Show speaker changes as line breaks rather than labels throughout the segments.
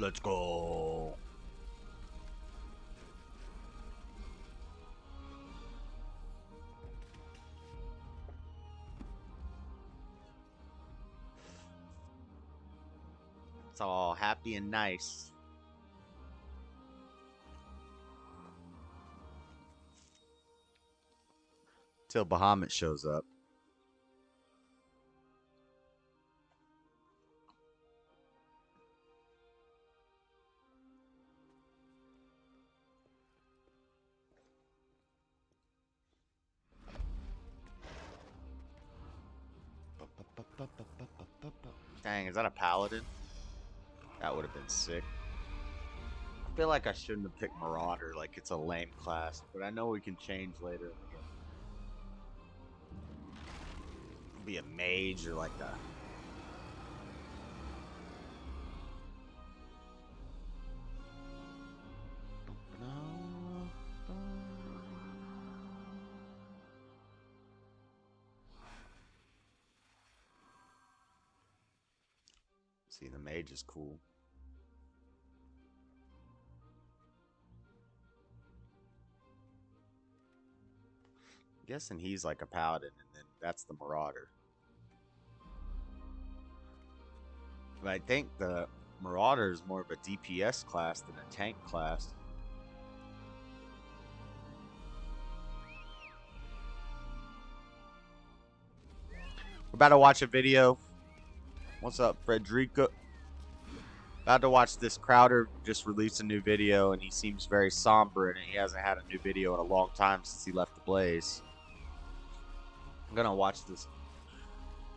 Let's go. It's all happy and nice. Till Bahamut shows up. Dang, is that a paladin? That would have been sick. I feel like I shouldn't have picked Marauder, like it's a lame class, but I know we can change later in the game. Be a mage or like a... See, the mage is cool. I'm guessing he's like a paladin, and then that's the Marauder. But I think the Marauder is more of a DPS class than a tank class. We're about to watch a video. What's up, Frederica? About to watch this. Crowder just released a new video, and he seems very somber in it. He hasn't had a new video in a long time since he left the Blaze. I'm gonna watch this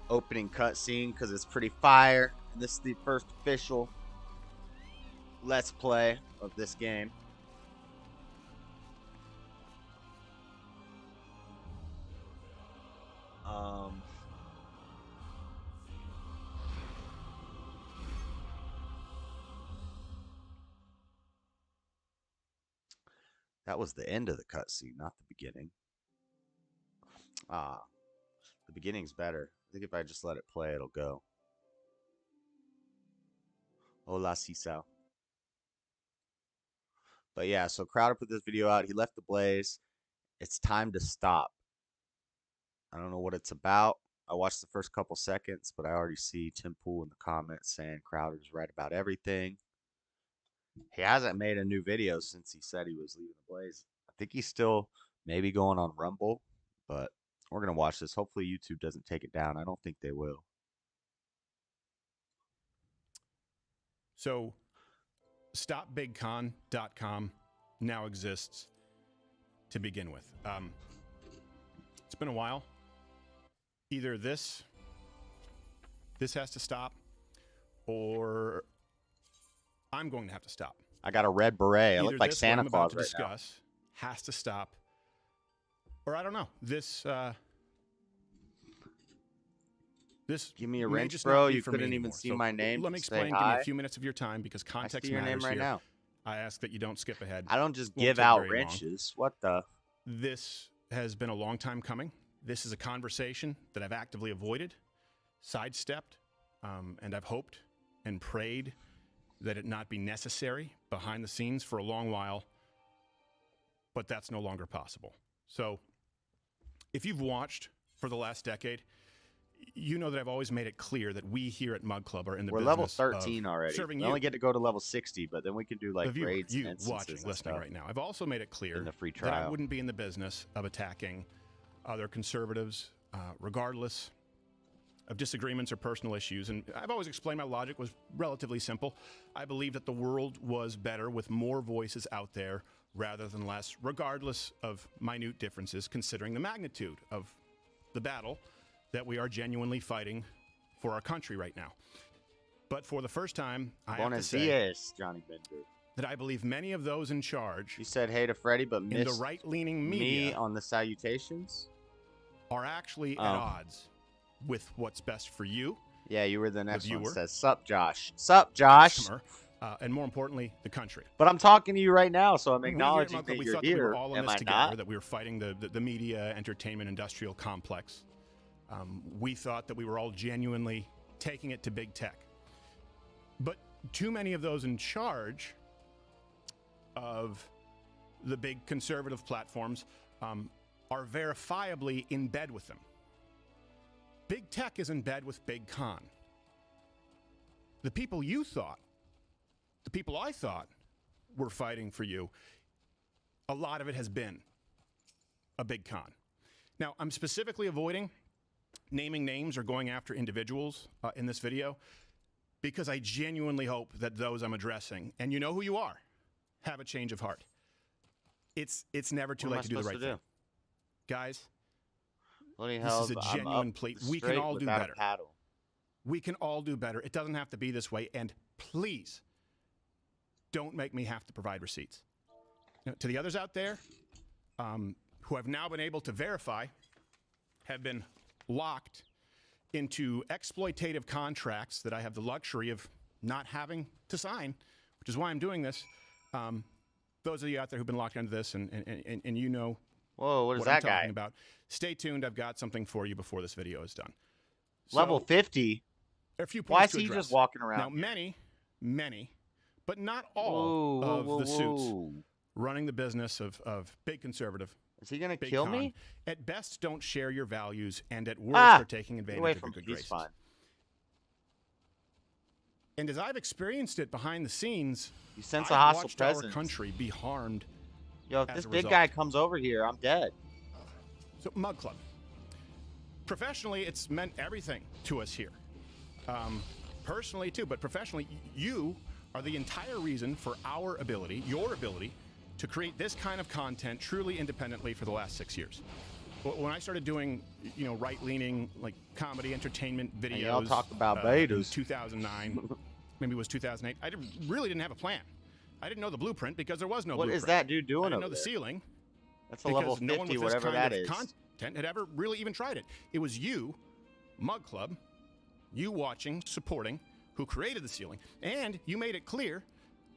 opening cutscene because it's pretty fire. And this is the first official Let's Play of this game. That was the end of the cutscene, not the beginning. Ah, the beginning's better. I think if I just let it play, it'll go. Hola, Cicel. But yeah, so Crowder put this video out. He left the Blaze. It's time to stop. I don't know what it's about. I watched the first couple seconds, but I already see Tim Pool in the comments saying Crowder's right about everything. He hasn't made a new video since he said he was leaving the Blaze. I think he's still maybe going on Rumble, but we're going to watch this. Hopefully YouTube doesn't take it down. I don't think they will.
So, stopbigcon.com now exists to begin with. It's been a while. Either this has to stop, or I'm going to have to stop.
I got a red beret. I look like Santa Claus right now.
Has to stop, or I don't know. This
give me a wrench, bro. You couldn't even see my name.
Let me explain. Give me a few minutes of your time because context matters here. I see your name right now. I ask that you don't skip ahead.
I don't just give out wrenches. What the?
This has been a long time coming. This is a conversation that I've actively avoided, sidestepped, and I've hoped and prayed that it not be necessary behind the scenes for a long while, but that's no longer possible. So if you've watched for the last decade, you know that I've always made it clear that we here at Mug Club are in the business
level 13 already.
Serving
we only get to go to level 60, but then we can do like raids and instances
watching, listening right now. I've also made it clear
in the free trial
that I wouldn't be in the business of attacking other conservatives, regardless of disagreements or personal issues. And I've always explained my logic was relatively simple. I believe that the world was better with more voices out there rather than less, regardless of minute differences, considering the magnitude of the battle that we are genuinely fighting for our country right now. But for the first time, I have to say
Johnny Bender,
that I believe many of those in charge,
you said hey to Freddie, but
in the right-leaning media
me on the salutations,
are actually at odds with what's best for you.
Yeah, you were the next
viewer,
one. Says, sup, Josh. Sup, Josh.
Customer, and more importantly, the country.
But I'm talking to you right now, so I'm acknowledging that
we
you're
thought
here.
That we were all in
Am
this
I
together,
not?
that we were fighting the media, entertainment, industrial complex. We thought that we were all genuinely taking it to big tech. But too many of those in charge of the big conservative platforms are verifiably in bed with them. Big tech is in bed with big con. The people you thought, the people I thought were fighting for you, a lot of it has been a big con. Now, I'm specifically avoiding naming names or going after individuals in this video because I genuinely hope that those I'm addressing, and you know who you are, have a change of heart. It's never too late to do the right thing. Guys, this is a genuine plea. We can all do better. We can all do better. It doesn't have to be this way. And please, don't make me have to provide receipts. Now, to the others out there who have now been able to verify, have been locked into exploitative contracts that I have the luxury of not having to sign, which is why I'm doing this. Those of you out there who've been locked into this and you know
what is
what
that
I'm talking
guy?
about. Stay tuned. I've got something for you before this video is done.
Level 50?
There are a few
Why
points
is
to
he
address.
just walking around?
Now, many, but not all of the suits running the business of big conservative.
Is he going to
big
kill
con,
me?
At best, don't share your values, and at worst, are taking advantage of your good graces.
He's fine.
And as I've experienced it behind the scenes,
You sense
I've
a hostile
watched
presence.
our country be harmed.
Yo, if
as
this
a
big
result.
guy comes over here, I'm dead.
So, Mug Club. Professionally, it's meant everything to us here. Personally, too, but professionally, you are the entire reason for our ability, your ability, to create this kind of content truly independently for the last 6 years. When I started doing, right-leaning, like, comedy, entertainment videos...
And y'all talk about
in
betas.
2009, maybe it was 2008, I really didn't have a plan. I didn't know the blueprint because there was no blueprint.
What is that dude doing
I didn't
over
know the
there?
ceiling.
That's a level
Because no one
50,
with this
whatever
kind
that
of
is.
content had ever really even tried it. It was you, Mug Club, you watching, supporting, who created the ceiling, and you made it clear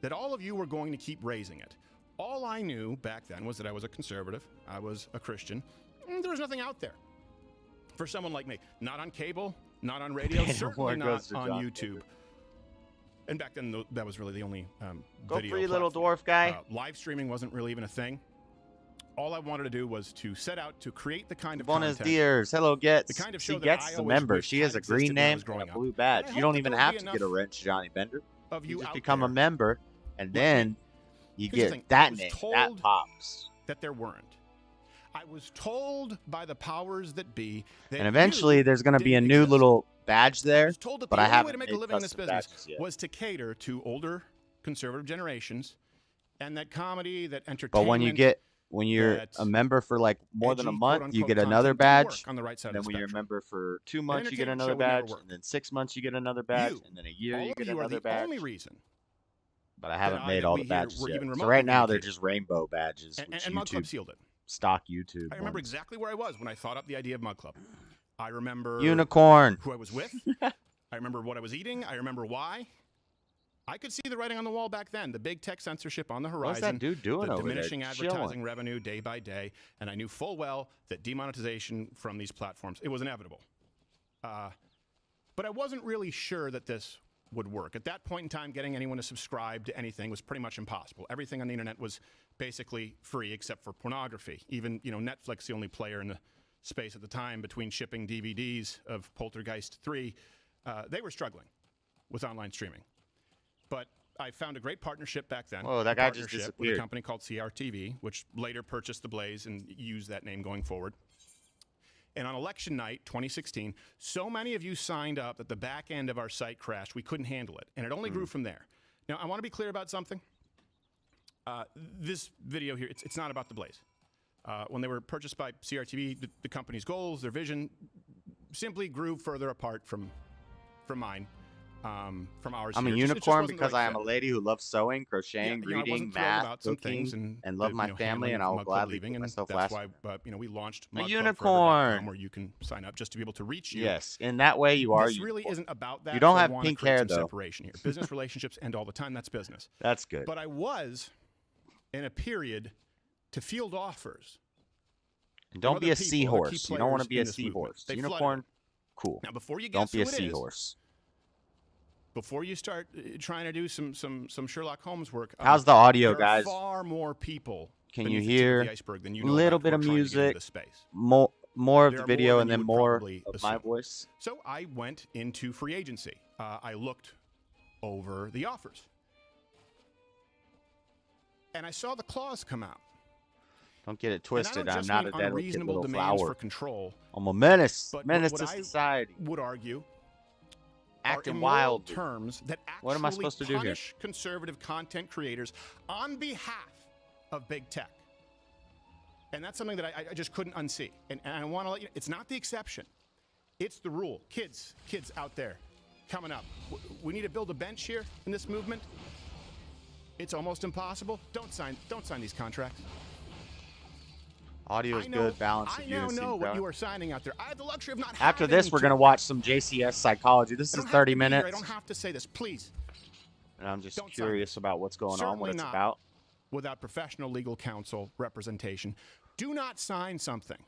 that all of you were going to keep raising it. All I knew back then was that I was a conservative, I was a Christian, and there was nothing out there for someone like me. Not on cable, not on radio, certainly not on YouTube. And back then, that was really the only
Go
video
free little
platform.
dwarf guy.
Live streaming wasn't really even a thing. All I wanted to do was to set out to create the kind of
Buenos
content.
dias. Hello, Gets.
The kind of
She
show that
Gets
I
is a
always
member.
wished
She has
had
a green
existed when I
name
was
and a
growing up.
blue badge.
And I
You don't
hope
even
that there
have
will
to
be
get a
enough
wrench, Johnny Bender.
Of
You
you
just
out
become a
there
member, and
like me.
then you
Here's the
get
thing, I
that
was
name.
told
That pops.
that there weren't. I was told by the powers that be that
And eventually,
you
there's going to be a
didn't
new
exist.
little badge
I
there,
was told that
but
the
I
only way
haven't
to make
made
a living in this
custom
business
badges yet.
was to cater to older conservative generations, and that comedy, that entertainment.
But when you're a member for like more than a
edgy,
month, you
quote-unquote
get another
content didn't
badge.
work on the right side
And then
of the
when you're a
spectrum.
member for 2 months, you get
entertainment
another
show would never
badge.
work.
And then 6 months, you get another badge.
You,
And then a year,
all
you
of
get
you are
another
the
badge.
only reason
But I haven't
that
made
that
all
we
the
here
badges
were
yet.
even
So
remotely
right now, they're
vindicated.
just rainbow badges,
and
which
Mug Club
YouTube,
sealed it.
stock YouTube
I remember
ones.
exactly where I was when I thought up the idea of Mug Club. I remember
Unicorn.
who I was with. I remember what I was eating. I remember why. I could see the writing on the wall back then. The big tech censorship on the horizon.
What's that dude doing
the
over there?
diminishing
Chilling.
advertising revenue day by day. And I knew full well that demonetization from these platforms, it was inevitable. But I wasn't really sure that this would work. At that point in time, getting anyone to subscribe to anything was pretty much impossible. Everything on the internet was basically free except for pornography. Even, Netflix, the only player in the space at the time between shipping DVDs of Poltergeist 3, they were struggling with online streaming. But I found a great partnership back then.
Whoa, that
a
guy just
partnership with
disappeared.
a company called XIV, which later purchased The Blaze and used that name going forward. And on election night, 2016, so many of you signed up that the back end of our site crashed. We couldn't handle it. And it only grew from there. Now, I want to be clear about something. This video here, it's not about The Blaze. When they were purchased by CRTV, the company's goals, their vision, simply grew further apart from mine. From ours.
I'm a
here. It just
unicorn
wasn't the
because
right
I am a
fit.
lady who loves sewing, crocheting,
I
reading,
wasn't thrilled
math,
about some
cooking,
things
and love my family, and I will
Mug Club
gladly
leaving,
put
and
myself
that's
last.
why we launched
A
mugclubforever.com,
unicorn.
where you can sign up just to be able to reach you.
Yes, in that way you are.
This really isn't about that.
You don't
so I
have
wanna
pink
create
hair,
some
though.
Separation here. Business relationships end all the time. That's business.
That's good.
But I was in a period to field offers.
And don't be a
other people, other key
seahorse. You don't want to
players
be a
in this movement.
seahorse.
They flooded
Unicorn,
it.
cool.
Now, before you
Don't
guess
be a
who it is,
seahorse.
before you start trying to do some Sherlock Holmes work.
How's the audio,
there
guys?
Are far more people.
Can you
beneath the tip of
hear
the iceberg than you
a
know
little
about
bit
who
of
are trying to get into
music,
this space.
more of
There
the
are
video,
more
and
than
then
you would
more
probably
of my
assume.
voice?
So I went into free agency. I looked over the offers. And I saw the clause come out.
Don't get it twisted.
And I don't
I'm
just
not
mean
a delicate
unreasonable
little
demands
flower.
for control.
I'm a menace.
But
Menace
what
to
I
society.
would argue
Acting
are immoral
wildly.
terms that actually
What am I supposed to do here?
punish conservative content creators on behalf of big tech. And that's something that I just couldn't unsee. And I want to let you know, it's not the exception. It's the rule. Kids out there coming up. We need to build a bench here in this movement. It's almost impossible. Don't sign these contracts.
Audio is good, balance
I
of
now
unity.
know what you are signing out there. I have the luxury of not
After
having
this, we're going to watch some JCS psychology. This is 30 minutes.
I don't have to say this, please.
And I'm just
Don't sign
curious about what's going on,
Certainly
what it's
not.
about.
Without professional legal counsel representation. Do not sign something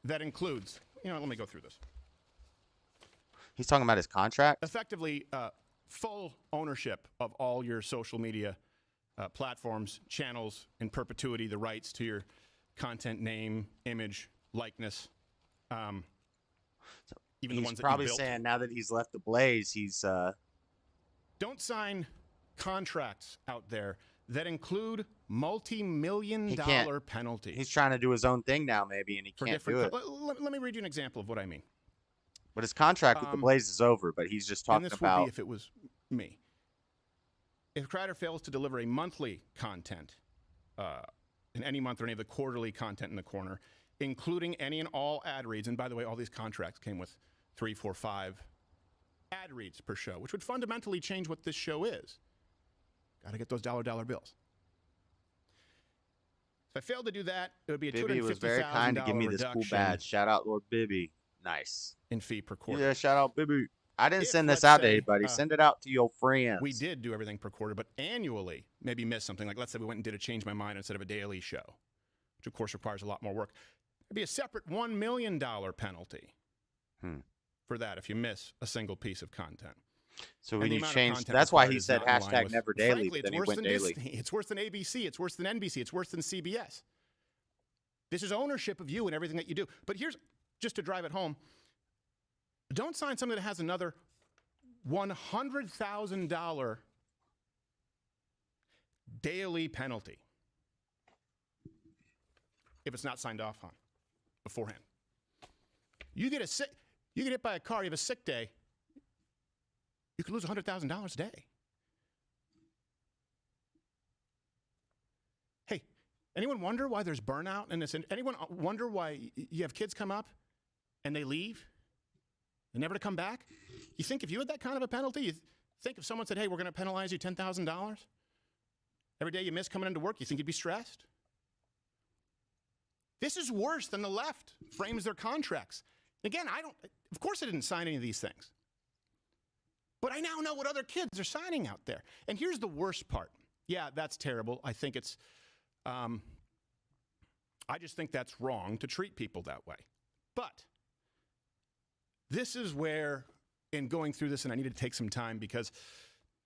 that includes, let me go through this.
He's talking about his contract?
Effectively, full ownership of all your social media platforms, channels, in perpetuity, the rights to your content, name, image, likeness. Even the
He's
ones that
probably
you built.
saying now that he's left the Blaze, he's...
Don't sign contracts out there that include multi-million-dollar penalties.
He's trying to do his own thing now, maybe, and he can't do it.
Let me read you an example of what I mean.
But his contract with the Blaze is over, but he's just talking
and this
about...
would be if it was me. If Crider fails to deliver a monthly content in any month or any of the quarterly content in the corner, including any and all ad reads, and by the way, all these contracts came with 3, 4, 5 ad reads per show, which would fundamentally change what this show is. Got to get those dollar bills. If I failed to do that, it would be a $250,000
Bibby was very kind to give me this cool badge. Shout out Lord Bibby. Nice.
In fee per quarter.
Yeah, shout out Bibby. I didn't send this
let's
out to
say,
anybody. Send it out to your friends.
We did do everything per quarter, but annually, maybe miss something. Like, let's say we went and did a Change My Mind instead of a daily show, which of course requires a lot more work. It'd be a separate $1 million penalty for that if you miss a single piece of content.
So when you change, that's why he said hashtag never daily,
frankly,
then he went daily.
It's worse than ABC. It's worse than NBC. It's worse than CBS. This is ownership of you and everything that you do. But here's, just to drive it home, don't sign something that has another $100,000 daily penalty if it's not signed off on beforehand. You get hit by a car, you have a sick day, you could lose $100,000 a day. Hey, anyone wonder why there's burnout in this? Anyone wonder why you have kids come up and they leave? They're never to come back? You think if you had that kind of a penalty, you think if someone said, hey, we're going to penalize you $10,000 every day you miss coming into work, you think you'd be stressed? This is worse than the left frames their contracts. Again, of course I didn't sign any of these things. But I now know what other kids are signing out there. And here's the worst part. Yeah, that's terrible. I think it's, I just think that's wrong to treat people that way. But this is where, in going through this, and I needed to take some time because,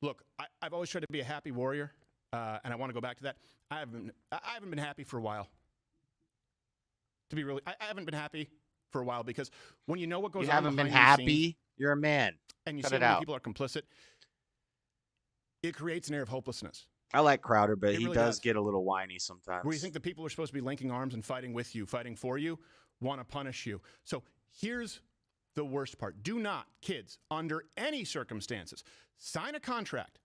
look, I've always tried to be a happy warrior, and I want to go back to that. I haven't been happy for a while. To be really, I haven't been happy for a while because when you know what goes on behind the scenes,
you haven't been happy. You're a man.
And you
Cut
see
it
how many
out.
people are complicit. It creates an air of hopelessness.
I like Crowder, but he
really
does
does.
get a little whiny sometimes.
Where you think the people who are supposed to be linking arms and fighting with you, fighting for you, want to punish you. So here's the worst part. Do not, kids, under any circumstances, sign a contract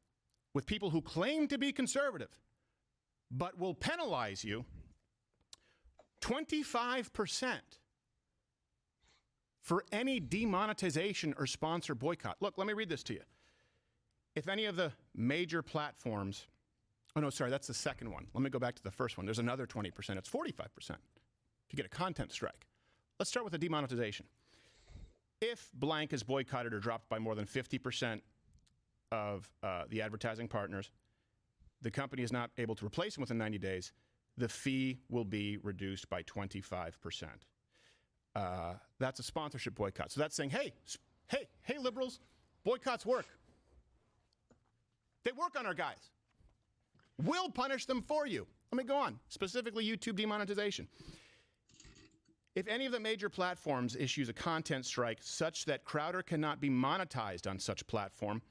with people who claim to be conservative, but will penalize you 25% for any demonetization or sponsor boycott. Look, let me read this to you. If any of the major platforms, oh no, sorry, that's the second one. Let me go back to the first one. There's another 20%. It's 45% if you get a content strike. Let's start with the demonetization. If blank is boycotted or dropped by more than 50% of the advertising partners, the company is not able to replace them within 90 days, the fee will be reduced by 25%. That's a sponsorship boycott. So that's saying, hey, liberals, boycotts work. They work on our guys. We'll punish them for you. Let me go on. Specifically, YouTube demonetization. If any of the major platforms issues a content strike such that Crowder cannot be monetized on such platform,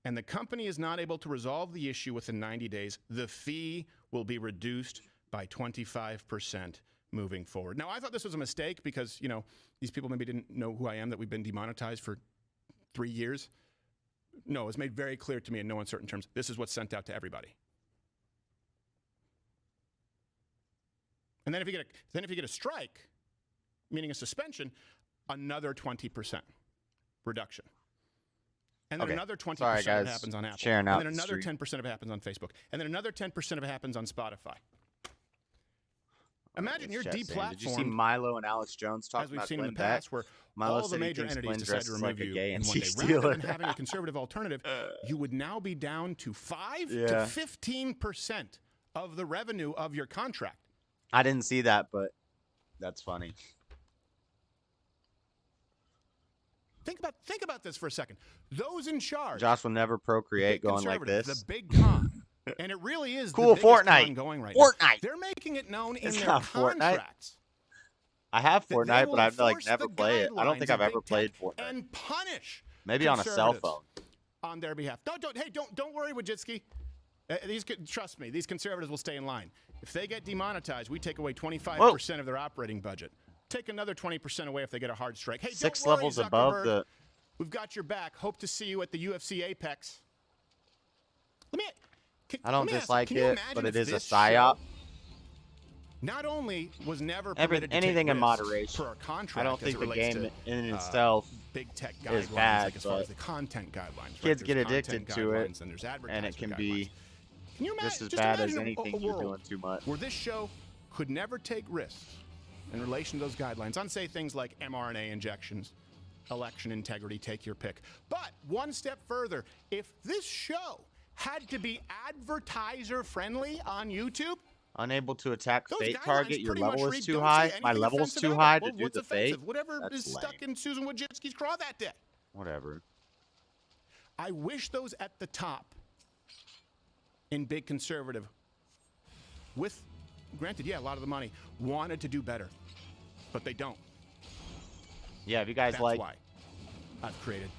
and the company is not able to resolve the issue within 90 days, the fee will be reduced by 25% moving forward. Now, I thought this was a mistake because, you know, these people maybe didn't know who I am, that we've been demonetized for 3 years. No, it was made very clear to me in no uncertain terms. This is what's sent out to everybody. And then if you get a strike, meaning a suspension, another 20% reduction. And then another 20% of it happens on Apple. And then another 10% of it happens on Facebook. And then another 10% of it happens on Spotify. Imagine you're deplatformed.
Did you see Milo and Alex Jones talking about
as we've seen in the past, where
Milo
all the major entities decide to remove
like
you
in one day.
Rather than having a conservative alternative, you would now be down to 5 to 15% of the revenue of your contract.
I didn't see that, but that's funny.
Think about this for a second. Those in charge.
Josh will never procreate going like this.
The big con. And it really is
cool.
the biggest
Fortnite
con going right
now.
They're making it known in
it's
their
not
contracts.
I have Fortnite, but I've like never played it. I don't think I've ever played Fortnite.
And punish
maybe on a cell phone
on their behalf. Don't worry, Wojcicki. Trust me, these conservatives will stay in line. If they get demonetized, we take away 25% of their operating budget. Take another 20% away if they get a hard strike. Hey,
6
don't worry,
levels
Zuckerberg.
above the.
We've got your back. Hope to see you at the UFC Apex.
I don't dislike it, but it is a psyop.
Not only was never permitted to
anything
take
in
risks
moderation.
per our contract,
I don't think the game in itself
big tech
is
guidelines,
bad,
like as far as the content guidelines.
Kids
right?
get
There's
addicted to it,
and
it can be just as
just
bad as
imagine
anything
a
you're
world
doing too much.
where this show could never take risks in relation to those guidelines on, say, things like mRNA injections, election integrity, take your pick. But one step further, if this show had to be advertiser friendly on YouTube,
unable to attack
those
fate
guidelines
target, your
pretty much
level
read,
is too
"Don't
high.
say
My
anything
level's
offensive
too
ever."
high
Well,
to do
what's
the
offensive?
fate.
Whatever
That's
is stuck
lame.
in Susan Wojcicki's craw that day.
Whatever.
I wish those at the top in big conservative, with, granted, a lot of the money, wanted to do better, but they don't.
Yeah, if you guys
That's
like.
why I've created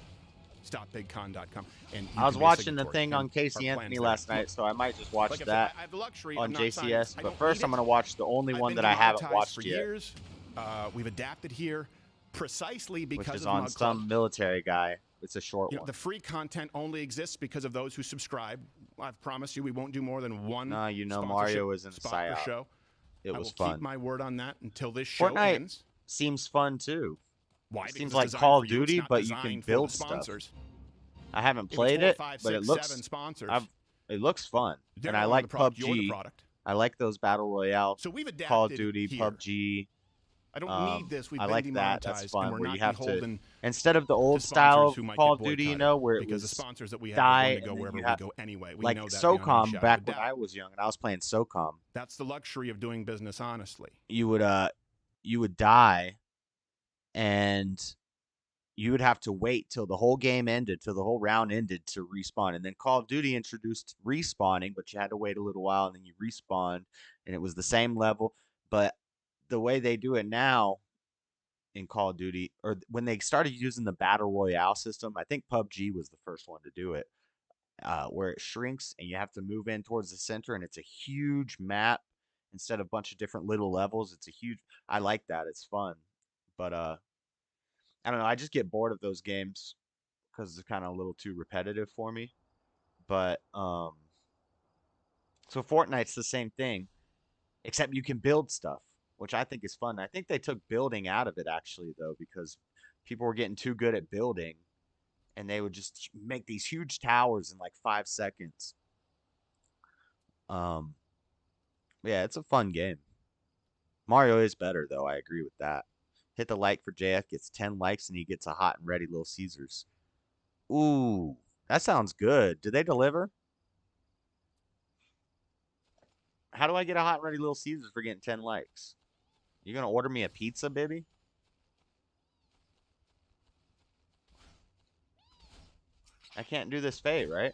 StopBigCon.com. And
I was watching the thing on Casey Anthony last night, so I might just watch that
I have the luxury
on
of not
JCS.
signing.
But first, I'm going to watch the only one that I haven't watched
for
yet,
years. We've adapted here precisely because
which is
of
on
Mug
some
Club.
military guy. It's a short
You know,
one.
the free content only exists because of those who subscribe. I've promised you we won't do more than one.
No, you know
sponsorship
Mario is in
spot per
psyop.
show.
It
I
was
will
fun.
keep my word on that until this show
Fortnite
ends.
seems fun too.
Why?
It
Because
seems
it's
like
designed
Call
for
of
you. It's
Duty,
not
but you can
designed for
build
the
stuff.
sponsors.
I haven't
It was
played
4,
it,
5,
but
6,
it looks
7 sponsors.
it looks fun,
They're
and I
not
like
the product, you're the
PUBG.
product.
I like those battle royale.
So we've adapted
Call of Duty,
here.
PUBG.
I don't need this. We've
I
been
like that.
demonetized,
That's fun.
and we're
Where
not
you have
beholden
to, instead of the old
to
style
sponsors
of
who might
Call
get
of Duty, you
boycotted,
know, where it
because the
was
sponsors that we have
die,
are going to
and
go
then
wherever
you
we
have-
go anyway. We
like
know that
SOCOM
beyond any shadow
back
of a
when
doubt.
I was young and I was playing SOCOM.
That's the luxury of doing business honestly.
You would die, and you would have to wait till the whole game ended, till the whole round ended to respawn. And then Call of Duty introduced respawning, but you had to wait a little while, and then you respawned, and it was the same level. But the way they do it now in Call of Duty, or when they started using the Battle Royale system, I think PUBG was the first one to do it, where it shrinks, and you have to move in towards the center, and it's a huge map instead of a bunch of different little levels. It's a huge... I like that. It's fun. But, I don't know. I just get bored of those games because it's kind of a little too repetitive for me. But so Fortnite's the same thing, except you can build stuff, which I think is fun. I think they took building out of it actually, though, because people were getting too good at building, and they would just make these huge towers in like 5 seconds. Yeah, it's a fun game. Mario is better, though. I agree with that. Hit the like for JF, gets 10 likes, and he gets a hot and ready Little Caesars. Ooh, that sounds good. Did they deliver? How do I get a hot and ready Little Caesars for getting 10 likes? You gonna order me a pizza, baby? I can't do this fade, right?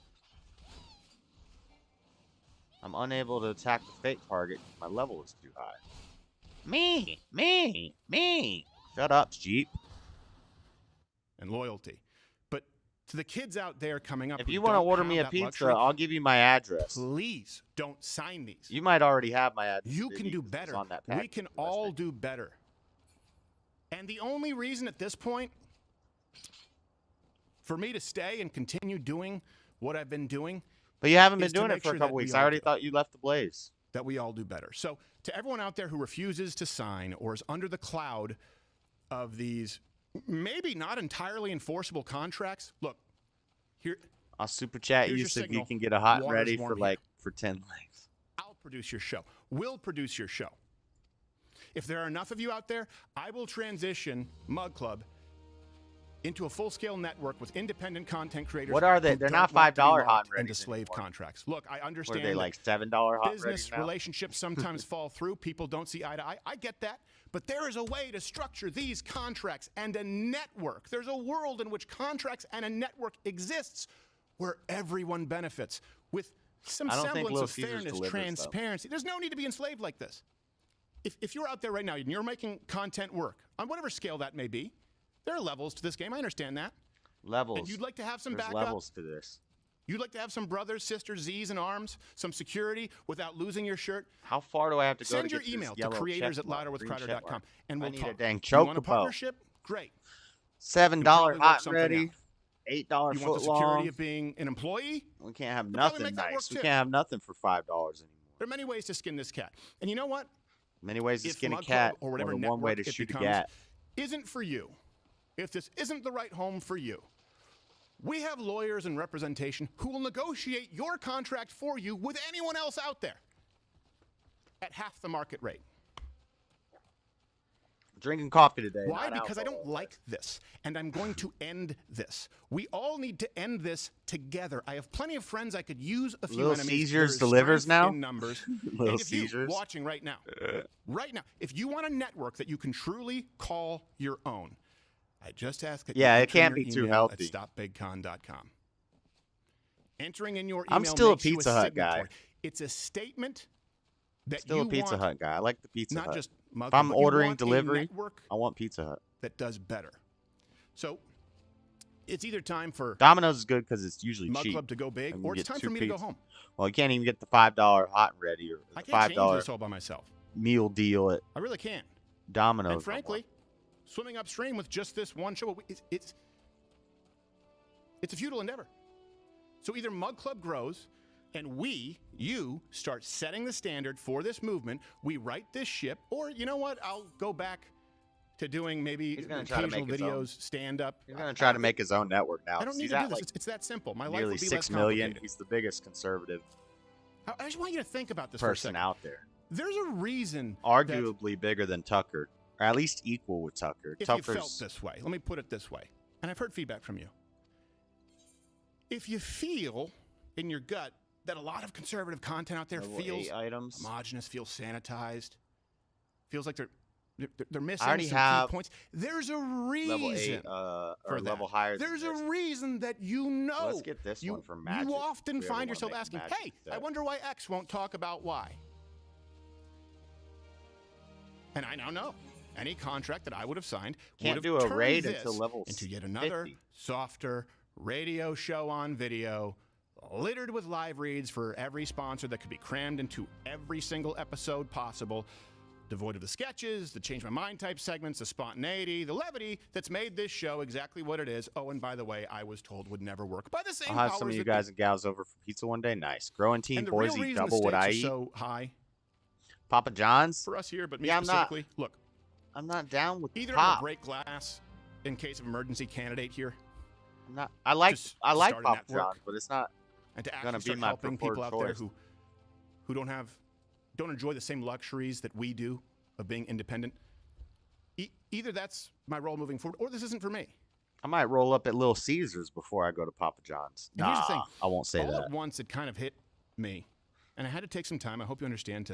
I'm unable to attack the fate target. My level is too high. Me. Shut up, Jeep.
And loyalty. But to the kids out there coming up,
if you want to order me a pizza, I'll give you my address.
Please don't sign these.
You might already have my address.
You can do better. We can all do better. And the only reason at this point for me to stay and continue doing what I've been doing,
but you haven't been doing it for a couple weeks. I already thought you left the blaze.
That we all do better. So to everyone out there who refuses to sign or is under the cloud of these maybe not entirely enforceable contracts, look, here.
I'll super chat you so you can get a hot and ready for 10 likes.
I'll produce your show. We'll produce your show. If there are enough of you out there, I will transition Mug Club into a full-scale network with independent content creators.
What are they? They're not $5 hot and ready
into slave contracts. Look, I understand.
What are they, like $7 hot and ready
business
now?
Relationships sometimes fall through. People don't see eye to eye. I get that. But there is a way to structure these contracts and a network. There's a world in which contracts and a network exists where everyone benefits with some semblance of fairness, transparency. There's no need to be enslaved like this. If you're out there right now and you're making content work on whatever scale that may be, there are levels to this game. I understand that.
Levels.
And you'd like to have some
There's
backup.
levels to this.
You'd like to have some brothers, sisters, Z's, and arms, some security without losing your shirt.
How far do I have to go
to
get
your email to creators@louderwithcrowder.com, and we'll talk.
I need a dang
You want a
chocobo.
partnership? Great.
$7 hot and ready. $8
You want
foot
the security
long.
of being an employee?
We can't have
We'll probably
nothing
make that
nice.
work,
We
too.
can't have nothing for $5 anymore.
There are many ways to skin this cat. And you know what?
Many ways to
If
skin a
Mug
cat,
Club or whatever
one way to
network it
shoot a
becomes
cat.
Isn't for you, if this isn't the right home for you, we have lawyers and representation who will negotiate your contract for you with anyone else out there at half the market rate.
Drinking coffee today.
Why?
not
Because I
alcohol.
don't like this, and I'm going to end this. We all need to end this together. I have plenty of friends I could use a few
Little
enemies.
Caesars
There is
delivers
strength
now?
in numbers.
Little
And if
Caesars.
you watching right now, if you want a network that you can truly call your own, I just ask that
Yeah,
you
it
enter
can't
your
be too
email
healthy.
at stopbigcon.com. Entering in your email
I'm still a
makes you
Pizza Hut
signatory.
guy.
It's a statement that
Still
you
a Pizza
want,
Hut guy. I like the Pizza
not
Hut.
just Mug
If
Club,
I'm
but you
ordering
want a
delivery,
network
I want Pizza Hut.
that does better. So it's either time for
Domino's is good because it's usually
Mug
cheap.
Club to go big,
And you
or it's
get
time
two
for me to go
pizzas.
home.
Well, you can't even get the $5 hot and ready or
I
the
can't change
$5
this all by myself.
meal deal at
I really can't.
Domino's.
And frankly, swimming upstream with just this one show, it's a futile endeavor. So either Mug Club grows and you start setting the standard for this movement, we right this ship, or you know what, I'll go back to doing maybe
He's gonna try to
occasional
make his own.
videos, stand-up.
He's going to try to make his own network now.
I don't need
He's
to do
at,
this.
like,
It's that simple. My life
nearly
would be
6
less
million.
complicated.
He's the biggest conservative
I just want you to think about this for a
person
second.
out there.
There's a reason
Arguably bigger than Tucker, or at least equal with Tucker.
if
Tucker's
you felt this way, let me put it this way, and I've heard feedback from you. If you feel in your gut that a lot of conservative content out there
level
feels
8 items.
homogenous, feels sanitized, feels like they're missing
already
some
have
key points, there's a
Level
reason
8 or
for
level
that.
higher.
There's
than this.
a reason that you know.
So let's get this
you,
one from Magic.
You often
if we ever
find
wanna
yourself
make
asking,
Magic
hey, I
set.
wonder why X won't talk about Y. And I now know any contract that I would have signed
Can't
would
do
have
a
turned
raid
this
until level
into yet another
50.
softer radio show on video, littered with live reads for every sponsor that could be crammed into every single episode possible, devoid of the sketches, the change my mind type segments, the spontaneity, the levity that's made this show exactly what it is. Oh, and by the way, I was told would never work by the same
I'll have
powers
some of you
that
guys and gals over for pizza one day. Nice. Growing
be.
Team
And the real
Boise,
reason
double
the
what I
stakes
eat.
are so high
Papa John's.
for us here, but me
Yeah, I'm not-
specifically, look,
I'm not down with
either
pop.
I'm a break glass in case of emergency candidate here,
I'm not. I like
Just
Papa
starting that work.
John's, but it's not.
and to
Gonna
actually
be
start
my
helping people
preferred
out there
choice.
who don't enjoy the same luxuries that we do of being independent. Either that's my role moving forward, or this isn't for me.
I might roll up at Little Caesars before I go to Papa John's.
And here's the thing.
I won't say
All
that.
at once, it kind of hit me, and I had to take some time. I hope you understand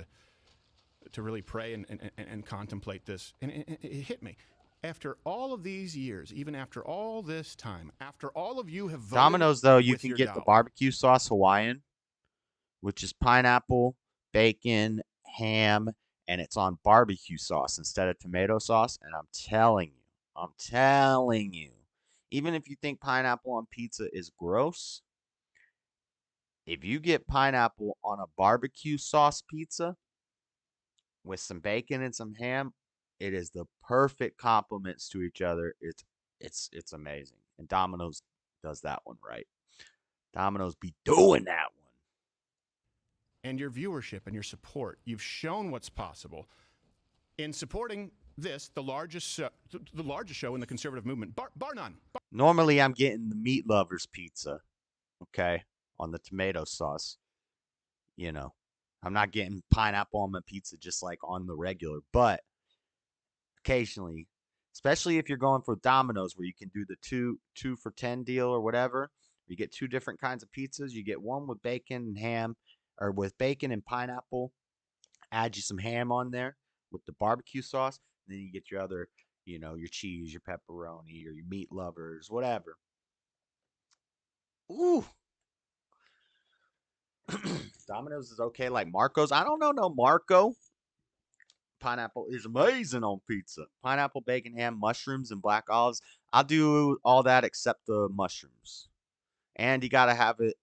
to really pray and contemplate this. And it hit me. After all of these years, even after all this time, after all of you have voted
Domino's, though, you
with
can
your
get the
dollar.
barbecue sauce Hawaiian which is pineapple, bacon, ham, and it's on barbecue sauce instead of tomato sauce. And I'm telling you, even if you think pineapple on pizza is gross, if you get pineapple on a barbecue sauce pizza with some bacon and some ham, it is the perfect complements to each other. It's amazing. And Domino's does that one right. Domino's be doing that one.
And your viewership and your support. You've shown what's possible in supporting this, the largest show in the conservative movement, bar none.
Normally, I'm getting the meat lovers pizza, okay, on the tomato sauce. You know, I'm not getting pineapple on my pizza just like on the regular, but occasionally, especially if you're going for Domino's, where you can do the two for 10 deal or whatever. You get two different kinds of pizzas. You get one with bacon and ham, or with bacon and pineapple. Add you some ham on there with the barbecue sauce. And then you get your other, your cheese, your pepperoni, or your meat lovers, whatever. Ooh. Domino's is okay. Like Marco's. I don't know no Marco. Pineapple is amazing on pizza. Pineapple, bacon, ham, mushrooms, and black olives. I'll do all that except the mushrooms. And you gotta have it.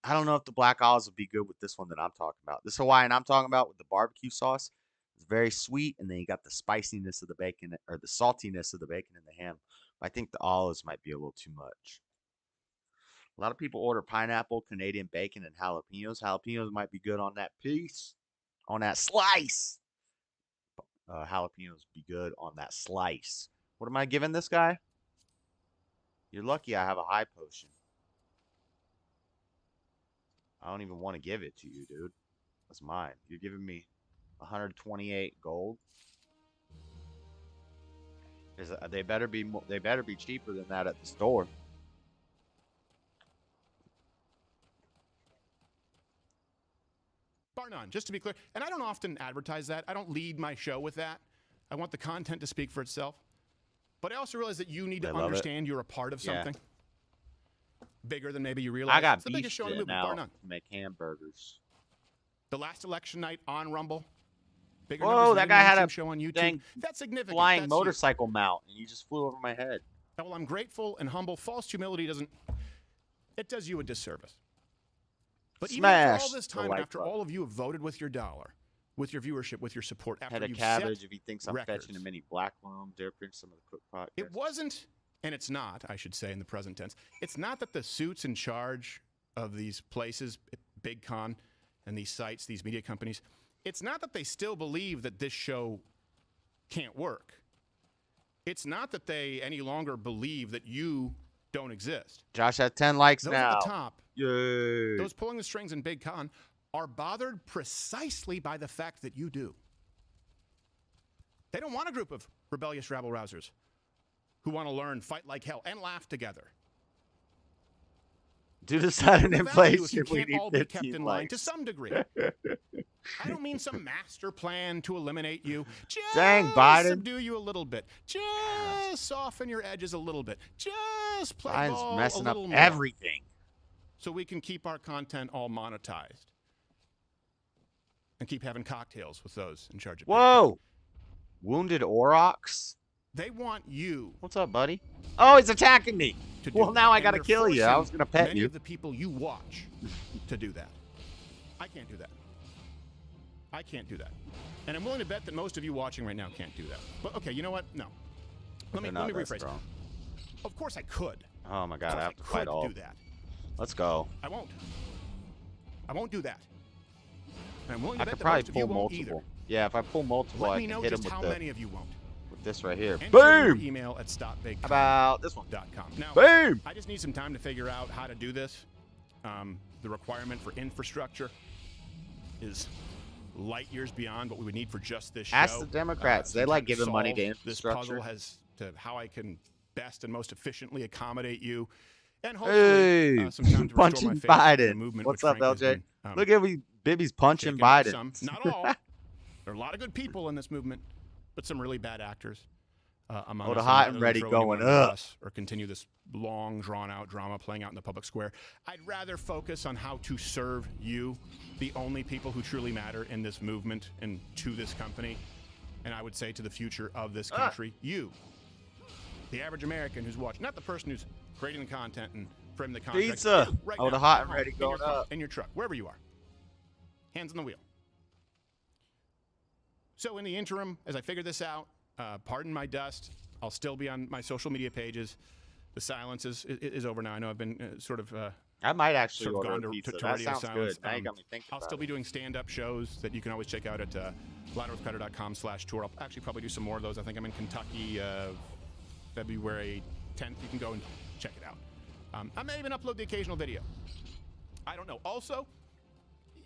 I don't know if the black olives would be good with this one that I'm talking about. This Hawaiian I'm talking about with the barbecue sauce is very sweet, and then you got the spiciness of the bacon, or the saltiness of the bacon and the ham. I think the olives might be a little too much. A lot of people order pineapple, Canadian bacon, and jalapenos. Jalapenos might be good on that piece, on that slice. Jalapenos be good on that slice. What am I giving this guy? You're lucky I have a high potion. I don't even want to give it to you, dude. That's mine. You're giving me 128 gold. They better be cheaper than that at the store.
Bar none, just to be clear. And I don't often advertise that. I don't lead my show with that. I want the content to speak for itself. But I also realize that you need to understand you're a part of something bigger than maybe you realize.
I got
it's the biggest show in the movement, bar none.
To make hamburgers.
The last election night on Rumble. Bigger
Whoa, that guy had a
show on YouTube. That's significant.
Flying motorcycle mount, and you just flew over my head.
Well, I'm grateful and humble. False humility does you a disservice. But even after all this time, after all of you have voted with your dollar, with your viewership, with your support, after
Head of
you've
cabbage
set
if he thinks I'm
records,
fetching him any black loam, Deerprint, some of the cook pot.
It wasn't, and it's not, I should say in the present tense, it's not that the suits in charge of these places, Big Con, and these sites, these media companies, it's not that they still believe that this show can't work. It's not that they any longer believe that you don't exist.
Josh has 10 likes
those
now.
At the top,
yay!
Those pulling the strings in Big Con are bothered precisely by the fact that you do. They don't want a group of rebellious rabble-rousers who want to learn, fight like hell, and laugh together.
Due to sudden inflation,
you can't all be kept in line
likes.
to some degree. I don't mean some master plan to eliminate you. Just
Dang, Biden.
subdue you a little bit. Just soften your edges a little bit. Just play
Biden's
ball
messing
a
up
little more.
everything.
So we can keep our content all monetized. And keep having cocktails with those in charge of
Whoa! Wounded Aurochs?
They want you.
What's up, buddy? Oh, he's attacking me.
To do
Well, now
that.
I gotta
And
kill
they're
you. I was
forcing
gonna pet
many
you.
of the people you watch to do that. I can't do that. I can't do that. And I'm willing to bet that most of you watching right now can't do that. But okay, you know what? No. Let me rephrase.
Strong.
Of course I could.
Oh my god, I have to fight all.
do that.
Let's go.
I won't. I won't do that. And I'm willing to
I
bet
could
that
probably
most of you
pull
won't
multiple.
either.
Yeah, if I pull multiple,
Let
I
me
can
know
hit him
just
with
how many of you won't.
this right here.
Enter your
Boom!
email at stopbigcon.com.
How about this one?
Now,
Boom!
I just need some time to figure out how to do this. The requirement for infrastructure is light years beyond what we would need for just this show.
Ask the Democrats. They like giving money to
solve
infrastructure.
This puzzle as to how I can best and most efficiently accommodate you. And hopefully some time to restore my
punching
faith in the
Biden.
movement.
What's
which
up,
frankly has
LJ?
been,
Look at Bibby's punching
taken
Biden.
Some, not all. There are a lot of good people in this movement, but some really bad actors. among
Oh,
us.
the
And
hot
rather
and
than
ready
throw
going
anyone under the
up.
bus or continue this long, drawn-out drama playing out in the public square, I'd rather focus on how to serve you, the only people who truly matter in this movement and to this company, and I would say to the future of this country, you, the average American who's watching, not the person who's creating the content and framing the contract.
Pizza.
You, right
Oh,
now,
the hot
at
and
home,
ready
in your
going
car,
up.
in your truck, wherever you are. Hands on the wheel. So in the interim, as I figure this out, pardon my dust. I'll still be on my social media pages. The silence is over now. I know I've been
I might actually
sort of
order
gone
a pizza.
to
That
radio
sounds
silence.
good. Now you got me thinking
I'll
about
still
it.
be doing stand-up shows that you can always check out at louderwithcrowder.com/tour. I'll actually probably do some more of those. I think I'm in Kentucky February 10th. You can go and check it out. I may even upload the occasional video. I don't know. Also,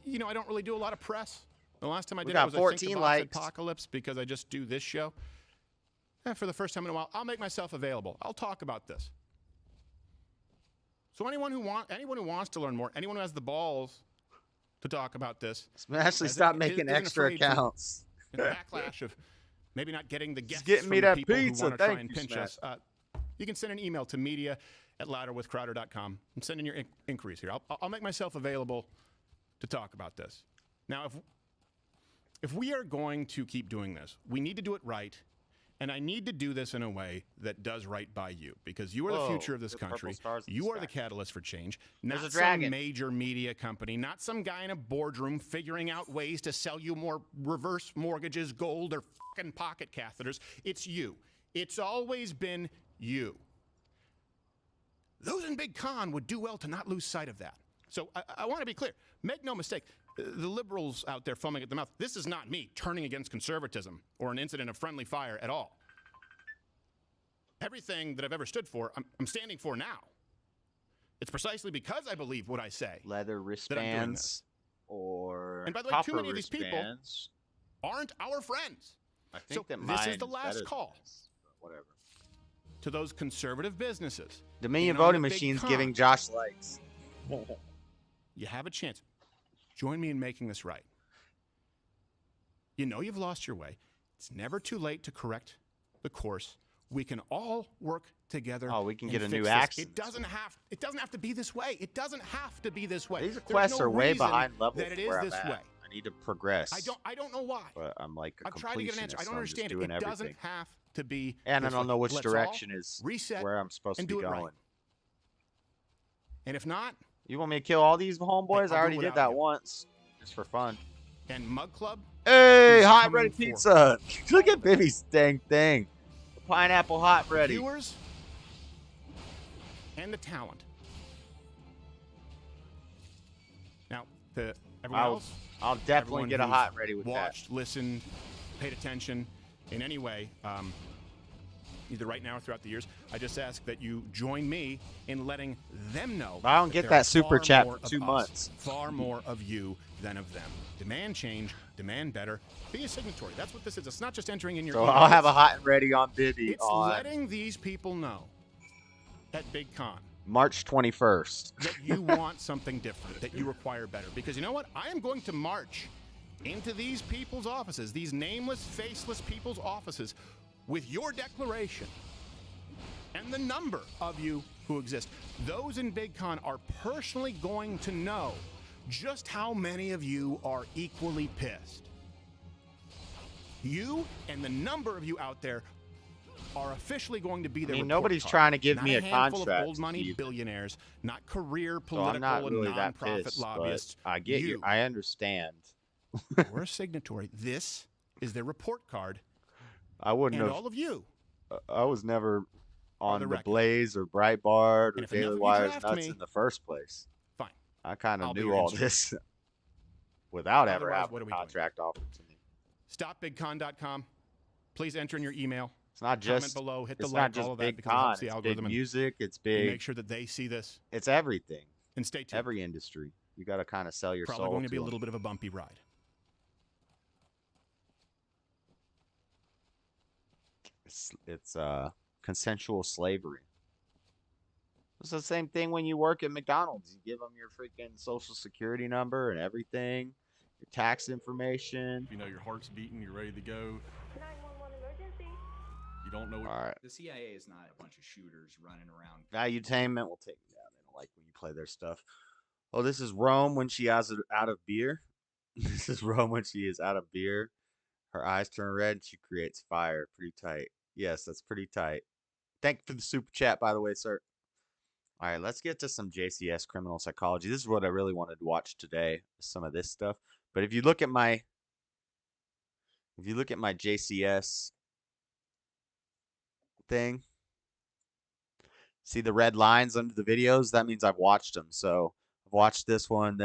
you know, I don't really do a lot of press. The last time I did it was, I think, the Box
likes.
Apocalypse, because I just do this show. And for the first time in a while, I'll make myself available. I'll talk about this. So anyone who wants to learn more, anyone who has the balls to talk about this,
Actually, stop making
isn't
extra
afraid from
accounts.
the backlash of maybe not getting the guests
getting
from
me
the
that
people
pizza.
who want to try
Thank
and
you,
pinch us. You can send an email to media@louderwithcrowder.com and send in your inquiries here. I'll make myself available to talk about this. Now, if we are going to keep doing this, we need to do it right. And I need to do this in a way that does right by you, because you are the future of this country. You are the catalyst for change, not some major media company, not some guy in a boardroom figuring out ways to sell you more reverse mortgages, gold, or fucking pocket catheters. It's you. It's always been you. Those in Big Con would do well to not lose sight of that. So I want to be clear. Make no mistake. The liberals out there foaming at the mouth, this is not me turning against conservatism or an incident of friendly fire at all. Everything that I've ever stood for, I'm standing for now. It's precisely because I believe what I say.
Leather wristbands or
and by the way, too many of these people aren't our friends.
I think
so
that
this is the last call.
Whatever.
To those conservative businesses.
Dominion voting machines giving Josh likes.
You have a chance. Join me in making this right. You know you've lost your way. It's never too late to correct the course. We can all work together.
Oh, we can get a new
this.
accent.
It doesn't have to be this way. It doesn't have to be this way.
These quests are way behind level
that it is this way.
I need to progress.
I don't know why.
But I'm like a
I've tried to get an answer. I don't understand it. It doesn't have to be.
And I don't know which direction is
reset
where I'm supposed to be going. Right.
And if not,
you want me to kill all these homeboys? I already did that once, just for fun.
And Mug Club.
Hey, hot ready pizza! Look at Bibby's dang thing. The pineapple hot ready.
Viewers and the talent. Now, everyone else.
I'll definitely get a hot ready with
watched, listened, paid attention in any way. Either right now or throughout the years, I just ask that you join me in letting them know.
I don't get that super chat for 2 months.
Far more of you than of them. Demand change, demand better. Be a signatory. That's what this is. It's not just entering in your.
So I'll have a hot and ready on Bibby.
It's letting these people know at Big Con,
March 21st,
that you want something different, that you require better. Because you know what? I am going to march into these people's offices, these nameless, faceless people's offices, with your declaration and the number of you who exist. Those in Big Con are personally going to know just how many of you are equally pissed. You and the number of you out there are officially going to be there.
Nobody's trying to give me a
handful
contract.
Of old money billionaires, not career political
so I'm not really
and nonprofit
pissed,
lobbyists.
I get you. I understand.
We're a signatory. This is their report card.
I wouldn't
and
have.
all of you.
I was never on the Blaze or Breitbart or Daily Wire's nuts in the first place.
Fine.
I kind of knew all this without ever having a contract offered to me.
StopBigCon.com. Please enter in your email.
It's not just
comment below, hit the
it's
like,
not just
all of
Big
that
Con.
It's
It's big music. It's big.
Make sure that they see this.
It's everything.
And stay tuned.
Every industry. You got to kind of sell your soul.
Probably going to be a little bit of a bumpy ride.
It's consensual slavery. It's the same thing when you work at McDonald's. You give them your freaking social security number and everything, your tax information.
You know your heart's beating, you're ready to go.
911 emergency.
You don't know.
All right.
The CIA is not a bunch of shooters running around.
Valuetainment will take me down. They don't like when you play their stuff. Oh, this is Rome when she has it out of beer. This is Rome when she is out of beer. Her eyes turn red and she creates fire. Pretty tight. Yes, that's pretty tight. Thank you for the super chat, by the way, sir. All right, let's get to some JCS criminal psychology. This is what I really wanted to watch today, some of this stuff. But if you look at my JCS thing, see the red lines under the videos? That means I've watched them. So I've watched this one.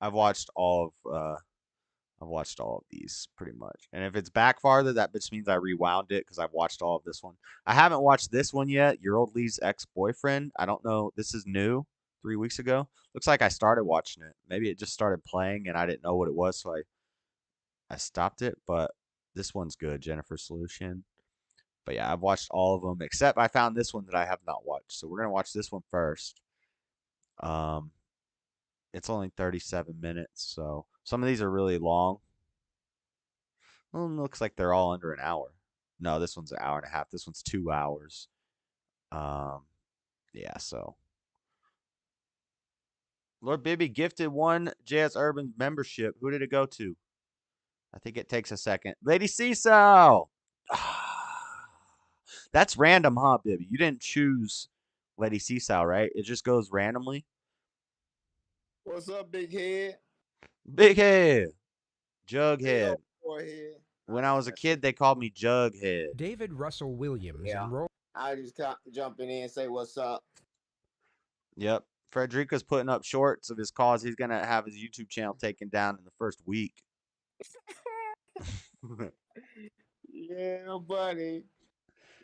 I've watched all of these pretty much. And if it's back farther, that just means I rewound it because I've watched all of this one. I haven't watched this one yet. Your old Lee's ex-boyfriend. I don't know. This is new. 3 weeks ago. Looks like I started watching it. Maybe it just started playing and I didn't know what it was, so I stopped it. But this one's good. Jennifer Solution. But yeah, I've watched all of them except I found this one that I have not watched. So we're gonna watch this one first. It's only 37 minutes, so some of these are really long. Well, it looks like they're all under an hour. No, this one's an hour and a half. This one's 2 hours. Yeah, so Lord Bibby gifted one JS Urban membership. Who did it go to? I think it takes a second. Lady Seesaw! That's random, huh, Bibby? You didn't choose Lady Seesaw, right? It just goes randomly?
What's up, big head?
Big head.
Big
Jughead.
old forehead.
When I was a kid, they called me Jughead.
David Russell Williams
Yeah.
and Roy.
I just jump in and say what's up.
Yep. Frederica's putting up shorts of his cause. He's going to have his YouTube channel taken down in the first week.
Yeah, buddy.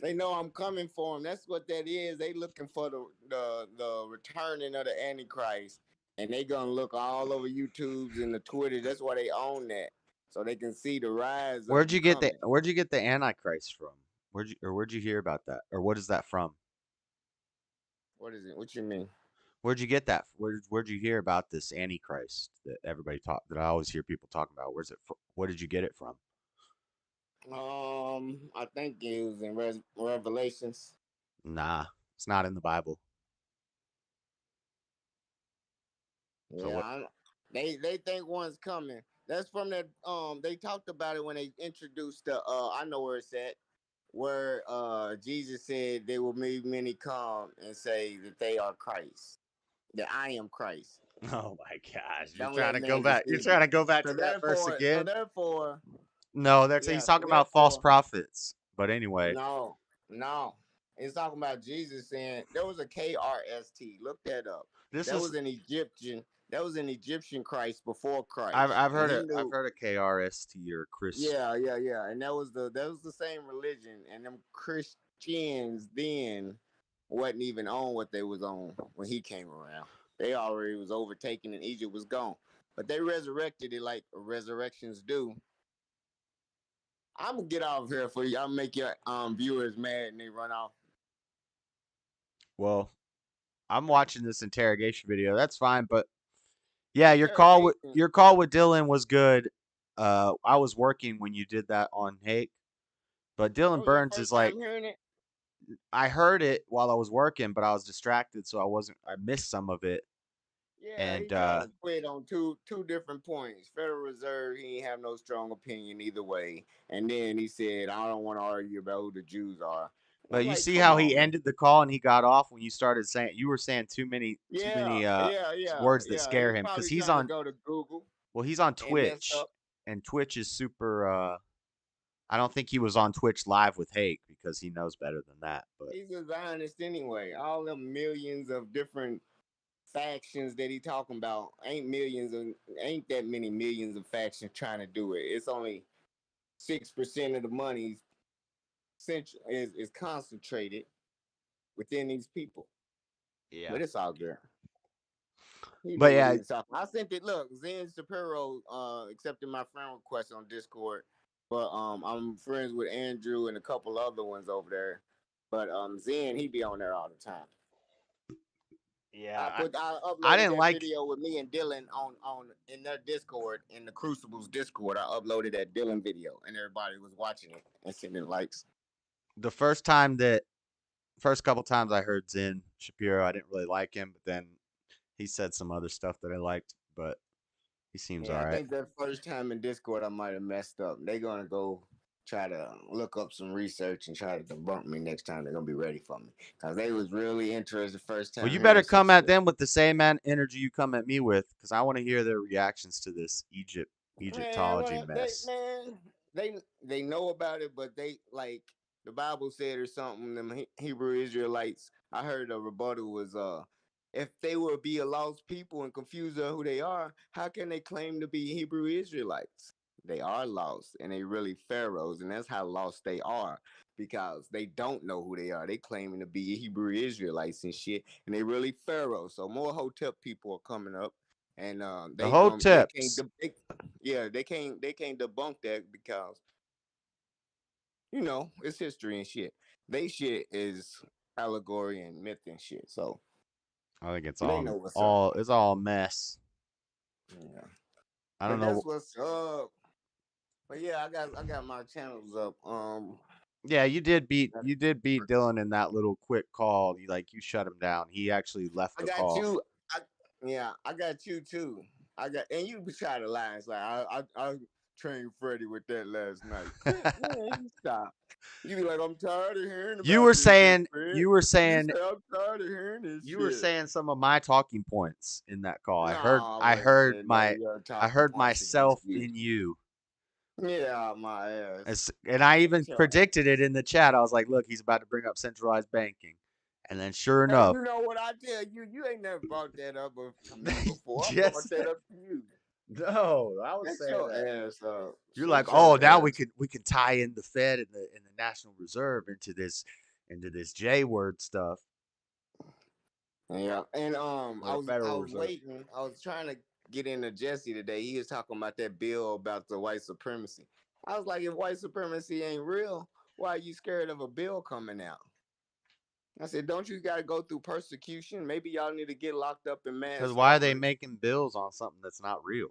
They know I'm coming for them. That's what that is. They looking for the returning of the Antichrist. And they gonna look all over YouTube's and the Twitter. That's why they own that. So they can see the rise.
Where'd you get the Antichrist from? Where'd you hear about that? Or what is that from?
What is it? What you mean?
Where'd you get that? Where'd you hear about this Antichrist that that I always hear people talking about? Where's it from? Where did you get it from?
I think it was in Revelations.
Nah, it's not in the Bible.
Yeah, they think one's coming. That's from that. They talked about it when they introduced the. I know where it's at. Where Jesus said they will make many come and say that they are Christ, that I am Christ.
Oh my gosh! You're
Don't
trying
let
to go
man
back. You're
deceive
trying to
you.
go back
So
to that verse
therefore,
again.
no,
No,
yeah,
he's talking about false prophets. But anyway,
no, it's talking about Jesus saying there was a KRST. Look that up. That was an Egyptian. That was an Egyptian Christ before Christ.
I've heard
And
it. I've heard of KRST or Chris.
Yeah, and that was the same religion, and them Christians then wasn't even on what they was on when he came around. They already was overtaken and Egypt was gone. But they resurrected it like resurrections do. I'm gonna get off here for you. I'll make your viewers mad and they run off.
Well, I'm watching this interrogation video. That's fine, but yeah, your call with Dylan was good. I was working when you did that on Hake, but Dylan Burns is like, I heard it while I was working, but I was distracted, so I missed some of it.
Yeah,
and
he tried to quit on two different points. Federal Reserve, he ain't have no strong opinion either way. And then he said, I don't want to argue about who the Jews are.
But you see how he ended the call and he got off when you started saying you were saying too many words that scare him because he's on
go to Google.
Well, he's on Twitch, and Twitch is super. I don't think he was on Twitch live with Hake because he knows better than that. But
he's a Zionist anyway. All them millions of different factions that he talking about ain't that many millions of factions trying to do it. It's only 6% of the money is concentrated within these people.
Yeah,
but it's all good.
But yeah,
I sent it. Look, Zen Shapiro accepted my friend request on Discord, but I'm friends with Andrew and a couple other ones over there. But Zen, he be on there all the time.
Yeah,
I uploaded that video with me and Dylan on in their Discord, in the Crucibles Discord. I uploaded that Dylan video, and everybody was watching it and sending likes.
the first couple times I heard Zen Shapiro, I didn't really like him, but then he said some other stuff that I liked, but he seems
Yeah,
all
I
right.
think that first time in Discord I might have messed up. They're gonna go try to look up some research and try to debunk me next time. They're gonna be ready for me because they was really interested first
Well,
time
you better
hearing some
come at
shit.
them with the same energy you come at me with, because I want to hear their reactions to this
Man,
Egyptology mess.
they know about it, but they like the Bible said or something. Them Hebrew Israelites. I heard a rebuttal was if they would be a lost people and confused of who they are, how can they claim to be Hebrew Israelites? They are lost and they really pharaohs, and that's how lost they are because they don't know who they are. They claiming to be Hebrew Israelites and shit, and they really pharaohs. So more Hotep people are coming up, and
The
they can't
Hoteps.
yeah, they can't debunk that because it's history and shit. They shit is allegory and myth and shit. So
I think it's
they
all
know what's up.
all it's all a mess.
Yeah.
I don't
But
know.
that's what's up. But yeah, I got my channels up.
Yeah,
I
you did beat Dylan in that little quick call. You shut him down. He actually left the
got
call.
you. I got you too. And you try to lie. It's like I trained Freddie with that last night. Man, you stop. You be like, I'm tired of hearing
You
about
were
this shit,
saying
Fred.
you were
You
saying
say I'm tired of hearing this
you were
shit.
saying some of my talking points in that call.
Nah, I wasn't saying none of your
I
talking
heard
points against
myself
you.
in you.
Yeah, my ass.
And I even
Get your
predicted it
ass.
in the chat. I was like, look, he's about to bring up centralized banking. And then sure
Hey,
enough,
you know what I tell you? You ain't never brought that up to me
they
before. I brought
just
that up to you.
no, I was
Get
saying
your
that.
ass up.
You're
Shut
like, oh,
your
now
ass.
we can tie in the Fed and the National Reserve into this J word stuff,
Yeah, and
or
I
the
was I
Federal
was
Reserve.
waiting. I was trying to get into Jesse today. He was talking about that bill about the white supremacy. I was like, if white supremacy ain't real, why are you scared of a bill coming out? I said, don't you got to go through persecution? Maybe y'all need to get locked up in mass
Because why are they
slavery.
making bills on something that's not real?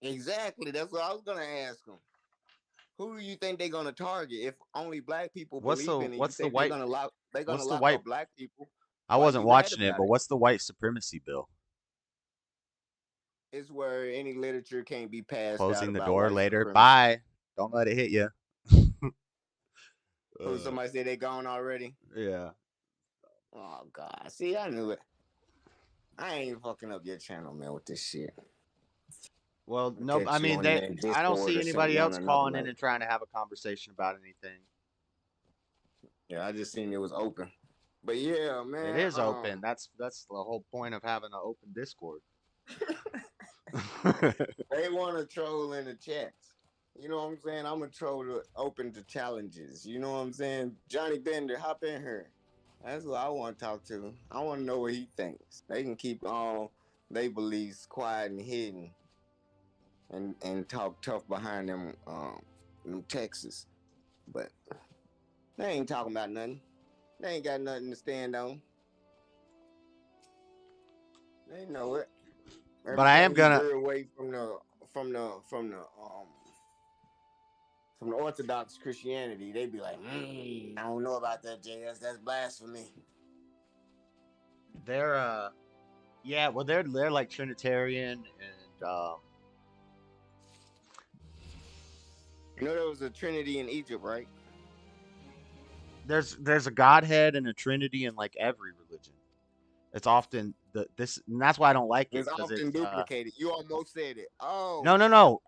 Exactly. That's what I was gonna ask them. Who do you think they're gonna target? If only black people believe in it, you
What's the
think
white
they're gonna
what's the
lock
white?
up black people?
I
Why
wasn't
you mad
watching it,
about
but
it?
what's the white supremacy bill?
It's where any literature can't be passed out
Closing the
about
door
white
later.
supremacy.
Bye. Don't let it hit you.
Who somebody said they gone already?
Yeah.
Oh God! See, I knew it. I ain't fucking up your channel, man, with this shit.
Well,
I'll
no, I
catch you
mean
on
they.
that
I don't
Discord
see
or
anybody
something on
else
another
calling in
night.
and trying to have a conversation about anything.
Yeah, I just seen it was open. But yeah,
It
man.
is open. That's the whole point of having an open Discord.
They want to troll in the chats. You know what I'm saying? I'm a troll open to challenges. You know what I'm saying? Johnny Bender, hop in here. That's what I want to talk to. I want to know what he thinks. They can keep all they beliefs quiet and hidden, and talk tough behind them Texas. But they ain't talking about nothing. They ain't got nothing to stand on. They know it.
But
Every
I am
time you
gonna.
veer away from the from the Orthodox Christianity, they be like, I don't know about that, JS. That's blasphemy.
They're yeah. Well, they're like Trinitarian and
You know there was a Trinity in Egypt, right?
there's a Godhead and a Trinity in like every religion. It's often this, and that's why I don't like it
It's
because
often
it's
duplicated. You almost said it.
no,
Oh,
no, no.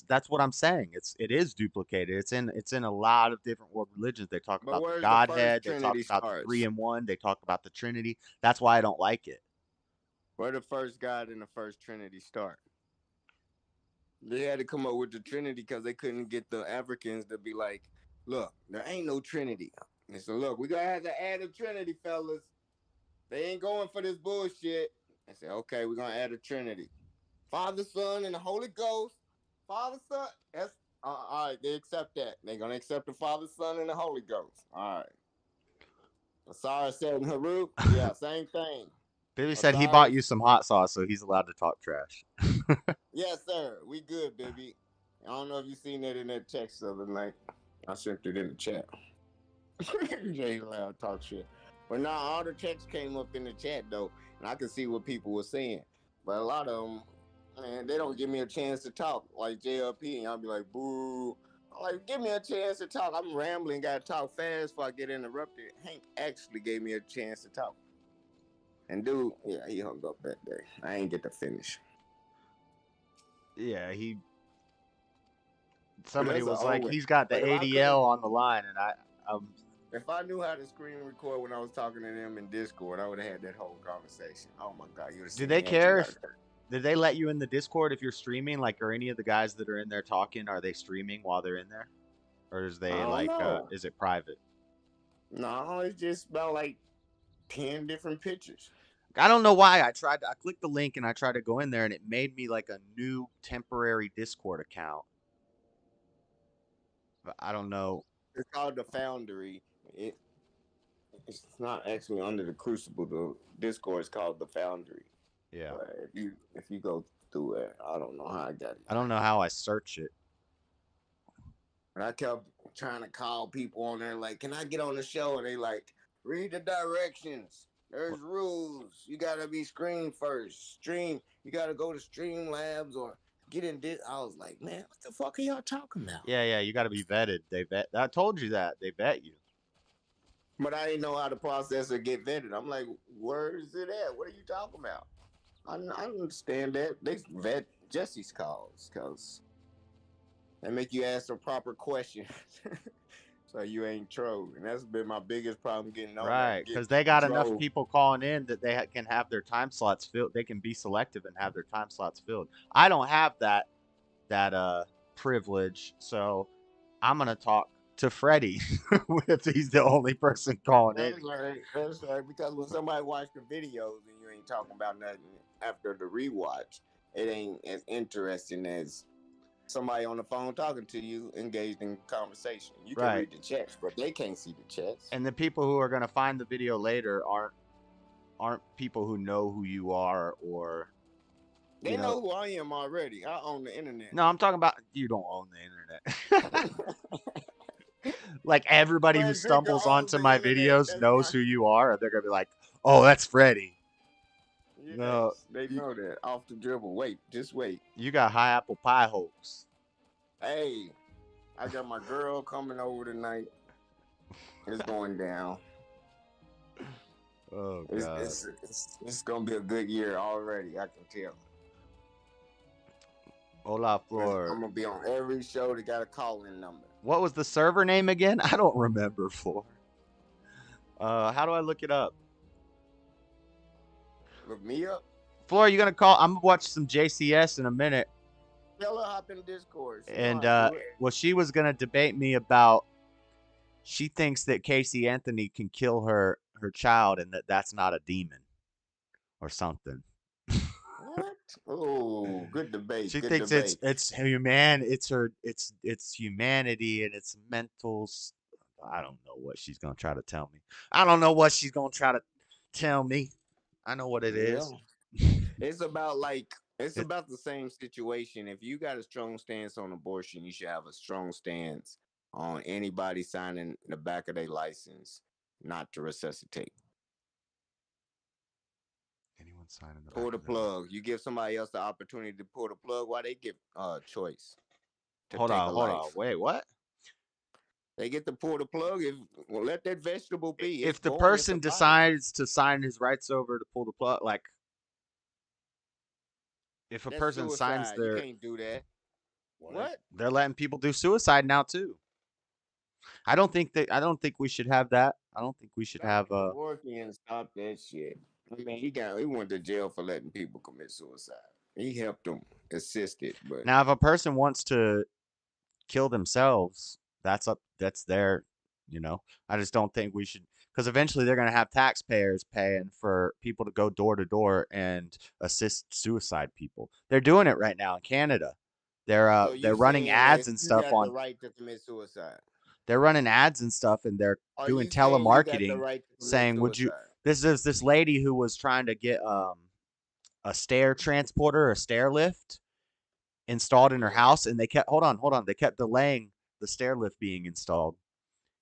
That's what I'm saying. It is duplicated. It's in a lot of different world religions. They talk
but
about the
where's the first
Godhead. They talk
Trinity
about the three
starts?
in one. They talk about the Trinity. That's why I don't like it.
Where the first God and the first Trinity start? They had to come up with the Trinity because they couldn't get the Africans to be like, look, there ain't no Trinity. And so, look, we gonna have to add a Trinity, fellas. They ain't going for this bullshit. I said, okay, we're gonna add a Trinity. Father, Son, and the Holy Ghost. Father, Son. That's all right. They accept that. They're gonna accept the Father, Son, and the Holy Ghost. All right. Asara said in Haruk, yeah, same thing.
Billy said he bought you
Osiris,
some hot sauce, so he's allowed to talk trash.
yes, sir. We good, baby. I don't know if you seen that in that text the other night. I sent it in the chat. Jay Loud talk shit. But now all the texts came up in the chat though, and I could see what people were saying. But a lot of them, man, they don't give me a chance to talk. Like JLP, and I'll be like, boo. I'm like, give me a chance to talk. I'm rambling, gotta talk fast before I get interrupted. Hank actually gave me a chance to talk. And dude, yeah, he hung up that day. I ain't get to finish.
Yeah, somebody
That's an
was
old
like,
one.
he's got the
But if I could've-
ADL on the line, and
if I knew how to screen record when I was talking to them in Discord, I would have had that whole conversation. Oh my god, you would have
do
seen
they
the
care?
entry.
Did they let you in the Discord if you're streaming? Like, are any of the guys that are in there talking? Are they streaming while they're in there, or is
I
they
don't
like,
know.
is it private?
No, it's just about like 10 different pictures.
I don't know why. I clicked the link and I tried to go in there, and it made me like a new temporary Discord account. But I don't know.
It's called the Foundry. It's not actually under the Crucible. The Discord is called the Foundry.
Yeah.
But if you go through it, I don't know how I got it.
I don't know how I search it.
And I kept trying to call people on there, like, can I get on the show? And they like, read the directions. There's rules. You gotta be screened first. Stream. You gotta go to Streamlabs or get in this. I was like, man, what the fuck are y'all talking about?
Yeah, you got to be vetted. They vet. I told you that. They vet you.
But I didn't know how the process would get vetted. I'm like, where is it at? What are you talking about? I understand that. They vet Jesse's calls because they make you ask the proper questions. So you ain't trolled. And that's been my biggest problem getting on.
Right, because they got enough
trolled.
people calling in that they can have their time slots filled. They can be selective and have their time slots filled. I don't have that privilege, so I'm gonna talk to Freddie if he's the only person calling in.
That's right. Because when somebody watch the videos and you ain't talking about nothing after the rewatch, it ain't as interesting as somebody on the phone talking to you engaged in conversation. You can
Right.
read the chats, but they can't see the chats.
And the people who are gonna find the video later aren't people who know who you are, or
They know who I am already. I own the internet.
No, I'm talking about you don't own the internet. Like everybody who stumbles onto my videos knows who you are, and they're gonna be like, "Oh, that's Freddie."
Yes,
No,
they know that off the dribble. Wait, just wait.
You got high apple pie hopes.
Hey, I got my girl coming over tonight. It's going down.
Oh god,
it's gonna be a good year already. I can tell.
Hola, Flor.
I'm gonna be on every show that got a call-in number.
What was the server name again? I don't remember, Flor. How do I look it up?
Look me up.
Flor, you gonna call? I'm gonna watch some JCS in a minute.
Tell her hop in Discord.
And well, she was gonna debate me about. She thinks that Casey Anthony can kill her child, and that's not a demon, or something.
What? Oh, good debate.
She
good
thinks
debate.
it's humanity and it's mental. I don't know what she's gonna try to tell me. I don't know what she's gonna try to tell me. I know what it is.
It's about about the same situation. If you got a strong stance on abortion, you should have a strong stance on anybody signing the back of their license not to resuscitate.
Anyone signing the
pull the plug. You give somebody else the opportunity to pull the plug while they get choice.
Hold on. Wait, what?
They get to pull the plug. Let that vegetable be.
If the person decides to sign his rights over to pull the plug, like if a person signs their,
you can't do that. What?
They're letting people do suicide now too. I don't think we should have that. I don't think we should have
Working stop that shit. I mean, he went to jail for letting people commit suicide. He helped them, assisted, but
now if a person wants to kill themselves, that's their, I just don't think we should, because eventually they're going to have taxpayers paying for people to go door to door and assist suicide people. They're doing it right now in Canada. They're running ads and stuff on
the right to commit suicide.
They're running ads and stuff, and they're doing telemarketing saying, "Would you?" This is this lady who was trying to get a stair transporter, a stair lift installed in her house, and they kept they kept delaying the stair lift being installed.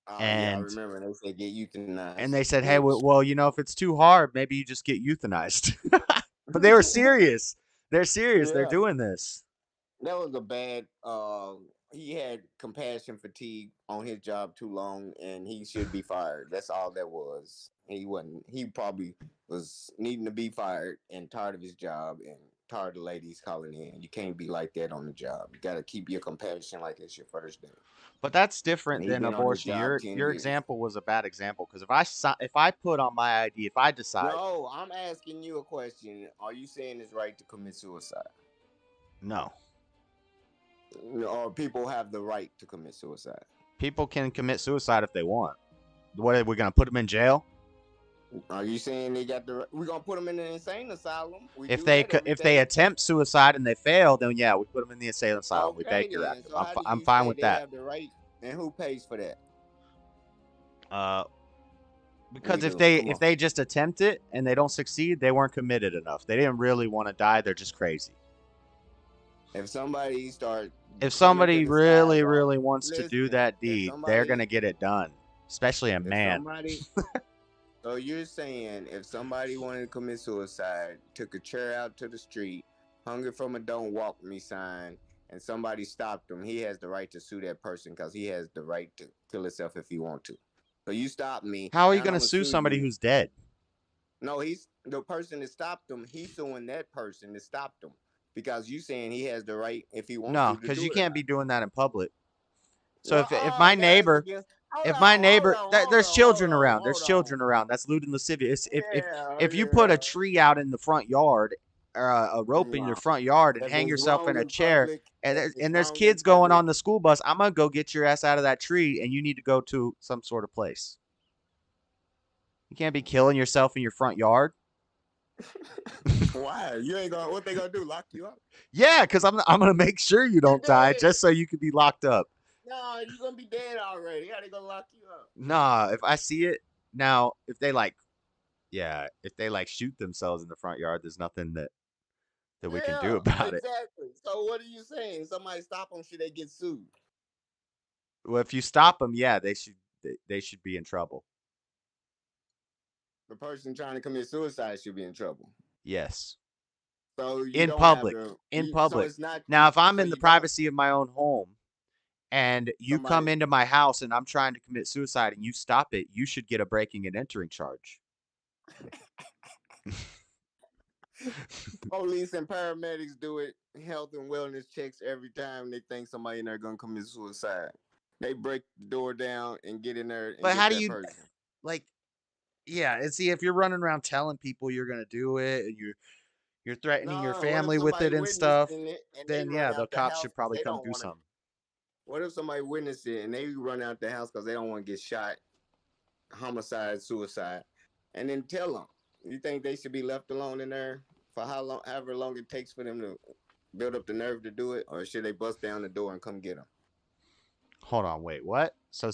Yeah, I
and
remember they said get euthanized.
they said, hey,
Which
well, if it's too hard, maybe you just get euthanized. But they were serious. They're serious. They're
yeah,
doing this.
that was a bad. He had compassion fatigue on his job too long, and he should be fired. That's all that was. He wasn't. He probably was needing to be fired and tired of his job and tired of the ladies calling in. You can't be like that on the job. You got to keep your compassion like it's your first day.
But that's
And
different
he's
than
been on the
abortion.
job 10
Your
years.
example was a bad example because if I put on my ID, if I decide
No, I'm asking you a question. Are you saying it's right to commit suicide?
no,
Or people have the right to commit suicide?
people can commit suicide if they want. What are we gonna put them in jail?
Are you saying they got the? We're gonna put them in an insane asylum? We
If
do that every
if they
day.
attempt suicide and they fail, then yeah, we put them in the insane asylum. We
Okay,
Baker
then.
Act them.
So how do
I'm
you
fine
say
with
they
that.
have the right? And who pays for that?
Uh,
We
because
do. Come
if
on.
they just attempt it and they don't succeed, they weren't committed enough. They didn't really want to die. They're just crazy.
If somebody starts,
If
coming to
somebody
the
really,
sidewalk,
really wants to do
listen.
that
If
deed, they're
somebody,
gonna get it done. Especially a
if
man.
somebody, so you're saying if somebody wanted to commit suicide, took a chair out to the street, hung it from a "Don't Walk Me" sign, and somebody stopped him, he has the right to sue that person because he has the right to kill himself if he want to. So you stop me,
How are you
and I'm
gonna
gonna
sue
sue
somebody
you.
who's dead?
No, he's the person that stopped him. He's suing that person that stopped him because you saying he has the right if he wants
No,
to
because
do
you
it or
can't
not.
be doing that in public. So
Well,
if my
that's
neighbor,
against. Hold
if
on,
my
hold
neighbor,
on, hold
there's
on, hold
children
on,
around.
hold
There's
on.
children around. That's lewd and lascivious.
Yeah,
If you put
yeah,
a tree out in the front yard, or a rope in your
no.
front yard, and
If
hang
it's
yourself in
wrong
a
in
chair,
public,
and
if it's
there's
wrong in
kids going
public,
on the school bus, I'm gonna go get your ass out of that tree, and you need to go to some sort of place. You can't be killing yourself in your front yard.
why? You ain't gonna. What they gonna do? Lock you up?
Yeah, because I'm gonna make sure you
You're
don't die,
dead.
just so you can be locked up.
No, you're gonna be dead already. How they gonna lock you up?
Nah, if I see it now, if they like, yeah, if they like shoot themselves in the front yard, there's nothing that we can do
Yeah,
about it.
exactly. So what are you saying? Somebody stop them? Should they get sued?
Well, if you stop them, yeah, they should be in trouble.
The person trying to commit suicide should be in trouble.
Yes,
So you
in
don't have
public,
to.
in
So
public.
it's not.
Now, if I'm
So
in the
you don't.
privacy of my own home and you come
Somebody.
into my house and I'm trying to commit suicide and you stop it, you should get a breaking and entering charge.
Police and paramedics do it. Health and wellness checks every time they think somebody in there gonna commit suicide. They break the door down and get in there and
But
get
how do
that
you
person.
like? Yeah, and see if you're running around telling people you're gonna do it and you're threatening your
No, what if
family with
somebody
it and stuff,
witnessing it and they
then
run
yeah, the
out the
cops
house
should
because
probably
they
come
don't
do
want to?
something.
What if somebody witnessed it and they run out the house because they don't want to get shot, homicide, suicide, and then tell them? You think they should be left alone in there for how long, however long it takes for them to build up the nerve to do it, or should they bust down the door and come get them?
Hold on, wait, what? So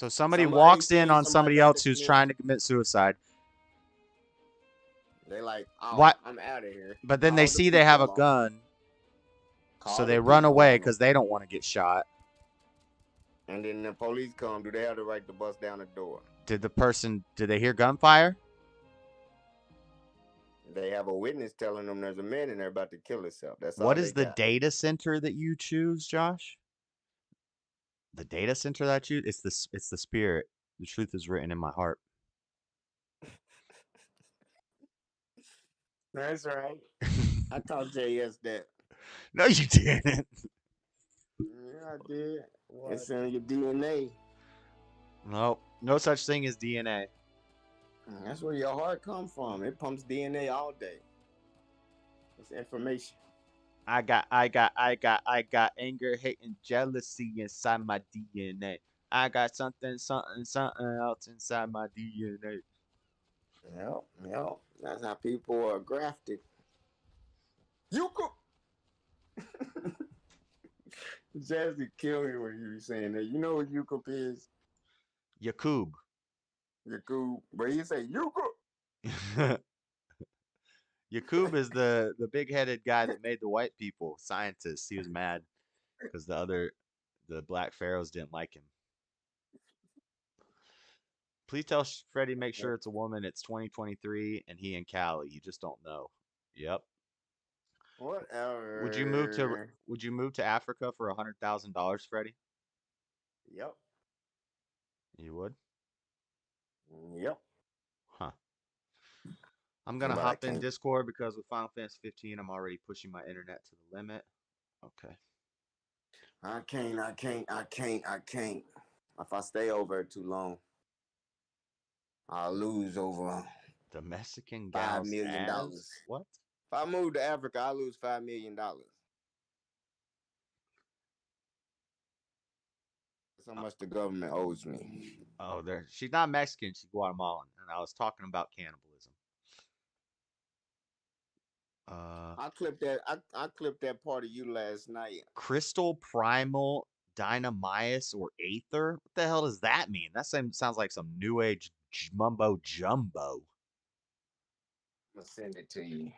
somebody
Somebody
walks in
sees
on
somebody
somebody
about to
else who's
commit.
trying to commit suicide.
They like, oh,
What?
I'm out of here.
But then they
Call the
see they have a
people on.
gun, so
Call the
they run
people
away
on them.
because they don't want to get shot.
And then the police come. Do they have the right to bust down the door?
Did they hear gunfire?
They have a witness telling them there's a man in there about to kill himself. That's
What
all
is
they
the
got.
data center that you choose, Josh? The data center that you it's the spirit. The truth is written in my heart.
That's right. I taught JS that.
No, you didn't.
Yeah, I did. It's in your DNA.
No, no such thing as DNA.
That's where your heart comes from. It pumps DNA all day. It's information.
I got anger, hate, and jealousy inside my DNA. I got something else inside my DNA.
Yep. That's how people are grafted. You could. Jazzy kill me when you be saying that. You know what Yukop is?
Yakub.
Yakub. But he say Yukop.
Yakub is the big-headed guy that made the white people scientists. He was mad because the black pharaohs didn't like him. Please tell Freddie make sure it's a woman. It's 2023 and he in Cali. You just don't know. Yep. Would you move to
Whatever.
Africa for $100,000, Freddie?
Yep.
You would?
Yep.
Huh. I'm gonna
But I
hop in
can't.
Discord because with Final Fantasy 15, I'm already pushing my internet to the limit. Okay.
I can't. If I stay over it too long, I'll lose over
The Mexican
$5
gals
million.
as what?
If I move to Africa, I lose $5 million. That's how much the government owes me.
Oh, there. She's not Mexican. She's Guatemalan, and I was talking about cannibalism.
I clipped that. I clipped that part of you last night.
Crystal Primal Dynamias or Aether. What the hell does that mean? That sounds like some new age mumbo jumbo.
I'm gonna send it to you.
What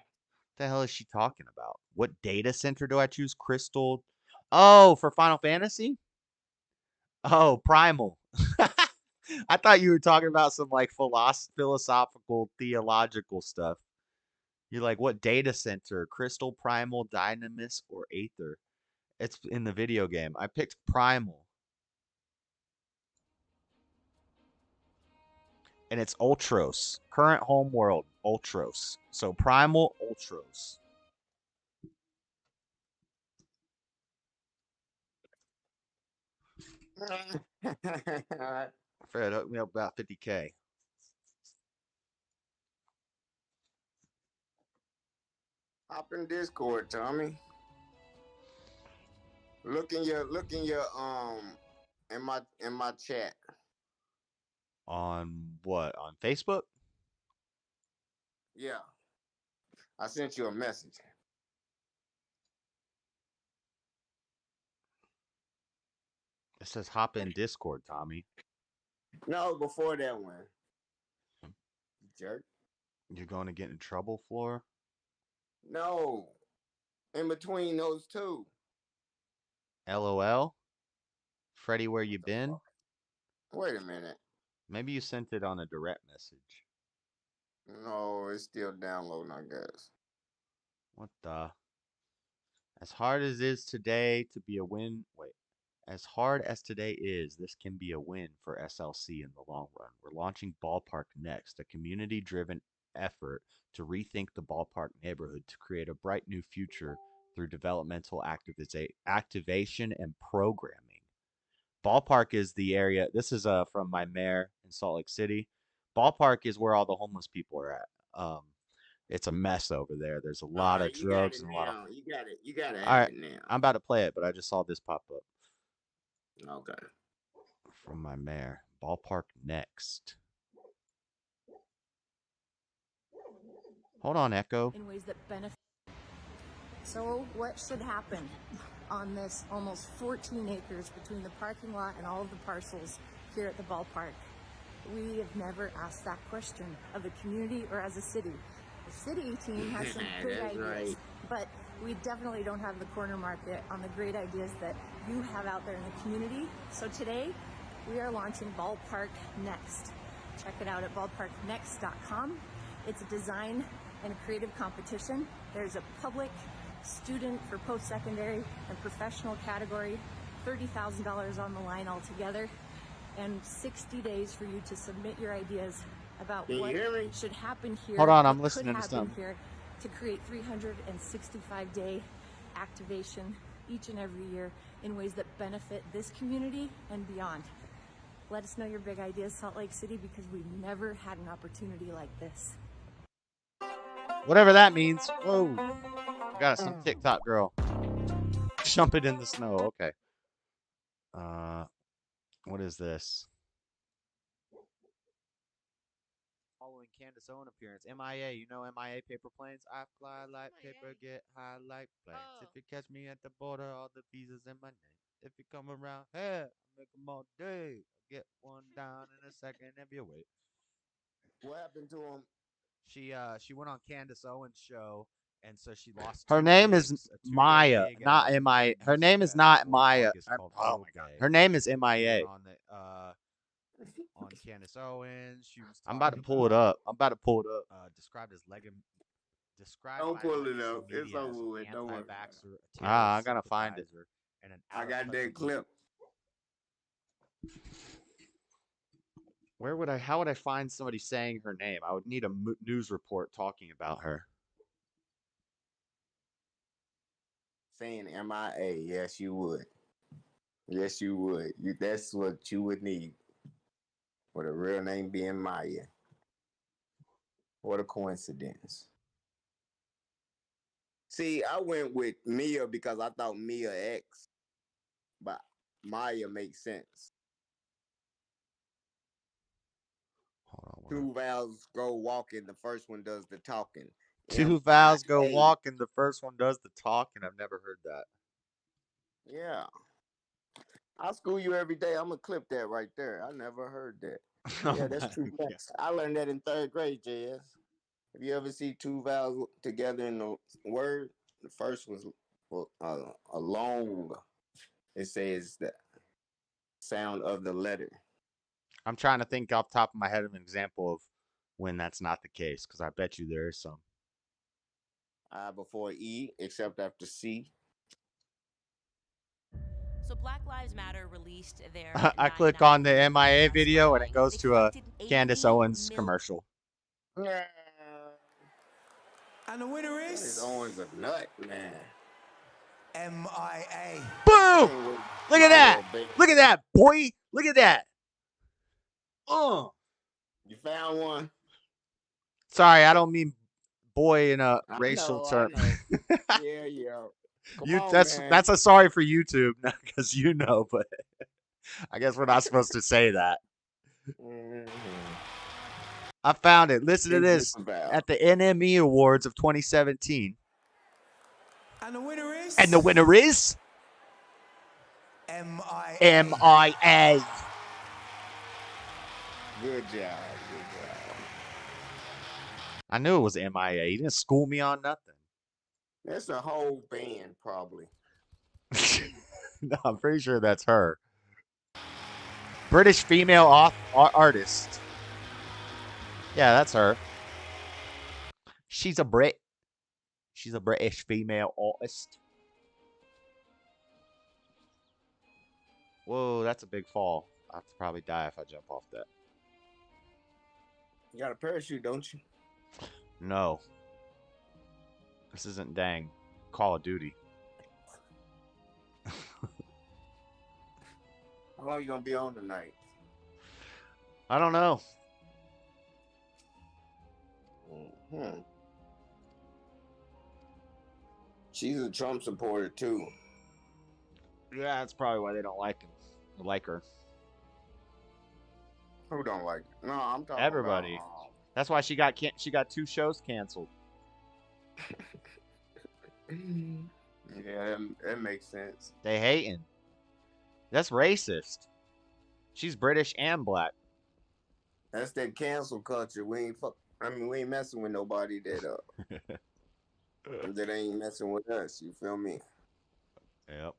the hell is she talking about? What data center do I choose? Crystal. Oh, for Final Fantasy? Oh, Primal. I thought you were talking about some like philosophical, theological stuff. You're like, what data center? Crystal, Primal, Dynamis, or Aether? It's in the video game. I picked Primal. And it's Ultros. Current home world, Ultros. So Primal, Ultros. Fred, hook me up about 50K.
Hop in Discord, Tommy. Look in your in my chat.
On what? On Facebook?
Yeah. I sent you a message.
It says hop in Discord, Tommy.
No, before that one. Jerk.
You're going to get in trouble, Floor?
No. In between those two.
LOL? Freddy, where you been?
Wait a minute.
Maybe you sent it on a direct message.
No, it's still downloading, I guess.
What the? As hard as it is today to be a win. Wait. As hard as today is, this can be a win for SLC in the long run. We're launching Ballpark Next, a community-driven effort to rethink the ballpark neighborhood to create a bright new future through developmental activation and programming. Ballpark is the area. This is from my mayor in Salt Lake City. Ballpark is where all the homeless people are at. It's a mess over there. There's a lot of drugs and a lot of.
You got it. You gotta
All
have
right,
it now.
I'm about to play it, but I just saw this pop up.
Okay.
From my mayor. Ballpark Next. Hold on, Echo.
In ways that benefit. So what should happen on this almost 14 acres between the parking lot and all of the parcels here at the ballpark? We have never asked that question of a community or as a city. The city team has some great ideas,
right.
but we definitely don't have the corner market on the great ideas that you have out there in the community. So today, we are launching Ballpark Next. Check it out at ballparknext.com. It's a design and creative competition. There's a public, student for post-secondary and professional category, $30,000 on the line altogether, and 60 days for you to submit your ideas about what should happen here.
Hold on, I'm
what
listening
could
to
happen
something.
here to create 365-day activation each and every year in ways that benefit this community and beyond. Let us know your big ideas, Salt Lake City, because we've never had an opportunity like this.
Whatever that means. Whoa. Got some TikTok girl. Jumping in the snow. Okay. What is this? Following Candace Owen appearance. MIA. You know MIA paper planes? I fly like paper, get high like planes. If you catch me at the border, all the visas in my name. If you come around here, I make them all day. Get one down in a second if you wait.
What happened to him?
She went on Candace Owens' show, and so she lost.
Her name is Maya, not MIA. Her name is not Maya. Oh my God. Her name is MIA.
On the on Candace Owens. She was
I'm about to
talking
pull it
about,
up. I'm about to pull it up.
described as described
Don't
by
pull it
legacy
up. It's
media as
over
an
with. Don't worry about it.
anti-vaxxer, a
Ah, I
terrorist
gotta find it.
sympathizer, and an
I got
out-of-touch
that clip.
How would I find somebody saying her name? I would need a news report talking about her.
Saying MIA. Yes, you would. Yes, you would. That's what you would need. With a real name being Maya. What a coincidence. See, I went with Mia because I thought Mia X, but Maya makes sense.
Hold on.
Two vowels go walking. The first one does the talking.
Two vowels go
MIA.
walking. The first one does the talking. I've never heard that.
Yeah. I school you every day. I'm going to clip that right there. I never heard that. Yeah, that's true. I learned that in 3rd grade, JS. If you ever see two vowels together in a word, the first one's a long. It says the sound of the letter.
I'm trying to think off the top of my head of an example of when that's not the case, because I bet you there is some.
I before E, except after C.
So Black Lives Matter released their
I click on the
99
MIA video and it goes
They
to a
collected
Candace
80
Owens
mil-
commercial.
And the winner
Candace
is
Owens a nut, man.
MIA.
Boom! Look at that! Look at that, boy! Look at that!
You found one?
Sorry, I don't mean boy in a
I
racial
know,
term.
Yeah. Come on, man.
That's a sorry for YouTube, because you know, but I guess we're not supposed to say that.
Mm-hmm.
I found it. Listen to
It's
this.
just a vowel.
At the NME Awards of 2017.
And the winner is MIA.
MIA.
Good job.
I knew it was MIA. He didn't school me on nothing.
That's a whole band, probably.
No, I'm pretty sure that's her. British female artist. Yeah, that's her. She's a British female artist. Whoa, that's a big fall. I'll have to probably die if I jump off that.
You got a parachute, don't you?
No. This isn't dang Call of Duty.
How long you gonna be on tonight?
I don't know.
She's a Trump supporter too.
Yeah, that's probably why they don't like him. Like her.
Who don't like it? No, I'm talking
Everybody.
about,
That's why she got 2 shows canceled.
Yeah, that makes sense.
They hating. That's racist. She's British and black.
That's that cancel culture. We ain't messing with nobody that ain't messing with us. You feel me?
Yep.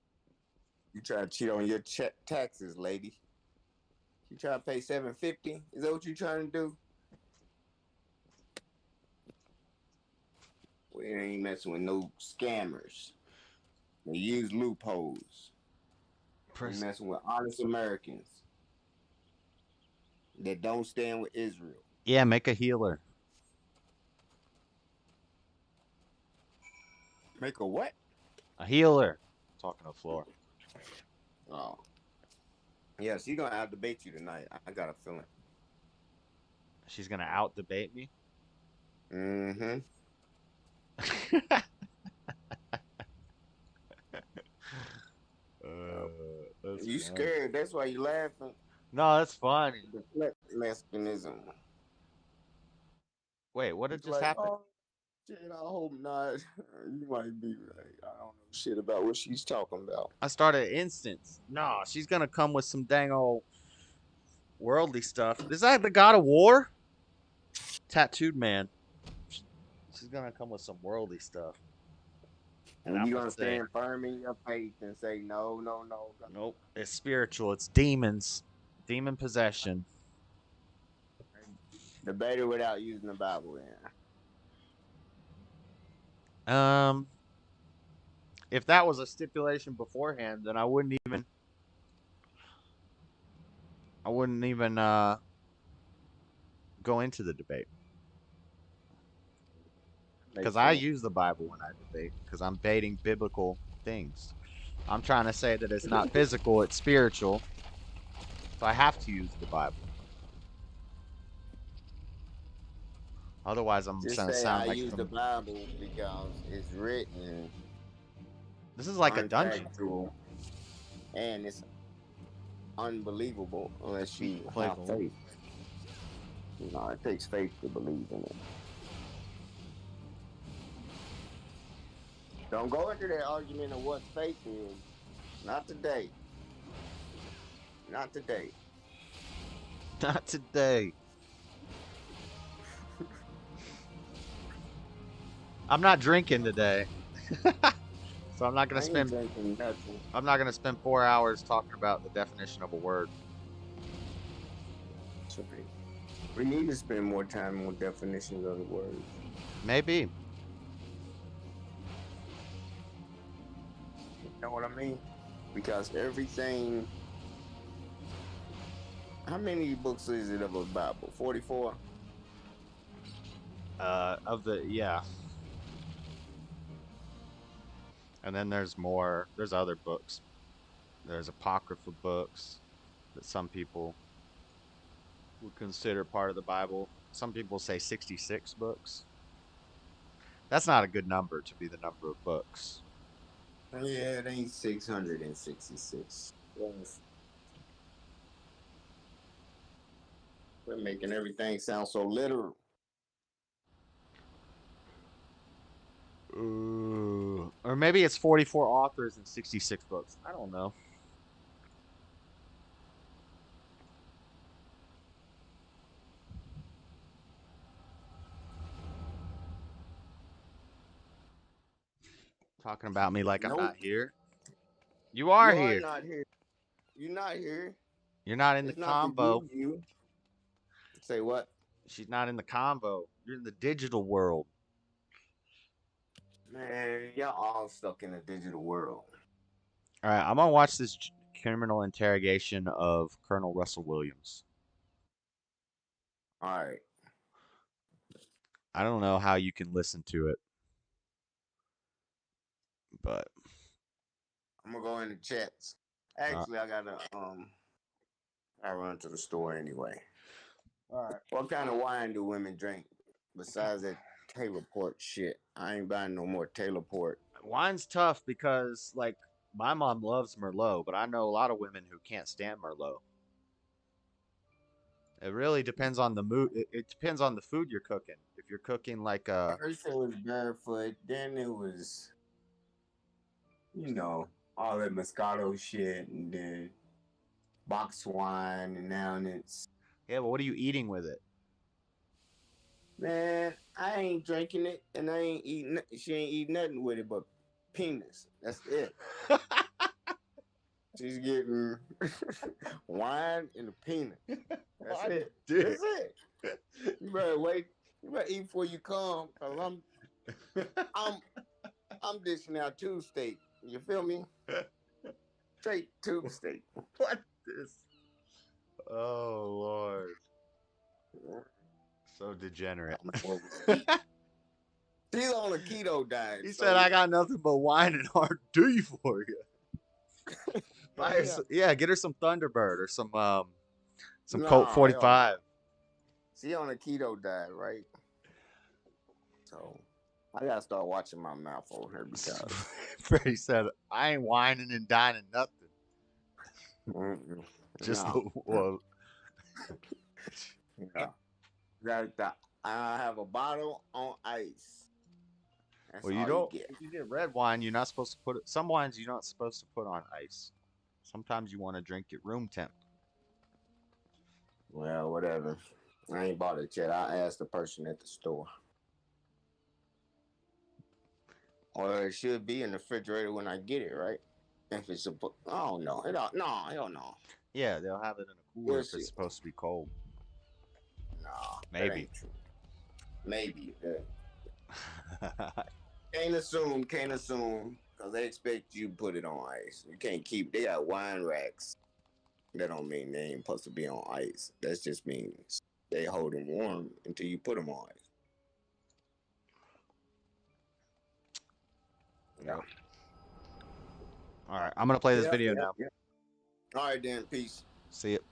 You try to cheat on your taxes, lady. You try to pay $750? Is that what you trying to do? We ain't messing with no scammers. They use loopholes. We messing with honest Americans that don't stand with Israel.
Yeah, make a healer.
Make a what?
A healer. Talking to the floor.
Oh. Yeah, she's gonna out debate you tonight. I got a feeling.
She's gonna out debate me.
Mm-hmm. You scared? That's why you laughing.
No, that's funny.
The mechanism.
Wait, what did just happen?
Oh, shit, I hope not. You might be right. I don't know shit about what she's talking about.
I started instance. No, she's gonna come with some dang old worldly stuff. Is that the God of War? Tattooed man. She's gonna come with some worldly stuff.
And you gonna stand firm in your faith and say no.
Nope. It's spiritual. It's demons.
Demon possession.
Debate it without using the Bible.
If that was a stipulation beforehand, then I wouldn't even go into the debate. Because I use the Bible when I debate, because I'm baiting biblical things. I'm trying to say that it's not physical, it's spiritual. So I have to use the Bible. Otherwise, I'm
Just
gonna
say
sound
I
like
use the
some...
Bible because it's written.
This is like a dungeon.
Unfactual, and it's unbelievable unless you have faith. You know, it takes faith to believe in it. Don't go into that argument of what faith is. Not today. Not today.
Not today. I'm not drinking today. So I'm not gonna spend. I'm not gonna spend 4 hours talking about the definition of a word.
We need to spend more time on definitions of the words.
Maybe.
You know what I mean? Because everything. How many books is it of a Bible? 44.
Yeah. And then there's more. There's other books. There's apocryphal books that some people would consider part of the Bible. Some people say 66 books. That's not a good number to be the number of books.
Yeah, it ain't 666. Yes. We're making everything sound so literal.
Or maybe it's 44 authors and 66 books. I don't know. Talking about me like I'm not here. You are here.
You're not here. You're not here.
You're not in the combo.
You. Say what?
She's not in the combo. You're in the digital world.
Man, y'all all stuck in a digital world.
All right, I'm gonna watch this criminal interrogation of Colonel Russell Williams.
All right.
I don't know how you can listen to it, but
I'm gonna go in the chats. Actually, I run to the store anyway. All right. What kind of wine do women drink besides that Taylor Port shit? I ain't buying no more Taylor Port.
Wine's tough because, like, my mom loves Merlot, but I know a lot of women who can't stand Merlot. It really depends on the mood. It depends on the food you're cooking. If you're cooking like
First it was barefoot, then it was, all that Moscato shit, and then box wine, and now it's...
Yeah, but what are you eating with it?
Man, I ain't drinking it, and I ain't eating. She ain't eating nothing with it but penis. That's it. She's getting wine and a penis. That's it. That's it. You better wait. You better eat before you come, cause I'm dishing out tube steak. You feel me? Straight tube steak.
What this? Oh Lord. So degenerate.
She's on a keto diet.
He said, "I got nothing but wine and hard D for you." Get her some Thunderbird or some Colt 45.
She on a keto diet, right? So I gotta start watching my mouth on her because
Freddie said, "I ain't whining and dining nothing." Just well.
Yeah. I have a bottle on ice. That's
Well, you don't. If you get red wine, you're not supposed to put it. Some wines you're not supposed to put on ice. Sometimes you want to drink it room temp.
Well, whatever. I ain't bought it yet. I asked the person at the store. Or it should be in the refrigerator when I get it, right? If it's I don't know. Hell no.
Yeah, they'll have it in a cooler
We'll
if
see.
it's supposed to be cold.
Nah, that
Maybe.
ain't true. Maybe. Can't assume, because they expect you to put it on ice. You can't keep. They got wine racks. That don't mean they ain't supposed to be on ice. That just means they hold them warm until you put them on ice. Yeah.
All right, I'm gonna play this video now.
All right, then. Peace.
See it.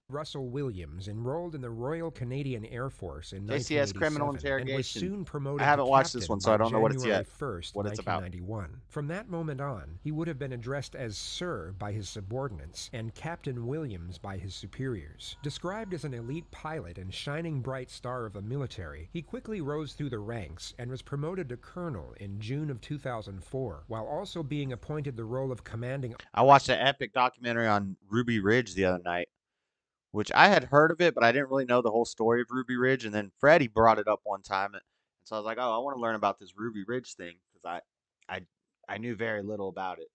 Russell Williams enrolled in the Royal Canadian Air Force in
JCS
1987
criminal
and was
interrogation.
soon promoted
I haven't
to
watched this
captain
one, so I
by
don't know what it's
January
yet.
1st,
What it's about.
1991. From that moment on, he would have been addressed as Sir by his subordinates and Captain Williams by his superiors. Described as an elite pilot and shining bright star of the military, he quickly rose through the ranks and was promoted to colonel in June of 2004, while also being appointed the role of commanding.
I watched an epic documentary on Ruby Ridge the other night, which I had heard of it, but I didn't really know the whole story of Ruby Ridge. And then Freddie brought it up one time, and so I was like, "Oh, I want to learn about this Ruby Ridge thing," because I knew very little about it.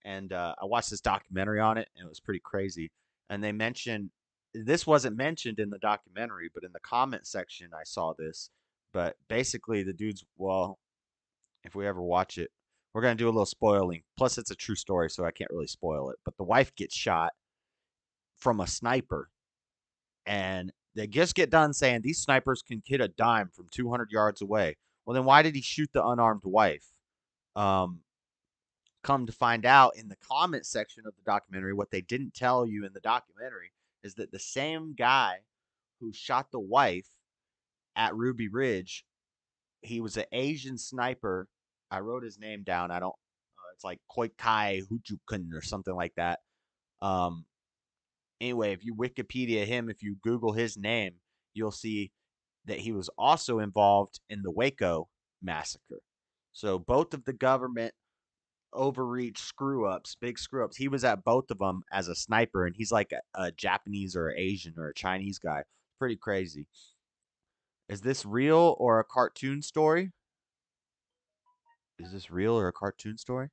And I watched this documentary on it, and it was pretty crazy. And they mentioned this wasn't mentioned in the documentary, but in the comment section I saw this. But basically, the dude's if we ever watch it, we're gonna do a little spoiling. Plus, it's a true story, so I can't really spoil it. But the wife gets shot from a sniper, and they just get done saying these snipers can hit a dime from 200 yards away. Well, then why did he shoot the unarmed wife? Come to find out in the comment section of the documentary, what they didn't tell you in the documentary is that the same guy who shot the wife at Ruby Ridge, he was an Asian sniper. I wrote his name down. I don't. It's like Koikai Hujukun or something like that. Anyway, if you Wikipedia him, if you Google his name, you'll see that he was also involved in the Waco massacre. So both of the government overreach screw-ups, big screw-ups, he was at both of them as a sniper, and he's like a Japanese or Asian or a Chinese guy. Pretty crazy. Is this real or a cartoon story? Is this real or a cartoon story?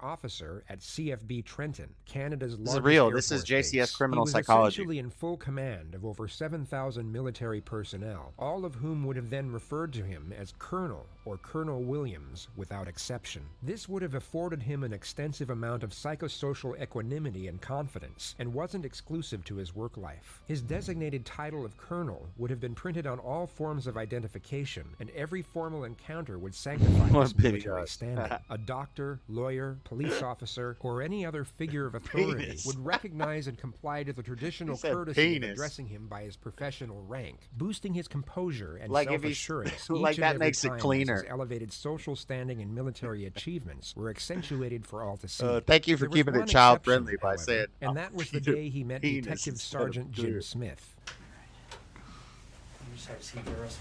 Officer at CFB Trenton, Canada's
This
largest
is real.
Air
This is
Force
JCS
base.
criminal
he was
psychology.
essentially in full command of over 7,000 military personnel, all of whom would have then referred to him as Colonel or Colonel Williams without exception. This would have afforded him an extensive amount of psychosocial equanimity and confidence, and wasn't exclusive to his work life. His designated title of Colonel would have been printed on all forms of identification, and every formal encounter would sanctify
What
his
a big
military
ass.
standing. A doctor, lawyer, police officer, or any other figure of authority
Penis.
would recognize and comply to the traditional
He said
courtesy of
penis.
addressing him by his professional rank, boosting his composure and
Like if he's-
self-assurance
like
each
that
and every
makes it
time as
cleaner.
his elevated social standing and military achievements were accentuated for all to see.
Thank you for
There was
keeping it
one
child
exception,
friendly by
however,
saying,
and that was the
Peter
day he met
penis
Detective
instead of
Sergeant Jim
clear.
Smith.
You just have to see Garrison.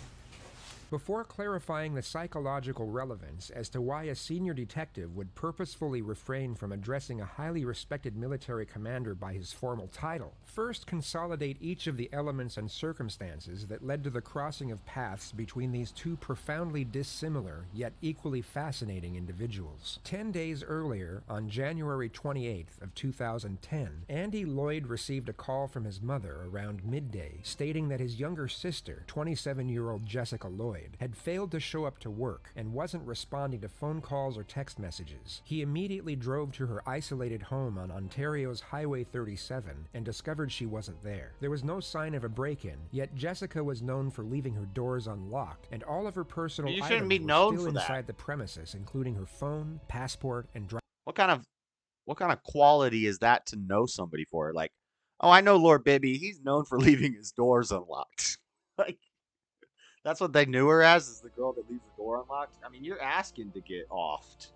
Before clarifying the psychological relevance as to why a senior detective would purposefully refrain from addressing a highly respected military commander by his formal title, first consolidate each of the elements and circumstances that led to the crossing of paths between these two profoundly dissimilar yet equally fascinating individuals. 10 days earlier, on January 28th of 2010, Andy Lloyd received a call from his mother around midday stating that his younger sister, 27-year-old Jessica Lloyd, had failed to show up to work and wasn't responding to phone calls or text messages. He immediately drove to her isolated home on Ontario's Highway 37 and discovered she wasn't there. There was no sign of a break-in, yet Jessica was known for leaving her doors unlocked, and all of her personal
You
items
shouldn't be
were
known
still
for that.
inside the premises, including her phone, passport, and
What kind of quality is that to know somebody for? Like, oh, I know Lord Bibby. He's known for leaving his doors unlocked. Like, that's what they knew her as, is the girl that leaves the door unlocked. I mean, you're asking to get offed.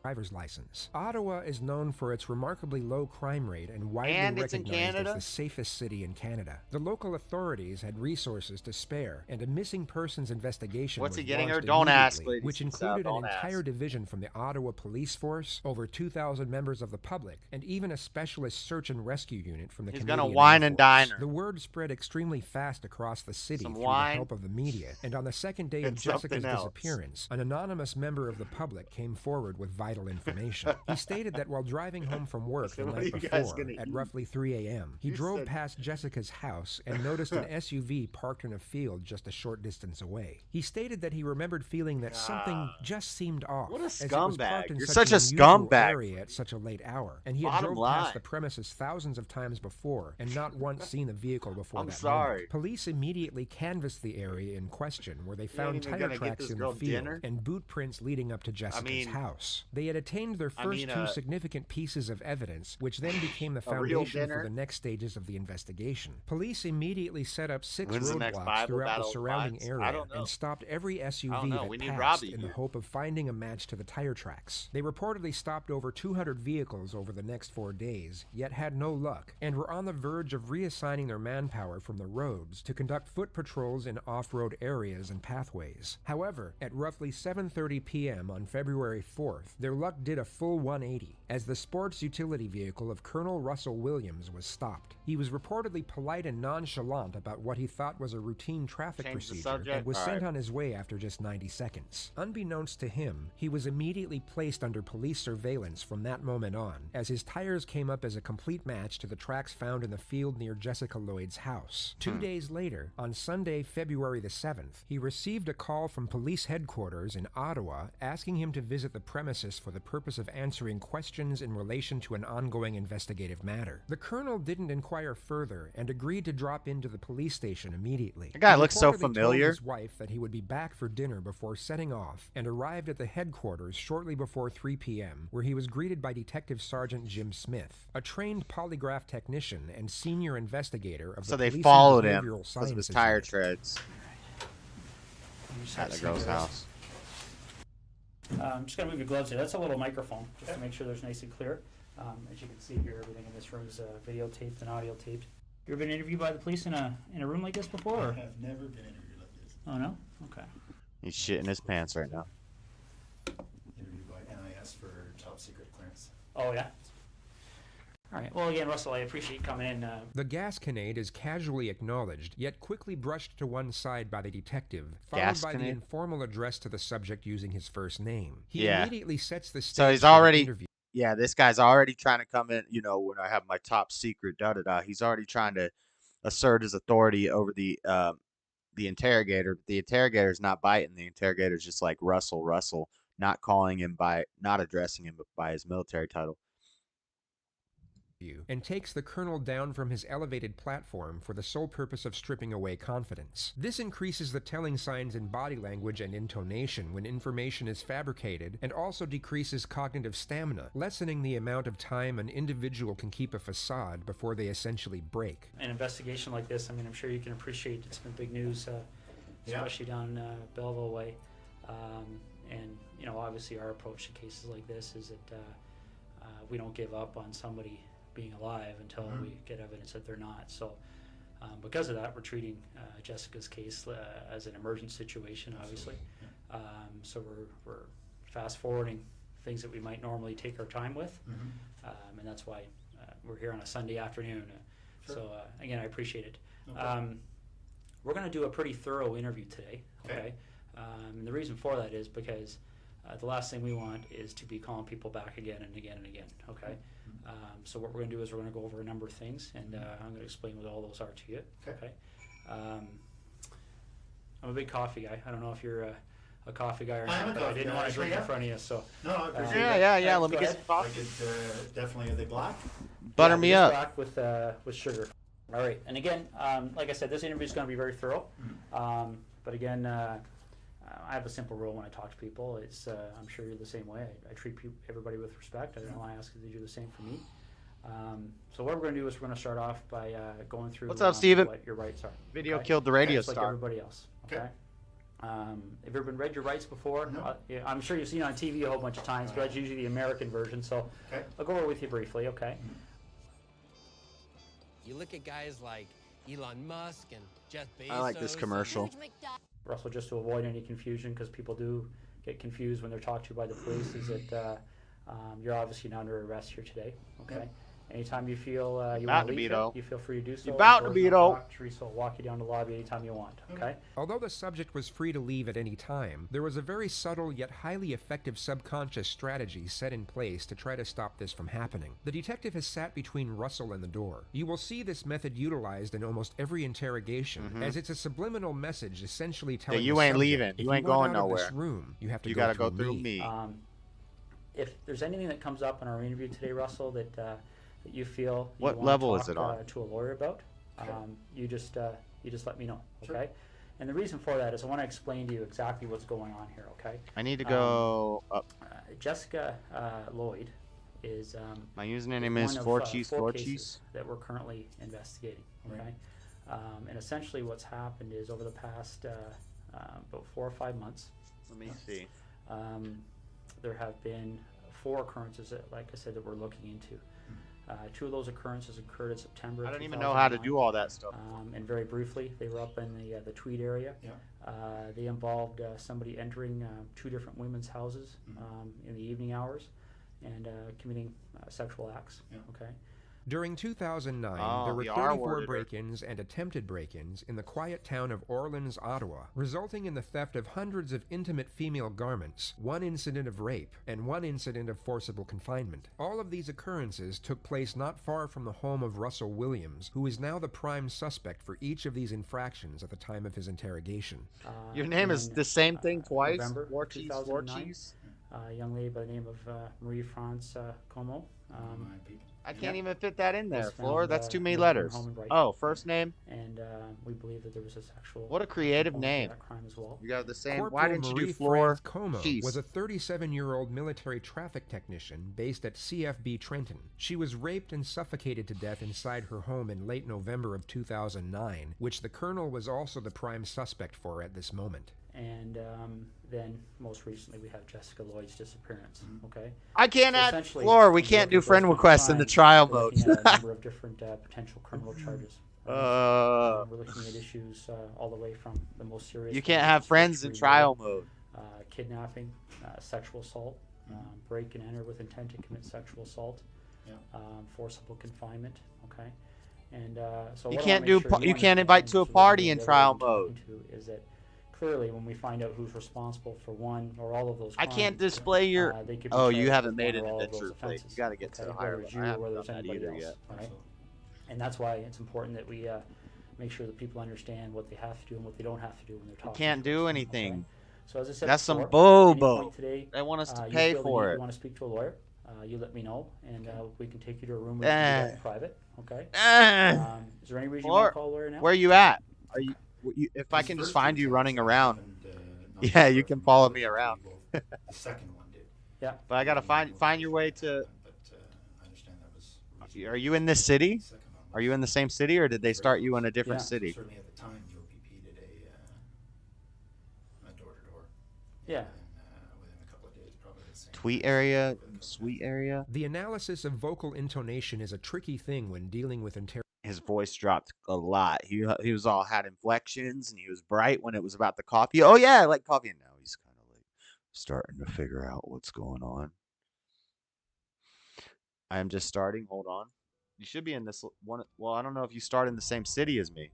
driver's license. Ottawa is known for its remarkably low crime rate and widely
And it's in
recognized as
Canada?
the safest city in Canada. The local authorities had resources to spare, and a missing persons investigation
What's
was
he getting her?
launched
Don't ask,
immediately,
ladies
which
and gents,
included an
don't ask.
entire division from the Ottawa Police Force, over 2,000 members of the public, and even a specialist search and rescue unit from the
He's
Canadian
gonna
Air
wine and
Force.
dine her.
The word spread extremely fast across the city
Some
through
wine
the help of the media, and on the second day of
and something
Jessica's
else.
disappearance, an anonymous member of the public came forward with vital vital information. He stated that while driving home from work the
What
night
are you guys
before,
gonna
at
eat?
roughly 3 a.m., he
You
drove
said-
past Jessica's house and noticed an SUV parked in a field just a short distance away. He stated that he remembered feeling that something just seemed off.
What a
as it was
scumbag.
parked in
You're
such
such
an
a
unusual
scumbag.
area at such a late hour, and he had
Bottom
drove past
line.
the premises thousands of times before and not once seen the vehicle before
I'm
that
sorry.
moment. Police immediately canvassed the area in question, where they found
even
tire
gonna get
tracks
this
in the
girl
field
dinner?
and boot prints leading up to Jessica's
mean-
house. They had attained their
I
first
mean,
two significant pieces of evidence, which then became the
A real
foundation for
dinner?
the next stages of the investigation. Police immediately set up 6
When's the next
roadblocks
Bible
throughout the
battle of
surrounding
minds? I
area
don't know.
and stopped every SUV
I don't know.
that
We need
passed
Robbie
in the
here.
hope of finding a match to the tire tracks. They reportedly stopped over 200 vehicles over the next 4 days, yet had no luck, and were on the verge of reassigning their manpower from the roads to conduct foot patrols in off-road areas and pathways. However, at roughly 7:30 p.m. on February 4th, their luck did a full 180, as the sports utility vehicle of Colonel Russell Williams was stopped. He was reportedly polite and nonchalant about what he thought was a routine traffic
Change the
procedure
subject?
and was
All
sent
right.
on his way after just 90 seconds. Unbeknownst to him, he was immediately placed under police surveillance from that moment on, as his tires came up as a complete match to the tracks found in the field near Jessica Lloyd's house. 2 days later, on Sunday, February the 7th, he received a call from police headquarters in Ottawa asking him to visit the premises for the purpose of answering questions in relation to an ongoing investigative matter. The colonel didn't inquire further and agreed to drop into the police station immediately.
That guy
He
looks so
reportedly told
familiar.
his wife that he would be back for dinner before setting off and arrived at the headquarters shortly before 3 p.m., where he was greeted by Detective Sergeant Jim Smith, a trained polygraph technician and senior investigator of
So
the
they
Police
followed
and
him
Behavioral
because of his
Sciences
tire
Unit.
treads
You just
at
have
the
to
girl's
see this.
house.
I'm just going to move your gloves here. That's a little microphone, just to make sure there's nice and clear. As you can see here, everything in this room is videotaped and audio taped. You ever been interviewed by the police in a room like this before? Or?
I have never been interviewed like this.
Oh, no? Okay.
He's shitting his pants right now.
Interviewed by NIS for top secret clearance.
Oh, yeah? All right. Well, again, Russell, I appreciate you coming in.
The gasconade is casually acknowledged, yet quickly brushed to one side by the detective, followed by the
Gasconade?
informal address to the subject using his first name. He
Yeah.
immediately sets the stage
So he's
for the
already,
interview.
yeah, this guy's already trying to come in, you know, when I have my top secret, da-da-da. He's already trying to assert his authority over the interrogator. But the interrogator's not biting. The interrogator's just like, Russell, Russell, not calling him by, not addressing him by his military title.
And takes the colonel down from his elevated platform for the sole purpose of stripping away confidence. This increases the telling signs in body language and intonation when information is fabricated, and also decreases cognitive stamina, lessening the amount of time an individual can keep a facade before they essentially break.
An investigation like this, I mean, I'm sure you can appreciate it's been big news, especially down Belleville way. And, you know, obviously our approach to cases like this is that we don't give up on somebody being alive until we get evidence that they're not. So because of that, we're treating Jessica's case as an emergent situation, obviously. So we're fast forwarding things that we might normally take our time with. And that's why we're here on a Sunday afternoon. So again, I appreciate it. We're going to do a pretty thorough interview today. Okay. And the reason for that is because the last thing we want is to be calling people back again and again and again. Okay. So what we're going to do is we're going to go over a number of things, and I'm going to explain what all those are to you. Okay. I'm a big coffee guy. I don't know if you're a coffee guy or
I am
not,
a
but I
coffee
didn't
guy,
want to
sure,
drink in
yeah.
front of you. So
No, I appreciate
Yeah,
it.
yeah, yeah. Let me
go
get
ahead.
some coffee.
I could definitely, are they black?
Butter
Yeah,
me
just
up.
black with sugar. All right. And again, like I said, this interview is going to be very thorough. But again, I have a simple rule when I talk to people. It's I'm sure you're the same way. I treat everybody with respect. I don't want to ask if they do the same for me. So what we're going to do is we're going to start off by going through
What's up, Steven?
what your rights are.
Video
okay?
killed the radio
Just like
star.
everybody else. Okay.
Okay.
Have you ever been read your rights before?
No.
Yeah, I'm sure you've seen it on TV a whole bunch of times, but that's usually the American version. So
Okay.
I'll go over it with you briefly. Okay.
You look at guys like Elon Musk and Jeff Bezos.
I like this commercial.
Russell, just to avoid any confusion, because people do get confused when they're talked to by the police, is that you're obviously not under arrest here today, okay? Anytime you feel you
About
want
to
to
be,
leave
though.
you feel free to do so.
You about to
Doors
be,
not
though.
locked. Teresa will walk you down to the lobby anytime you want, okay?
Although the subject was free to leave at any time, there was a very subtle yet highly effective subconscious strategy set in place to try to stop this from happening. The detective has sat between Russell and the door. You will see this method utilized in almost every interrogation, as it's a subliminal message essentially telling
you
the
ain't
subject,
leaving.
if
You ain't
want
going
out of
nowhere.
this room, you have to
You
go
gotta
through
go through
me.
me.
If there's anything that comes up in our interview today, Russell, that you feel you
What
want
level
to
is it
talk
on?
to a lawyer about, you just let me know, okay? And the reason for that is I want to explain to you exactly what's going on here, okay?
I need to go up.
Jessica Lloyd is
My username
one
is
of,
4cheese,
four
4cheese.
cases that we're currently investigating, okay? And essentially what's happened is over the past about 4 or 5 months,
Let me see.
there have been 4 occurrences that, like I said, that we're looking into. 2 of those occurrences occurred in September.
I
of
don't even know how to
2009.
do all that stuff.
And very briefly, they were up in the Tweed area. They involved somebody entering 2 different women's houses in the evening hours and committing sexual acts. Okay.
During 2009,
Oh,
there were
the
34
R-worded her.
break-ins and attempted break-ins in the quiet town of Orleans, Ottawa, resulting in the theft of hundreds of intimate female garments, 1 incident of rape, and 1 incident of forcible confinement. All of these occurrences took place not far from the home of Russell Williams, who is now the prime suspect for each of these infractions at the time of his interrogation.
Your name is the same thing twice?
November
4cheese,
2009,
4cheese?
a young lady by the name of Marie-France Como.
I can't even fit that in there,
was
Floor.
found,
That's too many
living in her
letters.
home in Brighton.
Oh, first name?
And we believe that there was a sexual.
What a creative
component to
name.
that crime as well.
You got the same.
Corporal
Why didn't you do
Marie
Floor?
France Como
Cheese.
was a 37-year-old military traffic technician based at CFB Trenton. She was raped and suffocated to death inside her home in late November of 2009, which the colonel was also the prime suspect for at this moment.
And then most recently we have Jessica Lloyd's disappearance. Okay.
I can't
So
add
essentially,
Floor. We
when
can't
look
do
at
friend
those
requests in the
crimes,
trial
we're
mode.
looking at a number of different potential criminal charges. We're looking at issues all the way from the most serious.
You can't have friends in trial mode.
Kidnapping, sexual assault, break and enter with intent to commit sexual assault, forcible confinement. Okay, and so
You
what I
can't
wanna
do.
make sure
You can't
understand,
invite to a
so that
party
the
in
other
trial
we're talking
mode.
to is that clearly when we find out who's responsible for one or all of those
I
crimes,
can't display your.
they could be
Oh, you
charged
haven't
with
made
one
an
or all of those
adventure plate.
offenses,
You got to get to
okay,
the higher
whether it's
level. I
you or
haven't
whether
done
it's
that
anybody
either
else,
yet.
right? And that's why it's important that we make sure that people understand what they have to do and what they don't have to do when they're
You
talking.
can't
to
do
us,
anything.
okay? So as I said
That's some
before, at any
bobo.
point today,
They want us to
you
pay
feel the
for
need,
it.
You want to speak to a lawyer, you let me know, and we can take you to a room where you can do that in private. Okay. Is there any reason you want to call a lawyer now?
Where are you at? Are you? If I can just find you running around. Yeah, you can follow me around.
The second one did.
Yeah.
But I gotta find your way to.
But I understand that was.
Are you in this city? Are you in the same city, or did they start you in a different
Yeah.
city?
Certainly at the time, the OPP did a door-to-door.
Yeah.
Within a couple of days, probably the same.
Tweet area, sweet area.
The analysis of vocal intonation is a tricky thing when dealing with
His voice dropped a lot. He was all had inflections, and he was bright when it was about the coffee. Oh yeah, I like coffee. And now he's kind of like starting to figure out what's going on. I am just starting. Hold on. You should be in this one. Well, I don't know if you start in the same city as me.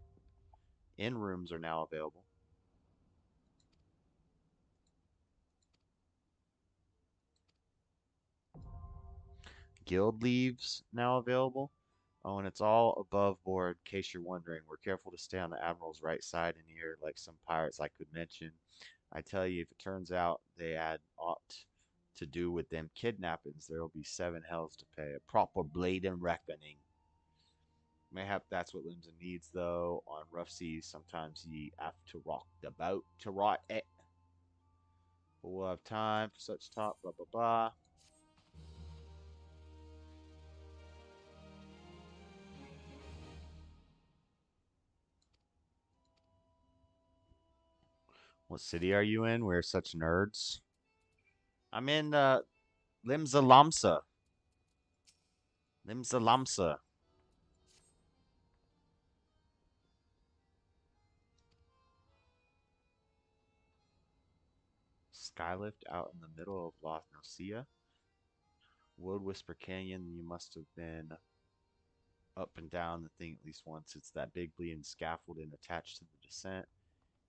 In rooms are now available. Guild leaves now available. Oh, and it's all above board, in case you're wondering. We're careful to stay on the Admiral's right side in here, like some pirates I could mention. I tell you, if it turns out they had aught to do with them kidnappings, there will be 7 hells to pay. A proper blade and reckoning. Mayhap that's what Limsa needs, though. On rough seas, sometimes ye have to rock the boat to right it. But we'll have time for such talk, blah, blah, blah. What city are you in? We're such nerds. I'm in Limsa Lamsa. Limsa Lamsa. Skylift out in the middle of Loch Nocia. Wood Whisper Canyon, you must have been up and down the thing at least once. It's that big bleeding scaffolding attached to the descent.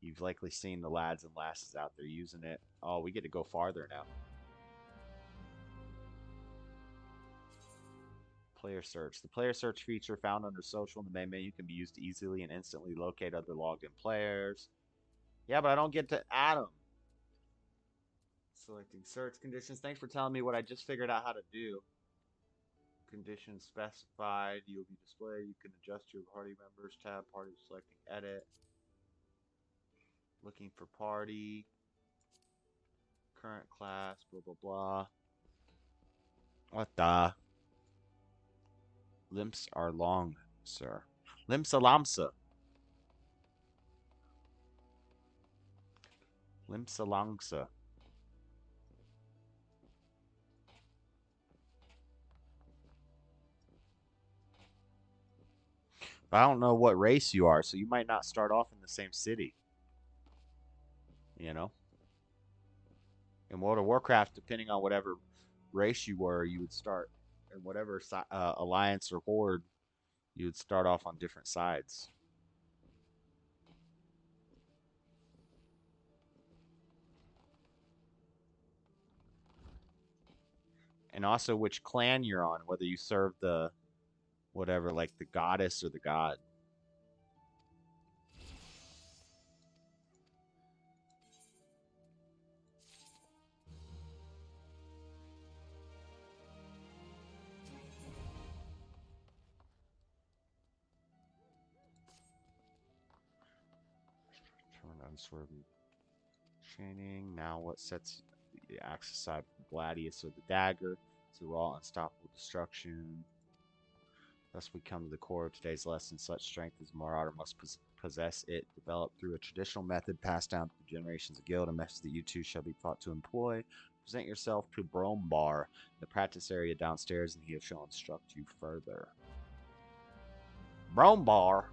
You've likely seen the lads and lasses out there using it. Oh, we get to go farther now. Player search. The player search feature found under social in the main menu can be used to easily and instantly locate other logged in players. Yeah, but I don't get to add them. Selecting search conditions. Thanks for telling me what I just figured out how to do. Conditions specified. You'll be displayed. You can adjust your party members tab. Party selecting edit. Looking for party. Current class. Blah, blah, blah. What the? Limps are long, sir. Limsa lamsa. Limsa langsa. I don't know what race you are, so you might not start off in the same city. You know? In World of Warcraft, depending on whatever race you were, you would start in whatever alliance or horde, you would start off on different sides. And also which clan you're on, whether you serve the whatever, like the goddess or the god. Turn unswerving chaining. Now what sets the axe aside from Gladius or the dagger to raw unstoppable destruction. Thus we come to the core of today's lesson. Such strength as Marauder must possess it, developed through a traditional method passed down through generations of guild, a method that you two shall be taught to employ. Present yourself to Brombar, the practice area downstairs, and he shall instruct you further. Brombar?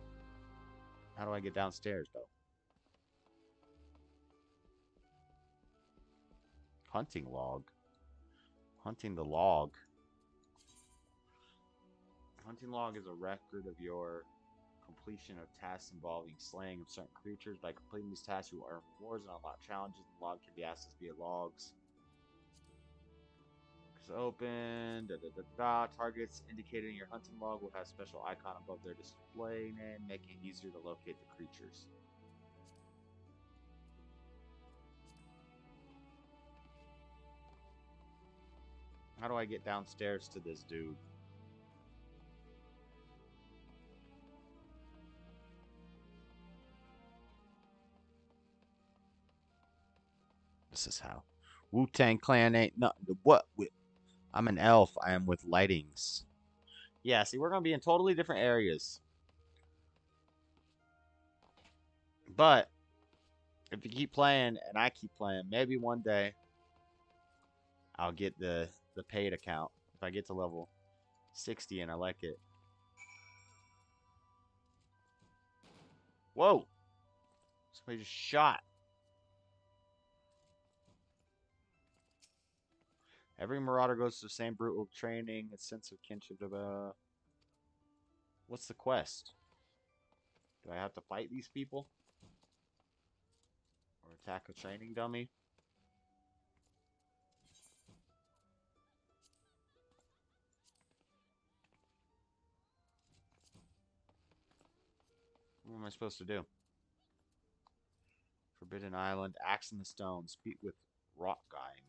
How do I get downstairs, though? Hunting log. Hunting the log. Hunting log is a record of your completion of tasks involving slaying of certain creatures. By completing these tasks, you will earn rewards and unlock challenges. The log can be accessed via logs. It's open. Targets indicated in your hunting log will have a special icon above their display name, making it easier to locate the creatures. How do I get downstairs to this dude? This is how. Wu-Tang Clan ain't nothing to what with. I'm an elf. I am with lightings. Yeah, see, we're going to be in totally different areas. But if you keep playing and I keep playing, maybe one day I'll get the paid account. If I get to level 60 and I like it. Whoa! Somebody just shot. Every Marauder goes to the same brutal training, a sense of kinship. What's the quest? Do I have to fight these people? Or attack a training dummy? What am I supposed to do? Forbidden Island, Axe in the Stone, speak with Rockgein.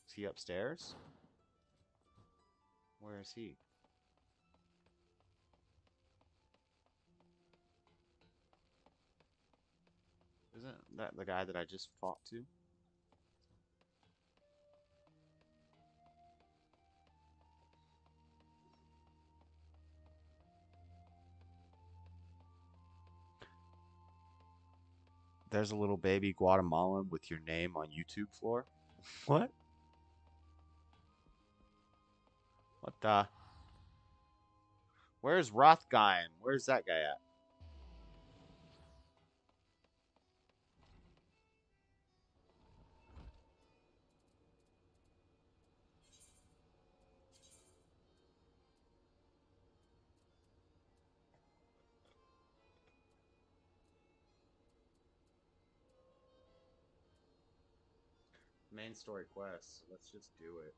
Is he upstairs? Where is he? Isn't that the guy that I just fought to? There's a little baby Guatemalan with your name on YouTube floor. What? What the? Where's Rothgein? Where's that guy at? Main story quest. Let's just do it.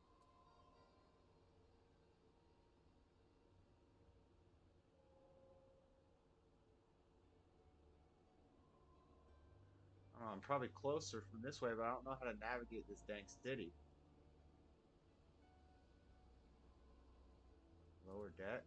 I don't know, I'm probably closer from this way, but I don't know how to navigate this dang city. Lower decks.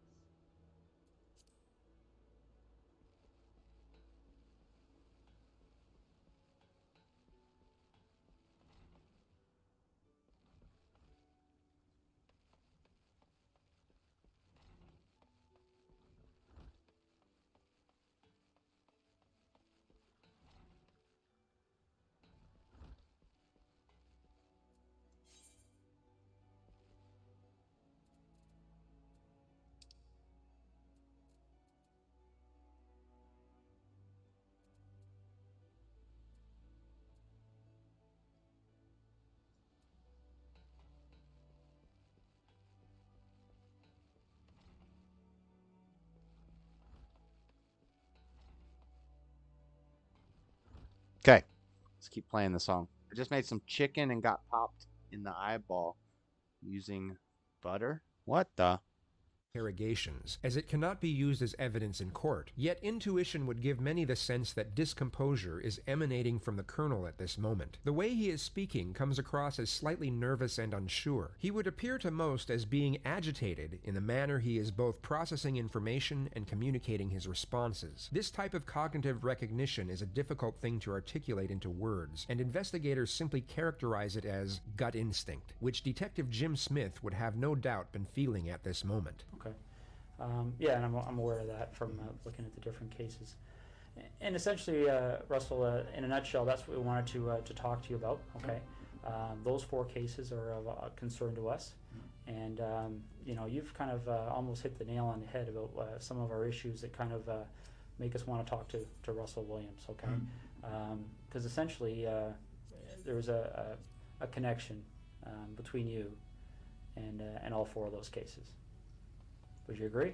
Okay, let's keep playing the song. I just made some chicken and got popped in the eyeball using butter. What the?
Interrogations, as it cannot be used as evidence in court. Yet intuition would give many the sense that discomposure is emanating from the colonel at this moment. The way he is speaking comes across as slightly nervous and unsure. He would appear to most as being agitated in the manner he is both processing information and communicating his responses. This type of cognitive recognition is a difficult thing to articulate into words, and investigators simply characterize it as gut instinct, which Detective Jim Smith would have no doubt been feeling at this moment.
Okay. Yeah, and I'm aware of that from looking at the different cases. And essentially, Russell, in a nutshell, that's what we wanted to talk to you about. Okay. Those 4 cases are of concern to us, and you know, you've kind of almost hit the nail on the head about some of our issues that kind of make us want to talk to Russell Williams. Okay. Because essentially, there was a connection between you and all 4 of those cases. Would you agree?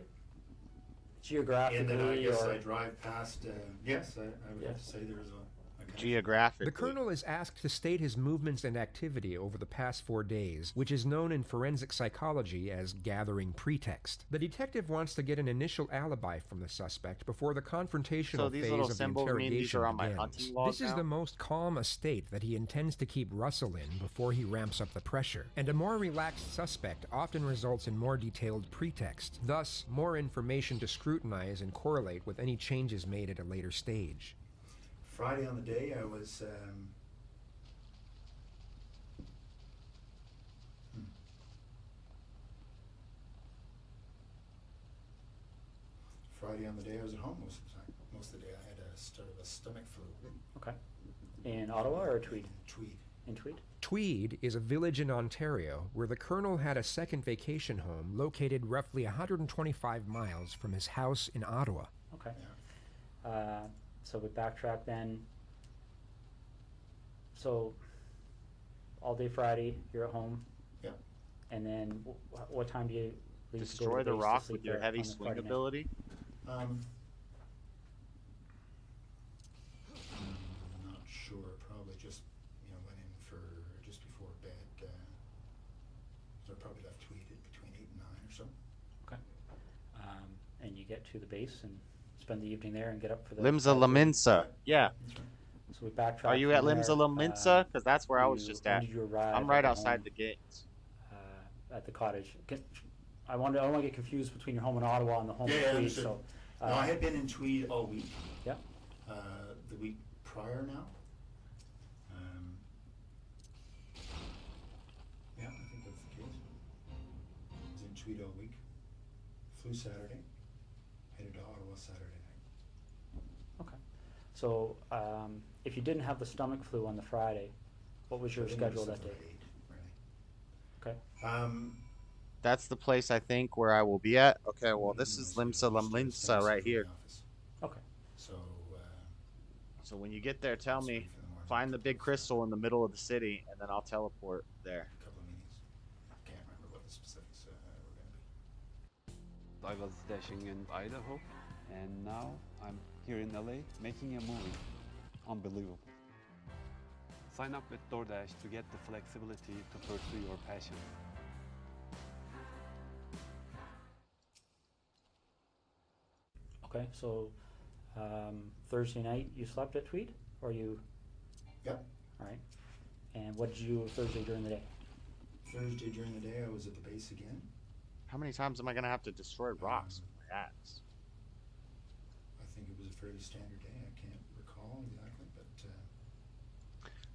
Geographically,
and then I guess
or
I drive past. Yes, I would have to say there is a
Geographically.
The colonel is asked to state his movements and activity over the past 4 days, which is known in forensic psychology as gathering pretext. The detective wants to get an initial alibi from the suspect before the confrontational phase of the interrogation begins. This is the most calm state that he intends to keep Russell in before he ramps up the pressure, and a more relaxed suspect often results in more detailed pretext, thus more information to scrutinize and correlate with any changes made at a later stage.
Friday on the day I was Friday on the day I was at home most of the time. Most of the day I had a sort of a stomach flu.
Okay. In Ottawa or Tweed?
Tweed.
In Tweed?
Tweed is a village in Ontario where the colonel had a second vacation home located roughly 125 miles from his house in Ottawa.
Okay. Yeah. So we backtrack then. So all day Friday, you're at home.
Yeah.
And then what time do you leave?
Destroy the rock with your heavy swing
Friday
ability?
I'm not sure. Probably just went in for just before bed. So I probably left Tweed at between 8 and 9 or so.
Okay. And you get to the base and spend the evening there and get up for the
Limsa Laminsa. Yeah.
So we backtrack.
Are you at Limsa Laminsa? Because that's where I was just at.
When did you arrive
I'm right
at
outside
home,
the gates.
at the cottage. I don't want to get confused between your home in Ottawa and the home in Tweed. So,
no, I had been in Tweed all week.
Yeah.
The week prior now. Yeah, I think that's the case. I was in Tweed all week. Flew Saturday. Headed to Ottawa Saturday night.
Okay. So if you didn't have the stomach flu on the Friday, what was your schedule that day? Okay.
That's the place I think where I will be at. Okay, well this is Limsa Laminsa right here.
Okay.
So when you get there, tell me. Find the big crystal in the middle of the city, and then I'll teleport there.
A couple of meetings. I can't remember what the specifics were going to be.
I was dashing in Idaho, and now I'm here in LA making a movie. Unbelievable. sign up with DoorDash to get the flexibility to pursue your passion.
Okay, so Thursday night you slept at Tweed, or you?
Yep.
All right. And what did you do Thursday during the day?
Thursday during the day, I was at the base again.
How many times am I gonna have to destroy rocks with my axe?
I think it was a fairly standard day. I can't recall exactly, but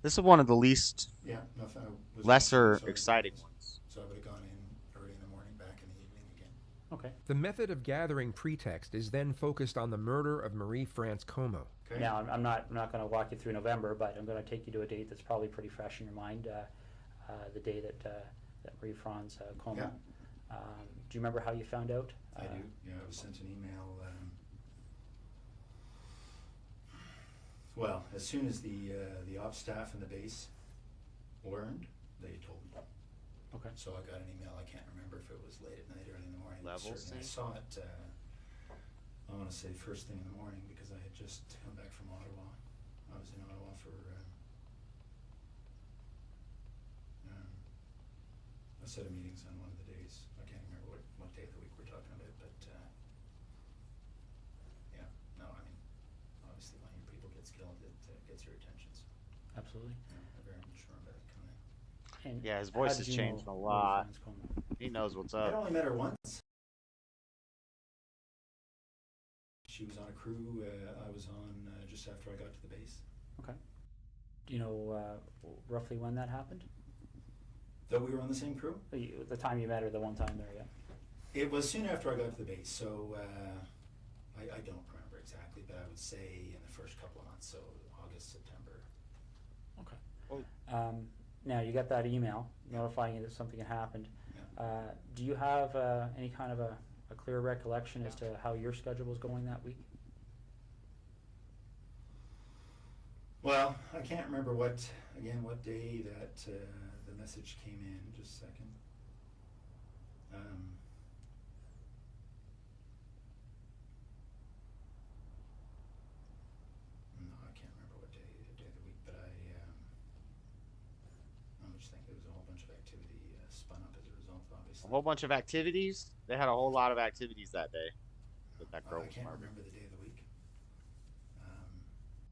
This is one of the least
yeah, nothing.
lesser exciting ones.
So I would have gone in early in the morning, back in the evening again.
Okay.
The method of gathering pretext is then focused on the murder of Marie France Como.
Okay.
Now, I'm not going to walk you through November, but I'm going to take you to a date that's probably pretty fresh in your mind. The day that Marie France Como.
Yeah.
Do you remember how you found out?
I do. Yeah, I was sent an email. Well, as soon as the ops staff and the base learned, they told me.
Okay.
So I got an email. I can't remember if it was late at night, early in the morning.
Level
Certainly I saw it. I want to say first thing in the morning because I had just come back from Ottawa. I was in Ottawa for a set of meetings on one of the days. I can't remember what day of the week we're talking about, but yeah, no, I mean, obviously when your people gets killed, it gets your attention. So,
Absolutely.
yeah, I very much remember that coming in.
And
Yeah, his
how
voice
did
has
you
changed
know
a lot.
Marie France Como?
He knows what's
I
up.
only met her once. She was on a crew I was on just after I got to the base.
Okay. Do you know roughly when that happened?
That we were on the same crew?
The time you met her, the one time there, yeah.
It was soon after I got to the base, so I don't remember exactly, but I would say in the first couple of months, so August, September.
Okay. Now, you got that email notifying you that something had happened.
Yeah.
Do you have any kind of a clear recollection as to how your schedule was going that week?
Well, I can't remember what day that the message came in. Just a second. No, I can't remember what day of the week, but I'm just thinking there was a whole bunch of activity spun up as a result, obviously.
A whole bunch of activities. They had a whole lot of activities that day. But that girl
I
was
can't
murdered.
remember the day of the week.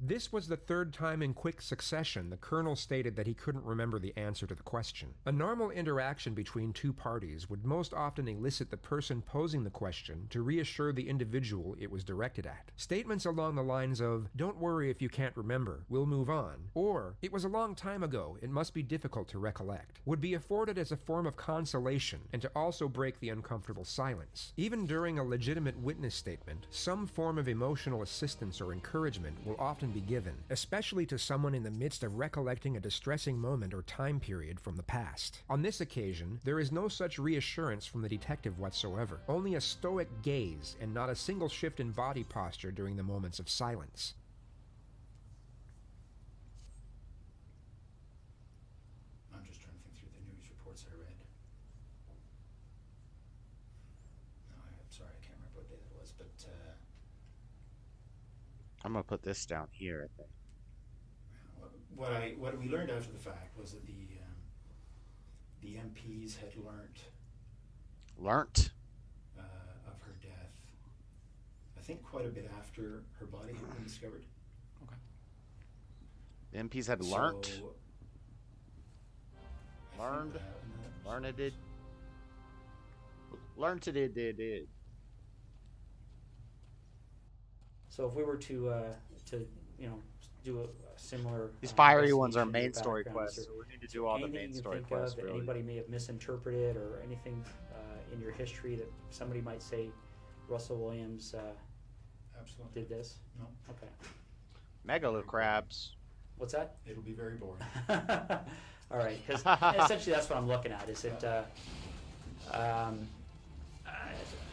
This was the third time in quick succession the colonel stated that he couldn't remember the answer to the question. A normal interaction between two parties would most often elicit the person posing the question to reassure the individual it was directed at. Statements along the lines of, "Don't worry if you can't remember, we'll move on," or "It was a long time ago, it must be difficult to recollect," would be afforded as a form of consolation and to also break the uncomfortable silence. Even during a legitimate witness statement, some form of emotional assistance or encouragement will often be given, especially to someone in the midst of recollecting a distressing moment or time period from the past. On this occasion, there is no such reassurance from the detective whatsoever, only a stoic gaze and not a single shift in body posture during the moments of silence.
I'm just trying to think through the news reports I read. No, I'm sorry, I can't remember what day that was, but
I'm gonna put this down here, I think.
what we learned after the fact was that the MPs had learnt of her death, I think quite a bit after her body had been discovered.
Okay.
The MPs had learnt.
So,
Learned. Learned it. Did.
So if we were to do a similar...
These fiery ones are
investigation
main story
background
quests.
search,
We need to do all the
anything
main
you can
story
think
quests,
of that
really.
anybody may have misinterpreted, or anything in your history that somebody might say Russell Williams
Absolutely.
did this?
No.
Okay.
Megalo crabs.
What's that?
It'll be very boring.
All right, because essentially that's what I'm looking at. Is it?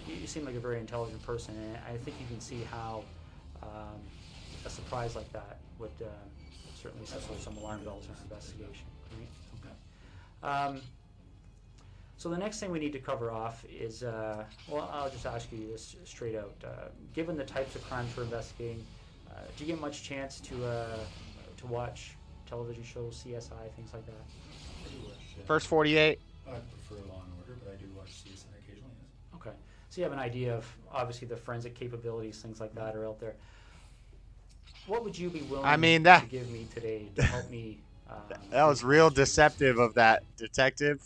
You seem like a very intelligent person, and I think you can see how a surprise like that would certainly set off some alarm bells in our investigation. Right? Okay. So the next thing we need to cover off is, well, I'll just ask you this straight out. Given the types of crimes we're investigating, do you get much chance to watch television shows, CSI, things like that?
I do watch.
First 48.
I prefer Law and Order, but I do watch CSI occasionally. Yes.
Okay. So you have an idea of, obviously, the forensic capabilities, things like that are out there. What would you be willing to give me today to help me?
That was real deceptive of that detective.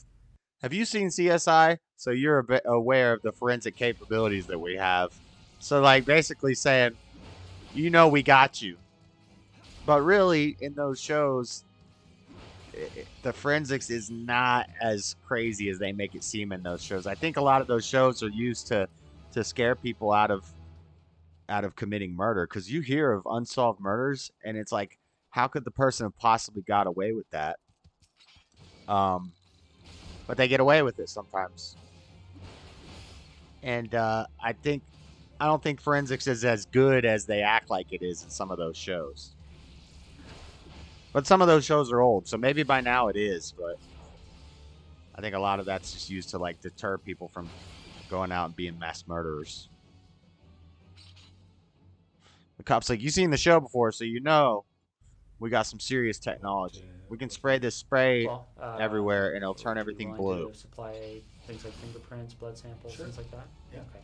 Have you seen CSI? So you're a bit aware of the forensic capabilities that we have. So like basically saying, you know, we got you. But really, in those shows, the forensics is not as crazy as they make it seem in those shows. I think a lot of those shows are used to scare people out of committing murder, because you hear of unsolved murders and it's like, how could the person have possibly got away with that? But they get away with it sometimes. And I don't think forensics is as good as they act like it is in some of those shows. But some of those shows are old, so maybe by now it is, but I think a lot of that's just used to like deter people from going out and being mass murderers. The cop's like, you've seen the show before, so you know we got some serious technology. We can spray this spray everywhere, and it'll turn everything blue.
To supply things like fingerprints, blood samples, things like that?
Yeah.
Okay.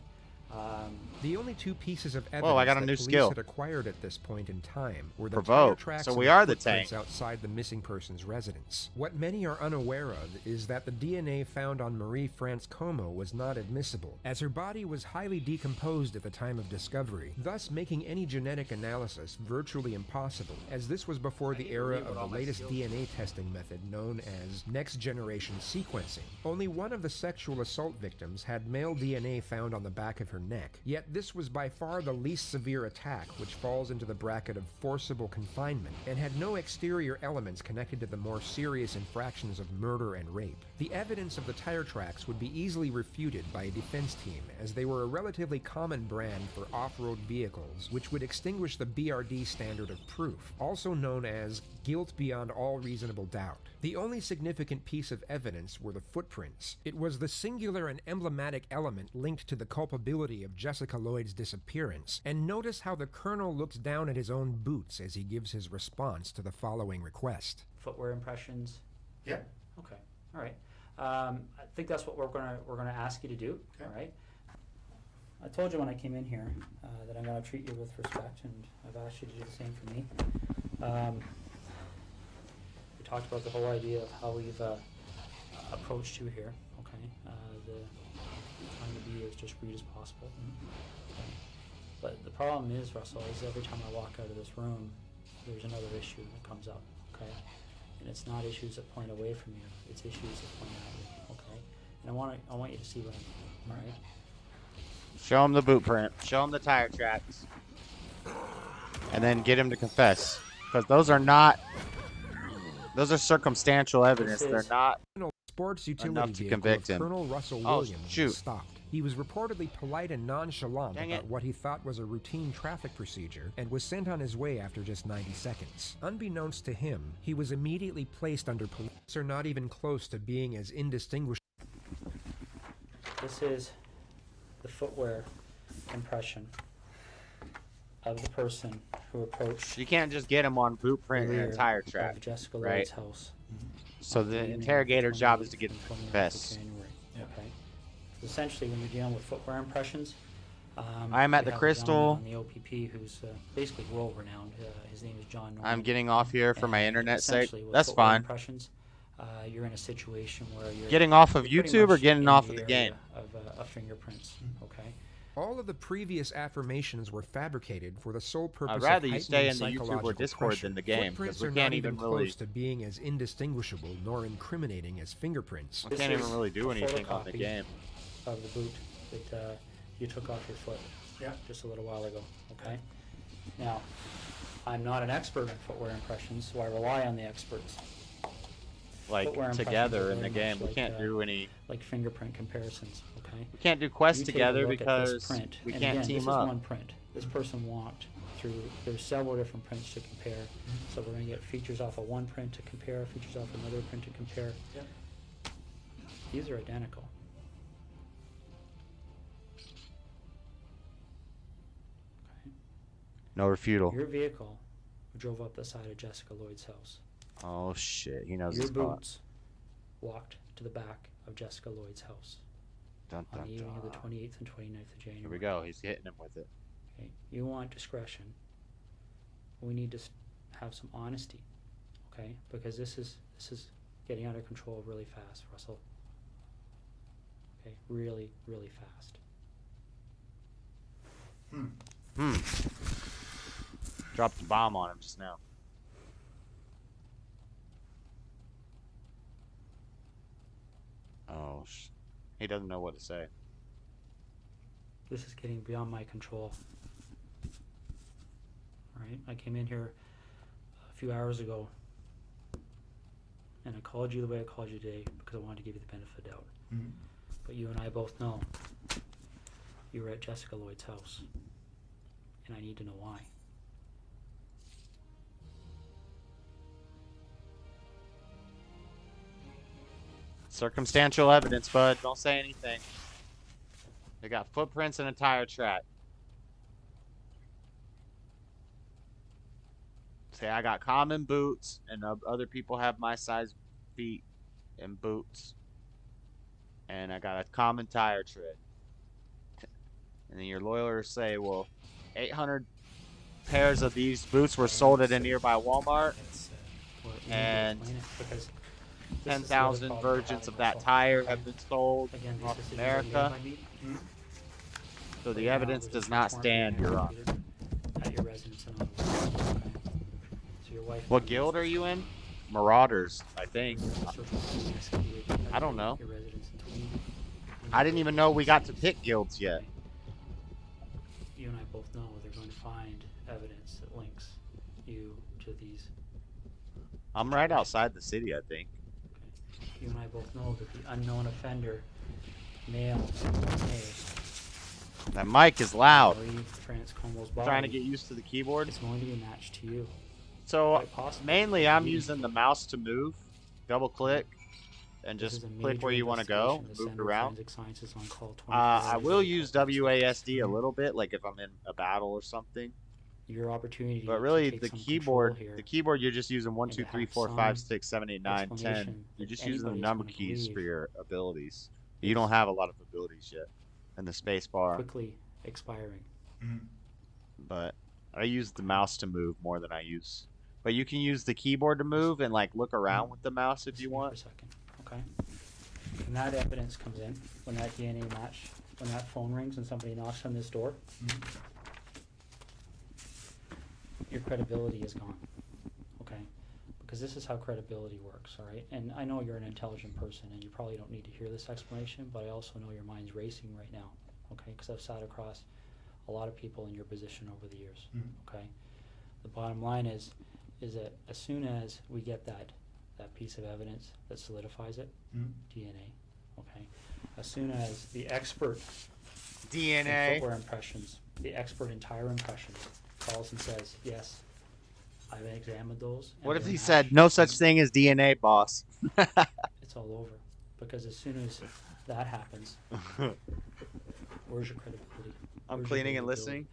The only two pieces of evidence
Whoa, I got a
that
new
police
skill.
had acquired at this point in time were the
Provoke.
tire tracks
So
and
we are the
footprints
tank.
outside the missing person's residence. What many are unaware of is that the DNA found on Marie France Como was not admissible, as her body was highly decomposed at the time of discovery, thus making any genetic analysis virtually impossible, as this was before the era of the latest DNA testing method known as next-generation sequencing. Only one of the sexual assault victims had male DNA found on the back of her neck, yet this was by far the least severe attack, which falls into the bracket of forcible confinement, and had no exterior elements connected to the more serious infractions of murder and rape. The evidence of the tire tracks would be easily refuted by a defense team, as they were a relatively common brand for off-road vehicles, which would extinguish the BRD standard of proof, also known as guilt beyond all reasonable doubt. The only significant piece of evidence were the footprints. It was the singular and emblematic element linked to the culpability of Jessica Lloyd's disappearance, and notice how the Colonel looks down at his own boots as he gives his response to the following request.
Footwear impressions?
Yeah.
Okay. All right. I think that's what we're gonna ask you to do.
Okay.
All right. I told you when I came in here that I'm gonna treat you with respect, and I've asked you to do the same for me. We talked about the whole idea of how we've approached you here. Okay. Trying to be as discreet as possible. Okay. But the problem is, Russell, is every time I walk out of this room, there's another issue that comes up. Okay. And it's not issues that point away from you; it's issues that point at you. Okay. And I want you to see what I mean. All right.
Show him the boot print. Show him the tire tracks. And then get him to confess. Because those are circumstantial evidence. They're not
Sports utility
enough to
vehicle
convict
of
him.
Colonel Russell
Oh,
Williams
shoot.
was stopped. He was reportedly polite and nonchalant
Dang
about
it.
what he thought was a routine traffic procedure and was sent on his way after just 90 seconds. Unbeknownst to him, he was immediately placed under police, are not even close to being as indistinguishable.
This is the footwear impression of the person who approached.
You can't just get him on boot print and
rear
a tire
of
track.
Jessica
right?
Lloyd's house.
So the interrogator's job is to get him to confess.
January. Okay. Essentially, when you're dealing with footwear impressions,
I'm at
we
the
have a
Crystal.
gentleman on the OPP who's basically world renowned. His name is John Norman.
I'm getting off here for my
And
internet sake.
essentially with
That's
footwear
fine.
Impressions, you're in a situation where you're
Getting off of
you're pretty
YouTube or
much
getting
in
off of the
area
game?
of fingerprints. Okay.
All of the previous affirmations were fabricated for the sole purpose
I'd rather
of
you stay
heightening
in the YouTube or
psychological
Discord
pressure.
than the game,
Footprints
because we
are
can't
not
even
even
really-
close to being as indistinguishable nor incriminating as fingerprints.
We can't even really do anything on the
photocopy
game.
Of the boot that you took off your foot.
Yeah.
Just a little while ago. Okay. Now, I'm not an expert in footwear impressions, so I rely on the experts.
Like
Footwear impressions
together
are
in the
very
game,
much
we
like,
can't do any.
like fingerprint comparisons. Okay.
We can't do quests
You take a
together
look at this
because
print,
we
and
can't
again,
team
this
up.
is one print. This person walked through. There's several different prints to compare. So we're going to get features off of one print to compare, features off another print to compare.
Yep.
These are identical.
No refutal.
Your vehicle drove up the side of Jessica Lloyd's house.
Oh shit, he knows
Your
his spot.
boots walked to the back of Jessica Lloyd's house
Dun,
on
dun,
the evening of the
dun.
28th and 29th of January.
Here we go. He's hitting him with it.
Okay, you want discretion. We need to have some honesty, okay? Because this is getting out of control really fast, Russell. Okay, really, really fast.
Dropped the bomb on him just now. Oh, he doesn't know what to say.
This is getting beyond my control. Alright, I came in here a few hours ago and I called you the way I called you today because I wanted to give you the benefit of the doubt. But you and I both know you were at Jessica Lloyd's house and I need to know why.
Circumstantial evidence, bud. Don't say anything. They got footprints and a tire track. Say I got common boots, and other people have my size feet and boots. And I got a common tire tread. And then your lawyers say, well, 800 pairs of these boots were sold at a nearby Walmart. And 10,000 versions of that tire have been sold across America. So the evidence does not stand, Your Honor.
At your residence in Ottawa. So your wife.
What guild are you in? Marauders, I think. I don't know. I didn't even know we got to pick guilds yet.
You and I both know they're going to find evidence that links you to these.
I'm right outside the city, I think.
Okay. You and I both know that the unknown offender, male,
That mic is loud.
body,
Trying to get used to the keyboard.
It's going to be matched to you.
So mainly I'm using the mouse to move, double click, and just click where you want to go, move it around. I will use WASD a little bit, like if I'm in a battle or something.
Your opportunity.
But really, the keyboard, you're just using 1, 2, 3, 4, 5, 6, 7, 8, 9, 10. You're just using the number keys for your abilities. You don't have a lot of abilities yet, and the space bar.
Quickly expiring.
But I use the mouse to move more than I use. But you can use the keyboard to move and like look around with the mouse if you want.
For a second, okay. When that evidence comes in, when that DNA match, when that phone rings and somebody knocks on this door, your credibility is gone, okay? Because this is how credibility works, all right? And I know you're an intelligent person and you probably don't need to hear this explanation, but I also know your mind's racing right now, okay? Because I've sat across a lot of people in your position over the years, okay? The bottom line is that as soon as we get that piece of evidence that solidifies it, DNA, okay? As soon as the expert in footwear impressions, the expert in tire impressions calls and says, yes, I've examined those.
What if he said, no such thing as DNA, boss?
It's all over. Because as soon as that happens, where's your credibility?
I'm cleaning and listening.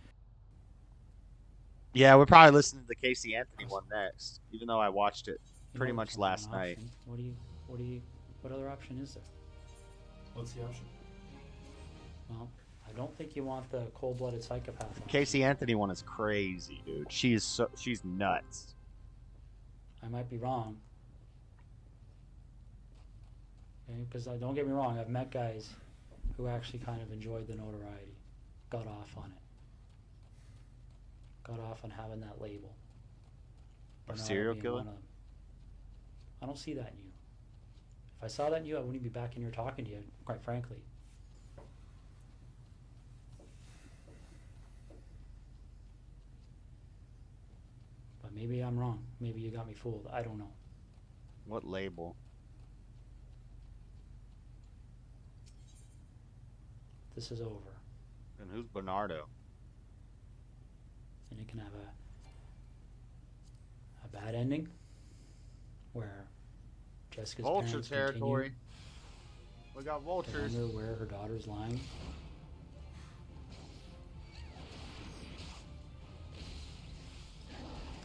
Yeah, we're probably listening to the Casey Anthony one next, even though I watched it pretty much last night.
What other option is there?
What's the option?
Well, I don't think you want the cold-blooded psychopath.
Casey Anthony one is crazy, dude. She's nuts.
I might be wrong. Okay, because don't get me wrong, I've met guys who actually kind of enjoyed the notoriety, got off on it. Got off on having that label.
A serial killer?
I don't see that in you. If I saw that in you, I wouldn't be back in here talking to you, quite frankly. But maybe I'm wrong. Maybe you got me fooled. I don't know.
What label?
This is over.
And who's Bernardo?
And it can have a bad ending where Jessica's
vulture
parents
territory. We got vultures.
To wonder where her daughter's lying.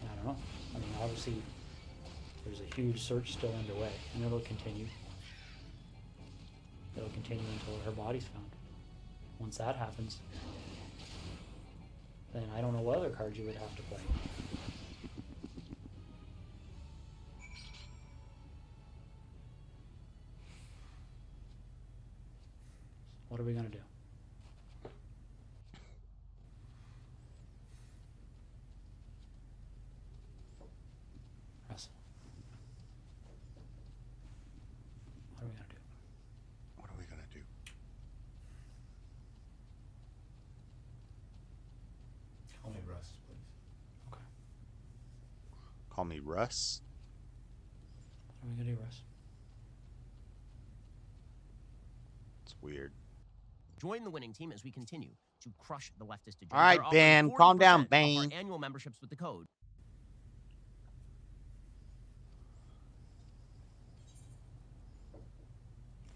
I don't know. I mean, obviously, there's a huge search still underway, and it'll continue. It'll continue until her body's found. Once that happens, then I don't know what other cards you would have to play. What are we gonna do? Russell. What are we gonna do?
What are we gonna do?
Call me Russ, please.
Okay.
Call me Russ.
What are we gonna do, Russ?
It's weird.
Join the winning team as we continue to crush the leftist agenda.
All right,
They're offering
Ben, calm down,
40% off
Ben.
our annual memberships with the code.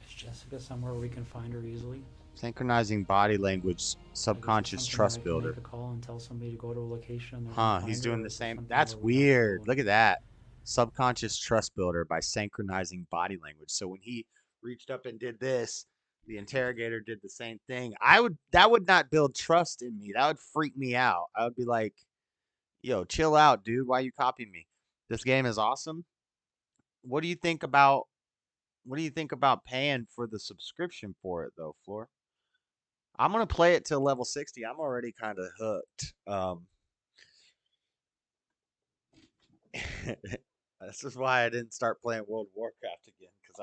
Is Jessica somewhere we can find her easily?
Synchronizing body language, subconscious trust builder.
Make a call and tell somebody to go to a location. And they're
Huh,
gonna find
he's
her,
doing
or
the
is it
same.
something
That's
where we have to
weird.
go
Look at that. Subconscious trust builder by synchronizing body language. So when he reached up and did this, the interrogator did the same thing. That would not build trust in me. That would freak me out. I would be like, yo, chill out, dude. Why you copying me? This game is awesome. What do you think about paying for the subscription for it though, Floor? I'm gonna play it till level 60. I'm already kind of hooked. This is why I didn't start playing World of Warcraft again, because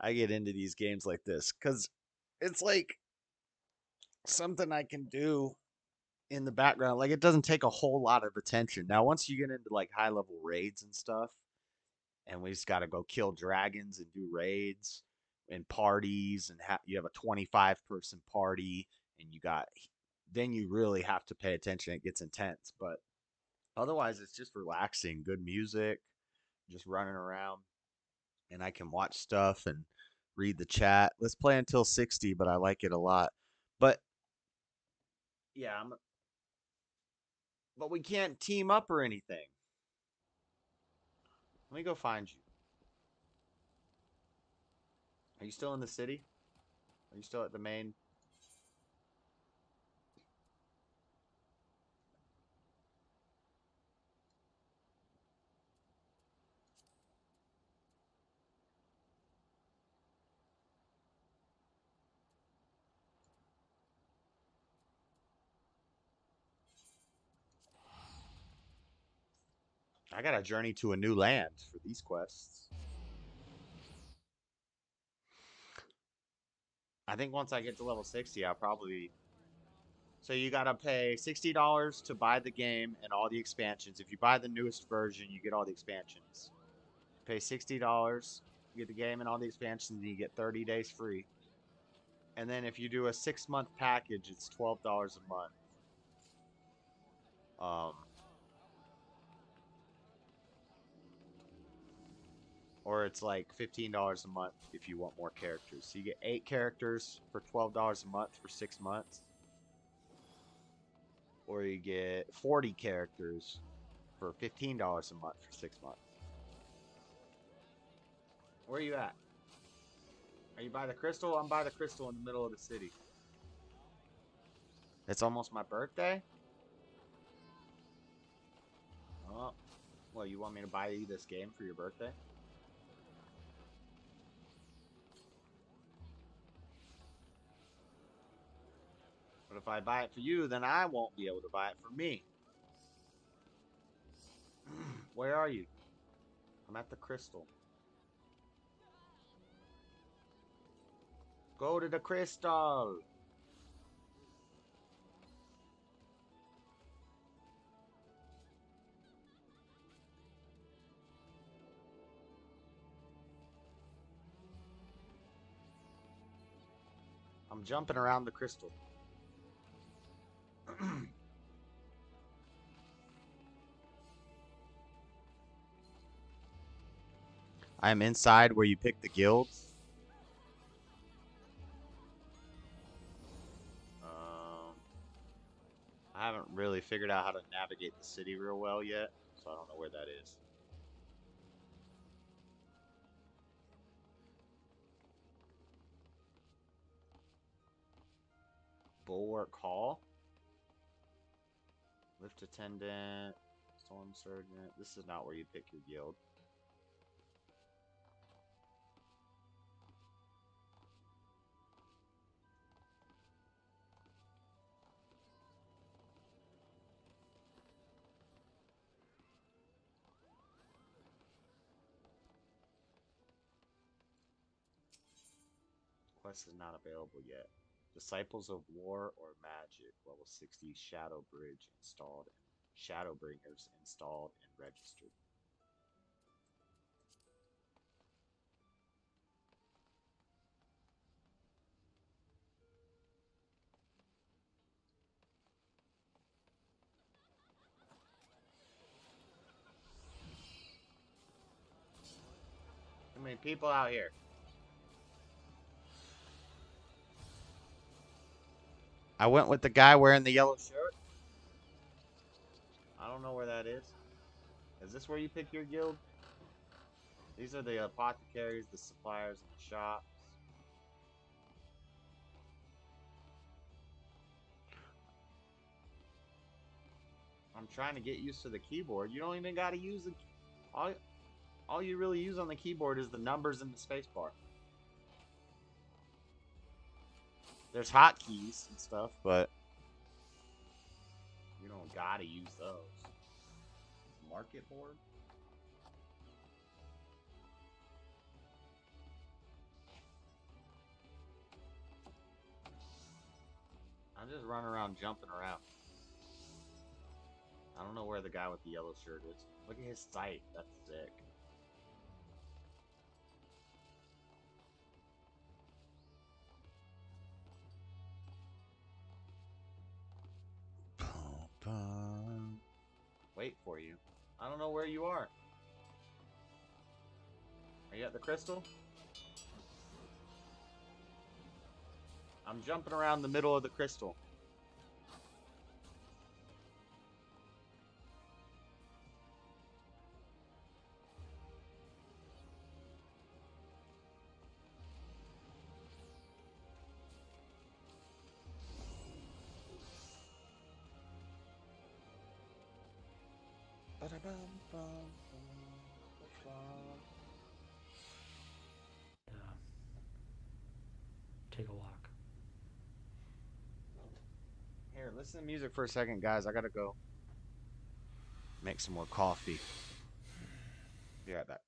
I get into these games like this, because it's like something I can do in the background. Like, it doesn't take a whole lot of attention. Now, once you get into like high level raids and stuff, and we just got to go kill dragons and do raids and parties, and you have a 25-person party, and then you really have to pay attention. It gets intense, but otherwise it's just relaxing, good music, just running around, and I can watch stuff and read the chat. Let's play until 60, but I like it a lot. But yeah, but we can't team up or anything. Let me go find you. Are you still in the city? Are you still at the main? I got to journey to a new land for these quests. I think once I get to level 60, I'll probably... So you got to pay $60 to buy the game and all the expansions. If you buy the newest version, you get all the expansions. Pay $60, you get the game and all the expansions, and you get 30 days free. And then if you do a 6-month package, it's $12 a month. Or it's like $15 a month if you want more characters. So you get 8 characters for $12 a month for 6 months. Or you get 40 characters for $15 a month for 6 months. Where are you at? Are you by the crystal? I'm by the crystal in the middle of the city. It's almost my birthday? Oh, well, you want me to buy you this game for your birthday? But if I buy it for you, then I won't be able to buy it for me. Where are you? I'm at the crystal. Go to the crystal. I'm jumping around the crystal. I'm inside where you pick the guilds. I haven't really figured out how to navigate the city real well yet, so I don't know where that is. Bulwark Hall. Lift Attendant. Storm Sergeant. This is not where you pick your guild. Quest is not available yet. Disciples of War or Magic, level 60, Shadow Bridge installed, and Shadowbringers installed and registered. How many people out here? I went with the guy wearing the yellow shirt. I don't know where that is. Is this where you pick your guild? These are the apothecaries, the suppliers, and the shops. I'm trying to get used to the keyboard. You don't even got to use the... All you really use on the keyboard is the numbers and the spacebar. There's hotkeys and stuff, but you don't gotta use those. Market board? I'm just running around jumping around. I don't know where the guy with the yellow shirt is. Look at his sight. That's sick. Wait for you. I don't know where you are. Are you at the crystal? I'm jumping around the middle of the crystal.
Take a walk.
Here, listen to music for a second, guys. I gotta go make some more coffee. Be right back.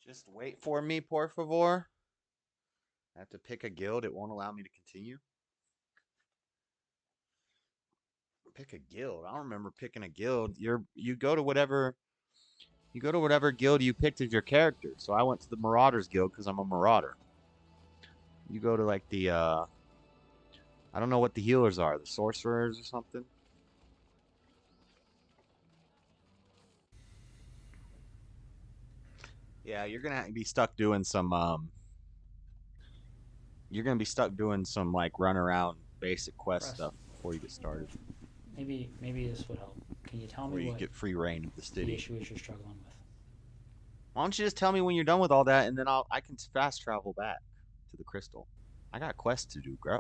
Just wait for me, por favor. I have to pick a guild. It won't allow me to continue. Pick a guild. I don't remember picking a guild. You go to whatever guild you picked as your character. So I went to the Marauders Guild because I'm a Marauder. You go to like the I don't know what the healers are, the sorcerers or something. Yeah, you're gonna be stuck doing some like run around basic quest stuff before you get started.
Maybe this would help. Can you tell
Where
me
you
what
get free reign of the
the
city.
issue is you're struggling with?
Why don't you just tell me when you're done with all that, and then I can fast travel back to the crystal. I got quests to do, bro.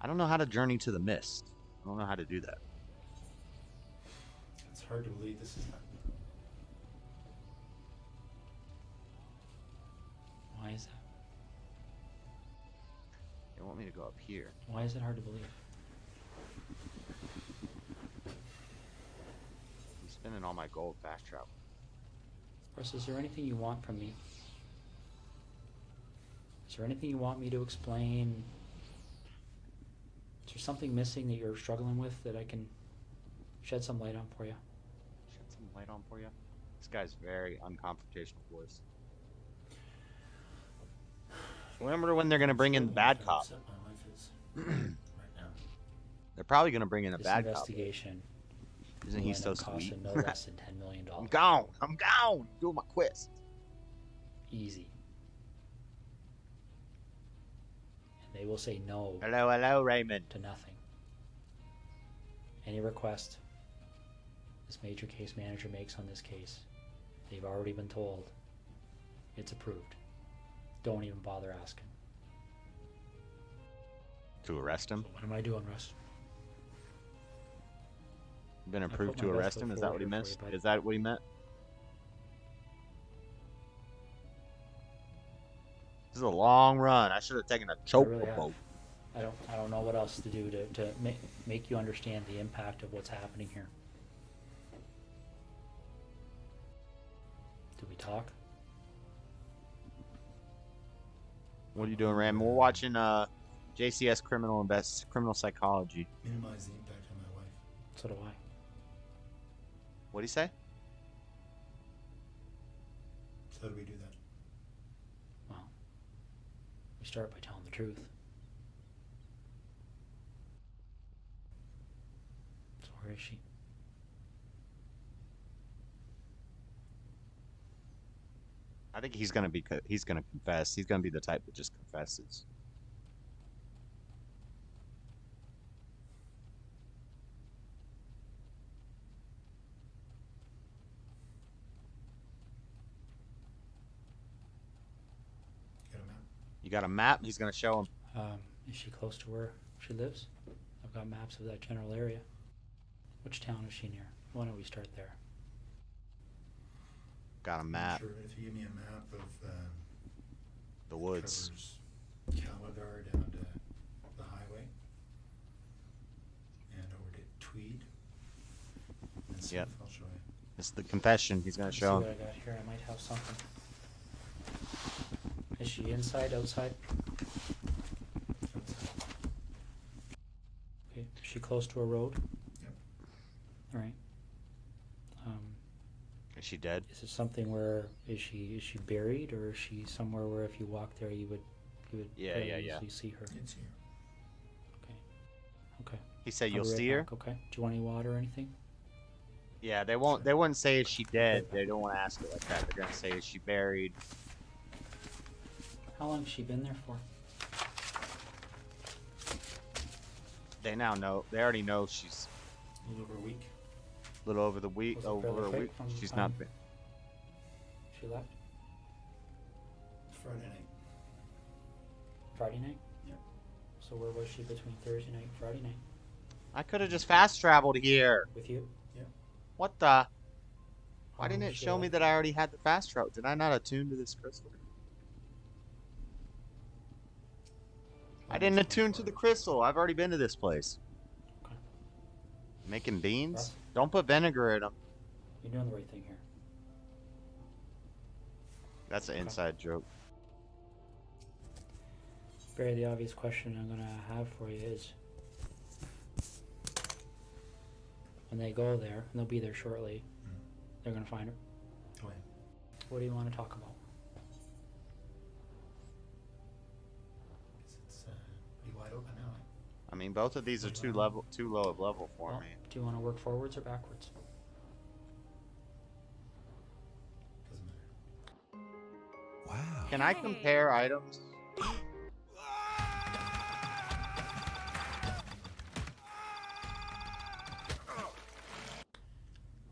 I don't know how to journey to the mist. I don't know how to do that.
It's hard to believe this is happening.
Why is that?
They want me to go up here.
Why is it hard to believe?
I'm spending all my gold fast travel.
Russ, is there anything you want from me? Is there anything you want me to explain? Is there something missing that you're struggling with that I can shed some light on for you?
Shed some light on for you? This guy's very unconfrontational voice. Remember when they're going to bring in the bad cop? They're probably going to bring in a bad cop.
Investigation.
Isn't he so sweet?
No less than $10 million.
I'm gone. I'm gone. Doing my quest.
Easy. And they will say no.
Hello, Raymond.
To nothing. Any request this major case manager makes on this case, they've already been told it's approved. Don't even bother asking.
To arrest him?
So what am I doing, Russ?
Been approved to arrest him? Is that what he meant? Is that what he meant? This is a long run. I should have taken a choke boat.
I don't know what else to do to make you understand the impact of what's happening here. Do we talk?
What are you doing, Ram? We're watching JCS criminal psychology.
Minimize the impact on my wife.
So do I.
What do you say?
So how do we do that?
Well, we start by telling the truth. So where is she?
I think he's gonna confess. He's gonna be the type that just confesses. You got a map? He's gonna show him.
Is she close to where she lives? I've got maps of that general area. Which town is she near? Why don't we start there?
Got a map.
Sure, if you give me a map of
the woods.
Calagar down to the highway and over to Tweed. And
Yep.
I'll show you.
This is the confession. He's gonna show him.
See what I got here. I might have something. Is she inside, outside? Okay. Is she close to a road?
Yep.
All right.
Is she dead?
Is it something where is she buried, or is she somewhere where if you walk there you would
Yeah.
easily see her?
It's here.
Okay.
He said
I'll
you'll
be right
see her.
back, okay. Do you want any water or anything?
Yeah, they won't. They wouldn't say is she dead. They don't want to ask it like that. They're gonna say is she buried.
How long has she been there for?
They now know. They already know she's
A little over a week.
a little over the week.
Was it
Over
fairly
a
quick
week.
from
She's
time?
not been.
She left
Friday night.
Friday night?
Yeah.
So where was she between Thursday night and Friday night?
I could have just fast traveled here.
With you?
Yeah.
What the?
How
Why didn't
long
it
was she
show me
left?
that I already had the fast travel? Did I not attune to this crystal? I didn't attune to the crystal. I've already been to this place.
Okay.
Making beans?
Russ?
Don't put vinegar in them.
You're doing the right thing here.
That's an inside joke.
Barry, the obvious question I'm going to have for you is, when they go there, and they'll be there shortly, they're going to find her.
Oh, yeah.
What do you want to talk about?
It's pretty wide open now.
I mean, both of these are too low of level for me.
Do you want to work forwards or backwards?
Wow.
Can I compare items?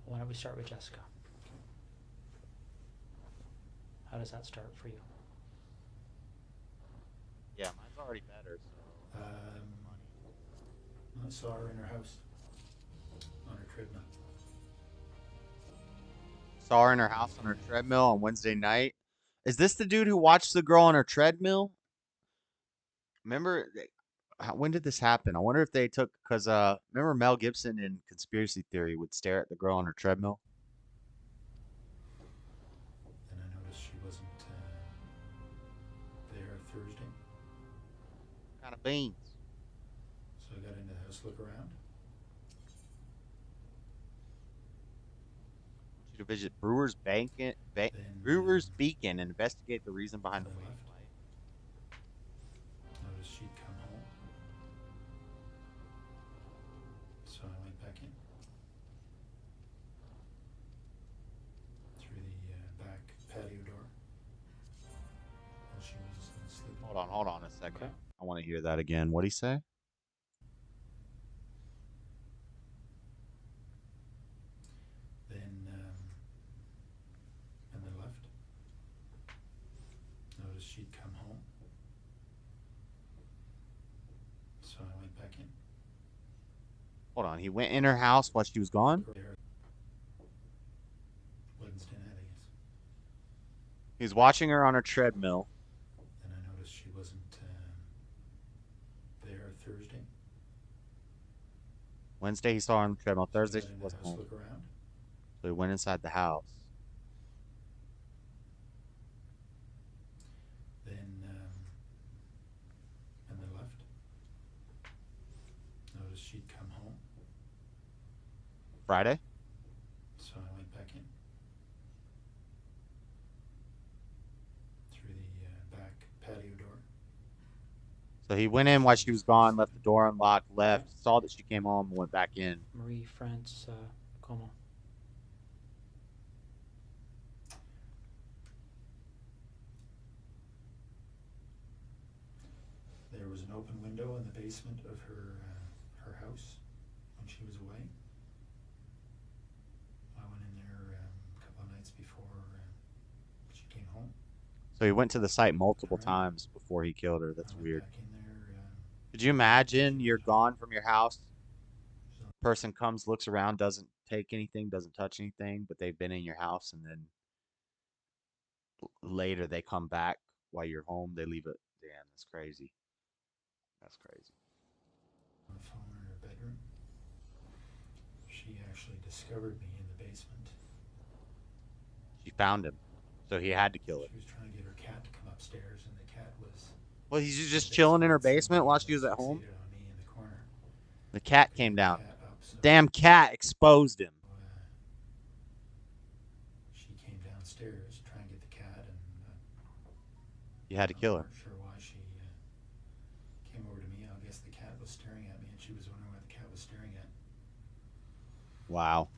Why don't we start with Jessica? How does that start for you?
Yeah, mine's already better. So.
I saw her in her house on her treadmill.
Saw her in her house on her treadmill on Wednesday night. Is this the dude who watched the girl on her treadmill? Remember, when did this happen? I wonder if they took, because remember Mel Gibson in Conspiracy Theory would stare at the girl on her treadmill?
Then I noticed she wasn't there Thursday.
Kind of beans.
So I got into the house, look around.
To visit Brewer's Beacon and investigate the reason behind the flashlight.
Noticed she'd come home. So I went back in. Through the back patio door. While she was sleeping.
Hold on a second. Okay. I want to hear that again. What'd he say?
And then left. Noticed she'd come home. So I went back in.
Hold on. He went in her house while she was gone?
Wednesday night, I guess.
He was watching her on her treadmill.
Then I noticed she wasn't there Thursday.
Wednesday he saw her on the treadmill. Thursday she wasn't home.
Look around.
So he went inside the house.
And then left. Noticed she'd come home.
Friday?
So I went back in. Through the back patio door.
So he went in while she was gone, left the door unlocked, left, saw that she came home, and went back in.
Marie France Como.
There was an open window in the basement of her house when she was away. I went in there a couple of nights before she came home.
So he went to the site multiple times before he killed her. That's weird. Could you imagine you're gone from your house? Person comes, looks around, doesn't take anything, doesn't touch anything, but they've been in your house, and then later they come back while you're home. They leave it. Damn, that's crazy. That's crazy.
On the phone in her bedroom. She actually discovered me in the basement.
She found him, so he had to kill her.
She was trying to get her cat to come upstairs, and the cat was...
Well, he's just chilling in her basement while she was at home.
On me in the corner.
The cat came down. Damn cat exposed him.
She came downstairs trying to get the cat, and
You had to kill her.
I'm not sure why she came over to me. I guess the cat was staring at me, and she was wondering what the cat was staring at.
Wow.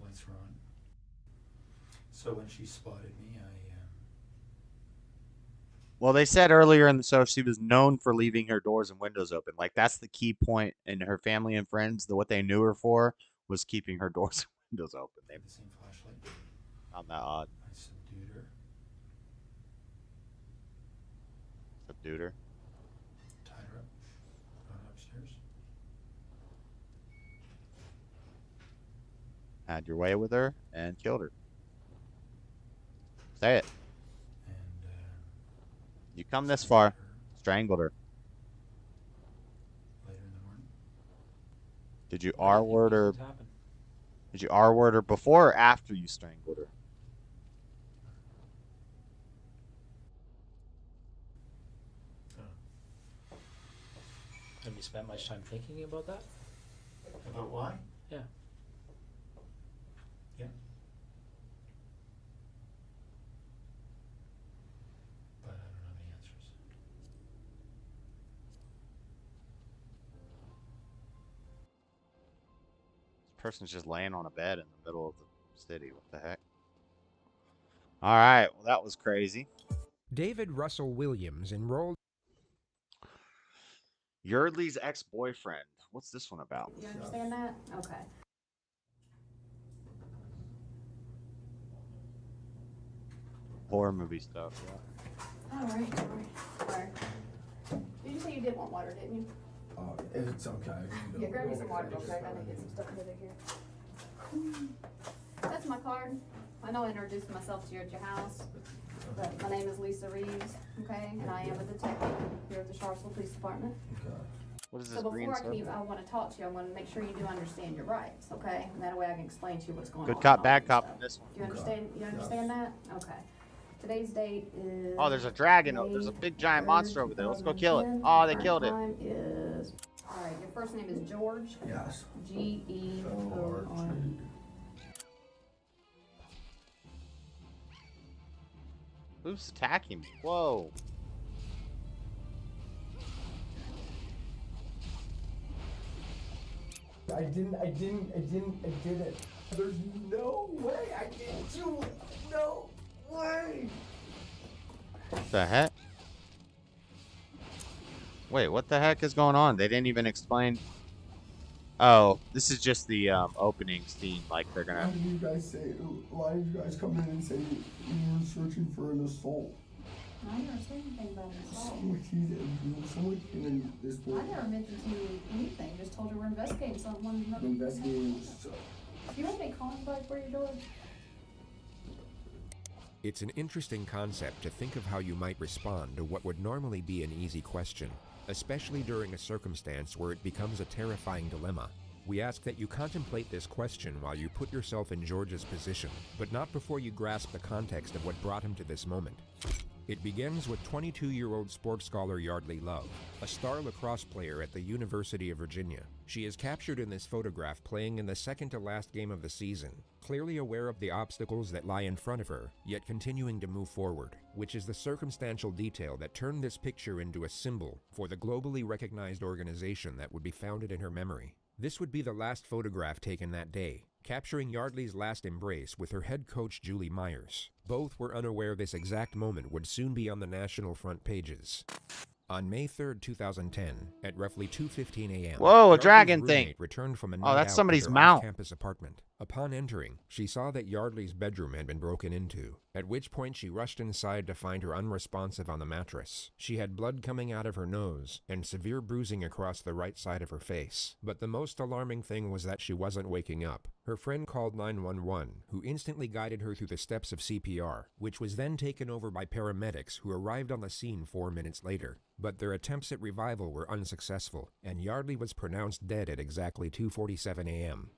Lights were on. So when she spotted me,
Well, they said earlier in the show she was known for leaving her doors and windows open. Like, that's the key point in her family and friends. What they knew her for was keeping her doors and windows open. They
the same flashlight.
found that odd.
I subdued her.
Subdued her.
Tied her up. Brought her upstairs.
Had your way with her and killed her. Say it. You come this far. Strangled her.
Later in the morning.
Did you R word her? Did you R-word her before or after you strangled her?
Have you spent much time thinking about that?
About why?
Yeah.
Yeah. But I don't have the answers.
This person's just laying on a bed in the middle of the city. What the heck? All right. Well, that was crazy.
David Russell Williams enrolled.
Yardley's ex-boyfriend. What's this one about?
You understand that? Okay.
Horror movie stuff. Yeah.
All right. Did you say you did want water, didn't you?
It's okay.
Yeah, grab me some water real quick. I need to get some stuff together here. That's my card. I know I introduced myself to you at your house, but my name is Lisa Reeves, okay? And I am a detective here at the Charlottesville Police Department.
What is this
So
green
before
circle?
I want to talk to you, I want to make sure you do understand your rights, okay? And that way I can explain to you what's going on.
Good cop,
and all
bad
that
cop
stuff.
in this one.
Do you understand? You understand that? Okay. Today's date is.
Oh, there's a dragon. Oh, there's a big giant monster over there. Let's go kill it. Oh, they killed it.
Time is. All right. Your first name is George.
Yes.
George.
Who's attacking me? Whoa.
I did it. There's no way I didn't do it. No way.
What the heck? Wait, what the heck is going on? They didn't even explain. Oh, this is just the opening scene. Like they're gonna.
Why did you guys come in and say you were searching for an assault?
I never said anything about an assault.
Someone came in this
I
morning.
never mentioned to you anything. Just told you we're investigating something.
Investigating.
Do you have any contact where you're doing?
It's an interesting concept to think of how you might respond to what would normally be an easy question, especially during a circumstance where it becomes a terrifying dilemma. We ask that you contemplate this question while you put yourself in George's position, but not before you grasp the context of what brought him to this moment. It begins with 22-year-old sports scholar Yardley Love, a star lacrosse player at the University of Virginia. She is captured in this photograph playing in the second-to-last game of the season, clearly aware of the obstacles that lie in front of her, yet continuing to move forward, which is the circumstantial detail that turned this picture into a symbol for the globally recognized organization that would be founded in her memory. This would be the last photograph taken that day, capturing Yardley's last embrace with her head coach Julie Myers. Both were unaware this exact moment would soon be on the national front pages. On May 3rd, 2010, at roughly 2:15 a.m.,
Whoa, a
Yardley's
dragon
roommate
thing.
returned from a
Oh,
night
that's
out
somebody's
to her
mount.
off-campus apartment. Upon entering, she saw that Yardley's bedroom had been broken into, at which point she rushed inside to find her unresponsive on the mattress. She had blood coming out of her nose and severe bruising across the right side of her face. But the most alarming thing was that she wasn't waking up. Her friend called 911, who instantly guided her through the steps of CPR, which was then taken over by paramedics who arrived on the scene 4 minutes later. But their attempts at revival were unsuccessful, and Yardley was pronounced dead at exactly 2:47 a.m.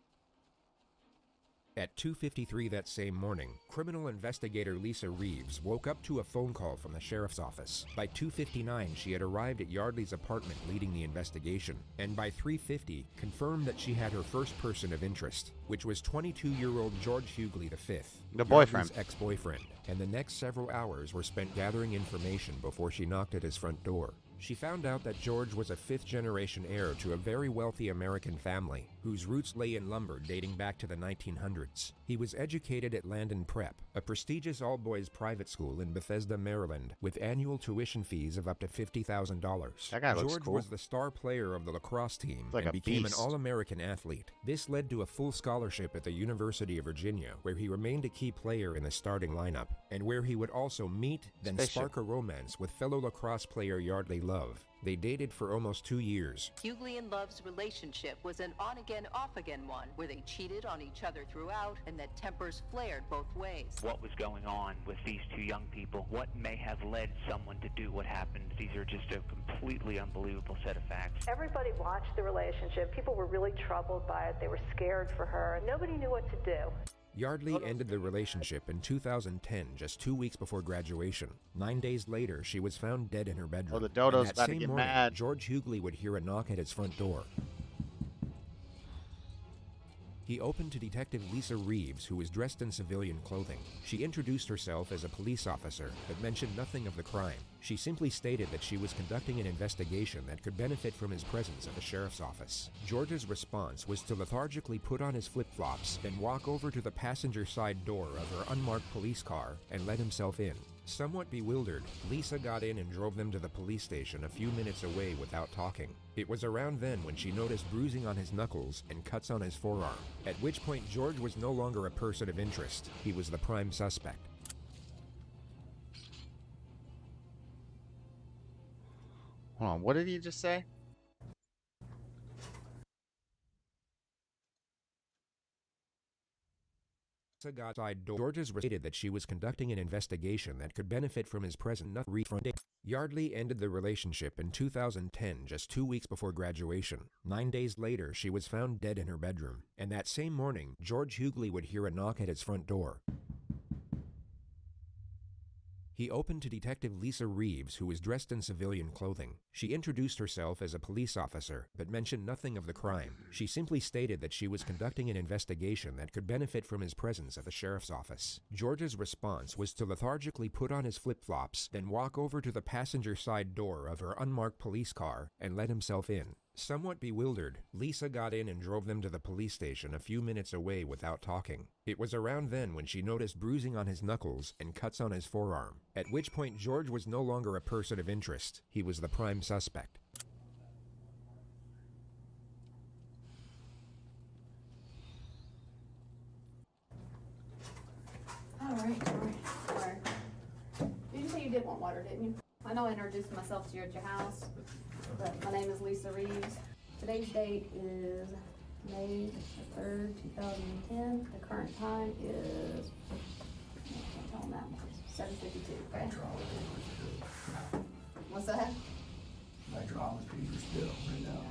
At 2:53 that same morning, criminal investigator Lisa Reeves woke up to a phone call from the sheriff's office. By 2:59, she had arrived at Yardley's apartment leading the investigation, and by 3:50, confirmed that she had her first person of interest, which was 22-year-old George Hughley V,
The boyfriend.
Yardley's ex-boyfriend, and the next several hours were spent gathering information before she knocked at his front door. She found out that George was a fifth-generation heir to a very wealthy American family, whose roots lay in lumber dating back to the 1900s. He was educated at Landon Prep, a prestigious all-boys private school in Bethesda, Maryland, with annual tuition fees of up to $50,000.
That guy looks
George
cool.
was the star player of the lacrosse team
Like
and
a
became
beast.
an All-American athlete. This led to a full scholarship at the University of Virginia, where he remained a key player in the starting lineup, and where he would also meet, then
Spaceship.
spark a romance with fellow lacrosse player Yardley Love. They dated for almost 2 years.
Hughley and Love's relationship was an on-again, off-again one, where they cheated on each other throughout and that tempers flared both ways.
What was going on with these two young people? What may have led someone to do what happened? These are just a completely unbelievable set of facts.
Everybody watched the relationship. People were really troubled by it. They were scared for her. Nobody knew what to do.
Yardley ended the relationship in 2010, just 2 weeks before graduation. 9 days later, she was found dead in her bedroom.
Oh, the dodo's
and
about
that
to
same
get
morning,
mad.
George Hughley would hear a knock at his front door. He opened to Detective Lisa Reeves, who was dressed in civilian clothing. She introduced herself as a police officer, but mentioned nothing of the crime. She simply stated that she was conducting an investigation that could benefit from his presence at the sheriff's office. George's response was to lethargically put on his flip-flops, then walk over to the passenger side door of her unmarked police car and let himself in. Somewhat bewildered, Lisa got in and drove them to the police station a few minutes away without talking. It was around then when she noticed bruising on his knuckles and cuts on his forearm, at which point George was no longer a person of interest. He was the prime suspect.
Hold on, what did he just say?
Outside George's stated that she was conducting an investigation that could benefit from his present refund. Yardley ended the relationship in 2010, just 2 weeks before graduation. 9 days later, she was found dead in her bedroom. And that same morning, George Hughley would hear a knock at his front door. He opened to Detective Lisa Reeves, who was dressed in civilian clothing. She introduced herself as a police officer, but mentioned nothing of the crime. She simply stated that she was conducting an investigation that could benefit from his presence at the sheriff's office. George's response was to lethargically put on his flip-flops, then walk over to the passenger side door of her unmarked police car and let himself in. Somewhat bewildered, Lisa got in and drove them to the police station a few minutes away without talking. It was around then when she noticed bruising on his knuckles and cuts on his forearm, at which point George was no longer a person of interest. He was the prime suspect.
All right. You say you did want water, didn't you? I know I introduced myself to you at your house, but my name is Lisa Reeves. Today's date is May 3rd, 2010. The current time is, I can't tell them that one, 7:52, okay? What's that?
My drama's paper still right now.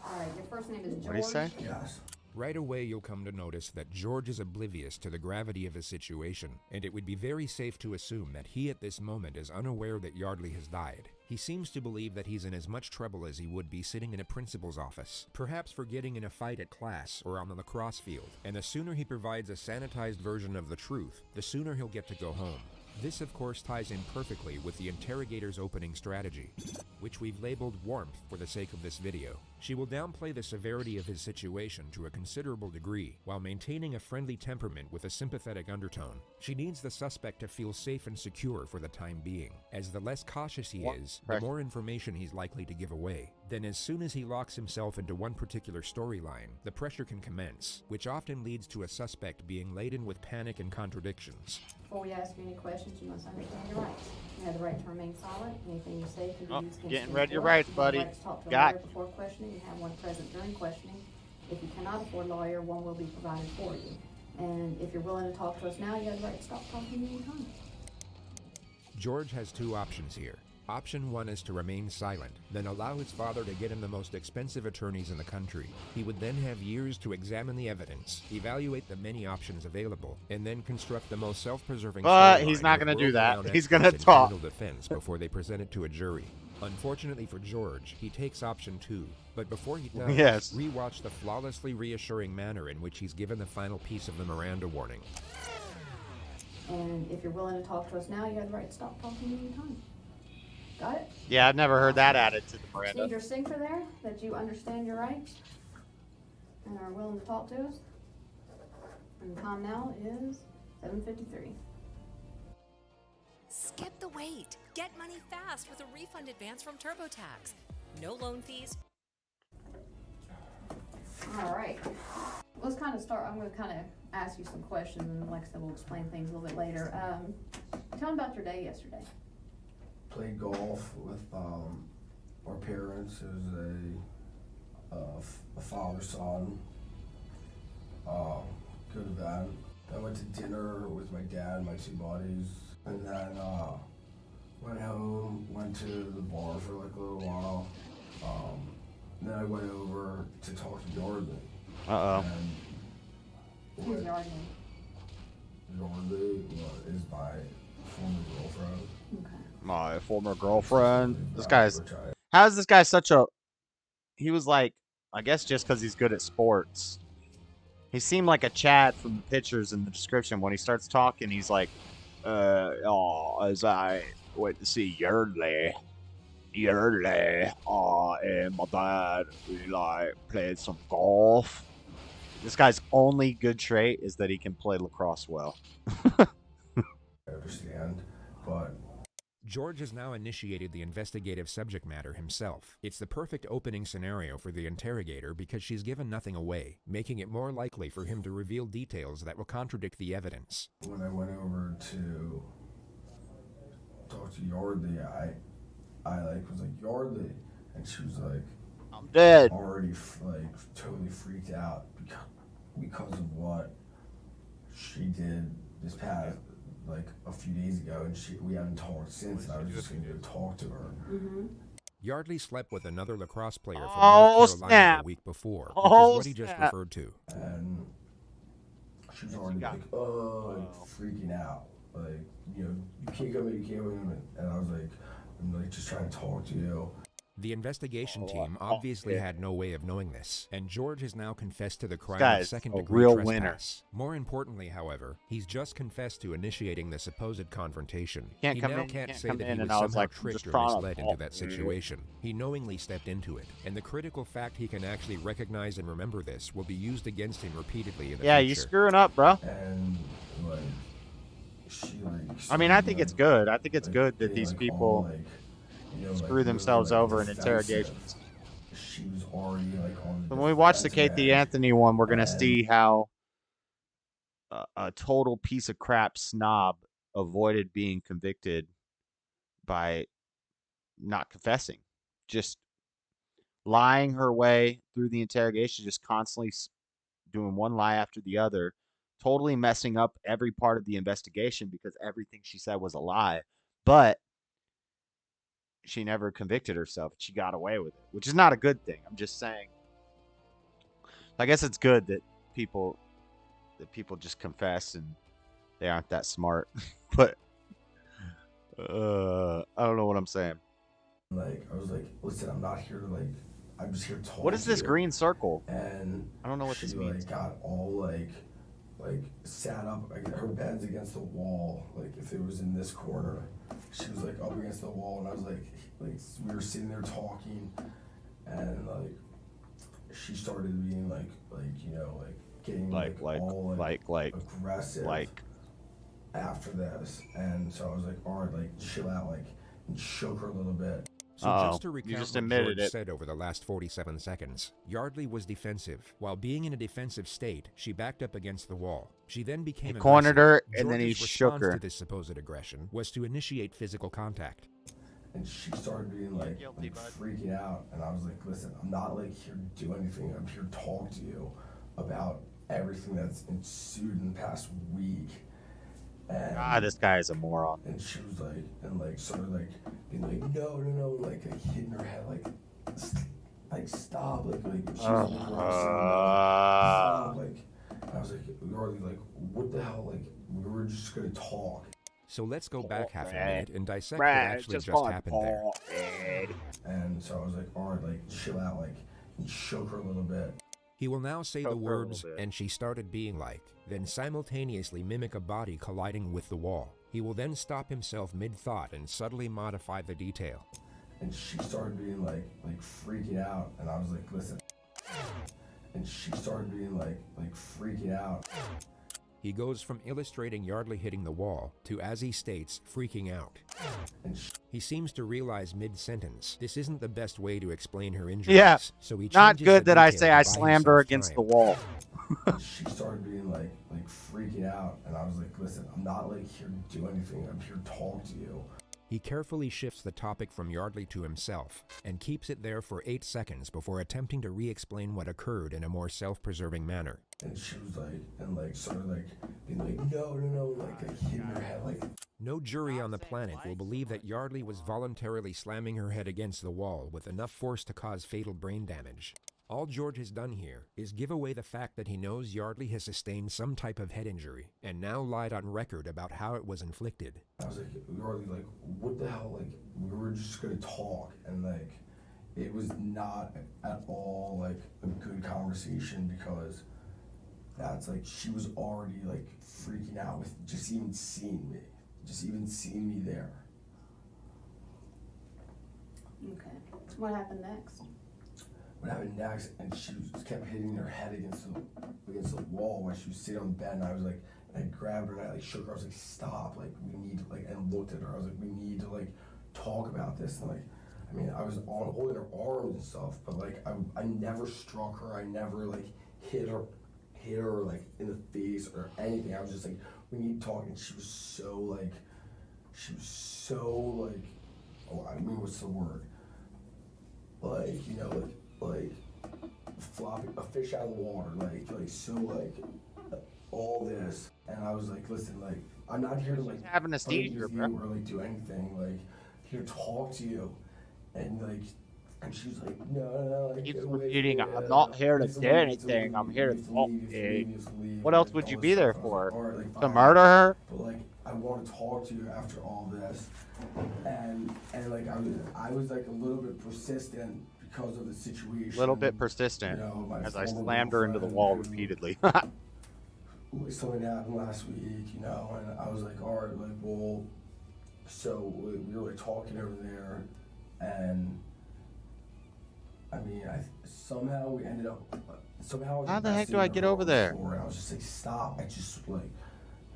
All right, your first name is George.
What did he say?
Yes.
Right away, you'll come to notice that George is oblivious to the gravity of his situation, and it would be very safe to assume that he at this moment is unaware that Yardley has died. He seems to believe that he's in as much trouble as he would be sitting in a principal's office, perhaps for getting in a fight at class or on the lacrosse field, and the sooner he provides a sanitized version of the truth, the sooner he'll get to go home. This, of course, ties in perfectly with the interrogator's opening strategy, which we've labeled warmth for the sake of this video. She will downplay the severity of his situation to a considerable degree, while maintaining a friendly temperament with a sympathetic undertone. She needs the suspect to feel safe and secure for the time being, as the less cautious he is, the more information he's likely to give away. Then as soon as he locks himself into one particular storyline, the pressure can commence, which often leads to a suspect being laden with panic and contradictions.
Before we ask you any questions, you must understand your rights. You have the right to remain silent. Anything you say can be used against
getting
you
read your
in court.
rights,
You have
buddy.
the right to talk to a
Got
lawyer before questioning. You have one present during questioning. If you cannot afford a lawyer, one will be provided for you. And if you're willing to talk to us now, you have the right to stop talking anytime.
George has two options here. Option one is to remain silent, then allow his father to get him the most expensive attorneys in the country. He would then have years to examine the evidence, evaluate the many options available, and then construct the most self-preserving
But
storyline
he's not
with
going to do that.
world-renowned
He's going to
experts in
talk.
criminal defense before they present it to a jury. Unfortunately for George, he takes option two. But before he does,
Yes.
rewatch the flawlessly reassuring manner in which he's given the final piece of the Miranda warning.
And if you're willing to talk to us now, you have the right to stop talking anytime. Got it?
Yeah, I've never heard that added to the
Just
Miranda.
need your signature there that you understand your rights and are willing to talk to us. And the time now is 7:53.
Skip the wait. Get money fast with a refund advance from TurboTax. No loan fees.
All right. Let's kind of start. I'm going to kind of ask you some questions, and like I said, we'll explain things a little bit later. Tell me about your day yesterday.
Played golf with our parents. It was a father-son. Good event. I went to dinner with my dad and my two buddies, and then went home, went to the bar for like a little while. Then I went over to talk to Yardley.
Who's Yardley?
Yardley is my former girlfriend.
Okay.
My former girlfriend. This guy's. How is this guy such a? He was like, I guess just because he's good at sports. He seemed like a Chad from the pictures in the description. When he starts talking, he's like, as I went to see Yardley, and my dad, we like played some golf. This guy's only good trait is that he can play lacrosse well.
I understand, but
George has now initiated the investigative subject matter himself. It's the perfect opening scenario for the interrogator because she's given nothing away, making it more likely for him to reveal details that will contradict the evidence.
when I went over to talk to Yardley, I like was like, Yardley, and she was like,
I'm dead.
Already like totally freaked out because of what she did this past like a few days ago, and we haven't talked since. And I was just going to go talk to her.
Yardley slept with another lacrosse player from
Oh,
North Carolina
snap.
the week before, which
Oh,
is what he just
snap.
referred to.
And she was already like, freaking out. Like, you can't come in, you can't come in. And I was like, I'm like just trying to talk to you.
The investigation team obviously had no way of knowing this, and George has now confessed to the crime
guy
of
is
second-degree
a real
trespass.
winner.
More importantly, however, he's just confessed to initiating the supposed confrontation.
Can't
He
come
now
in,
can't
can't
say
come
that
in,
he was
and I was
somehow
like, I'm
tricked
just
or
trying to
misled into
talk
that
to you.
situation. He knowingly stepped into it, and the critical fact he can actually recognize and remember this will be used against him repeatedly in the
Yeah,
future.
you screwing up, bro.
And like, she like.
I mean, I think it's good. I think it's good that these people screw themselves over in interrogations.
She was already like on the
When we watch the
defensive
Kathy
edge.
Anthony one, we're gonna
And-
see how a total piece of crap snob avoided being convicted by not confessing, just lying her way through the interrogation, just constantly doing one lie after the other, totally messing up every part of the investigation because everything she said was a lie. But she never convicted herself. She got away with it, which is not a good thing. I'm just saying. I guess it's good that people just confess and they aren't that smart. But I don't know what I'm saying.
Like, I was like, listen, I'm not here to like, I'm just here to talk.
What is this
to you.
green circle?
And
I don't know what this means.
Like, got all like sat up. Like, her bed's against the wall. Like, if it was in this corner, she was like up against the wall, and I was like we were sitting there talking, and like she started being like getting all aggressive after this, and so I was like, all right, like chill out, like, and shook her a little bit.
So just to recount
you just
what
admitted
George
it.
said over the last 47 seconds, Yardley was defensive. While being in a defensive state, she backed up against the wall. She then became
He cornered her,
aggressive.
and then he
George's
shook
response
her.
to this supposed aggression was to initiate physical contact.
And she started being like freaking out, and I was like, listen, I'm not like here to do anything. I'm here to talk to you about everything that's ensued in the past week. And
God, this guy is a moron.
And she was like, and like sort of like being like, no, like hitting her head, like stop, like she was like, stop, like. I was like, Yardley, like, what the hell, like, we were just gonna talk.
So let's go back half a minute and dissect what
Brad,
actually
just
just
call it
happened there.
And so I was like, all right, like, chill out, like, and shook her a little bit.
He will now say the
Choke her a little
words,
bit.
and she started being like, then simultaneously mimic a body colliding with the wall. He will then stop himself mid-thought and subtly modify the detail.
And she started being like freaking out, and I was like, listen. And she started being like freaking out.
He goes from illustrating Yardley hitting the wall to, as he states, freaking out. He seems to realize mid-sentence this isn't the best way to explain her injuries.
Yeah,
so he
not
changes
good
the
that I
detail
say
to
I
buy
slammed her
himself
against
time.
the wall.
And she started being like freaking out, and I was like, listen, I'm not like here to do anything. I'm here to talk to you.
He carefully shifts the topic from Yardley to himself and keeps it there for 8 seconds before attempting to re-explain what occurred in a more self-preserving manner.
And she was like, and like, sort of like, being like, no, like hitting her head, like.
No jury on the planet will believe that Yardley was voluntarily slamming her head against the wall with enough force to cause fatal brain damage. All George has done here is give away the fact that he knows Yardley has sustained some type of head injury, and now lied on record about how it was inflicted.
I was like, Yardley, like, what the hell, like, we were just gonna talk, and like, it was not at all like a good conversation, because that's like, she was already like freaking out with just even seeing me there.
Okay. What happened next?
What happened next, and she kept hitting her head against the wall while she was sitting on the bed, and I was like, I grabbed her and I like shook her. I was like, stop, like, we need to, like, and looked at her. I was like, we need to like talk about this. And like, I mean, I was holding her arms and stuff, but like, I never struck her. I never like hit her like in the face or anything. I was just like, we need to talk. And she was so like, oh, I mean, what's the word? Like, you know, like flopping a fish out of the water, like so, like all this. And I was like, listen, like, I'm not here to like
having a seizure, bro,
or like do anything, like here to talk to you. And like, and she's like, no, like,
keeps repeating, I'm not here to do anything, I'm here to talk to you. What else would you be there for? To murder her?
But like, I want to talk to you after all this. And like, I was like a little bit persistent because of the situation.
A little bit persistent, you know, as I slammed her into the wall repeatedly.
Something happened last week, you know, and I was like, all right, like, well, so we were like talking over there, and I mean, somehow we ended up,
how the heck do I get over there?
I was just like, stop, I just like,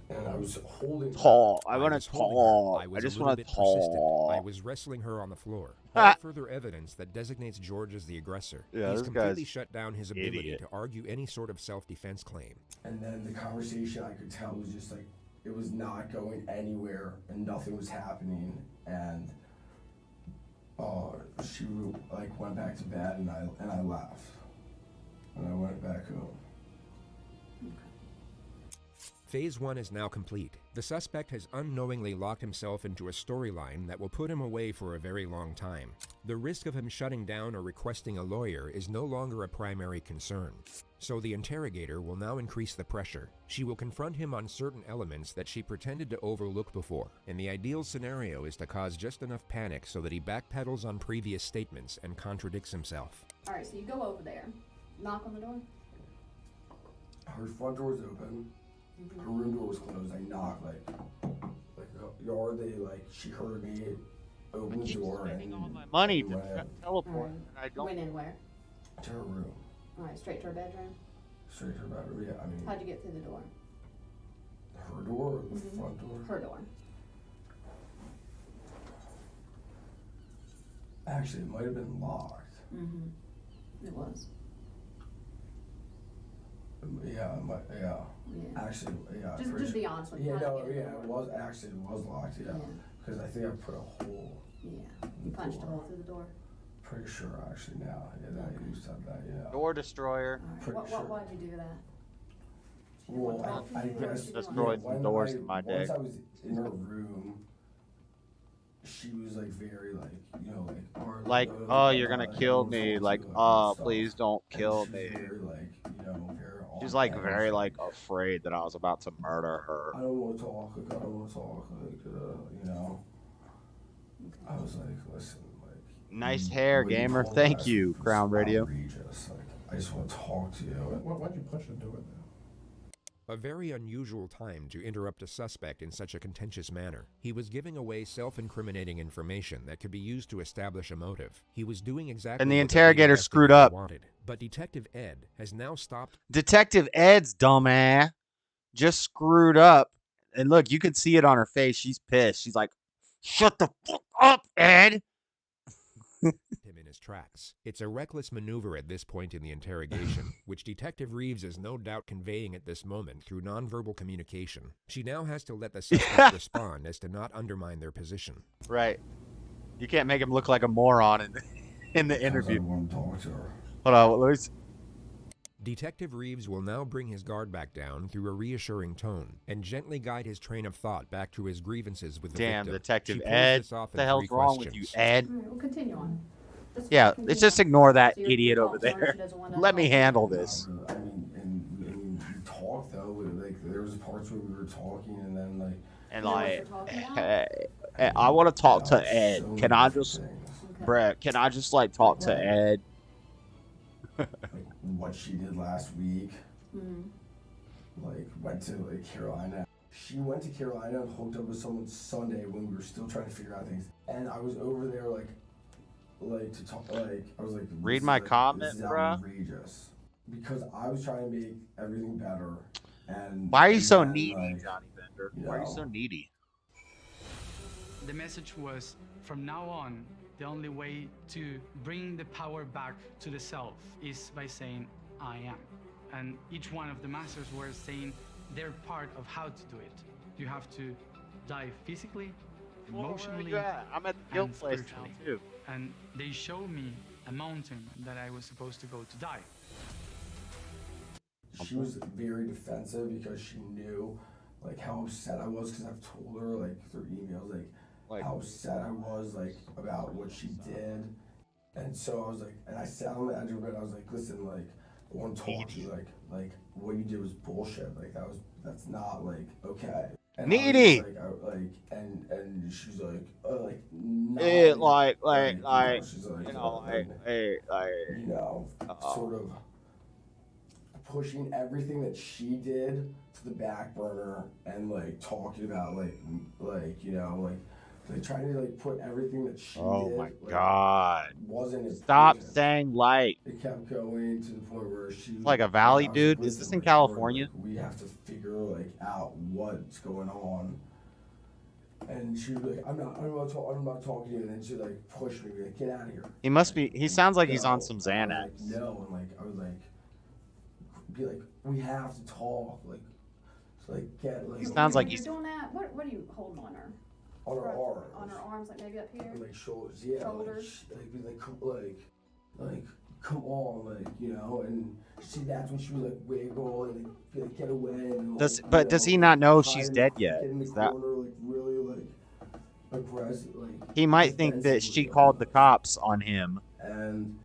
and I was holding
tall. I want to tall.
I
just want to tall.
I was wrestling her on the floor. All further evidence that designates George as the aggressor.
Yeah,
He's
this
completely
guy's
shut down his ability
idiot.
to argue any sort of self-defense claim.
And then the conversation, I could tell, was just like, it was not going anywhere, and nothing was happening. And she like went back to bed, and I left, and I went back home.
Phase 1 is now complete. The suspect has unknowingly locked himself into a storyline that will put him away for a very long time. The risk of him shutting down or requesting a lawyer is no longer a primary concern. So the interrogator will now increase the pressure. She will confront him on certain elements that she pretended to overlook before, and the ideal scenario is to cause just enough panic so that he backpedals on previous statements and contradicts himself.
All right, so you go over there, knock on the door.
Her front door was open. Her room door was closed. I knocked, like Yardley, like, she heard me open the door, and
all my money to teleport, and I don't.
Went in where?
To her room.
All right, straight to her bedroom.
Straight to her bedroom. Yeah, I mean.
How'd you get through the door?
Her door or the front door?
Her door.
Actually, it might have been locked.
It was.
Yeah, actually, yeah.
Just be honest with me.
Yeah, no, yeah, it was locked, yeah. Because I think I put a hole.
Yeah, you punched a hole through the door.
Pretty sure, actually, now. Yeah, that you used to have that, yeah.
Door destroyer.
Right. Why'd you do that?
Well, I guess
destroyed some doors in my day.
Once I was in her room, she was like very like, you know,
like, oh, you're gonna kill me, like, oh, please don't kill me.
Very, like, you know, very.
She's like very like afraid that I was about to murder her.
I don't want to talk. Like, I don't want to talk. Like, you know. I was like, listen, like.
Nice hair, gamer. Thank you, Crown Radio.
Like, I just want to talk to you.
Why'd you punch into it?
A very unusual time to interrupt a suspect in such a contentious manner. He was giving away self-incriminating information that could be used to establish a motive. He was doing exactly
and the
what
interrogator
the
screwed up.
Wanted. But Detective Ed has now stopped.
Detective Ed's dumbass just screwed up. And look, you can see it on her face. She's pissed. She's like, shut the fuck up, Ed.
Him in his tracks. It's a reckless maneuver at this point in the interrogation, which Detective Reeves is no doubt conveying at this moment through nonverbal communication. She now has to let the suspect respond as to not undermine their position.
Right. You can't make him look like a moron in the interview.
I want to talk to her.
Hold on, let me see.
Detective Reeves will now bring his guard back down through a reassuring tone and gently guide his train of thought back to his grievances with the
Damn,
victim.
Detective
She pulls
Ed.
this off
What the
in
hell's
3
wrong with you,
questions.
Ed?
All right, we'll continue on.
Yeah, let's just ignore that
So you're
idiot over
talking to her,
there.
she doesn't wanna
Let me
talk to her.
handle this.
I mean, we talked though. Like there was parts where we were talking, and then like.
And
You know what
like,
you're talking about?
hey, I want to talk to Ed. Can I just, Brett? Can I just like talk to Ed?
Like what she did last week.
Mhm.
Like went to like Carolina. She went to Carolina and hooked up with someone Sunday when we were still trying to figure out things. And I was over there like to talk. Like I was like,
Read my comment,
this is
bruh.
outrageous. Because I was trying to make everything better. And
Why are you
and
so
then,
needy,
like,
Johnny Bender?
you
Why are you
know.
so needy?
The message was, from now on, the only way to bring the power back to the self is by saying, I am. And each one of the masters were saying their part of how to do it. You have to die physically, emotionally,
I'm at the guild
and
place now
spiritually.
too.
And they showed me a mountain that I was supposed to go to die.
She was very defensive because she knew like how upset I was because I've told her like through emails like how upset I was like about what she did. And so I was like, and I sat on the edge of her bed, I was like, listen, like I want to talk to you, like what you did was bullshit, like that's not like okay. And
Needy.
And she's like not
It
she's sort of pushing everything that she did to the back burner and like talking about like trying to like put everything that she
Oh
did.
my
like,
God.
Wasn't
Stop
important.
saying like.
It kept going to the point where she
Like a valley
I was
dude?
like,
Is this
"Listen,
in
like,
California?
we have to figure like out what's going on." And she was like, I'm not talking to you. And then she like pushed me, like, get out of here.
He must be. He sounds like he's
No.
on some Xanax.
I was like, no, and like I was like, be like, we have to talk, like, so like get like.
Sounds like
When
he's.
you're doing that, what are you holding on her?
On her arms.
On her arms, like maybe up here?
Like shoulders, yeah.
Shoulders.
Like be like, come on, like, you know, and that's when she was like wiggle and like, be like get away. And, like,
Does he not know she's dead yet?
Get in the
Is that?
corner, like really like aggressive, like.
He might think that she called the cops on him,
And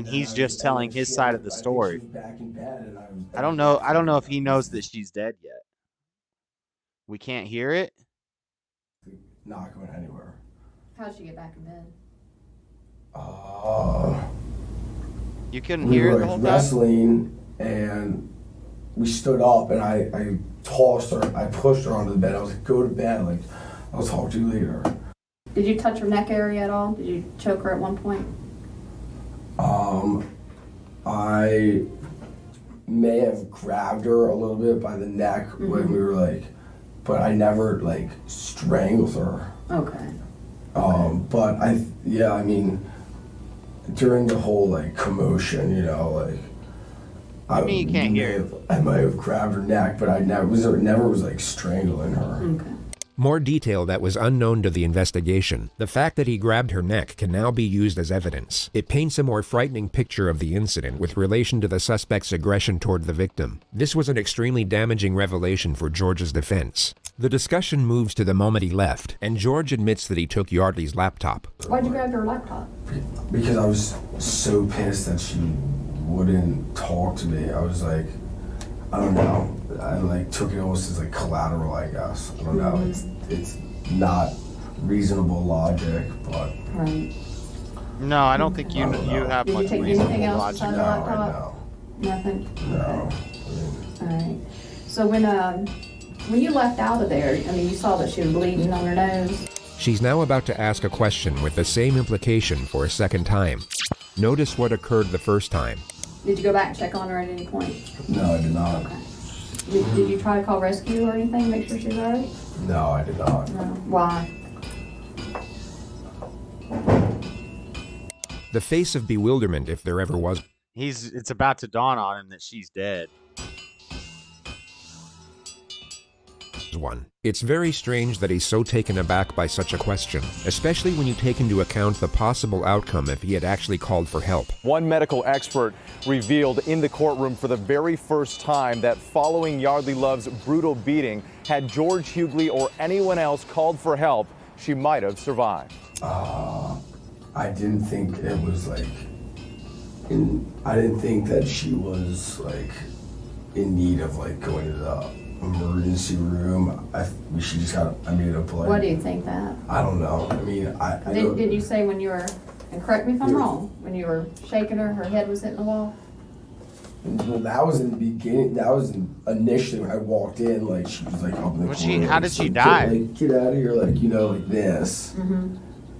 he's just telling his side of the story.
Back in bed, and
I don't know. I don't know if he knows that she's dead yet. We can't hear it.
Not going anywhere.
How'd she get back in bed?
You couldn't
We
hear
were
it the
like
whole time.
wrestling, and we stood up, and I tossed her, I pushed her onto the bed. I was like, go to bed, like, I'll talk to you later.
Did you touch her neck area at all? Did you choke her at one point?
I may have grabbed her a little bit by the neck when we were like, but I never like strangled her.
Okay.
But I mean, during the whole like commotion, you know, like.
I mean, you can't hear.
I might have grabbed her neck, but I never was like strangling her.
Okay.
More detail that was unknown to the investigation. The fact that he grabbed her neck can now be used as evidence. It paints a more frightening picture of the incident with relation to the suspect's aggression toward the victim. This was an extremely damaging revelation for George's defense. The discussion moves to the moment he left, and George admits that he took Yardley's laptop.
Why'd you grab her laptop?
Because I was so pissed that she wouldn't talk to me. I was like, I don't know. I like took it almost as like collateral, I guess. I don't know. It's not reasonable logic, but.
Right.
No, I don't think you have
Did you
much
take
reasonable
anything else
logic.
inside the laptop? Nothing?
No.
All right. So when you left out of there, I mean, you saw that she was bleeding on her nose.
She's now about to ask a question with the same implication for a second time. Notice what occurred the first time.
Did you go back and check on her at any point?
No, I did not.
Okay. Did you try to call rescue or anything, make sure she's all right?
No, I did not.
No. Why?
The face of bewilderment, if there ever was
It's about to dawn on him that she's dead.
one. It's very strange that he's so taken aback by such a question, especially when you take into account the possible outcome if he had actually called for help.
One medical expert revealed in the courtroom for the very first time that following Yardley Love's brutal beating, had George Hughley or anyone else called for help, she might have survived.
I didn't think it was like, I didn't think that she was like in need of like going to the emergency room. She just got, I made up like.
What do you think that?
I don't know. I mean,
Didn't you say when you were, and correct me if I'm wrong, when you were shaking her head was hitting the wall?
Well, that was in the beginning. That was initially when I walked in. Like she was like up in the corner.
How did she die?
Get out of here! Like like this.
Mm-hmm.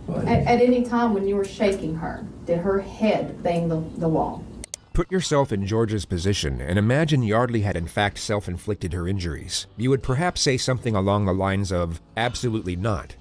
Like,
At any time when you were shaking her, did her head bang the wall?
Put yourself in George's position and imagine Yardley had in fact self-inflicted her injuries. You would perhaps say something along the lines of, absolutely not.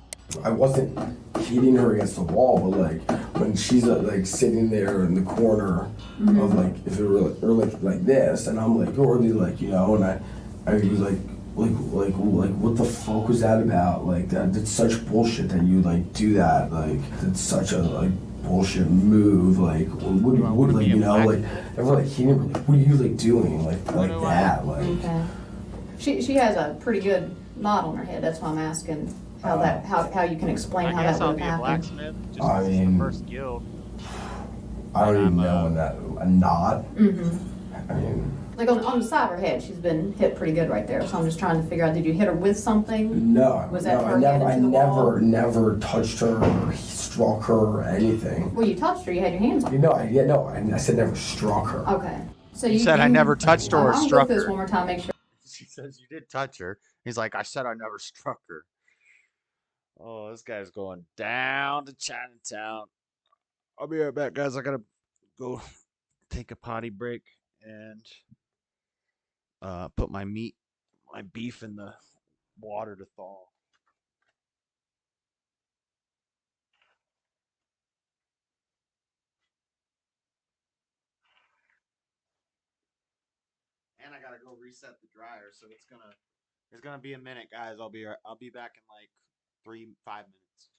I wasn't hitting her against the wall, but like when she's like sitting there in the corner of like if it were like this, and I'm like already like and I was like what the fuck was that about? Like that's such bullshit that you like do that. Like it's such a like bullshit move. Like what like like ever like he never like what are you like doing like that like.
Okay. She has a pretty good knot on her head. That's why I'm asking. How you can explain how that would have happened?
I mean,
first guild.
I don't even know when that a knot.
Mm-hmm.
I mean,
like on the side of her head, she's been hit pretty good right there. So I'm just trying to figure out: did you hit her with something?
No.
Was that
no,
her head into the wall?
never touched her or struck her or anything.
Well, you touched her. You had your hands on her.
I said never struck her.
Okay. So
you said I never touched her or struck
her.
her.
This one more time, make sure.
She says you did touch her. He's like, I said I never struck her. Oh, this guy's going down to Chinatown. I'll be right back, guys. I gotta go take a potty break and put my beef in the water to thaw. And I gotta go reset the dryer, so it's gonna be a minute, guys. I'll be back in like 5 minutes.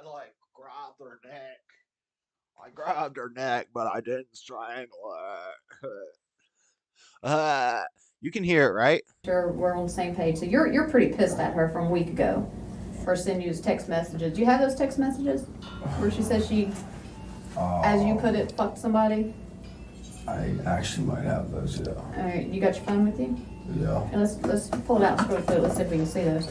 like grabbed her neck. I grabbed her neck, but I didn't strangle her. You can hear it, right?
Sure, we're on the same page. So you're pretty pissed at her from a week ago for sending you text messages. Do you have those text messages where she says she, as you put it, fucked somebody?
I actually might have those, yeah.
All right, you got your phone with you?
Yeah.
And let's pull it out and scroll through it. Let's see if we can see those.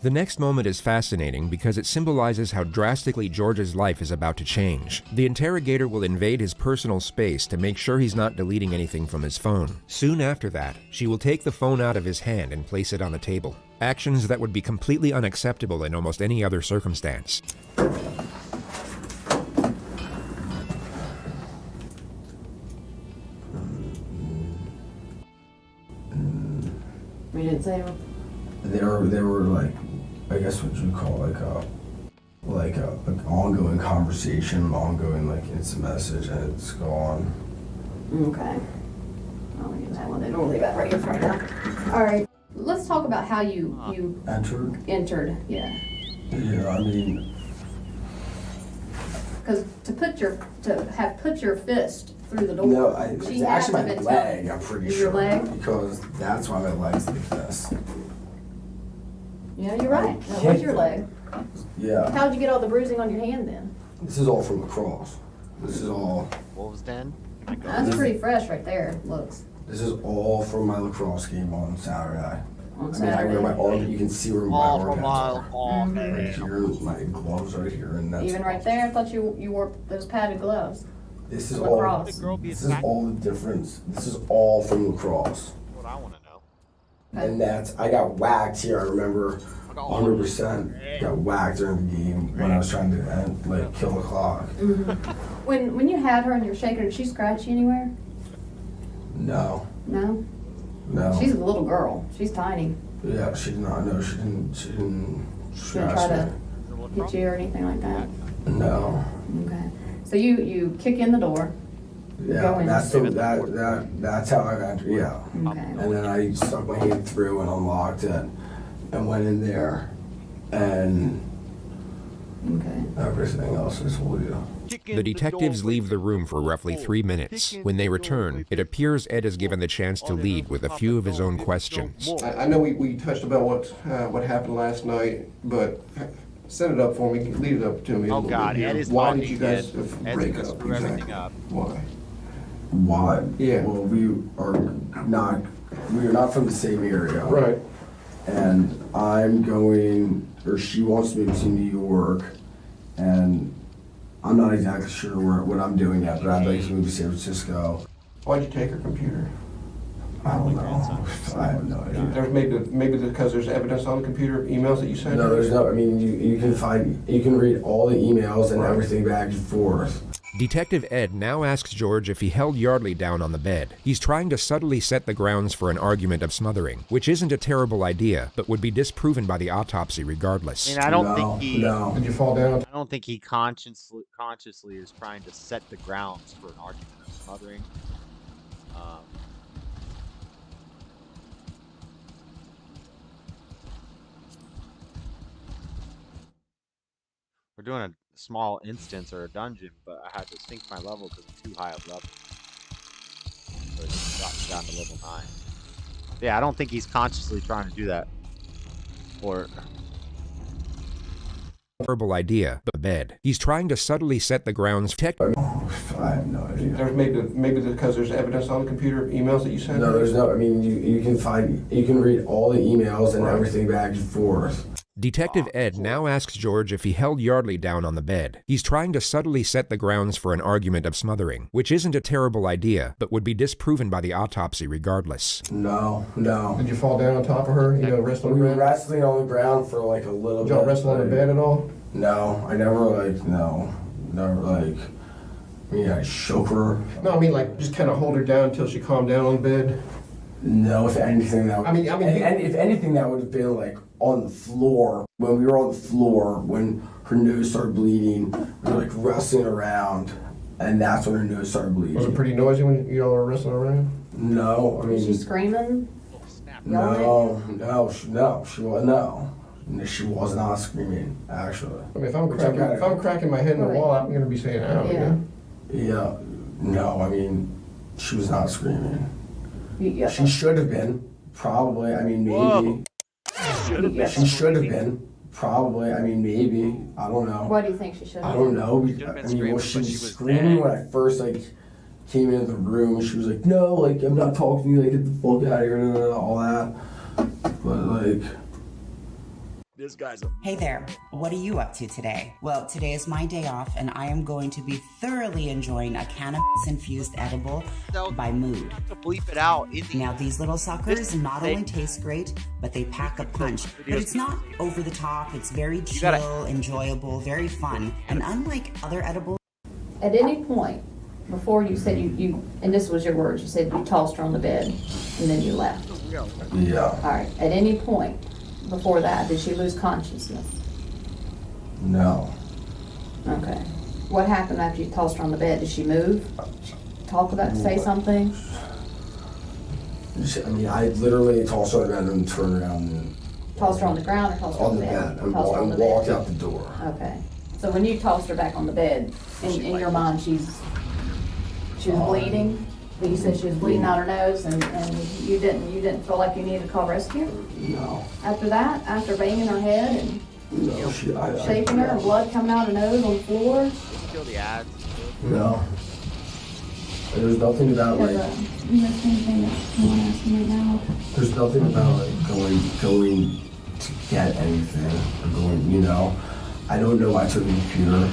The next moment is fascinating because it symbolizes how drastically George's life is about to change. The interrogator will invade his personal space to make sure he's not deleting anything from his phone. Soon after that, she will take the phone out of his hand and place it on the table. Actions that would be completely unacceptable in almost any other circumstance.
We didn't say
They were like, I guess what you call like a ongoing conversation, ongoing like instant message, and it's gone.
Okay. I'll use that one. They don't leave that right in front now. All right. Let's talk about how you entered. Yeah.
Yeah, I mean,
because to have put your fist through the door.
No, it's actually my leg. I'm pretty sure.
Your leg?
Because that's why my leg's like this.
Yeah, you're right. That was your leg.
Yeah.
How'd you get all the bruising on your hand then?
This is all from lacrosse. This is all.
Wolves Den?
That's pretty fresh right there. Looks.
This is all from my lacrosse game on Saturday.
On
I wear my arm. You can see where my arm
Mm-hmm.
right here, my gloves right here, and that's
even right there. I thought you wore those padded gloves.
This is
lacrosse.
This is all the difference. This is all from lacrosse.
What I want to know.
And I got whacked here. I remember 100% got whacked during the game when I was trying to kill the clock.
Mm-hmm. When you had her and you're shaking her, did she scratch you anywhere?
No.
No.
No.
She's a little girl. She's tiny.
Yeah, she did not. No, she didn't. She didn't scratch
try
me.
to hit you or anything like that.
No.
Okay. So you kick in the door.
Yeah, that's how I entered. Yeah.
Okay.
And then I stuck my hand through and unlocked it, and went in there, and everything else is told you.
The detectives leave the room for roughly 3 minutes. When they return, it appears Ed is given the chance to lead with a few of his own questions.
I know we touched about what happened last night, but set it up for me. Lead it up to me.
Oh God, Ed is
Why
talking
did you guys
again.
break
Ed's
up?
gonna screw everything
Exactly.
up.
Why?
Why?
Yeah.
Well, we are not from the same area.
Right.
And she wants to move to New York, and I'm not exactly sure what I'm doing yet, but I'd like to move to San Francisco.
Why'd you take her computer?
I don't know. I have no idea.
There's maybe because there's evidence on the computer, emails that you sent.
No, there's no. I mean, you can read all the emails and everything back and forth.
Detective Ed now asks George if he held Yardley down on the bed. He's trying to subtly set the grounds for an argument of smothering, which isn't a terrible idea, but would be disproven by the autopsy regardless.
I mean, I don't think he.
No.
Did you fall down?
I don't think he consciously is trying to set the grounds for an argument of smothering. We're doing a small instance or a dungeon, but I had to sync my level because I'm too high of level. So it just dropped me down to level 9. Yeah, I don't think he's consciously trying to do that. Or
Terrible idea, but bed. He's trying to subtly set the grounds.
I have no idea.
There's maybe because there's evidence on the computer, emails that you sent.
No, there's no. I mean, you can read all the emails and everything back and forth.
Detective Ed now asks George if he held Yardley down on the bed. He's trying to subtly set the grounds for an argument of smothering, which isn't a terrible idea, but would be disproven by the autopsy regardless.
No.
Did you fall down on top of her? Rest on the
We were
ground?
wrestling on the ground for like a little
Did
bit.
y'all wrestle on the bed at all?
No, I never I shook her.
No, I mean just kind of hold her down until she calmed down on the bed.
No, if anything that.
If
anything that would have been like on the floor. When we were on the floor, when her nose started bleeding, we were like wrestling around, and that's when her nose started bleeding.
Was it pretty noisy when y'all were wrestling around?
No, I mean.
Was she screaming?
No, she was no. She was not screaming, actually.
I mean, if I'm cracking my head in the wall, I'm going to be saying, "Ow!"
Yeah.
Yeah. No, I mean, she was not screaming.
Yeah.
She should have been. Probably. I mean, maybe.
Whoa.
She should have been. Probably. I mean, maybe. I don't know.
Why do you think she should have?
I don't know. I mean, was she screaming when I first came into the room? She was like, "No, I'm not talking to you. Get the fuck out of here," all that. But
this guy's
Hey there, what are you up to today? Well, today is my day off, and I am going to be thoroughly enjoying a cannabis-infused edible by Mood.
To bleep it out.
Now, these little suckers not only taste great, but they pack a punch. But it's not over the top. It's very chill, enjoyable, very fun, and unlike other edibles.
At any point before you said you and this was your words, you said you tossed her on the bed and then you left.
Yeah.
All right. At any point before that, did she lose consciousness?
No.
Okay. What happened after you tossed her on the bed? Did she move? Talk about, say something?
I mean, I literally tossed her on the bed and turned around and...
Tossed her on the ground or tossed her
on the bed? And walked out the door.
Okay. So when you tossed her back on the bed, in your mind, she was bleeding? But you said she was bleeding out her nose, and you didn't feel like you needed to call rescue?
No.
After that, after banging her head and
No,
shaking her, and blood coming out her nose on the floor?
Kill the ads.
No. There's nothing about
You missed anything that you want to ask me right now?
There's nothing about going to get anything or going. I don't know why I took the computer.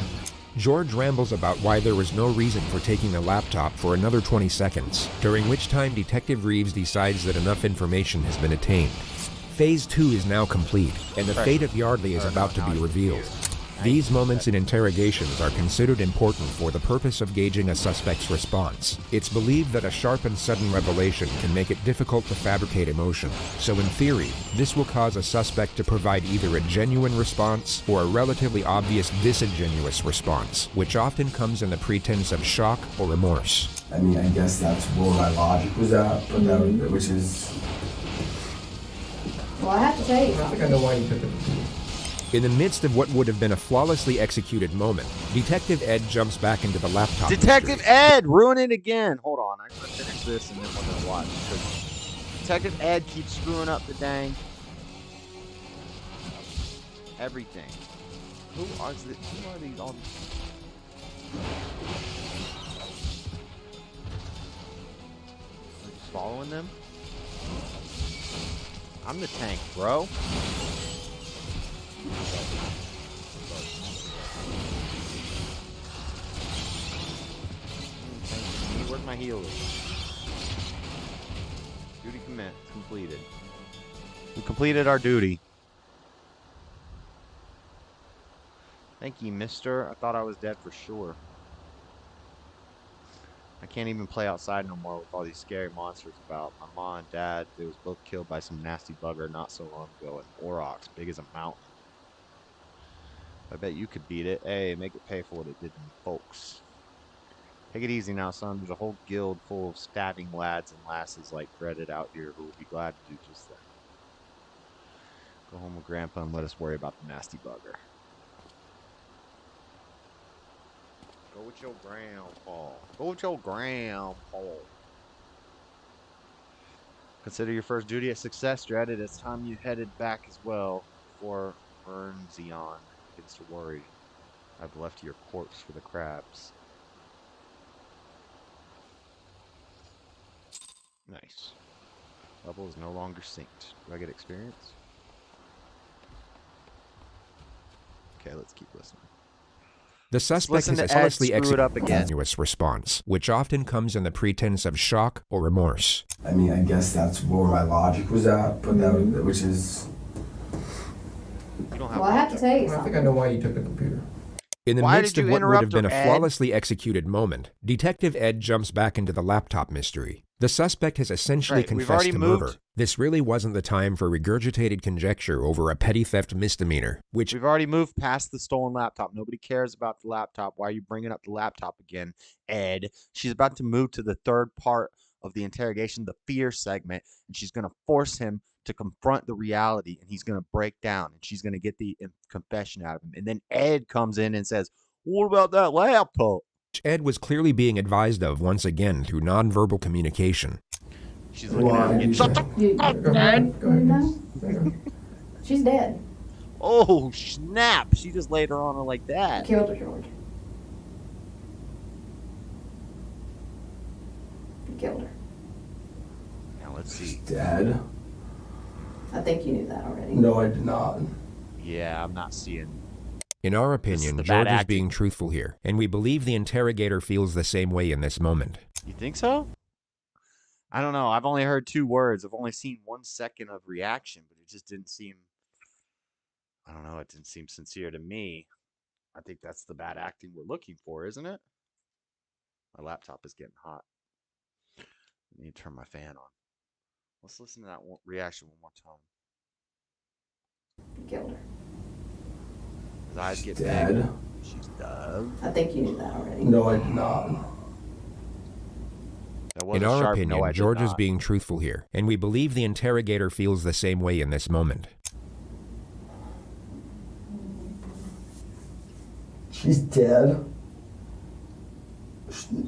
George rambles about why there was no reason for taking the laptop for another 20 seconds, during which time Detective Reeves decides that enough information has been attained. Phase 2 is now complete, and the fate of Yardley is about to be revealed. These moments in interrogations are considered important for the purpose of gauging a suspect's response. It's believed that a sharp and sudden revelation can make it difficult to fabricate emotion. So in theory, this will cause a suspect to provide either a genuine response or a relatively obvious disingenuous response, which often comes in the pretense of shock or remorse.
I mean, I guess that's where my logic was at, but which is...
Well, I have to tell you.
I think I know why you took the computer.
In the midst of what would have been a flawlessly executed moment, Detective Ed jumps back into the laptop.
Detective Ed, ruin it again. Hold on, I gotta finish this and then we're gonna watch. Because Detective Ed keeps screwing up the dang everything. Who are these all these? Are you following them? I'm the tank, bro. Where's my healer? Duty completed. We completed our duty. Thank you, mister. I thought I was dead for sure. I can't even play outside no more with all these scary monsters about. My mom and dad, they was both killed by some nasty bugger not so long ago in Aurochs, big as a mountain. I bet you could beat it. Hey, make it pay for what it did to me, folks. Take it easy now, son. There's a whole guild full of stabbing lads and lasses like Dreaded out here who will be glad to do just that. Go home with Grandpa and let us worry about the nasty bugger. Go with your grandpa. Go with your grandpa. Consider your first duty a success, Dreaded. It's time you headed back as well before Zion gets to worry. I've left your corpse for the crabs. Nice. Level is no longer synced. Do I get experience? Okay, let's keep listening.
The suspect has honestly executed a continuous response, which often comes in the pretense of shock or remorse.
I mean, I guess that's where my logic was at, but which is...
Well, I have to tell you something.
I think I know why you took the computer.
In the midst of what would have been a flawlessly executed moment, Detective Ed jumps back into the laptop mystery. The suspect has essentially confessed to murder. This really wasn't the time for regurgitated conjecture over a petty theft misdemeanor, which...
We've already moved past the stolen laptop. Nobody cares about the laptop. Why are you bringing up the laptop again, Ed? She's about to move to the third part of the interrogation, the fear segment, and she's going to force him
to confront the reality, and he's going to break down, and she's going to get the confession out of him. And then Ed comes in and says, what about that laptop?
Ed was clearly being advised of once again through nonverbal communication.
She's looking at him. Shut the fuck up, Ed.
No. She's dead.
Oh, snap. She just laid her on her like that.
Killed her, George. You killed her.
Now let's see.
Dead?
I think you knew that already.
No, I did not.
Yeah, I'm not seeing.
In our opinion, George is being truthful here, and we believe the interrogator feels the same way in this moment.
You think so? I don't know. I've only heard 2 words. I've only seen 1 second of reaction, but it just didn't seem, I don't know, it didn't seem sincere to me. I think that's the bad acting we're looking for, isn't it? My laptop is getting hot. I need to turn my fan on. Let's listen to that reaction one more time.
You killed her.
His eyes get
Dead?
big. She's dead.
I think you knew that already.
No, I did not.
In our opinion, George is being truthful here, and we believe the interrogator feels the same way in this moment.
She's dead?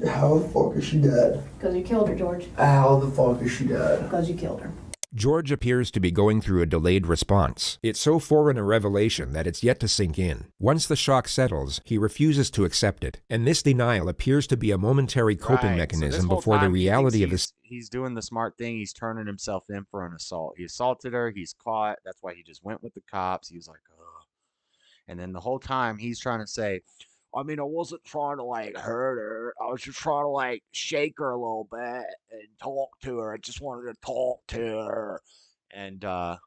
How the fuck is she dead?
Because you killed her, George.
How the fuck is she dead?
Because you killed her.
George appears to be going through a delayed response. It's so foreign a revelation that it's yet to sink in. Once the shock settles, he refuses to accept it, and this denial appears to be a momentary coping mechanism before the reality of this.
He's doing the smart thing. He's turning himself in for an assault. He assaulted her. He's caught. That's why he just went with the cops. He was like, ugh. And then the whole time he's trying to say, I mean, I wasn't trying to like hurt her. I was just trying to like shake her a little bit and talk to her. I just wanted to talk to her. And but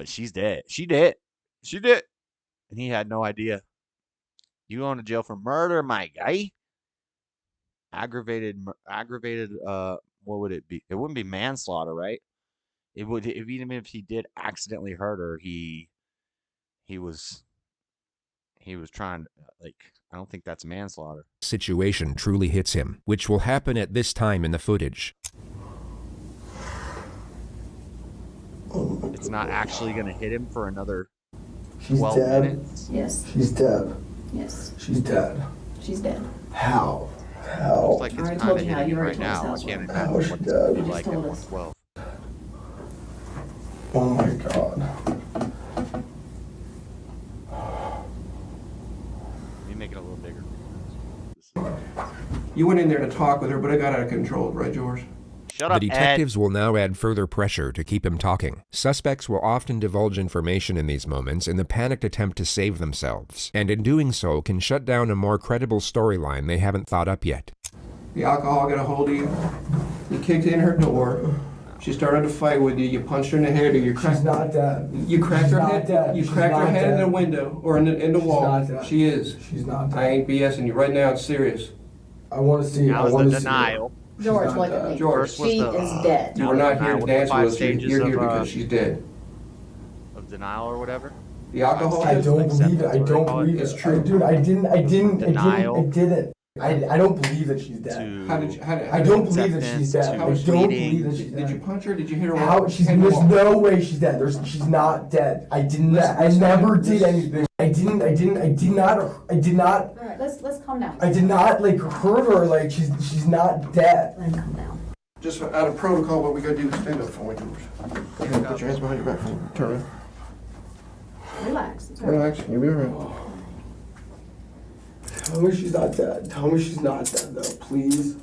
she's dead. She did. And he had no idea. You going to jail for murder, my guy? Aggravated what would it be? It wouldn't be manslaughter, right? It would, even if he did accidentally hurt her, he was trying, like, I don't think that's manslaughter.
Situation truly hits him, which will happen at this time in the footage.
It's not actually going to hit him for another
She's
12
dead?
minutes.
Yes.
She's dead.
Yes.
She's dead.
She's dead.
How? How?
Looks like it's kind of hitting me right now. I can't imagine what it's going to be like at 112.
Oh my god.
Let me make it a little bigger.
You went in there to talk with her, but it got out of control, right, George?
Shut
The detectives will now add further pressure to keep him talking. Suspects will often divulge information in these moments in the panicked attempt to save themselves, and in doing so can shut down a more credible storyline they haven't thought up yet.
The alcohol got a hold of you. You kicked in her door. She started to fight with you. You punched her in the head, or you cracked.
She's not dead.
You cracked her head.
Dead.
You cracked her head in the window or in the wall.
Not dead.
She is.
She's not dead.
I ain't BSing you right now. It's serious.
I want to see.
Now is the denial.
George, look at me.
George,
she is dead.
You were not here to dance with us. You're
stages
here
of,
because she's dead.
Of denial or whatever.
The alcohol.
I don't believe it. I don't believe it's true, dude. I didn't. I don't believe that she's dead. I don't believe that she's dead. I don't believe that she's dead.
Did you punch her? Did you hit her?
There's no way she's dead. She's not dead. I didn't. I never did anything. I did not.
All right, let's calm down.
I did not like hurt her. Like she's not dead.
Let him calm down.
Just out of protocol, what we gotta do is stand up for me, George. Go ahead, put your hands behind your back. Turn around.
Relax. It's all right.
Relax. You'll be alright.
Tell me she's not dead. Tell me she's not dead, though, please.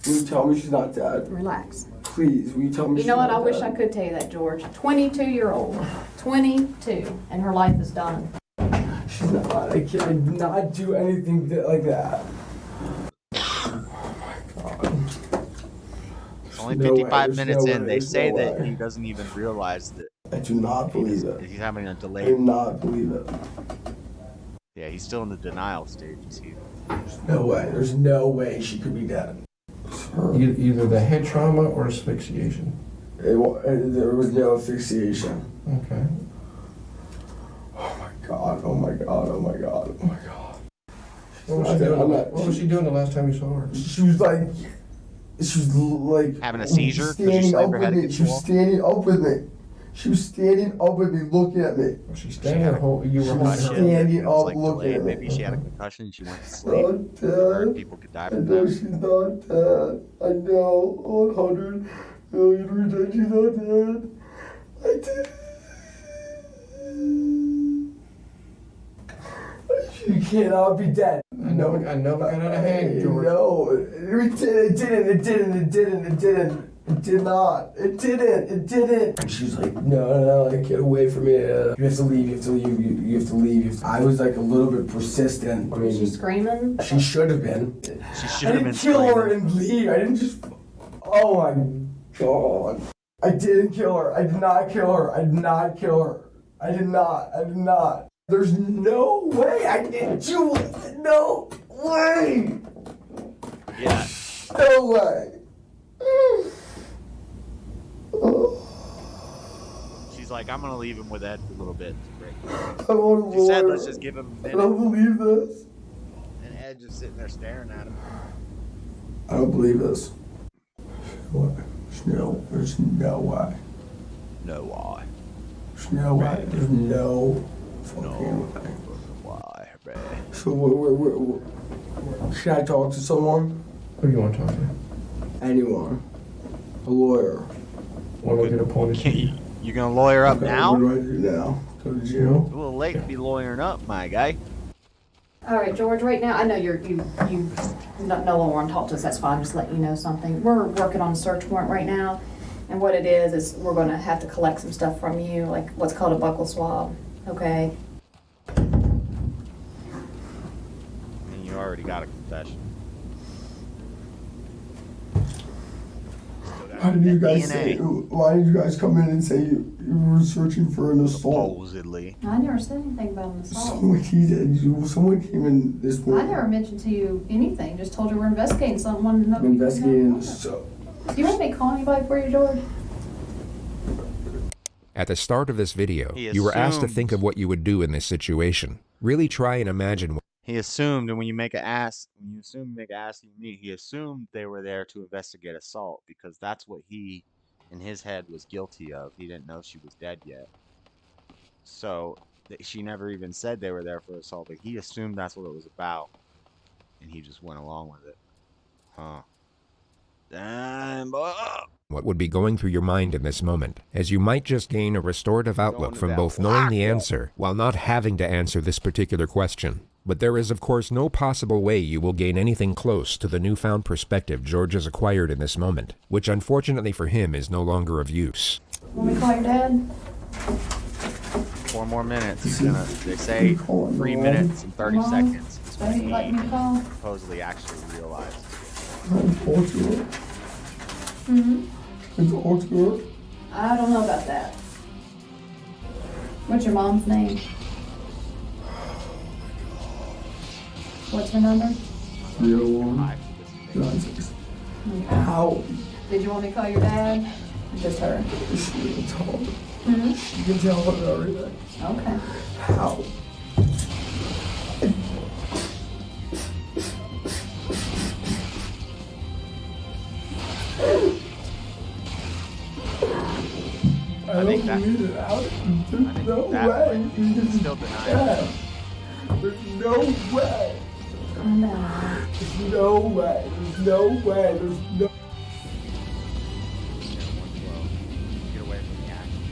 Will you tell me she's not dead?
Relax.
Please, will you tell me
You
she's
know what?
not
I wish
dead?
I could tell you that, George. 22-year-old. 22. And her life is done.
She's not. I did not do anything like that.
It's only 55 minutes in. They say that he doesn't even realize that.
I do not believe it.
He's having a
I
delay.
do not believe it.
Yeah, he's still in the denial stage.
No way. There's no way she could be dead.
Either the head trauma or asphyxiation.
There was no asphyxiation.
Okay.
Oh my god. Oh my god. Oh my god. Oh my god.
What was she doing the last time you saw her?
She was like, She was like
having a seizure.
Standing up with me. She was standing up with me. She was standing up with me, looking at me.
She's standing up. You were
standing up,
like
looking at me.
Maybe she had a concussion and she went to sleep.
Not dead.
People could die
I
from
know
that.
she's not dead. I know 100,000% she's not dead. I did. She cannot be dead.
I know it got out of hand, George.
No, it didn't. It did not. It didn't. And she's like, no, like, get away from me. You have to leave, you have to leave. I was like a little bit persistent. I
Was she screaming?
She should have been.
She should have been
I didn't kill her and leave. I didn't just, oh my God. I didn't kill her. I did not kill her. I did not kill her. I did not. There's no way I didn't do it. No way.
Yeah.
No way.
She's like, I'm gonna leave him with Ed for a little bit.
I want to
She said, let's just give him a minute.
I don't believe this.
And Ed just sitting there staring at him.
I don't believe this. What? There's no way.
No why.
There's no way. There's no fucking way.
Why, man?
So should I talk to someone?
Who do you want to talk to?
Anyone. A lawyer.
One will get appointed to you.
You gonna lawyer up now?
What do I do now? Go to jail?
It's a little late to be lawyering up, my guy.
All right, George. Right now, I know you no one want to talk to us. That's fine. Just let you know something. We're working on a search warrant right now, and what it is we're going to have to collect some stuff from you, like what's called a buccal swab. Okay.
And you already got a confession.
Why did you guys come in and say you were searching for an assault?
Supposedly.
I never said anything about an assault.
Someone came in this morning.
I never mentioned to you anything. Just told you we're investigating something. Wanted to know.
Investigating
Do you want me to call anybody for you, George?
At the start of this video, you were asked to think of what you would do in this situation. Really try and imagine.
He assumed, and when you assume make an ass of me, he assumed they were there to investigate assault because that's what he, in his head, was guilty of. He didn't know she was dead yet. So she never even said they were there for assault, but he assumed that's what it was about, and he just went along with it. Huh. Damn, boy.
What would be going through your mind in this moment, as you might just gain a restorative outlook from both knowing the answer while not having to answer this particular question. But there is, of course, no possible way you will gain anything close to the newfound perspective George has acquired in this moment, which unfortunately for him is no longer of use.
Want me to call your dad?
4 more minutes. They say 3 minutes and 30 seconds.
So you'd like me to call?
Supposedly actually realized.
Mm-hmm.
Talk
I don't know about that. What's your mom's name? What's her number?
301 96. How?
Did you want me to call your dad? Or just her?
She can tell.
Mm-hmm.
She can tell her everything.
Okay.
How? I think that. There's no way. You can
still deny it.
There's no way.
No.
There's no way. There's no way. There's no.
Get away from the action.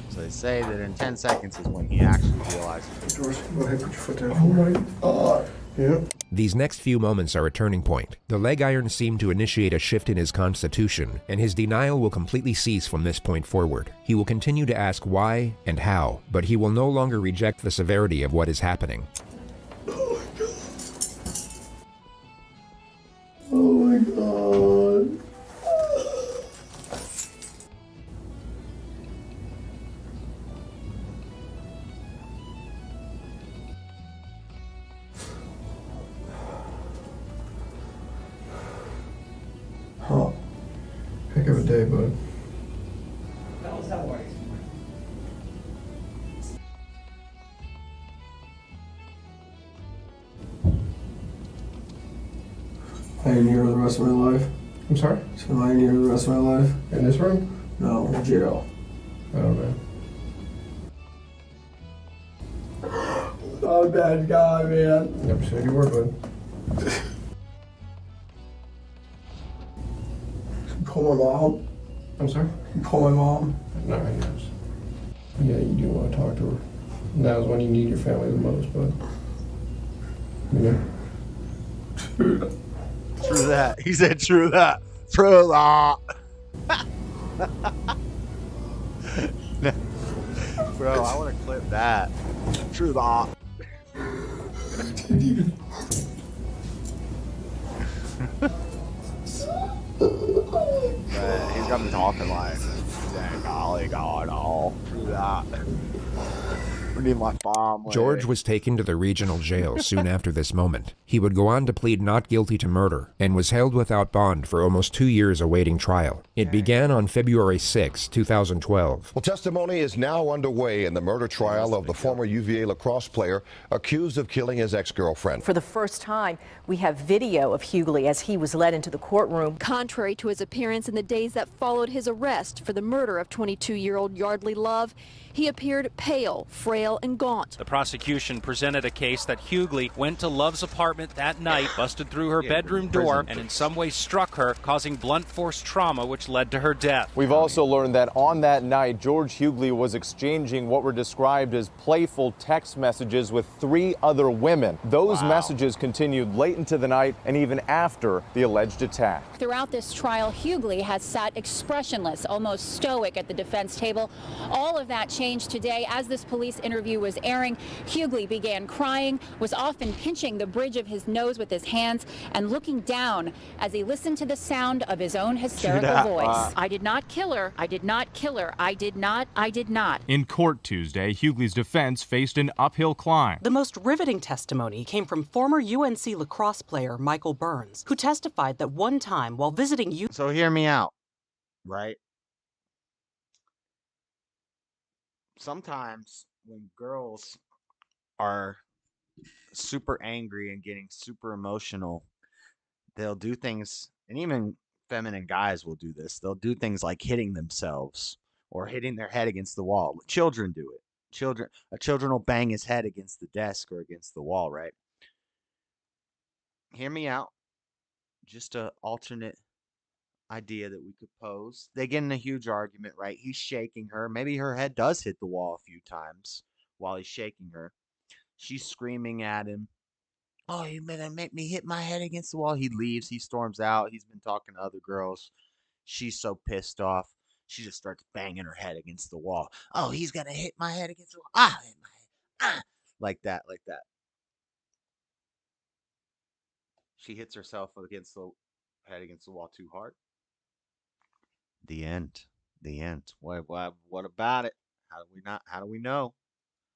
So they say that in 10 seconds is when he actually realizes.
George, go ahead, put your foot down. Oh my God. Yeah.
These next few moments are a turning point. The leg irons seem to initiate a shift in his constitution, and his denial will completely cease from this point forward. He will continue to ask why and how, but he will no longer reject the severity of what is happening.
Oh my God. Huh. Heck of a day, bud. in here the rest of my life?
I'm sorry?
So am I in here the rest of my life?
In this room?
No, in jail.
I don't know.
I'm a bad guy, man.
Never said you were, bud.
Call my mom.
I'm sorry?
Call my mom.
No, he knows. Yeah, you do want to talk to her. Now's when you need your family the most, bud. You know?
True that. He said true that. True that. Bro, I want to clip that. True that. Man, he's got me talking like, dang, golly, God, all. True that. We need my farm.
George was taken to the regional jail soon after this moment. He would go on to plead not guilty to murder and was held without bond for almost 2 years awaiting trial. It began on February 6, 2012.
Well, testimony is now underway in the murder trial of the former UVA lacrosse player accused of killing his ex-girlfriend.
For the first time, we have video of Hughley as he was led into the courtroom.
Contrary to his appearance in the days that followed his arrest for the murder of 22-year-old Yardley Love, he appeared pale, frail, and gaunt.
The prosecution presented a case that Hughley went to Love's apartment that night, busted through her bedroom door, and in some way struck her, causing blunt force trauma, which led to her death.
We've also learned that on that night, George Hughley was exchanging what were described as playful text messages with 3 other women. Those messages continued late into the night and even after the alleged attack.
Throughout this trial, Hughley has sat expressionless, almost stoic at the defense table. All of that changed today. As this police interview was airing, Hughley began crying, was often pinching the bridge of his nose with his hands and looking down as he listened to the sound of his own hysterical voice. I did not kill her. I did not kill her. I did not.
In court Tuesday, Hughley's defense faced an uphill climb.
The most riveting testimony came from former UNC lacrosse player Michael Burns, who testified that one time while visiting
So hear me out, right? Sometimes when girls are super angry and getting super emotional, they'll do things, and even feminine guys will do this. They'll do things like hitting themselves or hitting their head against the wall. Children do it. Children will bang his head against the desk or against the wall, right? Hear me out. Just an alternate idea that we could pose. They get in a huge argument, right? He's shaking her. Maybe her head does hit the wall a few times while he's shaking her. She's screaming at him. Oh, you better make me hit my head against the wall. He leaves. He storms out. He's been talking to other girls. She's so pissed off. She just starts banging her head against the wall. Oh, he's going to hit my head against the wall. Ah, hit my head. Ah. Like that. She hits herself against the head against the wall too hard. The end. What about it? How do we know?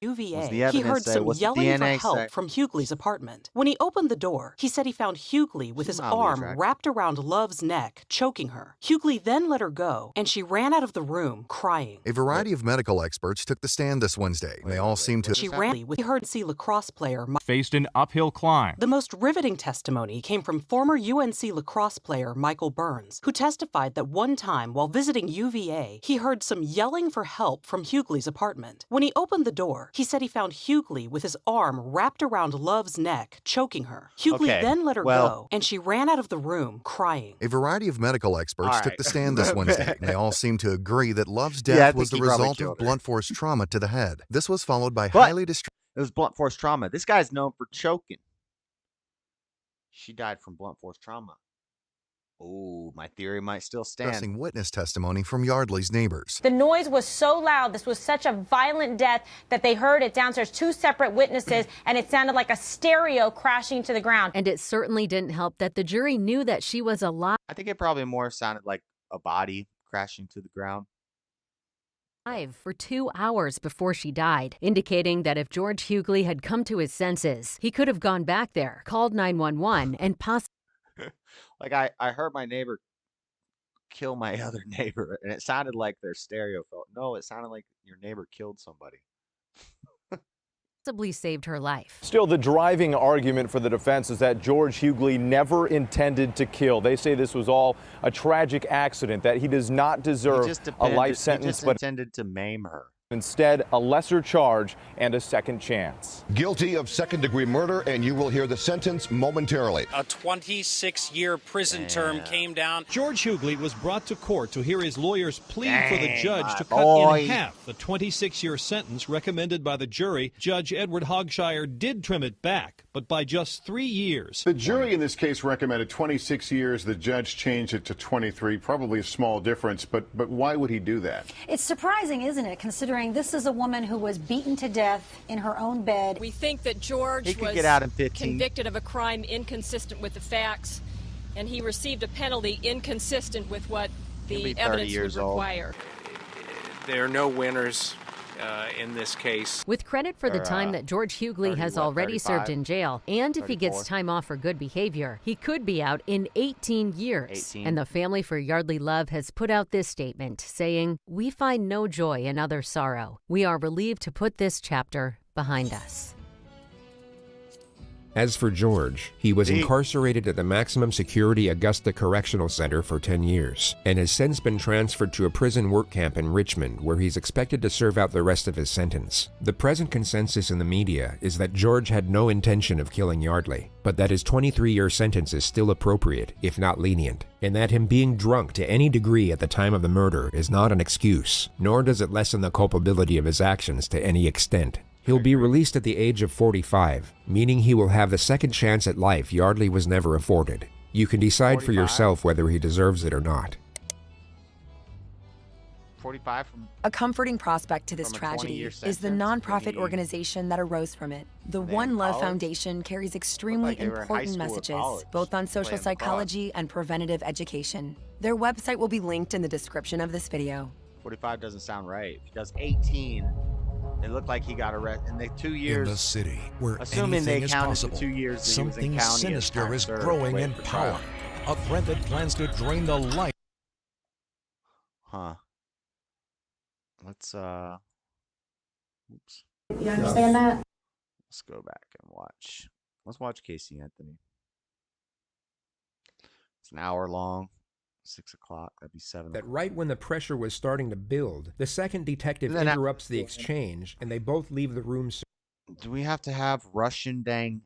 UVA, he heard some yelling for help from Hughley's apartment. When he opened the door, he said he found Hughley with his arm wrapped around Love's neck, choking her. Hughley then let her go, and she ran out of the room, crying.
A variety of medical experts took the stand this Wednesday. They all seemed to...
She ran with her lacrosse player...
Faced an uphill climb.
The most riveting testimony came from former UNC lacrosse player Michael Burns, who testified that one time while visiting UVA, he heard some yelling for help from Hughley's apartment. When he opened the door, he said he found Hughley with his arm wrapped around Love's neck, choking her. Hughley then let her go, and she ran out of the room, crying.
A variety of medical experts took the stand this Wednesday. They all seemed to agree that Love's death was the result of blunt force trauma to the head. This was followed by highly distressing...
It was blunt force trauma. This guy's known for choking. She died from blunt force trauma. Oh, my theory might still stand.
Witness testimony from Yardley's neighbors.
The noise was so loud, this was such a violent death that they heard it downstairs, 2 separate witnesses, and it sounded like a stereo crashing to the ground.
And it certainly didn't help that the jury knew that she was alive.
I think it probably more sounded like a body crashing to the ground.
For 2 hours before she died, indicating that if George Hughley had come to his senses, he could have gone back there, called 911, and possibly...
Like I heard my neighbor kill my other neighbor, and it sounded like their stereo felt. No, it sounded like your neighbor killed somebody.
possibly saved her life.
Still, the driving argument for the defense is that George Hughley never intended to kill. They say this was all a tragic accident, that he does not deserve a life sentence, but
intended to maim her.
Instead, a lesser charge and a second chance.
Guilty of second-degree murder, and you will hear the sentence momentarily.
A 26-year prison term came down.
George Hughley was brought to court to hear his lawyers plead for the judge to cut in half the 26-year sentence recommended by the jury. Judge Edward Hogshire did trim it back, but by just 3 years.
The jury in this case recommended 26 years. The judge changed it to 23, probably a small difference, but why would he do that?
It's surprising, isn't it, considering this is a woman who was beaten to death in her own bed.
We think that George was
get out in 15.
convicted of a crime inconsistent with the facts, and he received a penalty inconsistent with what the evidence would require.
There are no winners in this case.
With credit for the time that George Hughley has already served in jail, and if he gets time off for good behavior, he could be out in 18 years. And the family for Yardley Love has put out this statement saying, "We find no joy in other sorrow. We are relieved to put this chapter behind us."
As for George, he was incarcerated at the maximum security Augusta Correctional Center for 10 years and has since been transferred to a prison work camp in Richmond where he's expected to serve out the rest of his sentence. The present consensus in the media is that George had no intention of killing Yardley, but that his 23-year sentence is still appropriate, if not lenient, and that him being drunk to any degree at the time of the murder is not an excuse, nor does it lessen the culpability of his actions to any extent. He'll be released at the age of 45, meaning he will have the second chance at life Yardley was never afforded. You can decide for yourself whether he deserves it or not.
45 from
a comforting prospect to this tragedy is the nonprofit organization that arose from it. The One Love Foundation carries extremely important messages, both on social psychology and preventative education. Their website will be linked in the description of this video.
45 doesn't sound right because 18. It looked like he got arrested in the 2 years.
In the city, where
assuming
anything
they
is
counted
possible,
the 2 years that
something
he was in county
sinister is growing in power. A threat that plans to drain the life.
Huh. Let's oops.
You understand that?
Let's go back and watch. Let's watch Casey Anthony. It's an hour long. 6 o'clock. That'd be 7
That right when the pressure was starting to build, the second detective interrupts the exchange, and they both leave the room.
Do we have to have Russian dang?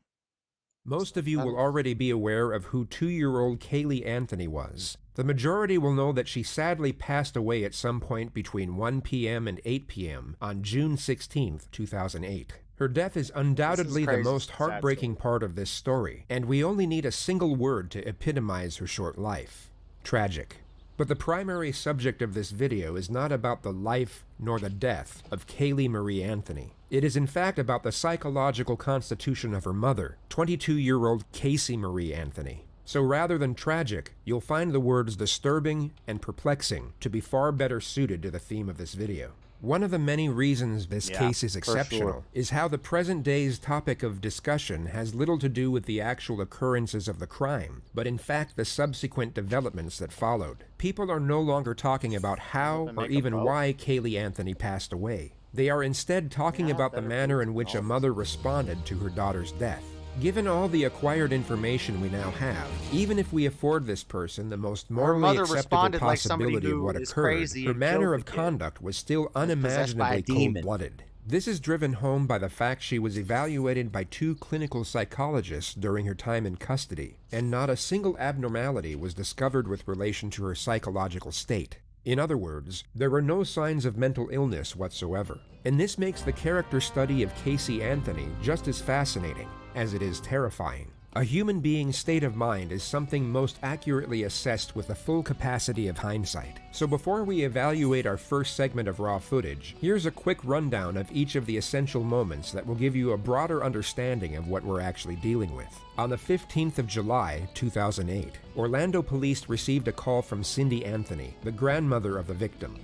Most of you will already be aware of who 2-year-old Kaylee Anthony was. The majority will know that she sadly passed away at some point between 1 p.m. and 8 p.m. on June 16, 2008. Her death is undoubtedly the most heartbreaking part of this story, and we only need a single word to epitomize her short life. Tragic. But the primary subject of this video is not about the life nor the death of Kaylee Marie Anthony. It is in fact about the psychological constitution of her mother, 22-year-old Casey Marie Anthony. So rather than tragic, you'll find the words disturbing and perplexing to be far better suited to the theme of this video. One of the many reasons this case is exceptional is how the present day's topic of discussion has little to do with the actual occurrences of the crime, but in fact the subsequent developments that followed. People are no longer talking about how or even why Kaylee Anthony passed away. They are instead talking about the manner in which a mother responded to her daughter's death. Given all the acquired information we now have, even if we afford this person the most morally acceptable possibility of what occurred, her manner of conduct was still unimaginably cold-blooded. This is driven home by the fact she was evaluated by 2 clinical psychologists during her time in custody, and not a single abnormality was discovered with relation to her psychological state. In other words, there were no signs of mental illness whatsoever. And this makes the character study of Casey Anthony just as fascinating as it is terrifying. A human being's state of mind is something most accurately assessed with the full capacity of hindsight. So before we evaluate our first segment of raw footage, here's a quick rundown of each of the essential moments that will give you a broader understanding of what we're actually dealing with. On the 15th of July, 2008, Orlando police received a call from Cindy Anthony, the grandmother of the victim.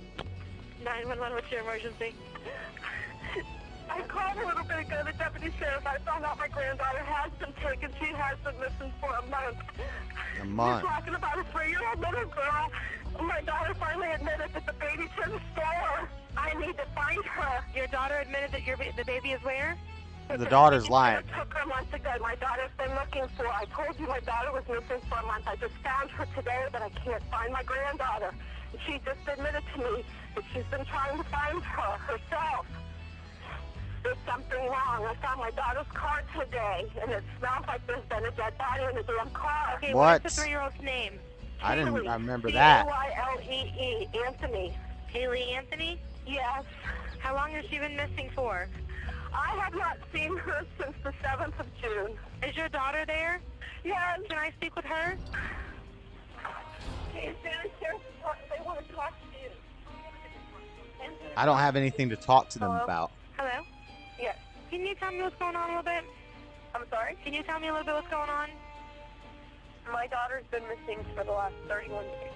911, what's your emergency? I called a little bit ago, the deputy sheriff. I found out my granddaughter has been taken. She has been missing for a month.
A month?
You're talking about a 3-year-old little girl. My daughter finally admitted that the baby's in the store. I need to find her. Your daughter admitted that the baby is where?
The daughter's lying.
I took her months ago. My daughter's been looking for her. I told you my daughter was missing for a month. I just found her today, but I can't find my granddaughter. And she just admitted to me that she's been trying to find her herself. There's something wrong. I found my daughter's car today, and it smells like there's been a dead body in the damn car.
Okay, what's
the 3-year-old's name?
I remember that.
Kaylee, Anthony.
Kaylee Anthony?
Yes.
How long has she been missing for?
I have not seen her since the 7th of June.
Is your daughter there?
Yes.
Can I speak with her?
She's downstairs. They want to talk to you.
I don't have anything to talk to them about.
Hello?
Yes.
Can you tell me what's going on a little bit?
I'm sorry?
Can you tell me a little bit what's going on?
My daughter's been missing for the last 31 days.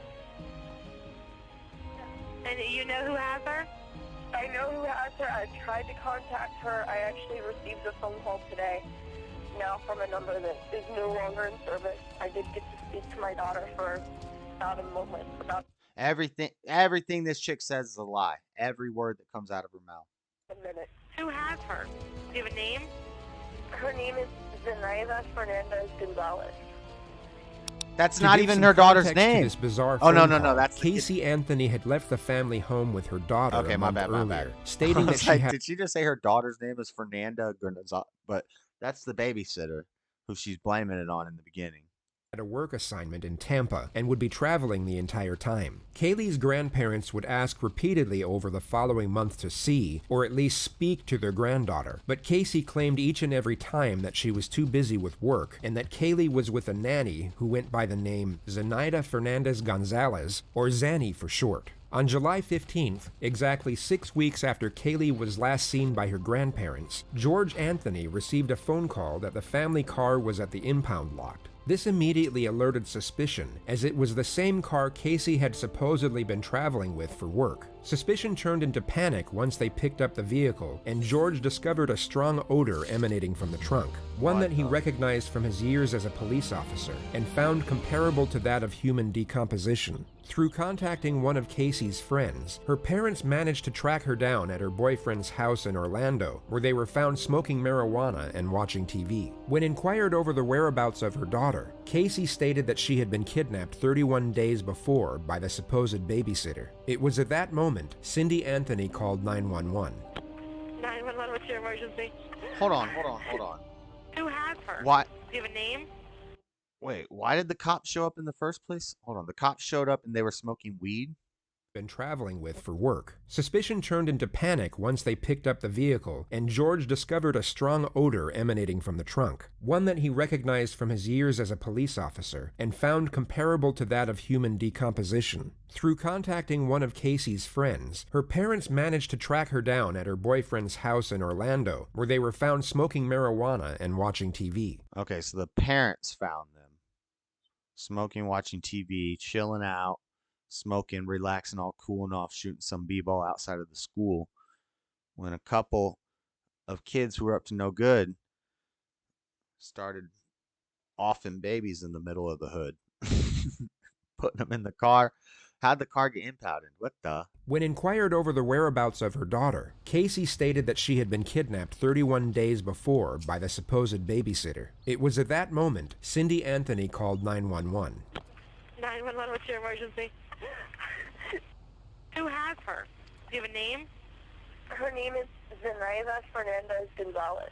And you know who has her?
I know who has her. I tried to contact her. I actually received a phone call today, now from a number that is no longer in service. I did get to speak to my daughter for about a moment.
Everything this chick says is a lie. Every word that comes out of her mouth.
A minute.
Who has her? Do you have a name?
Her name is Zenaida Fernandez Gonzalez.
That's not even her daughter's name.
This bizarre
no.
That's Casey Anthony had left the family home with her daughter.
Okay, my bad.
Stating that she had.
Did she just say her daughter's name is Fernanda Gonzalez? But that's the babysitter who she's blaming it on in the beginning.
Had a work assignment in Tampa and would be traveling the entire time. Kaylee's grandparents would ask repeatedly over the following month to see, or at least speak to their granddaughter, but Casey claimed each and every time that she was too busy with work and that Kaylee was with a nanny who went by the name Zenaida Fernandez Gonzalez, or Zanny for short. On July 15th, exactly 6 weeks after Kaylee was last seen by her grandparents, George Anthony received a phone call that the family car was at the impound lot. This immediately alerted suspicion, as it was the same car Casey had supposedly been traveling with for work. Suspicion turned into panic once they picked up the vehicle, and George discovered a strong odor emanating from the trunk, one that he recognized from his years as a police officer, and found comparable to that of human decomposition. Through contacting one of Casey's friends, her parents managed to track her down at her boyfriend's house in Orlando, where they were found smoking marijuana and watching TV. When inquired over the whereabouts of her daughter, Casey stated that she had been kidnapped 31 days before by the supposed babysitter. It was at that moment Cindy Anthony called 911.
911, what's your emergency?
Hold on.
Who has her?
What?
Do you have a name?
Wait, why did the cops show up in the first place? Hold on, the cops showed up and they were smoking weed?
Been traveling with for work. Suspicion turned into panic once they picked up the vehicle, and George discovered a strong odor emanating from the trunk, one that he recognized from his years as a police officer, and found comparable to that of human decomposition. Through contacting one of Casey's friends, her parents managed to track her down at her boyfriend's house in Orlando, where they were found smoking marijuana and watching TV.
Okay, so the parents found them. Smoking, watching TV, chilling out. Smoking, relaxing, all cooling off, shooting some b-ball outside of the school, when a couple of kids who were up to no good started offing babies in the middle of the hood, putting them in the car. How'd the car get impounded? What the?
When inquired over the whereabouts of her daughter, Casey stated that she had been kidnapped 31 days before by the supposed babysitter. It was at that moment Cindy Anthony called 911.
911, what's your emergency? Who has her? Do you have a name?
Her name is Zenaida Fernandez Gonzalez.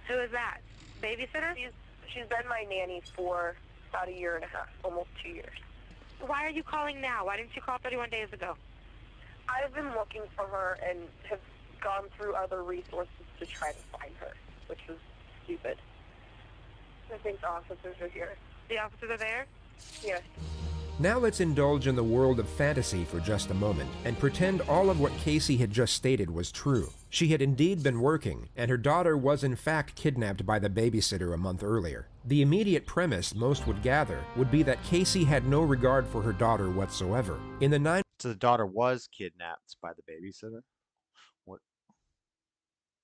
Who is that? Babysitter?
She's been my nanny for about 1.5 years, almost 2 years.
Why are you calling now? Why didn't you call 31 days ago?
I've been looking for her and have gone through other resources to try to find her, which was stupid. I think the officers are here.
The officers are there?
Yes.
Now let's indulge in the world of fantasy for just a moment and pretend all of what Casey had just stated was true. She had indeed been working, and her daughter was in fact kidnapped by the babysitter a month earlier. The immediate premise most would gather would be that Casey had no regard for her daughter whatsoever.
So the daughter was kidnapped by the babysitter? What?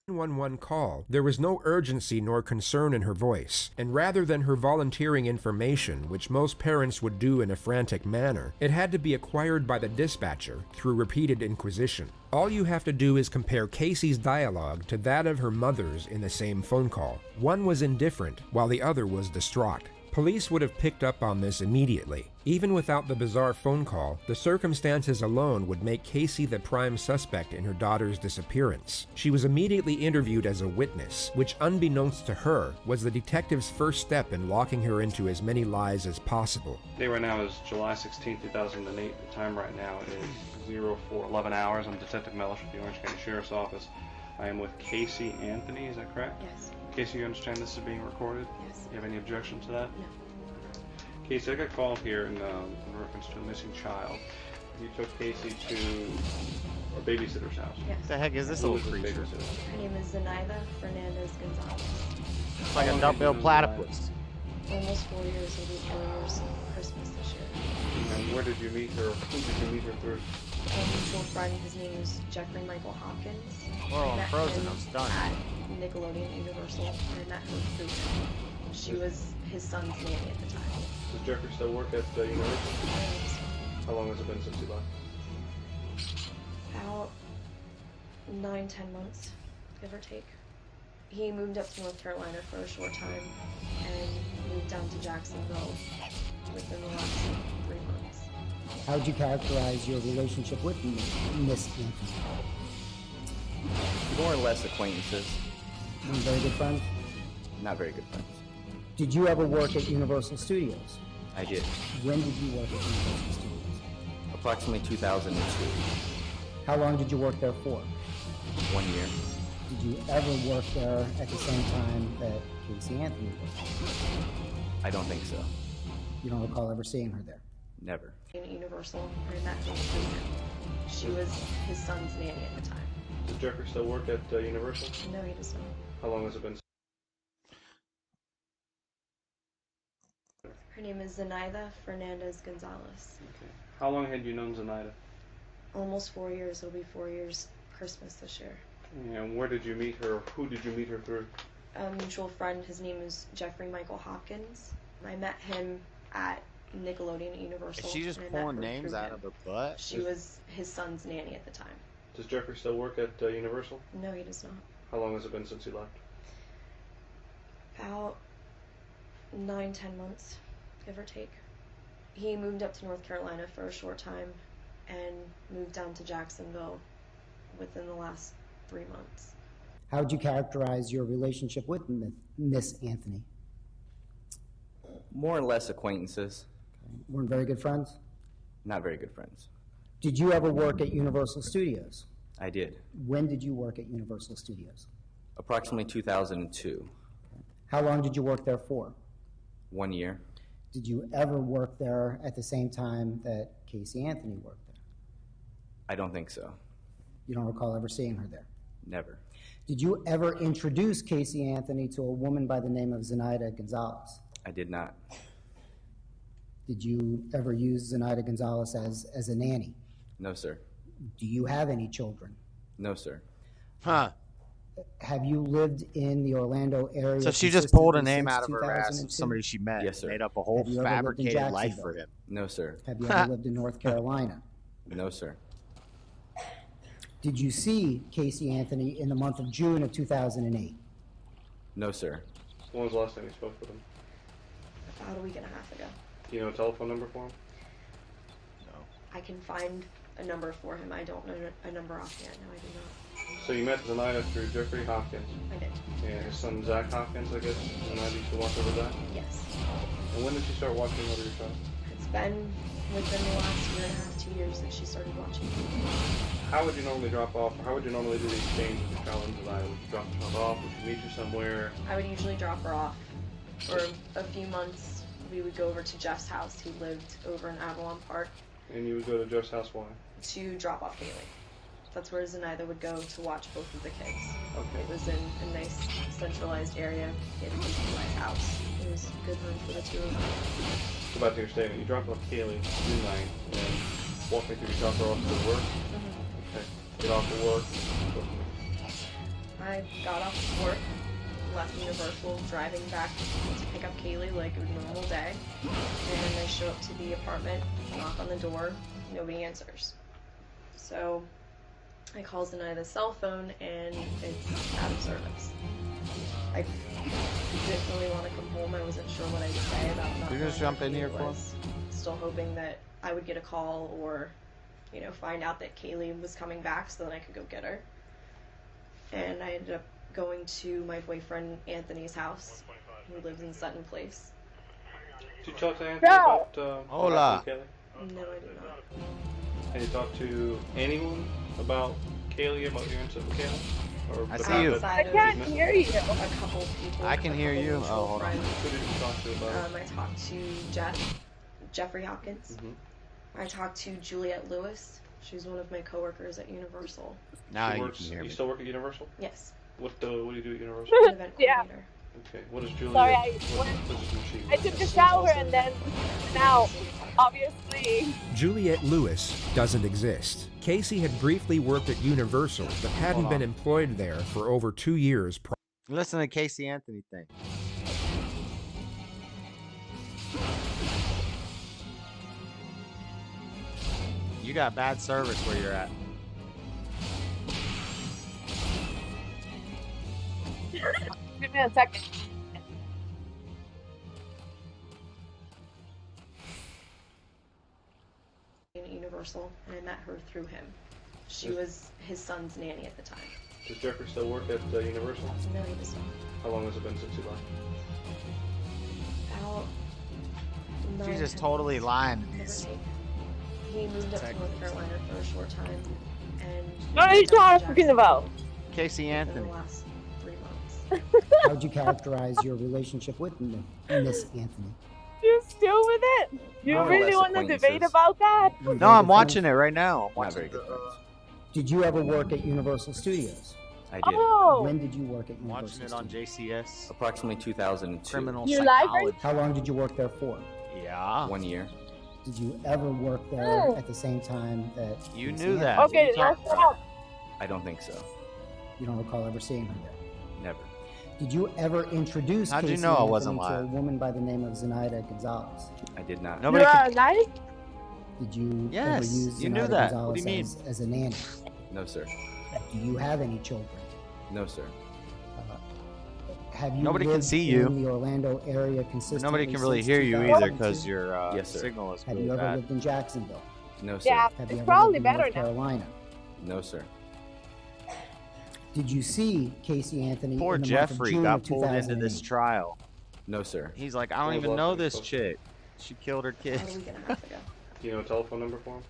911 call, there was no urgency nor concern in her voice, and rather than her volunteering information, which most parents would do in a frantic manner, it had to be acquired by the dispatcher through repeated inquisition. All you have to do is compare Casey's dialogue to that of her mother's in the same phone call. One was indifferent, while the other was distraught. Police would have picked up on this immediately. Even without the bizarre phone call, the circumstances alone would make Casey the prime suspect in her daughter's disappearance. She was immediately interviewed as a witness, which, unbeknownst to her, was the detective's first step in locking her into as many lies as possible.
The date right now is July 16, 2008. The time right now is 04:11 hours. I'm Detective Mellish with the Orange County Sheriff's Office. I am with Casey Anthony, is that correct?
Yes.
Casey, you understand this is being recorded?
Yes.
Do you have any objection to that?
No.
Casey, I got called here in reference to a missing child. You took Casey to a babysitter's house.
Yes.
What the heck is this little creature?
Her name is Zenaida Fernandez Gonzalez.
It's like a dumbbell platypus.
Almost 4 years. It'll be 4 years Christmas this year.
And where did you meet her? Who did you meet her through?
A mutual friend. His name is Jeffrey Michael Hopkins.
Oh, I'm frozen. I'm stunned.
At Nickelodeon Universal. I met her through him. She was his son's nanny at the time.
Does Jeffrey still work at Universal?
Yes.
How long has it been since he left?
About 9-10 months, give or take. He moved up to North Carolina for a short time and moved down to Jacksonville within the last 3 months.
How would you characterize your relationship with Miss Anthony?
More or less acquaintances.
Very good friends?
Not very good friends.
Did you ever work at Universal Studios?
I did.
When did you work at Universal Studios?
Approximately 2002.
How long did you work there for?
1 year.
Did you ever work there at the same time that Casey Anthony worked?
I don't think so.
You don't recall ever seeing her there?
Never.
In Universal, I met her through him. She was his son's nanny at the time.
Does Jeffrey still work at Universal?
No, he does not.
How long has it been?
Her name is Zenaida Fernandez Gonzalez.
Okay. How long had you known Zenaida?
Almost 4 years. It'll be 4 years Christmas this year.
And where did you meet her? Who did you meet her through?
A mutual friend. His name is Jeffrey Michael Hopkins. I met him at Nickelodeon Universal.
Is she just pulling names out of her butt?
She was his son's nanny at the time.
Does Jeffrey still work at Universal?
No, he does not.
How long has it been since he left?
About 9-10 months, give or take. He moved up to North Carolina for a short time and moved down to Jacksonville within the last 3 months.
How would you characterize your relationship with Miss Anthony?
More or less acquaintances.
Weren't very good friends?
Not very good friends.
Did you ever work at Universal Studios?
I did.
When did you work at Universal Studios?
Approximately 2002.
How long did you work there for?
1 year.
Did you ever work there at the same time that Casey Anthony worked there?
I don't think so.
You don't recall ever seeing her there?
Never.
Did you ever introduce Casey Anthony to a woman by the name of Zenaida Gonzalez?
I did not.
Did you ever use Zenaida Gonzalez as a nanny?
No, sir.
Do you have any children?
No, sir.
Huh.
Have you lived in the Orlando area?
So she just pulled a name out of her ass of somebody she met.
Yes, sir.
Made up a whole fabricated life for him.
No, sir.
Have you ever lived in North Carolina?
No, sir.
Did you see Casey Anthony in the month of June of 2008?
No, sir.
When was the last time you spoke with him?
About a week and a half ago.
Do you know a telephone number for him?
No. I can find a number for him. I don't know a number offhand. No, I do not.
So you met Zenaida through Jeffrey Hopkins?
I did.
And his son Zach Hopkins, I guess? Zenaida used to watch over Zach?
Yes.
And when did she start watching over your child?
It's been within the last year and a half, 2 years that she started watching.
How would you normally drop off, or how would you normally do the exchange with your child and Zenaida? Would you drop the child off? Would you meet you somewhere?
I would usually drop her off. For a few months, we would go over to Jeff's house. He lived over in Avalon Park.
And you would go to Jeff's house, why?
To drop off Kaylee. That's where Zenaida would go to watch both of the kids.
Okay.
It was in a nice centralized area. He had a decent sized house. It was a good room for the two of them.
Go back to your statement. You dropped off Kaylee June 9th, and walk me through. You drop her off to work?
Mm-hmm.
Okay. Get off to work.
I got off work, left Universal, driving back to pick up Kaylee like a normal day, and I show up to the apartment, knock on the door, nobody answers. So I call Zenaida's cell phone and it's out of service. I didn't really want to come home. I wasn't sure what I'd say about not
You just jump in here, Cole?
Still hoping that I would get a call or, you know, find out that Kaylee was coming back so then I could go get her. And I ended up going to my boyfriend Anthony's house, who lives in Sutton Place.
Did you talk to Anthony about
Hola.
Kaylee?
No, I did not.
Have you talked to anyone about Kaylee, about your incident with Kaylee? Or
I
the
see
fact
you.
that
I can't hear you. A couple people.
I can hear you. Oh, hold on.
Who did you talk to about it?
I talked to Jeffrey Hopkins. I talked to Juliette Lewis. She's one of my coworkers at Universal.
Now
She
you
works,
can hear
you
me.
still work at Universal?
Yes.
What do you do at Universal?
An event coordinator.
Okay. What is Julia?
Sorry,
what position is she?
I took a shower and then now, obviously.
Juliette Lewis doesn't exist. Casey had briefly worked at Universal, but hadn't been employed there for over 2 years.
Listen to the Casey Anthony thing. You got bad service where you're at.
Give me a second.
In Universal, and I met her through him. She was his son's nanny at the time.
Does Jeffrey still work at Universal?
No, he does not.
How long has it been since he left?
About
She's
9,
just
10
totally
months,
lying to
give or
these.
take. He moved up to North Carolina for a short time, and
What are you talking about?
Casey
in
Anthony.
the last 3 months.
How would you characterize your relationship with Miss Anthony?
You're still with it? You
More or
really
less
want to
acquaintances.
debate about that?
No, I'm watching it right now. I'm
Not
watching
very good friends.
Did you ever work at Universal Studios?
I did.
Oh,
When did you work at Universal
watching it on
Studios?
JCS.
Approximately 2002.
Criminal
Your library?
psychology.
How long did you work there for?
Yeah.
1 year.
Did you ever work there
Oh.
at the same time that
You
Casey
knew
Anthony?
that.
okay,
What are you
let's
talking about?
stop.
I don't think so.
You don't recall ever seeing her there?
Never.
Did you ever introduce
How'd you
Casey
know I
Anthony
wasn't
to a
lying?
woman by the name of Zenaida Gonzalez?
I did not.
Nobody
You're
can.
alive?
Did you
Yes,
ever use
you knew
Zenaida
that.
Gonzalez
What do you mean?
as a nanny?
No, sir.
Do you have any children?
No, sir.
Have you
Nobody can
lived
see you.
in the Orlando area consistently?
Nobody can really
since
hear you
2002?
either because your
Yes, sir.
signal is
Have
really
you ever
bad.
lived in Jacksonville?
No, sir.
Yeah,
Have you
it's
ever
probably
lived in
better
North
now.
Carolina?
No, sir.
Did you see Casey Anthony
Poor
in the month of
Jeffrey
June
got
of
pulled into this
2008?
trial.
No, sir.
He's like, I
When
don't
was
even
the
know
last time you
this
spoke?
chick. She killed her
About
kids.
a week and a half ago.
Do you know a telephone number for him?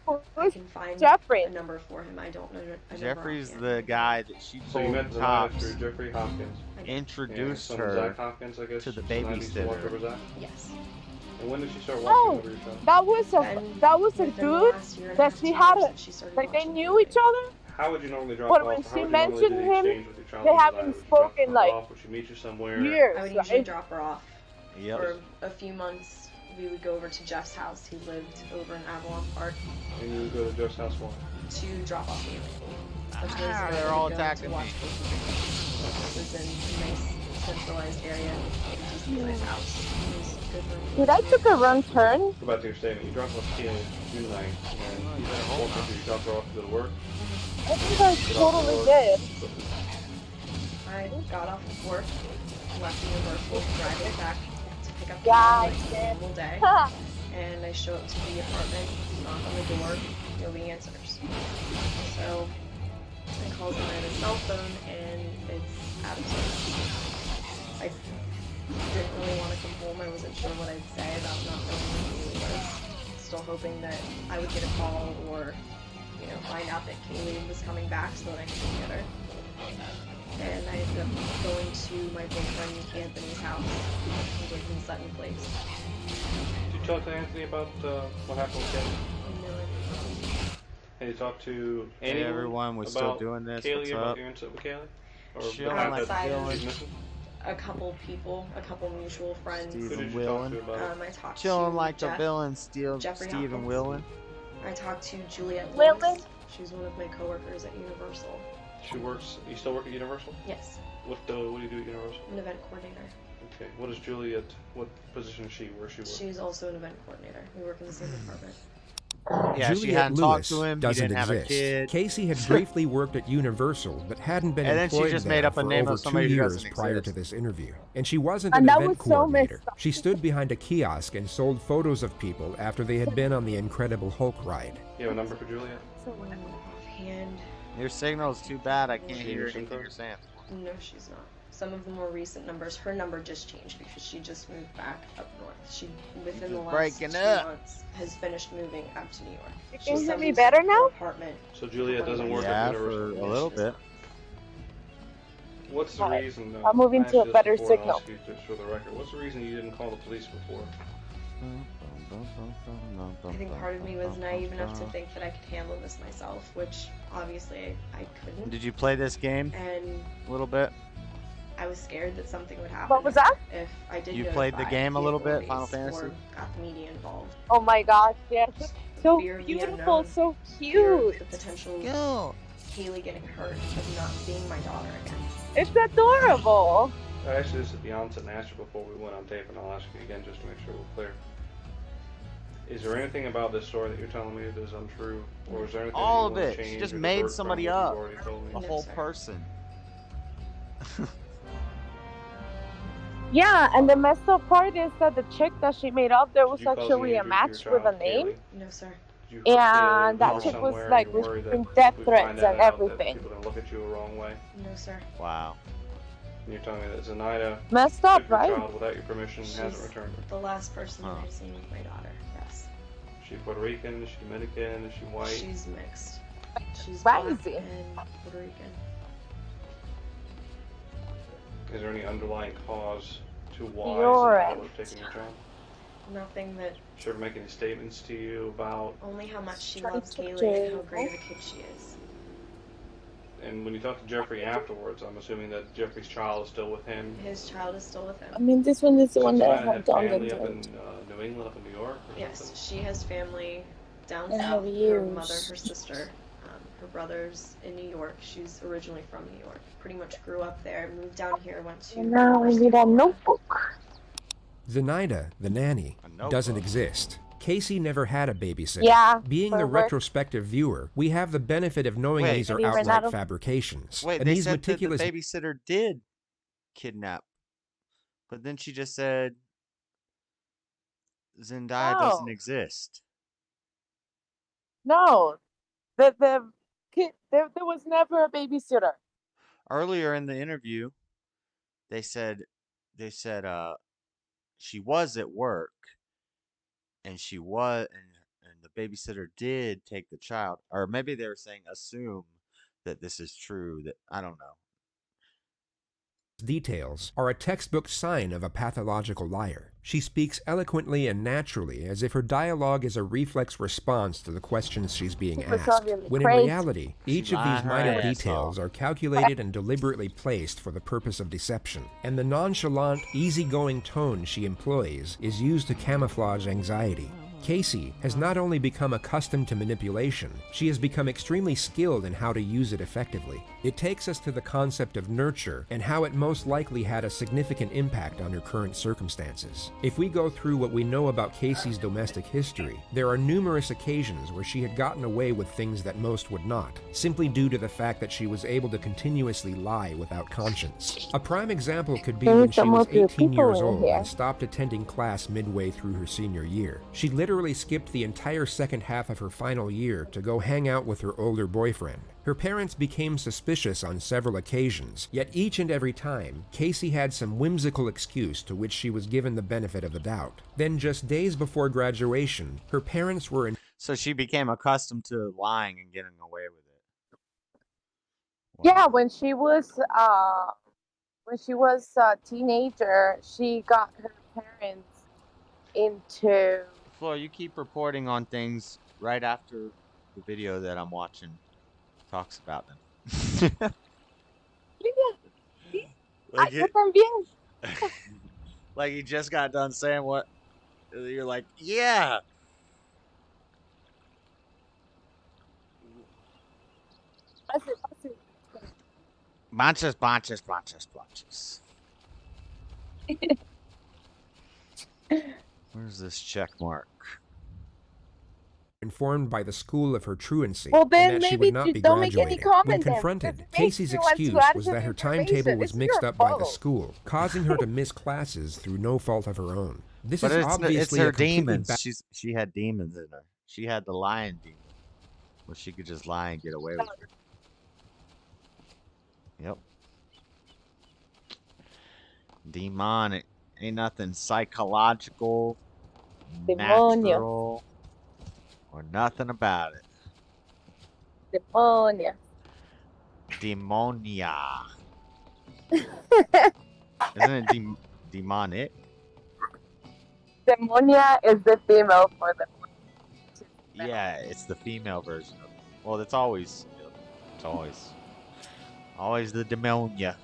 I
Who's
can find
Jeffrey?
a number for him. I don't know. a number
Jeffrey's
offhand.
the guy that she
So you
told
met Zenaida
cops
through Jeffrey Hopkins.
introduced
and
her
Zach Hopkins, I guess,
to the
Zenaida used to walk
babysitter.
over Zach?
Yes.
And when did she start
Oh,
watching over your child?
that was a
And
dude
within the last year and a
that
half,
she
2
had
years
a,
that she started
like they
watching
knew
TV.
each other.
How would you normally drop
But
off?
when
How
she
would you normally
mentioned
do the
him,
exchange with your child
they
and
haven't
Zenaida? Would you
spoken,
drop her
like,
off? Would she meet you somewhere?
Years,
I would usually
right?
drop her off.
Yep.
For a few months, we would go over to Jeff's house. He lived over in Avalon Park
And you would go to Jeff's house for
to drop off Haley. That's where
Ah,
we
they're
would
all
go
attacking
to watch
me.
both of them. It was in a nice centralized area. Decent sized house. It was good room.
Did I took a wrong turn?
Go back to your statement. You dropped off Keely June night, and you had a whole country. You dropped her off to go to work.
I think I totally did.
I got off of work, left Universal, driving back to pick up
Yeah, I
Haley like a
did.
normal day. And I show up to the apartment, knock on the door, nobody answers. So I call Zenaita's cell phone and it's out of service. I didn't really want to come home. I wasn't sure what I'd say about not knowing who Kaylee was. Still hoping that I would get a call or, you know, find out that Kaylee was coming back so that I could go get her. And I ended up going to my boyfriend Anthony's house. He lived in Sutton Place.
Did you talk to Anthony about what happened with Kaylee?
No, I didn't.
Have you talked to
Hey,
anyone
everyone, we're still
about
doing this.
Kaylee,
What's
about
up?
your incident with Kaylee? Or
Chilling
the fact
like
that
Dylan.
she's missing?
A couple people, a couple mutual friends.
Who
Stephen
did you talk
Willen.
to about it?
I talked
Chilling
to
like
Jeff,
the villain,
Jeffrey
Stephen
Hopkins.
Willen.
I talked to Juliette
Willen?
Lewis. She's one of my coworkers at Universal.
She works. You still work at Universal?
Yes.
What do you do at Universal?
I'm an event coordinator.
Okay. What is Juliet? What position is she? Where she works?
She's also an event coordinator. We work in the same department.
Yeah, she
Juliet
hadn't talked
Lewis
to him. He
doesn't
didn't have a
exist.
kid.
Casey had briefly worked at Universal, but hadn't been
And then she
employed
just
there
made up a
for
name
over
of
2
somebody who
years
doesn't
prior
exist.
to this interview. And she wasn't
And
an
that
event
was so
coordinator.
messed up.
She stood behind a kiosk and sold photos of people after they had been on the Incredible Hulk ride.
You have a number for Juliet?
Offhand,
Your signal is too bad. I can't
She
hear
your
anything
SIM
you're saying.
no, she's not. Some of the more recent numbers, her number just changed because she just moved back up north. She, within the last
breaking
2
up.
months, has finished moving up to New York.
You
She's
can hear me
subleased
better
her
now?
Apartment.
So Juliet doesn't work
Yeah,
at
for
Universal.
a little bit.
What's the
Alright.
reason?
I'm moving
I asked
to a
you this
better
before, and
signal.
I'll ask you just for the record. What's the reason you didn't call the police before?
I think part of me was naive enough to think that I could handle this myself, which obviously I couldn't.
Did you play this game
And
a little bit?
I was scared that something would happen.
What was that?
If I did
You played the
notify
game a little bit,
authorities
Final Fantasy?
or got the media involved.
Oh my gosh, yes. So
Fear of the
beautiful,
unknown.
so
Fear of
cute.
the potential Haley getting hurt of not seeing my daughter again.
It's adorable.
I asked you this at the onset and asked you before we went on tape, and I'll ask you again just to make sure we're clear. Is there anything about this story that you're telling me that is untrue, or is there anything
All
that
of
you
it.
want to
She
change
just
or
made
divert from
somebody
what you've
up.
already told me?
A whole person.
Yeah, and the messed up part is that the chick that she made up, there was
Did you cause
actually
any
a
injury to
match
your
with a
child,
name.
Haley?
No, sir.
Did you hurt Haley
And that
or
chick was
somewhere
like
you're worried
receiving
that
death
if we
threats
find that
and
out, that
everything.
people are gonna look at you the wrong way?
No, sir.
Wow.
And you're telling me that Zenaida
Messed up,
took your
right?
child without your permission and hasn't
She's
returned her?
the last person that I've seen with my daughter. Yes.
Is she Puerto Rican? Is she Dominican? Is she white?
She's mixed. She's black
Crazy.
and Puerto Rican.
Is there any underlying cause to why
You're
Zenaida would have taken your child?
Nothing that,
Should ever make any statements to you about?
only how much she
Trying
loves
to
Haley and how
jail.
great of a kid she is.
And when you talk to Jeffrey afterwards, I'm assuming that Jeffrey's child is still with him.
His child is still with
I
him.
mean, this one is the one that I
Zenaida
have
had
done
family
the
up in
dirt.
New England, up in New York, or
Yes,
something?
she has family down
I
south.
have
Her
years.
mother, her sister, her brother's in New York. She's originally from New York. Pretty much grew up there, moved down here, went to.
And now I need a notebook.
Zenaida, the nanny,
notebook.
doesn't exist. Casey never had a babysitter.
Yeah,
Being the
for work.
retrospective viewer, we have the benefit of knowing
Wait.
these are
And he ran out
outright
of-
fabrications.
Wait,
and
they
these
said
meticulous
that the babysitter did kidnap. But then she just said Zendaya doesn't
No.
exist.
No, the kid, there was never a babysitter.
Earlier in the interview, they said she was at work and and the babysitter did take the child, or maybe they were saying assume that this is true, that I don't know.
details are a textbook sign of a pathological liar. She speaks eloquently and naturally, as if her dialogue is a reflex response to the questions she's being
She was
asked,
obviously
when in
crazy.
reality, each of
lied
these
her
minor
ass
details
off.
are calculated and deliberately placed for the purpose of deception. And the nonchalant, easygoing tone she employs is used to camouflage anxiety. Casey has not only become accustomed to manipulation, she has become extremely skilled in how to use it effectively. It takes us to the concept of nurture and how it most likely had a significant impact on her current circumstances. If we go through what we know about Casey's domestic history, there are numerous occasions where she had gotten away with things that most would not, simply due to the fact that she was able to continuously lie without conscience. A prime example could be
There
when
is
she
some
was
of your
18
people
years
in
old
here.
and stopped attending class midway through her senior year. She literally skipped the entire second half of her final year to go hang out with her older boyfriend. Her parents became suspicious on several occasions, yet each and every time, Casey had some whimsical excuse to which she was given the benefit of the doubt. Then just days before graduation, her parents were in
So she became accustomed to lying and getting away with it.
Yeah, when she was a teenager, she got her parents into.
Floor, you keep reporting on things right after the video that I'm watching talks about them. Like,
Yo también.
like he just got done saying what you're like, yeah. Bunches. Where's this check mark?
Informed by the school of her truancy,
Well, then
and that she
maybe
would not be
don't make any
graduating.
comment
When
then,
confronted,
because it
Casey's
makes you want to
excuse
add
was
some
that her
information.
timetable was
It's
mixed
your
up by the
fault.
school, causing her to miss classes through no fault of her own. This
But
is
it's
obviously
her
a completely
demons. She had demons in her. She had the lion demon, where she could just lie and get away with it. Yep. Demonic. Ain't nothing psychological, natural, or nothing about it.
Demonia.
Demonia. Isn't it demonic?
Demonia is the female for the.
Yeah, it's the female version of it. Well, it's always the demonia.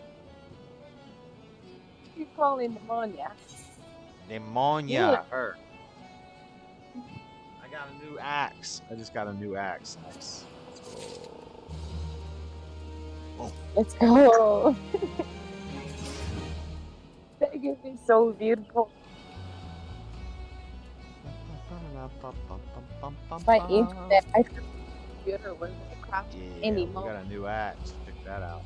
You calling demonia?
Demonia,
Yeah.
her. I got a new axe. I just got a new axe. Nice.
Let's go. That gives me so beautiful. My internet, I think the computer was crap
We got a new axe. Check that out.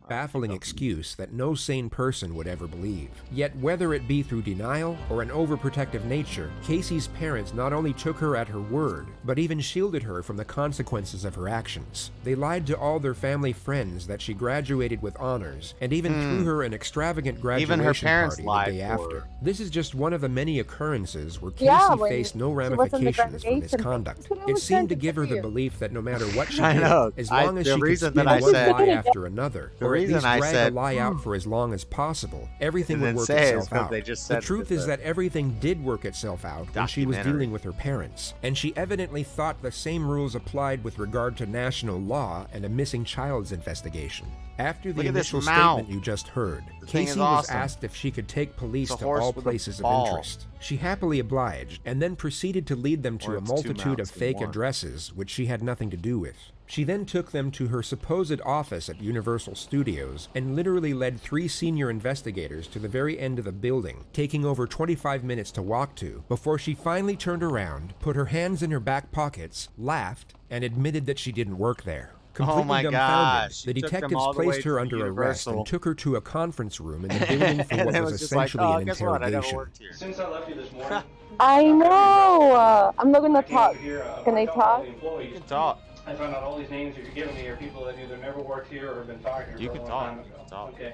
baffling excuse that no sane person would ever believe. Yet whether it be through denial or an overprotective nature, Casey's parents not only took her at her word, but even shielded her from the consequences of her actions. They lied to all their family friends that she graduated with honors, and even threw her an extravagant graduation
Even her parents
party
lied
the day
for
after.
her.
This is just one of the many occurrences where Casey
Yeah, when
faced no
she wasn't the
ramifications for
graduation.
misconduct.
That's what I
It
was
seemed
trying
to
to
give her
tell
the
you.
belief that no matter what she
I
did,
know.
as long as
The
she could
reason
spin
that I
one
said-
lie after another,
The
or at
reason
least
I
drag
said,
a lie out for as long as possible, everything
And
would
then
work
say it's
itself
'cause
out.
they just
The
said
truth
it
is
in the
that everything did work itself out when she was
documentary.
dealing with her parents, and she evidently thought the same rules applied with regard to national law and a missing child's investigation. After the
Look at this
initial
mount.
statement you just heard,
The thing is
Casey was
awesome.
asked if she could take police
It's a
to
horse
all
with a
places of
ball.
interest. She happily obliged, and then proceeded to lead them to
Or
a
it's two
multitude of
mounts in
fake
one.
addresses, which she had nothing to do with. She then took them to her supposed office at Universal Studios and literally led 3 senior investigators to the very end of the building, taking over 25 minutes to walk to, before she finally turned around, put her hands in her back pockets, laughed, and admitted that she didn't work there. Completely
my
dumbfounded,
gosh.
the
She took them
detectives
all the way
placed
to
her
the
under arrest
Universal.
and took her to a conference room in the building for
And
what
it
was
was just like,
essentially
oh,
an
guess what? I never
interrogation.
worked here.
Since I left you this morning,
I know. I'm not gonna talk.
here,
Can I
talked to all
talk?
the employees.
You can talk.
I found out all these names that you're giving me are people that either never worked here or have been talking here
You
for a
can
long
talk.
time
You
ago.
can talk.
Okay,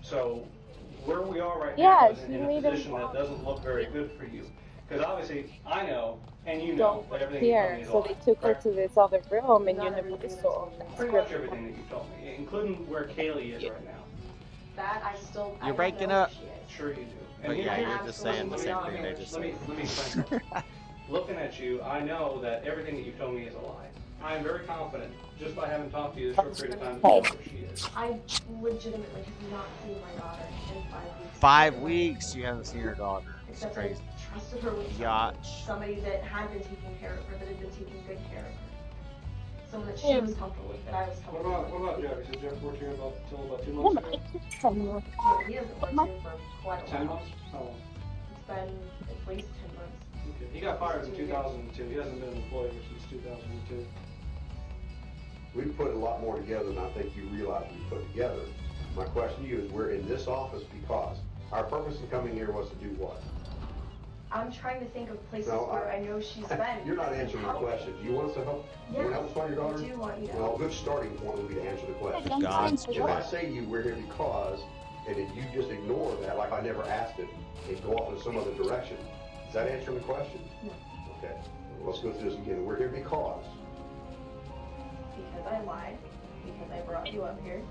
so where we are right
Yeah,
now is
she
in a
made him
position that
talk.
doesn't look very good for you. Because obviously, I know, and you know,
Don't
that
work
everything you told me
here.
is a
So
lie.
they took her to this other room in Universal.
Pretty much everything that you told me, including where Kaylee is right now.
That I still. I
You're
don't
breaking
know
up.
who she is.
Sure you do.
But
you
yeah,
know,
you're just saying the same thing they just
let me
said.
explain something. Looking at you, I know that everything that you told me is a lie. I am very confident, just by having talked to you this short period of time, that you know where she is.
I legitimately have not seen my daughter in 5 weeks.
5 weeks you haven't seen your daughter. It's
Except
crazy.
I trusted her with
Yacht.
somebody that had been taking care of her, that had been taking good care of her. Someone that she was comfortable with, that I was
What
comfortable
about
with.
Jeff? Has Jeff worked here until about 2
Yeah,
months
but
ago?
I just tell you.
No, he hasn't worked here for quite a
10
while.
months? How long?
It's been at least 10 months.
Okay. He got fired in 2002. He hasn't been an employee here since 2002.
We put a lot more together than I think you realize we put together. My question to you is, we're in this office because our purpose in coming here was to do what?
I'm trying to think of places
No,
where I know she's been.
You're not answering my question. Do you want us to help? You want to help us find your daughter?
I do want you to
Well, a
help.
good starting point would be to answer the question.
Yeah, God's
If I say to you, we're here because, and if you just ignore that like I never asked it, and go off in some other direction, is that answering the question?
No.
Okay, let's go through this again. We're here because.
Because I lied. Because I brought you up here.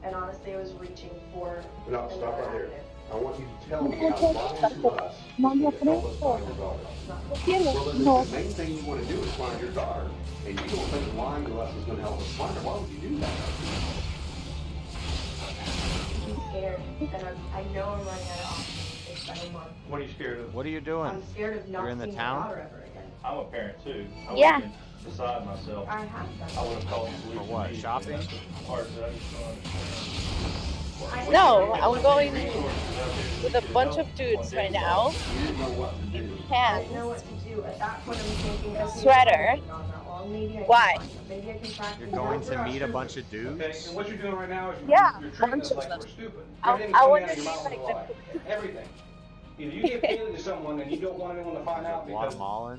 And honestly, I was reaching for
No, stop
another
right there.
avenue.
I want you to tell me how lying to us is
Mom,
going to help us find your daughter. Well, the main thing you want to do is find your daughter, and you don't think lying to us is going to help us find her. Why would you do that?
I'm scared. And I know I'm running out of options. anymore.
What are you scared of?
What are you doing?
I'm scared of not
You're in the
seeing
town?
my daughter ever again.
I'm a parent too. I
Yeah.
would've been beside myself.
I have done.
I would have called the police.
For what? Shopping?
No, I'm going with a bunch of dudes right now.
I know what to do. At that point, I'm thinking, okay,
Sweater.
maybe I can
Why?
Maybe I can track
You're
them
going
down.
to meet a bunch of dudes?
Okay, and what you're doing right now is
Yeah,
you're
a
treating
bunch
us
of
like
them.
we're stupid.
I
Everything's
want
coming
to
out of
be
your mouth is a lie. Everything. Either you give Kaylee to someone and you don't want anyone to find out because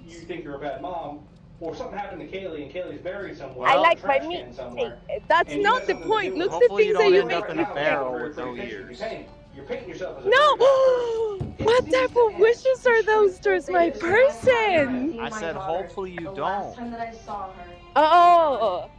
you think you're a bad mom, or something happened to Kaylee and Kaylee's buried somewhere.
I like
trash
my
can
meat.
somewhere,
That's
and you
not
got
the
something to
point.
do
Look
with
the
it.
Hopefully
things
you
that
don't
you
end
make
up in
me
a barrel
think.
with no ears.
You're painting yourself as a
No!
bad person.
What type of wishes are those towards my person?
I said hopefully you
The
don't.
last time that I saw her,
Oh.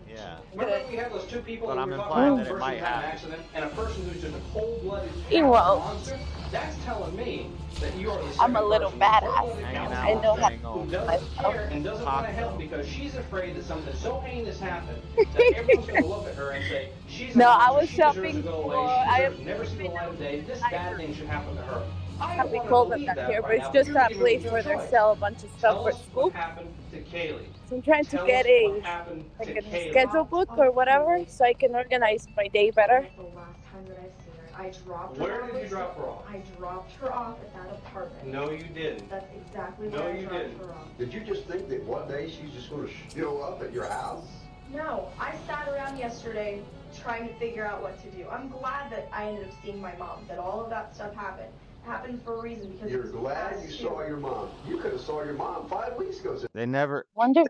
Yeah.
Remember we had those two people
But
that
I'm
we were
implying
talking
that
about,
it
a
might
person who had an
happen.
accident and a person who's just a cold-blooded
He won't.
monster? That's telling me that you are the
I'm a
second
little
person
badass.
Hanging
I
out,
know how
staying
to
home.
do
doesn't
myself.
care and doesn't want to help
Taco.
because she's afraid that something so heinous happened that everyone's going to look at her and say, she's a
No,
monster,
I was
she deserves
shopping
to go
for.
away,
I
she
have
deserves never see the light of day, this bad thing should happen to her. I
Have
don't
we
want
called
to
them
believe
that
that
here,
right
but it's
now,
just
you're
that
giving me
place
your
where they
choice.
sell a bunch of stuff
Tell
for
us what
school.
happened to Kaylee.
So I'm trying to
Tell
get
us
a
what happened to
like a
Kaylee.
schedule book or whatever, so I can organize my day better.
the last time that I seen her, I dropped her
Where
off.
did you drop her off?
I dropped her off at that apartment.
No, you didn't.
That's exactly
No,
where I
you
dropped
didn't.
her off.
Did you just think that one day she's just going to show up at your house?
No, I sat around yesterday trying to figure out what to do. I'm glad that I ended up seeing my mom, that all of that stuff happened. It happened for a reason because
You're
it's
glad you
past
saw
due.
your mom. You could have saw your mom 5 weeks ago.
They never.
Wonder.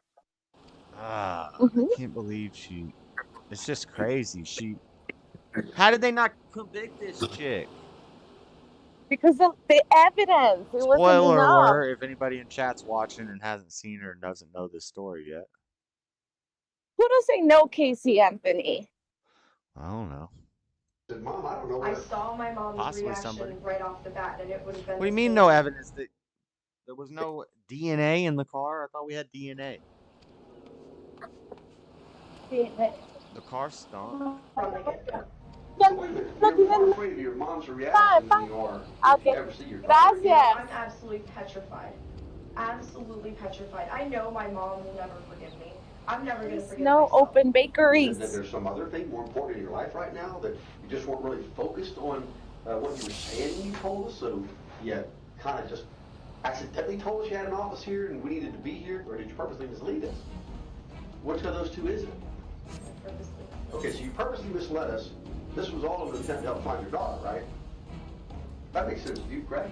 I can't believe she. It's just crazy. How did they not convict this chick?
Because of the evidence. It wasn't
Spoiler
enough.
alert, if anybody in chat's watching and hasn't seen her and doesn't know this story yet.
Who doesn't know Casey Anthony?
I don't know.
Said, Mom, I don't know
I
what.
saw my mom's
Possibly
reaction
somebody.
right off the bat, and it would have been
What do you
the
mean
same.
no evidence? That there was no DNA in the car? I thought we had DNA. The car stunk.
From the get-go.
So wait a minute. You're more afraid of your mom's reaction than you are if you ever see your daughter.
I'm absolutely petrified. Absolutely petrified. I know my mom will never forgive me. I'm never going to forgive
No
myself.
open bakeries.
That there's some other thing more important in your life right now that you just weren't really focused on what you were saying when you told us, so you kind of just accidentally told us you had an office here and we needed to be here, or did you purposely mislead us? Which of those two is it?
Purposely.
Okay, so you purposely misled us. This was all in an attempt to help find your daughter, right? That makes sense to you, correct?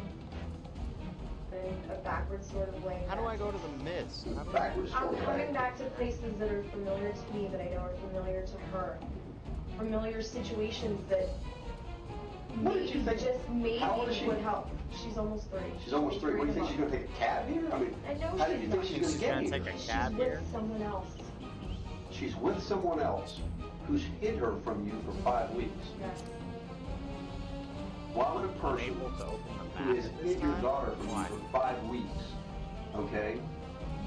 In a backwards sort of way.
How do I go to the mist?
Backwards
I'm
sort of
coming
way.
back to places that are familiar to me, that I know are familiar to her. Familiar situations that
What did you think?
just maybe
How old is she?
would help. She's almost 3.
She's almost 3. What do you think she's going to take a cab here? I mean,
I know
how do
she's
you
not.
think she's going to get
gonna
here?
take a
She's
cab
with
here?
someone else.
She's with someone else who's hid her from you for 5 weeks.
Yes.
While in a person
Able to open the
who
map
has
at this
hid your
time?
daughter from you for 5 weeks, okay?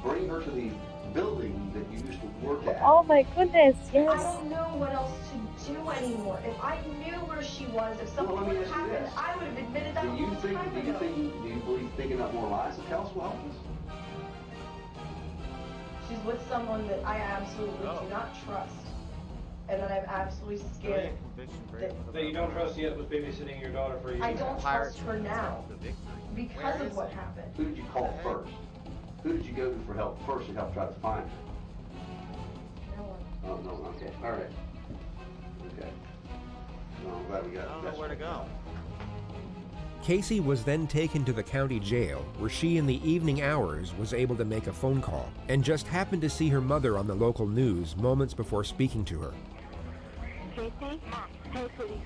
Bring her to the building that you used to work at.
Oh my goodness,
I
yes.
don't know what else to do anymore. If I knew where she was, if something
Well, let me
would have
ask you
happened,
this.
I would have admitted that
Do
a
you
long
think?
time
Do you
ago.
think? Do you believe thinking up more lies that Kels will help us?
She's with someone that I absolutely do not trust, and that I'm absolutely scared.
That you don't trust yet was babysitting your daughter for you.
I don't trust her now because of what happened.
Who did you call first? Who did you go to for help first to help try to find her?
No one.
Oh, no, okay, all right. Okay. No, I'm glad we got it.
I don't know where to go.
Casey was then taken to the county jail, where she in the evening hours was able to make a phone call, and just happened to see her mother on the local news moments before speaking to her.
Casey? Mom. Hey, sweetie.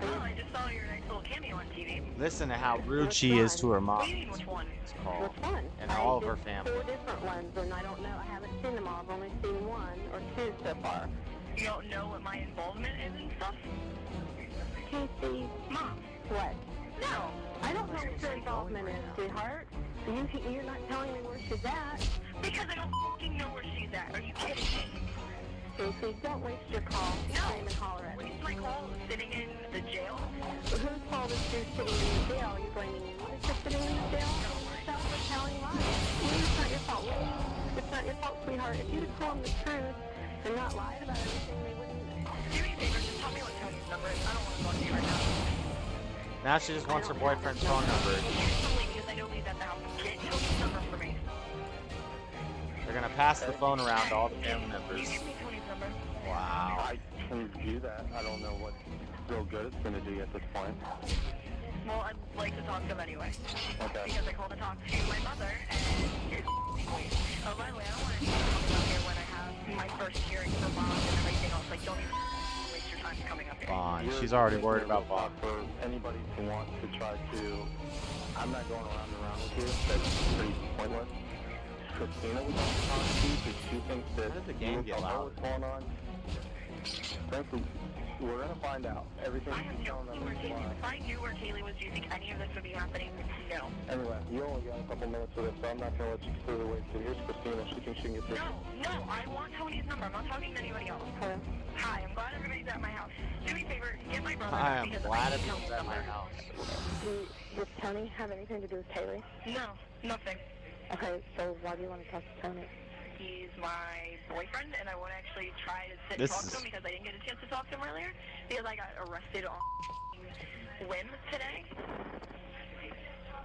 Oh, I just saw your nice little cameo on TV.
Listen to how rude she is to her mom.
Which one?
It's called.
Which one?
And all of her family.
4 different ones, and I don't know. I haven't seen them all. I've only seen 1 or 2 so far. You don't know what my involvement is and stuff? Casey. Mom. What? No. I don't know what your involvement is, sweetheart. You're not telling me where she's at. Because I don't f***ing know where she's at. Are you kidding me? Casey, don't waste your call. Scream and holler at me. Waste my call sitting in the jail? Whose fault is you sitting in the jail? Sweetheart, if you'd have told them the truth and not lied about everything, they wouldn't. Do me a favor, just tell me what Tony's number is. I don't want to talk to you right now.
Now she just wants her boyfriend's phone number.
Because I know he's at the house. Get Tony's number for me.
They're gonna pass the phone around to all the family members.
Give me Tony's number.
Wow.
I can do that. I don't know what real good it's gonna do at this point.
Well, I'd like to talk to him anyway.
Okay.
Because I called to talk to my mother, and it's oh, by the way, I don't want to come up here when I have my first hearing for bond and everything else. Like, don't even waste your time coming up here.
Bond. She's already worried about bond.
For anybody who wants to try to, I'm not going around and around with you. That's pretty pointless. Christina would like to talk to you because she thinks that
How did the game get loud?
what's going on. Frankly, we're gonna find out. Everything she's telling them is a lie.
If I knew where Kaylee was, do you think any of this would be happening? No.
Anyway, you only got a couple minutes with us, so I'm not gonna let you completely waste it. Here's Christina. She thinks she can get through.
No, I want Tony's number. I'm not talking to anybody else. Hello. Hi, I'm glad everybody's at my house. Do me a favor, get my brother.
I am
because
glad
I need
everyone's
Tony's
at my
number.
house.
Does Tony have anything to do with Kaylee? No, nothing. Okay, so why do you want to talk to Tony? He's my boyfriend, and I want to actually try to sit and talk to him because I didn't get a chance to talk to him earlier because I got arrested on whim today.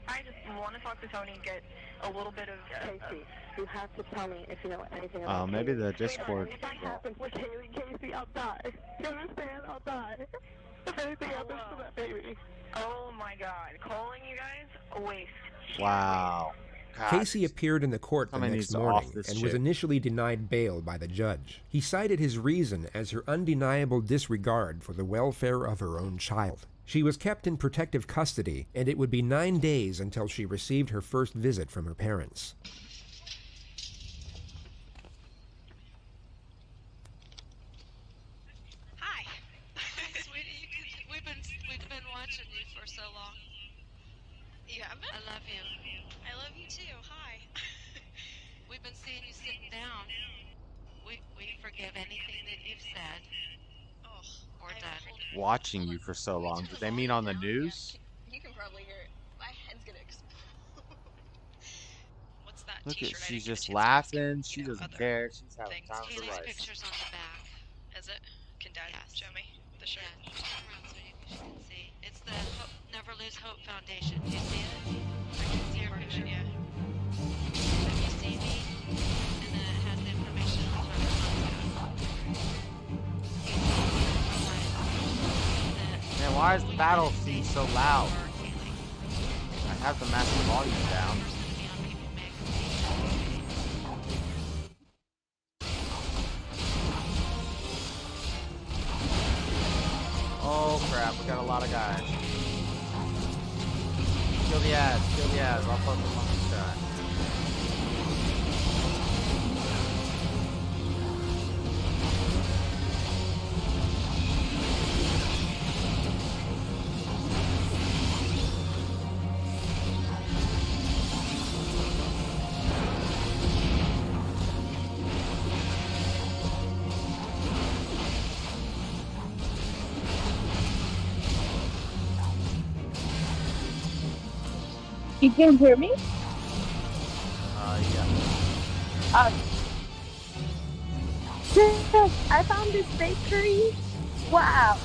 I just want to talk to Tony and get a little bit of... Casey, you have to tell me if you know anything about
maybe
Kaylee.
the Discord.
If that happens with Kaylee and Casey, I'll die. You understand? I'll die. If anything happens to that baby. Oh my God. Calling you guys? A waste.
Wow. God.
Casey appeared in the court the
Somebody
next
needs to
morning
off this
and
chick.
was initially denied bail by the judge. He cited his reason as her undeniable disregard for the welfare of her own child. She was kept in protective custody, and it would be 9 days until she received her first visit from her parents.
Hi. Sweetie, we've been watching you for so long. You haven't? I love you. I love you too. Hi. We've been seeing you sitting down. We forgive anything that you've said or done.
Watching you for so long. Did they mean on the news?
You can probably hear it. My head's gonna explode. What's that
Look at,
t-shirt?
she's just laughing. She doesn't care. She's having time of her
Haley's
life.
picture's on the back. Is it? Can Dad show me the shirt? Yeah, just turn around so you can see. It's the Never Lose Hope Foundation. Do you see it? I can see your picture. Yeah. Have you seen me? And then it has the information on how to contact.
Man, why is the battle scene so loud? I have the master volume down. Oh crap, we got a lot of guys. Kill the ads, kill the ads. I'll focus on this guy.
You can hear me?
Yeah.
I found this bakery. Wow.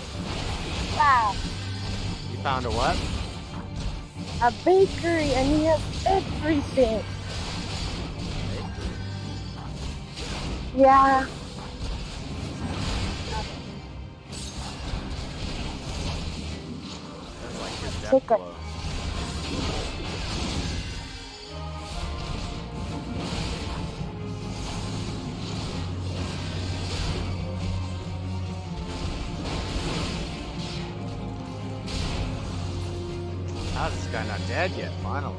Wow.
You found a what?
A bakery, and he has everything. Yeah.
That's like his death
Chicken.
blow. How's this guy not dead yet? Finally.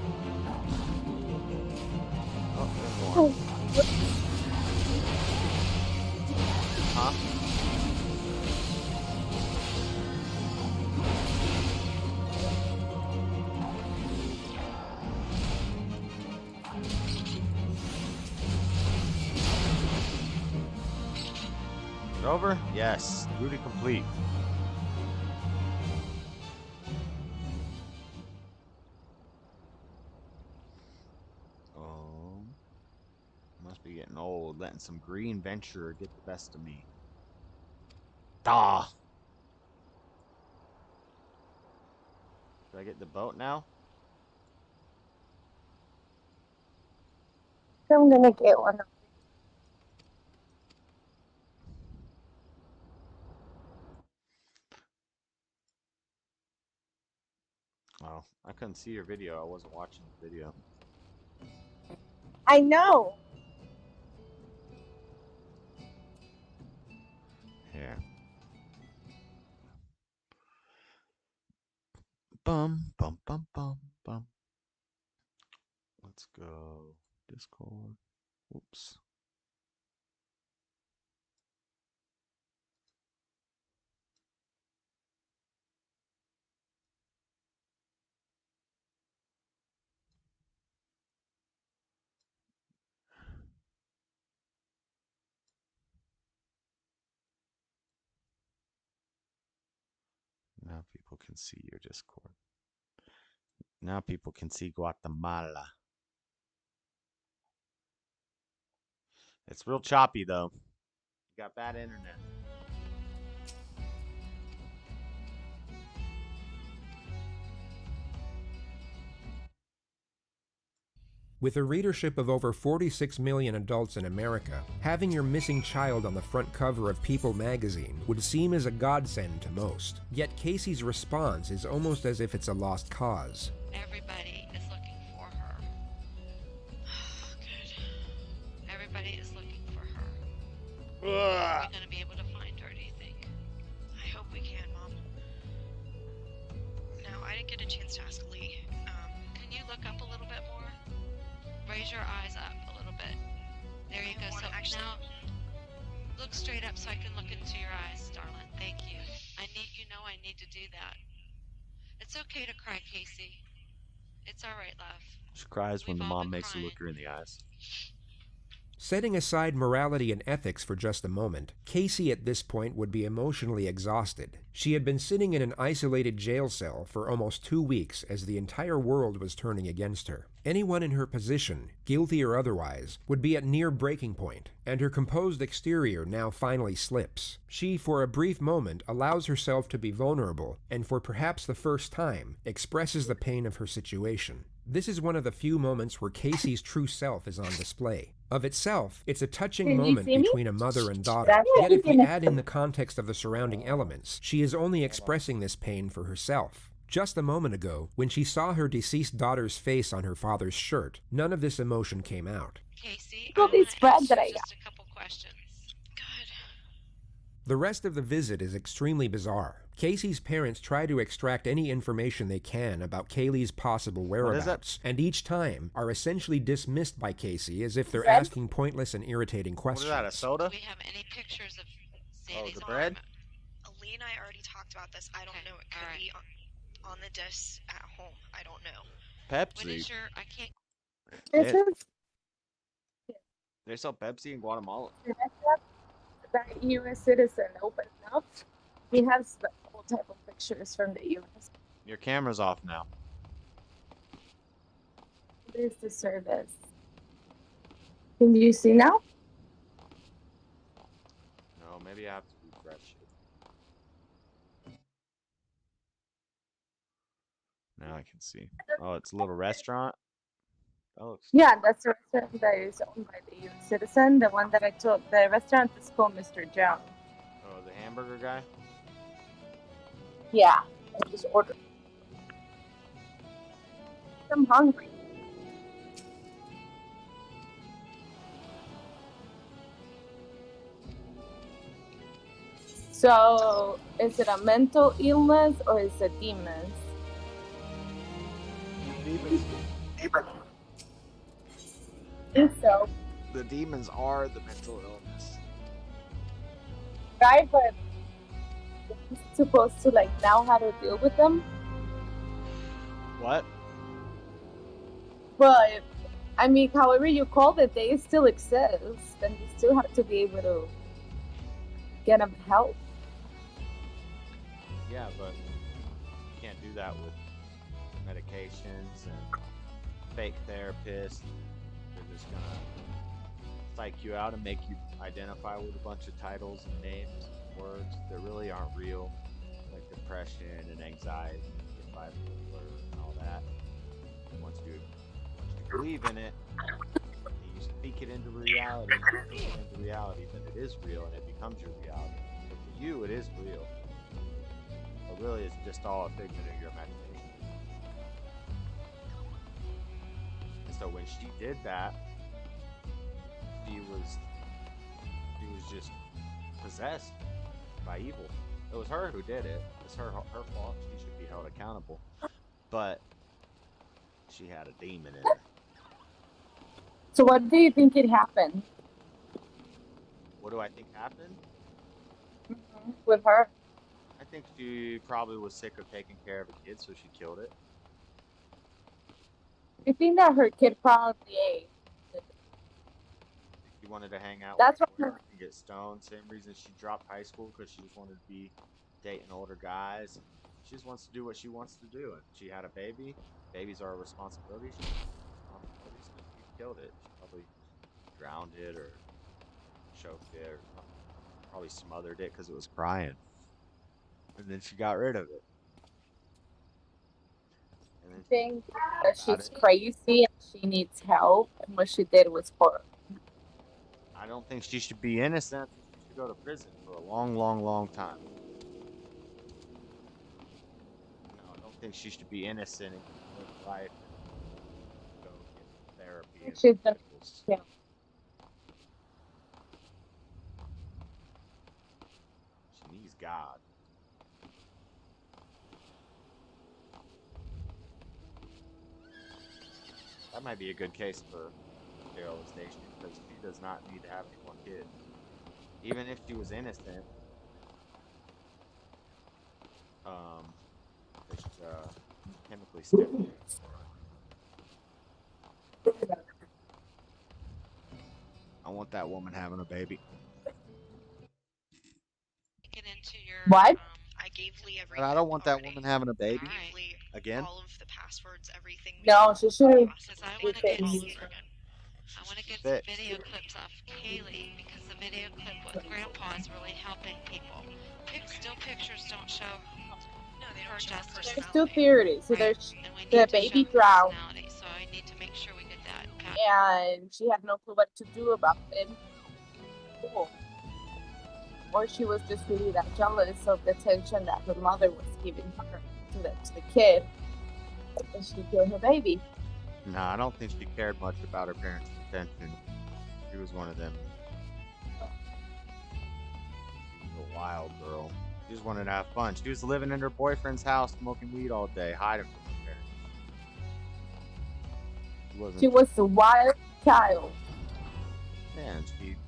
Oh, there's one. Huh? Is it over? Yes. Duty complete. Must be getting old, letting some green venture get the best of me. Ah. Do I get the boat now?
I'm gonna get one.
Oh, I couldn't see your video. I wasn't watching the video.
I know.
Here. Bum, bum, bum, bum, bum. Let's go. Discord. Oops. Now people can see your Discord. Now people can see Guatemala. It's real choppy though. You got bad internet.
With a readership of over 46 million adults in America, having your missing child on the front cover of People magazine would seem as a godsend to most. Yet Casey's response is almost as if it's a lost cause.
Everybody is looking for her. Good. Everybody is looking for her. Are we going to be able to find her, do you think? I hope we can, Mom. No, I didn't get a chance to ask Lee. Can you look up a little bit more? Raise your eyes up a little bit. There you go. So now, look straight up so I can look into your eyes, darling. Thank you. I need to do that. It's okay to cry, Casey. It's all right, love.
She cries when the mom makes her look her in the eyes.
Setting aside morality and ethics for just a moment, Casey at this point would be emotionally exhausted. She had been sitting in an isolated jail cell for almost 2 weeks as the entire world was turning against her. Anyone in her position, guilty or otherwise, would be at near breaking point, and her composed exterior now finally slips. She, for a brief moment, allows herself to be vulnerable, and for perhaps the first time, expresses the pain of her situation. This is one of the few moments where Casey's true self is on display. Of itself, it's a touching moment between a mother and daughter. Yet if we add in the context of the surrounding elements, she is only expressing this pain for herself. Just a moment ago, when she saw her deceased daughter's face on her father's shirt, none of this emotion came out.
Casey,
Look at these bread that I got.
just a couple questions. Good.
The rest of the visit is extremely bizarre. Casey's parents try to extract any information they can about Kaylee's possible whereabouts, and each time are essentially dismissed by Casey as if they're asking pointless and irritating questions.
What is that, a soda?
Do we have any pictures of
Oh,
Sandy's
the bread?
Lee and I already talked about this. I don't know. It could be on the disc at home. I don't know.
Pepsi.
What is your... I can't...
They sell Pepsi in Guatemala.
That U.S. citizen opened up. He has the whole type of pictures from the U.S.
Your camera's off now.
There's the service. Can you see now?
No, maybe I have to refresh it. Now I can see. Oh, it's a little restaurant. Oh,
Yeah, that's the restaurant that is owned by the U.S. citizen. The one that I took, the restaurant is called Mr. Jones.
Oh, the hamburger guy?
Yeah, I just ordered. I'm hungry. So, is it a mental illness or is it demons?
Demons.
I think so.
The demons are the mental illness.
Right, but he's supposed to like know how to deal with them.
What?
But I mean, however you call it, they still exist, and you still have to be able to get them help.
Yeah, but you can't do that with medications and fake therapists. They're just gonna psych you out and make you identify with a bunch of titles and names and words that really aren't real, like depression and anxiety and bipolar and all that. Once you believe in it, and you speak it into reality, then it is real and it becomes your reality. But for you, it is real. But really, it's just all a figment of your imagination. And so when she did that, she was just possessed by evil. It was her who did it. It's her fault. She should be held accountable. But she had a demon in her.
So what do you think it happened?
What do I think happened?
With her?
I think she probably was sick of taking care of a kid, so she killed it.
I think that her kid probably ate.
She wanted to hang out
That's
with
what
her and get stoned. Same reason she dropped high school, because she just wanted to be dating older guys. She just wants to do what she wants to do. And she had a baby. Babies are a responsibility. She killed it. She probably drowned it or choked it or probably smothered it because it was crying. And then she got rid of it. And then
think that she's crazy and she needs help, and what she did was horrible.
I don't think she should be innocent. She should go to prison for a long, long, long time. No, I don't think she should be innocent and live life and go get therapy. And
She's gonna kill.
She needs God. That might be a good case for sterilization, because she does not need to have any more kids. Even if she was innocent, it's chemically stimulated. I want that woman having a baby.
Get into your,
what?
I gave Lee everything.
I don't want that woman having a baby.
Lee
Again?
all of the passwords, everything.
No, she shouldn't.
Because I want to get some video clips off Kaylee, because the video clip with Grandpa is really helping people. Still pictures don't show. No, they don't show personality.
There's two theories. So there's the baby drowned.
So I need to make sure we get that.
And she had no clue what to do about it. Cool. Or she was just really that jealous of the attention that her mother was giving her to the kid, and she killed her baby.
No, I don't think she cared much about her parents' attention. She was one of them. She was a wild girl. She just wanted to have fun. She was living in her boyfriend's house, smoking weed all day, hiding from her parents.
She was a wild child.
Yeah,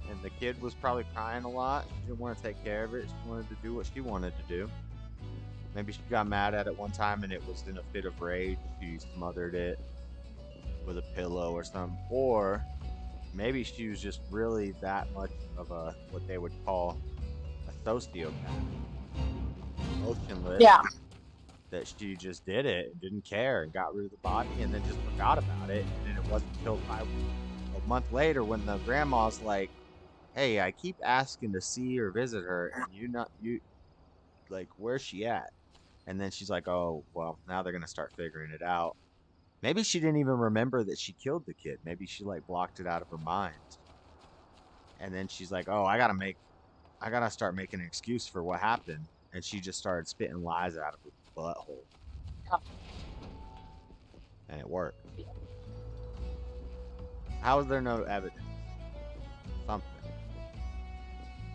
and the kid was probably crying a lot. She didn't want to take care of it. She wanted to do what she wanted to do. Maybe she got mad at it one time and it was in a fit of rage. She smothered it with a pillow or something. Or maybe she was just really that much of a, what they would call a sociopath. Emotionless.
Yeah.
That she just did it and didn't care and got rid of the body and then just forgot about it. And then it wasn't until a month later when the grandma's like, hey, I keep asking to see or visit her and you like, where's she at? And then she's like, oh, well, now they're going to start figuring it out. Maybe she didn't even remember that she killed the kid. Maybe she like blocked it out of her mind. And then she's like, oh, I got to start making an excuse for what happened. And she just started spitting lies out of her butthole.
Oh.
And it worked. How is there no evidence? Something.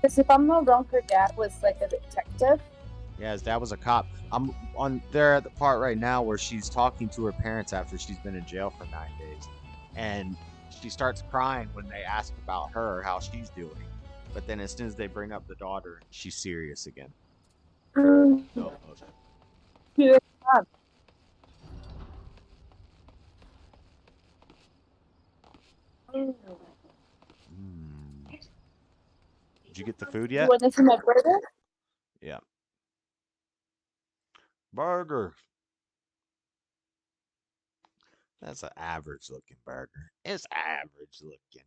Because if I'm not wrong, her dad was like a detective.
Yeah, his dad was a cop. I'm on there at the part right now where she's talking to her parents after she's been in jail for 9 days. And she starts crying when they ask about her, how she's doing. But then as soon as they bring up the daughter, she's serious again. No emotion.
Yeah.
Did you get the food yet?
You want to see my burger?
Yeah. Burger. That's an average looking burger. It's average looking.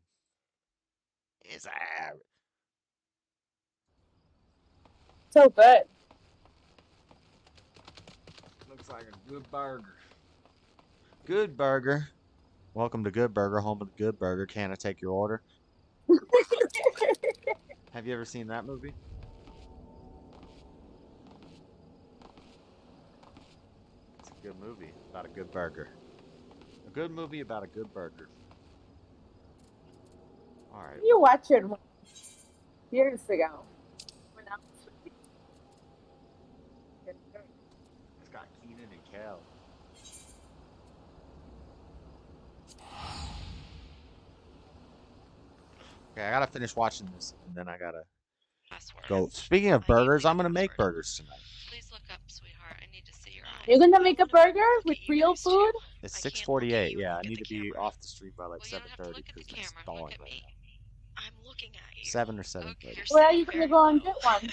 Caesar.
So good.
Looks like a good burger. Good Burger. Welcome to Good Burger, home of the Good Burger. Can I take your order? Have you ever seen that movie? It's a good movie about a good burger. A good movie about a good burger. All right.
You watched it years ago. When I was with you.
It's got Keenan and Kel. Okay, I gotta finish watching this, and then I gotta go. Speaking of burgers, I'm gonna make burgers tonight.
Please look up, sweetheart. I need to see your eyes.
You're gonna make a burger with real food?
It's 6:48. Yeah, I need to be off the street by like 7:30 because it's thawing right now.
I'm looking at you.
7 or 7:30.
Where are you gonna go and get one?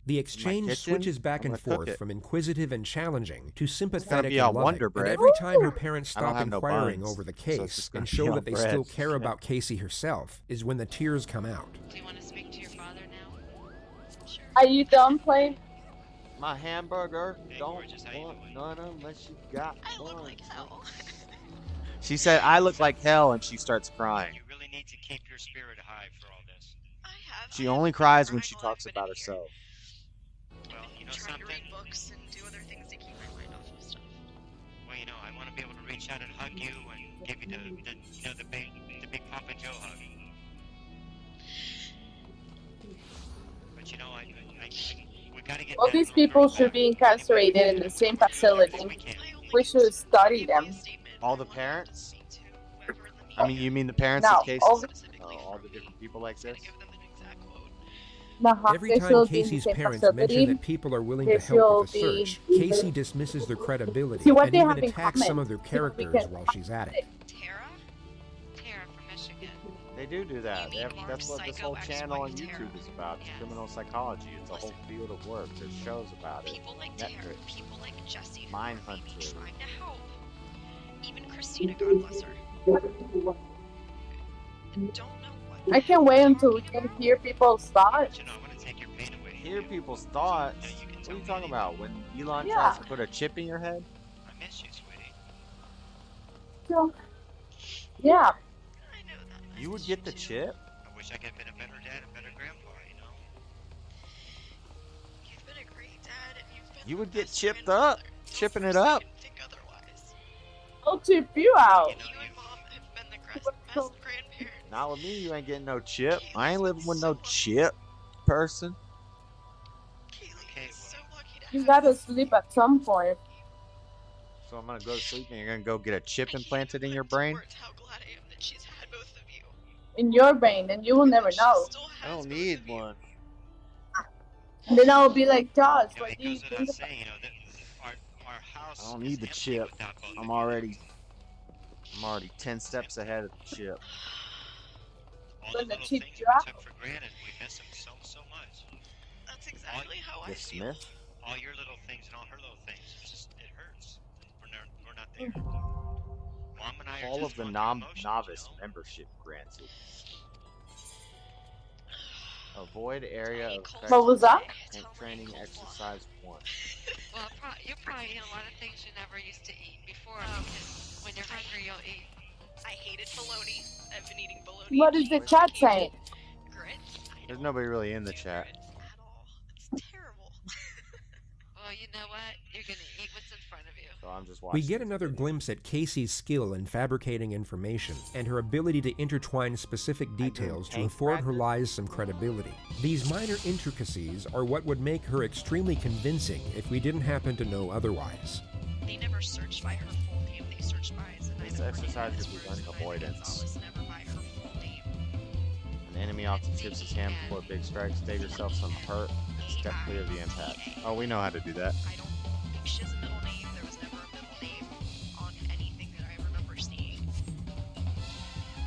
The exchange switches back and forth from inquisitive and challenging to sympathetic
be
and
on
loving.
Wonder
And
Bread.
every time her parents
I don't
stop
have no
inquiring
buns,
over the
so it's
case
just gonna
and
be
show
on
that they
bread.
still care about Casey herself is when the tears come out.
Do you want to speak to your father now? Sure.
Are you done playing?
My hamburger don't want none unless you got
I look
buns.
like hell.
She said, I look like hell, and she starts crying.
You really need to keep your spirit high for all this.
She only cries when she talks about herself.
Well, you know
Try to
something?
read books and do other things to keep my mind off of stuff.
Well, you know, I want to be able to reach out and hug you and give you the big Papa Joe hug. But you know, we gotta get.
All these people should be incarcerated in the same facility. We should study them.
All the parents? I mean, you mean the parents
No,
of Casey?
all the-
All the different people like this?
Every
They
time
should be in the
Casey's
same
parents
facility.
mention that people are willing
They
to help with the
should be-
search, Casey dismisses their credibility
See, what
and
they
even
have in
attacks
common.
some of their
You know,
characters
because-
while she's at it.
Tara from Michigan.
They do that. That's what this whole channel on YouTube is about. It's criminal psychology. It's a whole field of work. There's shows about it.
People like Tara,
Netflix.
people like Jesse, who
Mindhunter.
are maybe trying to help. Even Christina, God bless her. Don't know what.
I can't wait until we can hear people's thoughts.
Hear people's thoughts? What are you talking about? When Elon
Yeah.
tries to put a chip in your head?
I miss you, sweetie.
So, yeah.
You would get the chip?
I wish I could have been a better dad and better grandpa, you know?
You've been a great dad, and you've been
You would get chipped up. Chipping it up.
I'll tip you out.
You and Mom have been the best grandparents.
Not with me, you ain't getting no chip. I ain't living with no chip person.
You gotta sleep at some point.
So I'm gonna go to sleep and you're gonna go get a chip implanted in your brain?
How glad I am that she's had both of you.
In your brain, and you will never know.
I don't need one.
And then I'll be like, Josh, what do you
Goes
think
without
about
saying, you know, that our house.
I don't need the chip. I'm already 10 steps ahead of the chip.
when the chip drop?
Took for granted, we miss him so much.
That's exactly how I
The
feel.
Smith?
All your little things and all her little things. It hurts. We're not there. Mom and I are
All
just
of the
going through emotions,
novice membership granted. Avoid area of
What was that?
and training exercise 1.
Well, you probably eat a lot of things you never used to eat before. Because when you're hungry, you'll eat. I hated bologna. I've been eating bologna.
What is the chat saying?
There's nobody really in the chat.
Well, you know what? You're gonna eat what's in front of you.
So I'm just
We
watching.
get another glimpse at Casey's skill in fabricating information and her ability to intertwine specific details to afford her lies some credibility. These minor intricacies are what would make her extremely convincing if we didn't happen to know otherwise.
They never searched by her full name. They searched by
This exercise is preventing avoidance. An enemy often tips his hand before big strikes. Save yourself some hurt. Step clear of the impact. Oh, we know how to do that.
I don't think she has a middle name. There was never a middle name on anything that I remember seeing.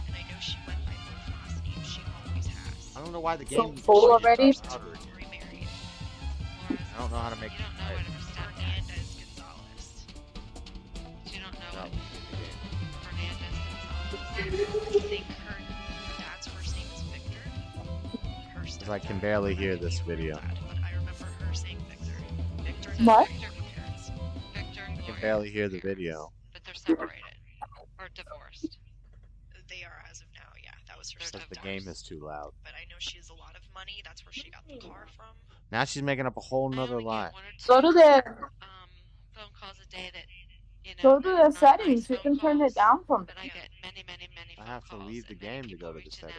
And I know she went by both last names. She always has.
I don't know why the
So
game
full already?
Remarried.
I don't know how to make it.
Fernandez Gonzalez. You don't know
No.
Fernandez Gonzalez. I think her dad's first name is
Because I can barely hear this video.
But I remember her saying Victor. Victor
What?
Victor parents. Victor and
I can
Gloria
barely hear the video.
but they're separated or divorced. They are as of now, yeah. That was her
Because
stepdad.
the game is too loud.
But I know she has a lot of money. That's where she got the car from.
Now she's making up a whole nother lie.
Go to the
Phone calls a day that,
go to the settings. You can turn it down from
but I get many
I have to leave the game to go to the settings.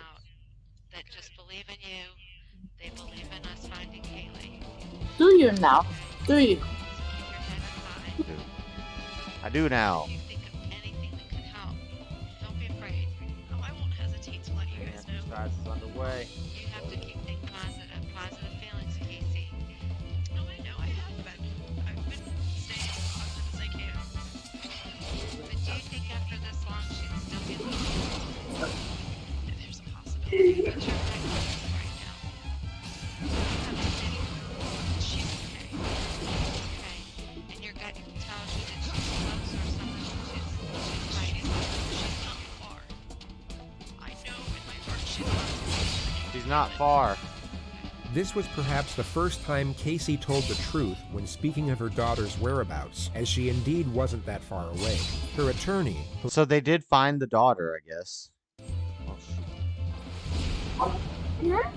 that just believe in you. They believe in us finding Kaylee.
Do you now? Do you?
I do now.
If you think of anything that could help, don't be afraid. Oh, I won't hesitate to let you guys know.
Exercise is underway.
You have to keep things positive feelings, Casey. Oh, I know I have been. I've been staying as positive as I can. But do you think after this long she'd still be living? There's a possibility, but you're not right now. You have to say, she's okay. Okay. And your gut tells you that she's close or something. She's fighting. She's not far. I know in my heart she's not far.
She's not far.
This was perhaps the first time Casey told the truth when speaking of her daughter's whereabouts, as she indeed wasn't that far away. Her attorney...
So they did find the daughter, I guess. Oh,
Yeah.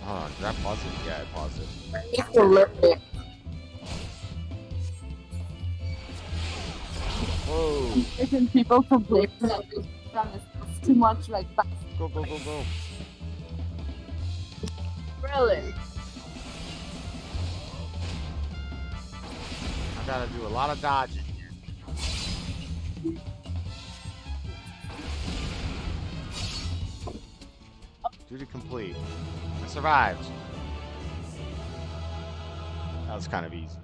Hold on, did I pause it? Yeah, I paused it. Whoa.
Isn't people complain that it's too much like that?
Go, go, go, go.
Really?
I gotta do a lot of dodging here. Duty complete. I survived. That was kind of easy.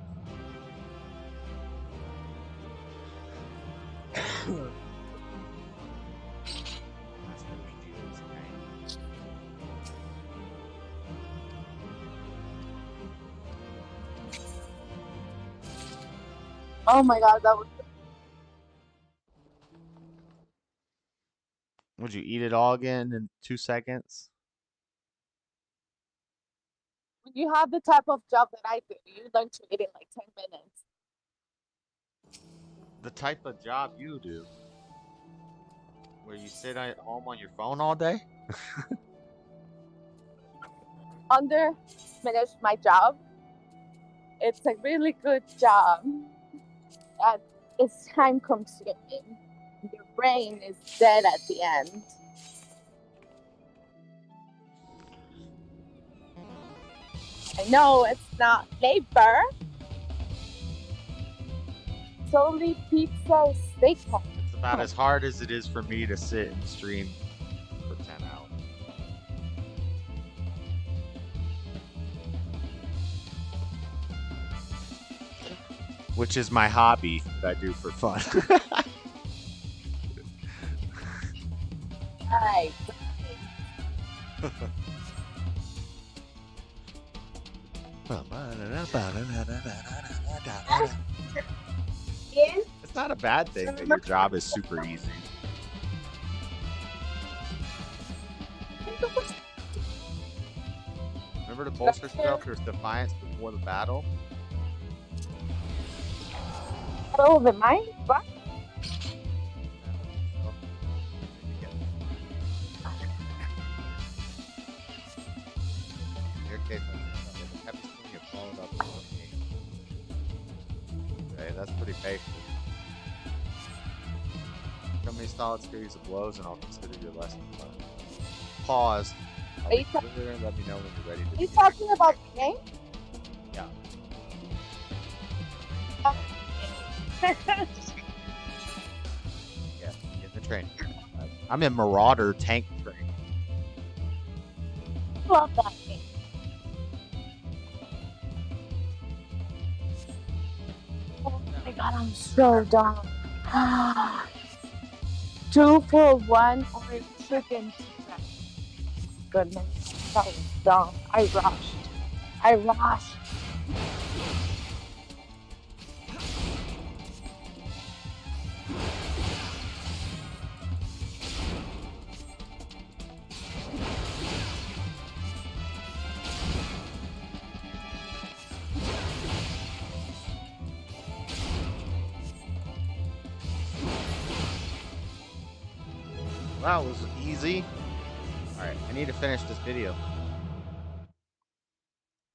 Oh my god, that was...
Would you eat it all again in 2 seconds?
When you have the type of job that I do, you learn to eat in like 10 minutes.
The type of job you do, where you sit at home on your phone all day?
Finish my job. It's a really good job. And it's time consuming. Your brain is dead at the end. I know it's not labor. It's only pizza and steak.
It's about as hard as it is for me to sit and stream for 10 hours. Which is my hobby that I do for fun.
Right.
It's not a bad thing that your job is super easy. Remember to bolster yourself your defiance before the battle?
Oh, the mind? What?
In your case, I'm happy seeing you followed up with the game. Okay, that's pretty basic. Show me a solid series of blows and I'll consider your lesson learned. Pause. I'll be clear and let me know when you're ready to
Are you talking about the game?
Yeah. Yeah, get the training. I'm in Marauder tank training.
Love that game. god, I'm so dumb. 2 for 1 orange chicken. Goodness, that was dumb. I rushed.
That was easy. Alright, I need to finish this video.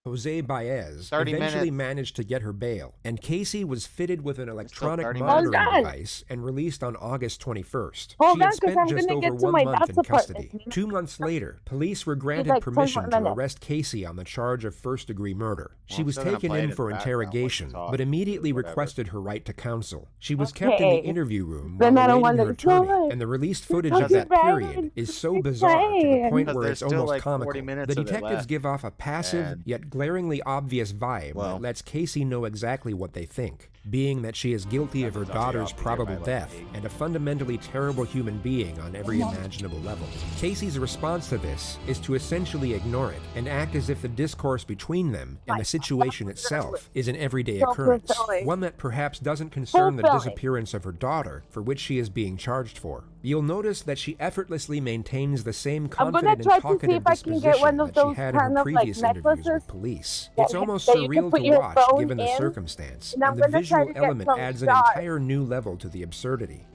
Jose Baez
30
eventually
minutes.
managed to get her bail, and Casey was fitted with an electronic
30
monitoring
minutes.
device and released on August 21st.
Hold
She had
on, 'cause
spent
I'm
just
gonna
over
get to
1
my
month
dad's
in custody.
apartment.
2 months later, police were granted
like 10
permission
more
to
minutes.
arrest Casey on the charge of first-degree murder. She
I'm
was
still gonna
taken
play it
in
in
for
the background while you
interrogation,
talk,
but immediately
whatever.
requested her right to counsel. She was kept in the
Okay.
interview room
Then
while
I don't
awaiting her
want to
attorney,
do it.
and the released footage
Because
of that
it's
period
right.
is so
It's
bizarre to the
right.
point
Because
where
there's
it's
still
almost
like 40
comical.
minutes
The
of it
detectives
left.
give off a passive
And-
yet glaringly obvious vibe that lets Casey know exactly what they think, being that she is guilty of her daughter's probable death and a fundamentally terrible human being on every imaginable level. Casey's response to this is to essentially ignore it and act as if the discourse between them and the situation itself is an everyday
So
occurrence,
fulfilling.
one that perhaps doesn't concern the
Fulfilling.
disappearance of her daughter, for which she is being charged for. You'll notice that she effortlessly maintains the same
I'm gonna
confident
try
and
to see
talkative
if I can get
disposition
one of
that she
those
had in her
kind of like
previous interviews with
necklaces
police.
that-
It's almost
that you can
surreal
put
to
your
watch
phone
given the
in,
circumstance,
and I'm
and the
gonna try
visual
to get
element
some
adds an
shots.
entire new level to the absurdity.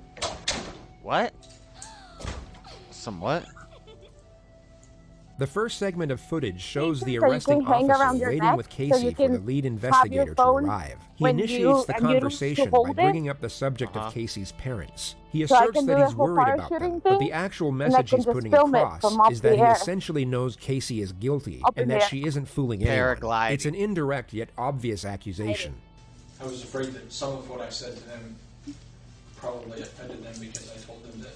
What? Some what?
The first segment of footage shows the
So you
arresting
can hang around
officer
your
waiting
neck,
with
so
Casey
you
for the
can
lead
have your
investigator to
phone
arrive. He
when
initiates
you-
the
and you don't
conversation by
hold it.
bringing up the subject of Casey's parents. He
So I
asserts
can do
that
the
he's
whole
worried about them,
parachuting
but
thing,
the actual
and I
message
can
he's
just
putting
film it
across
from up
is that
the
he
air.
essentially knows Casey is guilty
Up in
and
the
that
air.
she isn't fooling anyone.
Paragliding.
It's an indirect yet obvious accusation.
I was afraid that some of what I said to them probably offended them because I told them that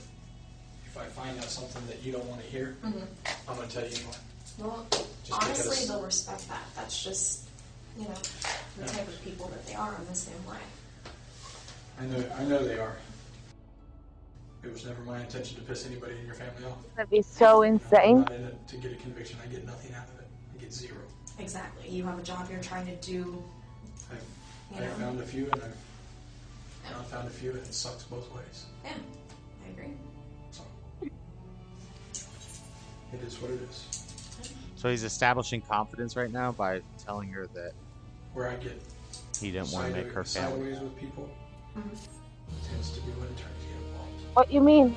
if I find out something that you don't want to hear, I'm going to tell you anyway.
Well,
Just
honestly,
because-
they'll respect that. That's just, you know, the type of people that they are in the same way.
I know they are. It was never my intention to piss anybody in your family off.
That'd be so
I'm
insane.
not in it to get a conviction. I get nothing out of it. I get zero.
Exactly. You have a job you're trying to do.
I found a few and I've not found a few and it sucks both ways.
Yeah, I agree.
It is what it is.
So he's establishing confidence right now by telling her that
Where I get
he didn't want to make her family.
sideways with people tends to be when attorneys get involved.
What you mean?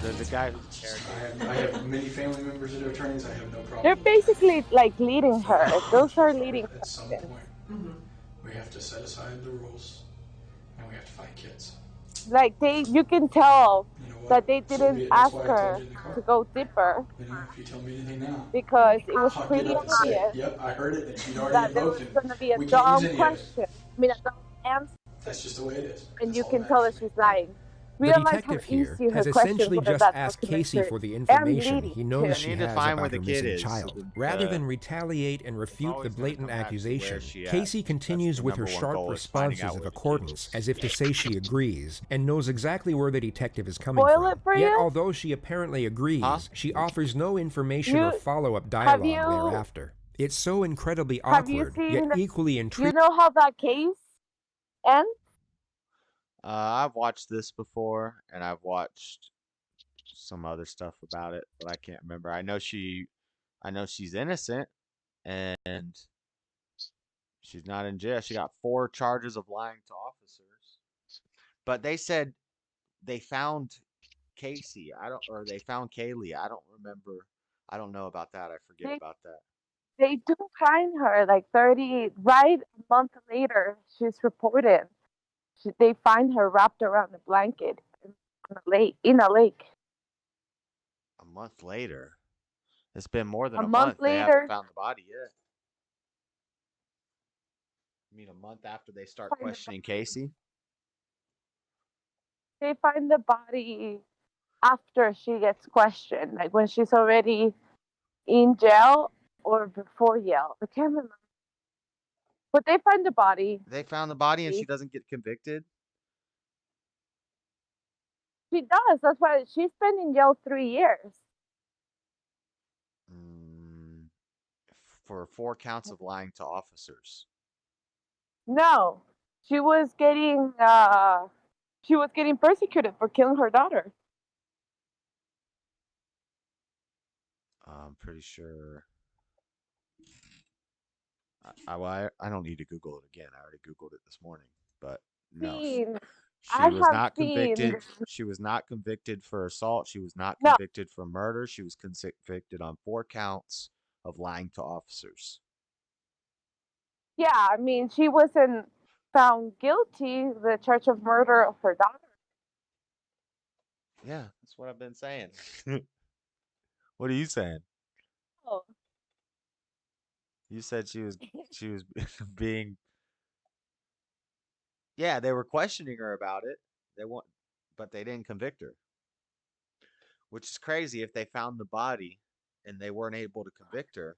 There's a guy who's a character.
I have many family members that are attorneys. I have no problem.
They're basically like leading her. Those are leading her.
At some point, we have to set aside the rules and we have to find kids.
Like you can tell
what?
that they didn't
Sylvia, that's
ask
why I
her
told you in the car.
to go deeper
You know, if you tell me anything now,
because it was
I'll
pretty
get up and say,
obvious
yep, I heard it, and she'd already
that there was
invoked
going to be a
we can't
dumb
use any of it.
question. I mean, a dumb answer,
That's just the way it is.
and you can tell that she's lying.
The
Realize how
detective here
easy her
has
questions
essentially
were
just
that
asked
documentary
Casey for the
and
information
leading
he
to.
knows
I
she
need to
has
find
about
where the
her
kid
missing
is.
child. Rather than retaliate and refute the blatant accusation, Casey continues with her sharp responses of accordance, as if to say she agrees, and knows exactly where the detective is coming
Spoil
from.
it for
Yet
you?
although she apparently agrees, she offers no information or follow-up dialogue thereafter. It's so incredibly
Have you
awkward,
seen
yet equally
You
intriguing.
know how that case ends?
I've watched this before, and I've watched some other stuff about it, but I can't remember. I know she's innocent, and she's not in jail. She got 4 charges of lying to officers, but they said they found Casey. They found Kaylee. I don't remember. I don't know about that. I forget about that.
They do find her like 30, right a month later, she's reported. They find her wrapped around a blanket in a lake.
A month later. It's been more than
A
a
month
month. They
later.
haven't found the body yet. You mean a month after they start questioning Casey?
They find the body after she gets questioned, like when she's already in jail or before jail. I can't remember. But they find the body.
They found the body and she doesn't get convicted?
She does. That's why she's been in jail 3 years.
For 4 counts of lying to officers.
No, she was getting persecuted for killing her daughter.
I'm pretty sure. I don't need to Google it again. I already Googled it this morning, but no, she was not convicted. She was not convicted for assault. She was not convicted for murder. She was convicted on 4 counts of lying to officers.
Yeah, I mean, she wasn't found guilty the charge of murder of her daughter.
Yeah, that's what I've been saying. What are you saying?
Oh.
You said she was being. Yeah, they were questioning her about it. But they didn't convict her. Which is crazy if they found the body and they weren't able to convict her.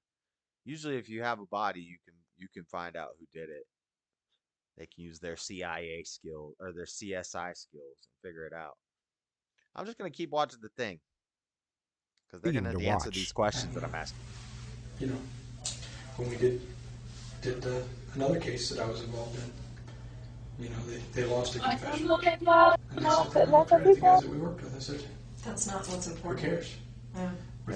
Usually if you have a body, you can find out who did it. They can use their CIA skills or their CSI skills and figure it out. I'm just going to keep watching the thing. Because they're going to answer these questions that I'm asking.
You know, when we did another case that I was involved in, you know, they lost a confession. And I sat there and looked right at the guys that we worked with. I said,
that's not what's important.
Who cares?
Yeah.
We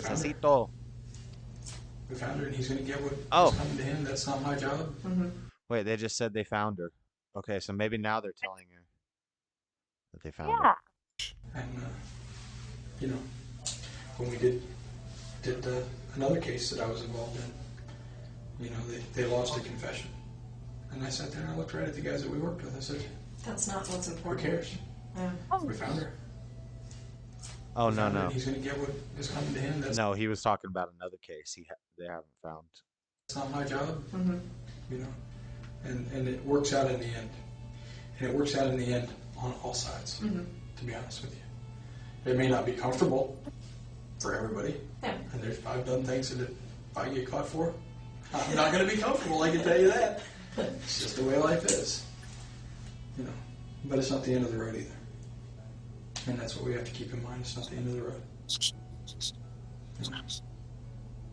found her, and he's going to get what is coming to him. That's not my job.
Mm-hmm.
Wait, they just said they found her. Okay, so maybe now they're telling her that they found her.
And, you know, when we did another case that I was involved in, you know, they lost a confession. And I sat there and I looked right at the guys that we worked with. I said,
that's not what's important.
Who cares?
Yeah.
We found her.
Oh, no.
He's going to get what is coming to him.
No, he was talking about another case they haven't found.
It's not my job.
Mm-hmm.
You know, and it works out in the end. And it works out in the end on all sides,
mm-hmm.
to be honest with you. It may not be comfortable for everybody.
Yeah.
And I've done things that if I get caught for, I'm not going to be comfortable, I can tell you that. It's just the way life is. You know, but it's not the end of the road either. And that's what we have to keep in mind. It's not the end of the road.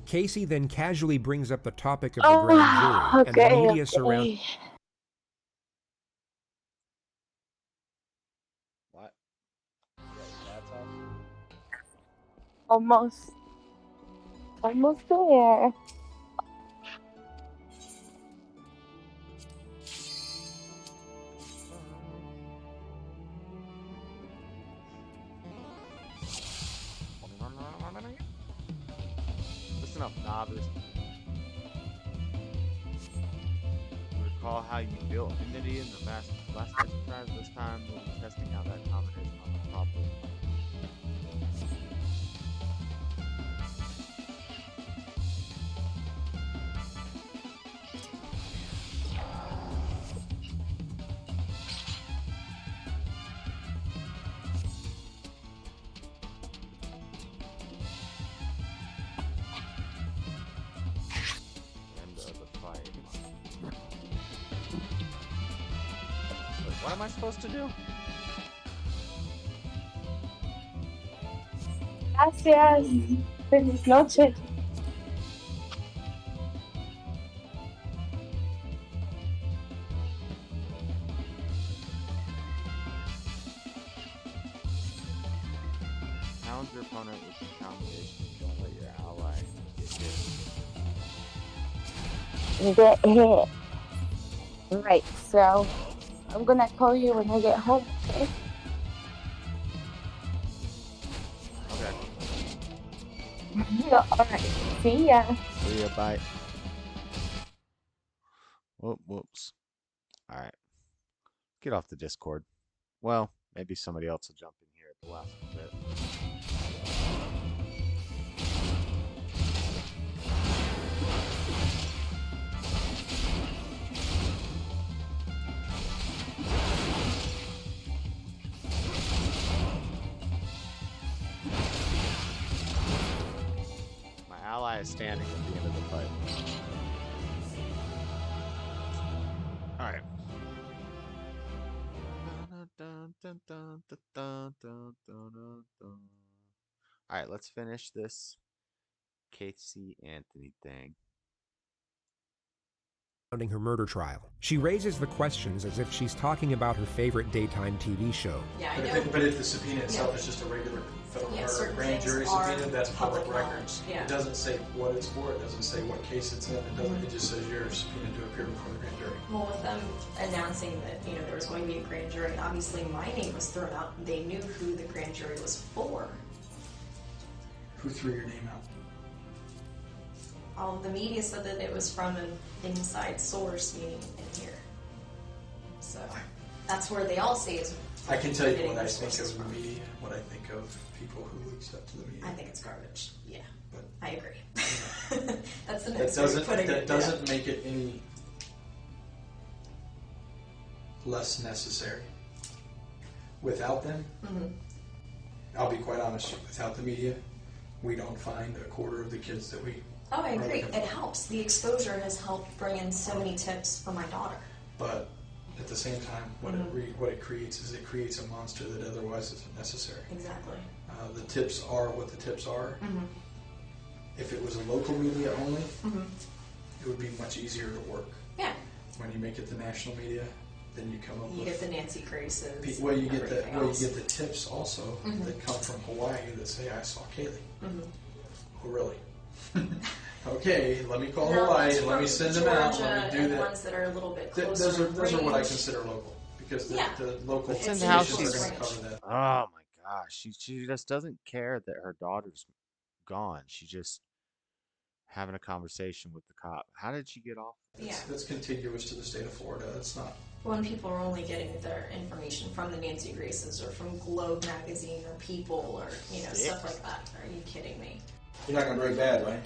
Casey then casually brings up the topic of the grand jury and the media surrounding.
What?
Almost there.
Listen up, novice. Recall how you built enmity in the last exercise. This time we'll be testing out that combination on the proper plane. What am I supposed to do?
Gracias. Feliz noche.
Pound your opponent with the combination. Don't let your ally get hit.
Get hit. Right, so I'm gonna call you when I get home, okay?
Okay.
Alright, see ya.
See ya, bye. Whoops. Alright. Get off the Discord. Well, maybe somebody else will jump in here at the last bit. My ally is standing at the end of the fight. Dun, dun, dun, dun, dun, dun, dun, dun. All right, let's finish this Casey Anthony thing.
Surrounding her murder trial. She raises the questions as if she's talking about her favorite daytime TV show.
Yeah,
But if the subpoena itself is just a regular federal or grand jury subpoena, that's public records.
Yeah.
It doesn't say what it's for. It doesn't say what case it's in. It doesn't. It just says you're subpoenaed to appear before the grand jury.
Well, with them announcing that, there was going to be a grand jury, obviously my name was thrown out. They knew who the grand jury was for.
Who threw your name out?
The media said that it was from an inside source, meaning in here. So that's where they all say is.
I can tell you what I think of the media, what I think of people who leak stuff to the media.
I think it's garbage. Yeah,
but
I agree. That's the next
that doesn't make it any less necessary. Without them, I'll be quite honest. Without the media, we don't find a quarter of the kids that we.
Oh, I agree. It helps. The exposure has helped bring in so many tips for my daughter.
But at the same time, what it creates is it creates a monster that otherwise isn't necessary.
Exactly.
The tips are what the tips are. If it was a local media only, it would be much easier to work.
Yeah.
When you make it the national media, then you come up with.
You get the Nancy Graces.
Well, you get the tips also that come from Hawaii that say, "I saw Kaylee." Oh, really? Okay, let me call Hawaii and let me send them out. Let me do that.
Ones that are a little bit closer.
Those are what I consider local because the local
It's in how she's going to cover that. Oh my gosh, she just doesn't care that her daughter's gone. She's just having a conversation with the cop. How did she get off?
That's contiguous to the state of Florida. It's not.
When people are only getting their information from the Nancy Graces or from Globe magazine or People or stuff like that. Are you kidding me?
You're not gonna break bad, right?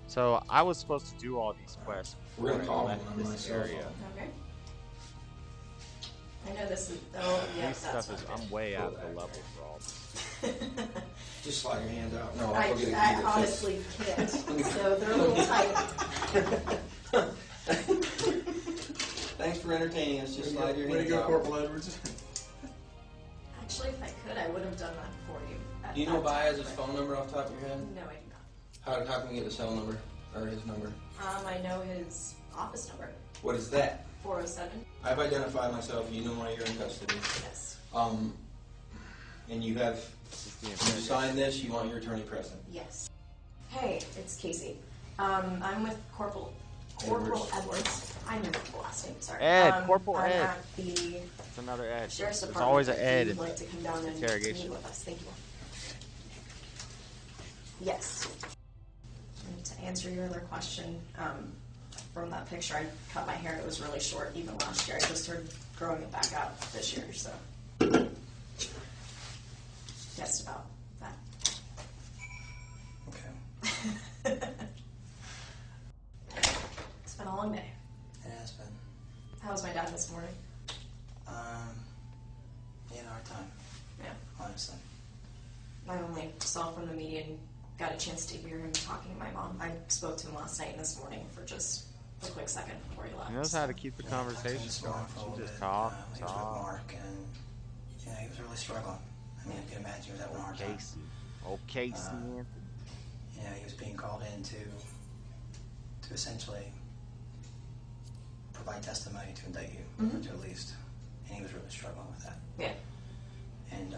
So I was supposed to do all these quests
We're gonna
before
call
I
them
left
on my
this
cell
area.
phone.
Okay. I know this is. Oh, yeah,
This
that's
stuff is. I'm way out of the level for all this.
Just slide your hand out. No,
I
I'll go get a
I honestly can't. So they're a little tight.
Thanks for entertaining us. Just slide your
Way to
hands
go,
out.
Corporal Edwards.
Actually, if I could, I would have done that for you.
Do you know Baez's phone number off the top of your head?
No, I do not.
How can we get the cell number or his number?
I know his office number.
What is that?
407.
I've identified myself. You know why you're in custody.
Yes.
And you have. You signed this. You want your attorney present.
Yes. Hey, it's Casey. I'm with Corporal Edwards. I remember the last name. Sorry.
Ed, Corporal
I'm
Ed.
At the
That's another Ed.
Sheriff's
There's
Department.
always an Ed
If
in
you'd like to come down and
interrogation.
meet with us. Thank you. Yes. And to answer your other question, from that picture, I cut my hair. It was really short even last year. I just started growing it back out this year, so just about that.
Okay.
It's been a long day.
Yeah, it's been.
How was my dad this morning?
He had a hard time.
Yeah.
Honestly.
I only saw from the media and got a chance to hear him talking to my mom. I spoke to him last night and this morning for just a quick second before he left.
He knows how to keep the conversation going. She just talk.
He was with Mark, and he was really struggling. I mean, I can imagine he was having a hard time.
Casey. Oh, Casey.
He was being called in to essentially provide testimony to indict you, to at least, and he was really struggling with that.
Yeah.
And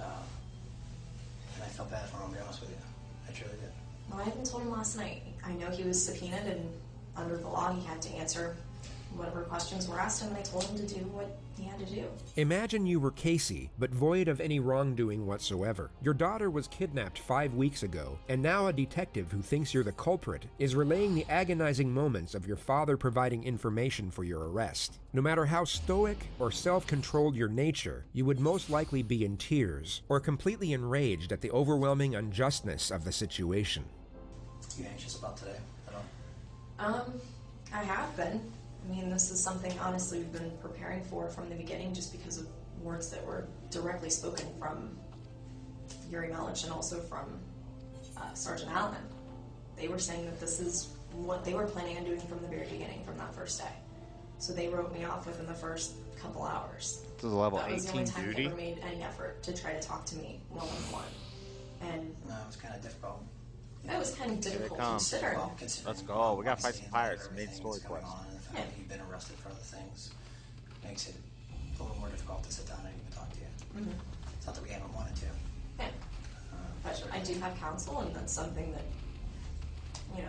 I felt bad for him, to be honest with you. I truly did.
Well, I even told him last night. I know he was subpoenaed, and under the law, he had to answer whatever questions were asked him, and I told him to do what he had to do.
Imagine you were Casey, but void of any wrongdoing whatsoever. Your daughter was kidnapped 5 weeks ago, and now a detective who thinks you're the culprit is relaying the agonizing moments of your father providing information for your arrest. No matter how stoic or self-controlled your nature, you would most likely be in tears or completely enraged at the overwhelming unjustness of the situation.
You anxious about today at all?
I have been. I mean, this is something, honestly, we've been preparing for from the beginning just because of words that were directly spoken from Yuri Melich and also from Sergeant Allen. They were saying that this is what they were planning on doing from the very beginning, from that first day. So they wrote me off within the first couple hours.
This is a level
That was the only
18
time
duty?
they ever made any effort to try to talk to me one-on-one. And
No, it was kind of difficult.
that was kind of
Here they
difficult
come.
considering.
Let's go. We gotta fight some pirates. Main story quest.
Yeah. You've been arrested for other things. Makes it a little more difficult to sit down and even talk to you.
Mhm.
It's not that we haven't wanted to.
Yeah. But I do have counsel, and that's something that,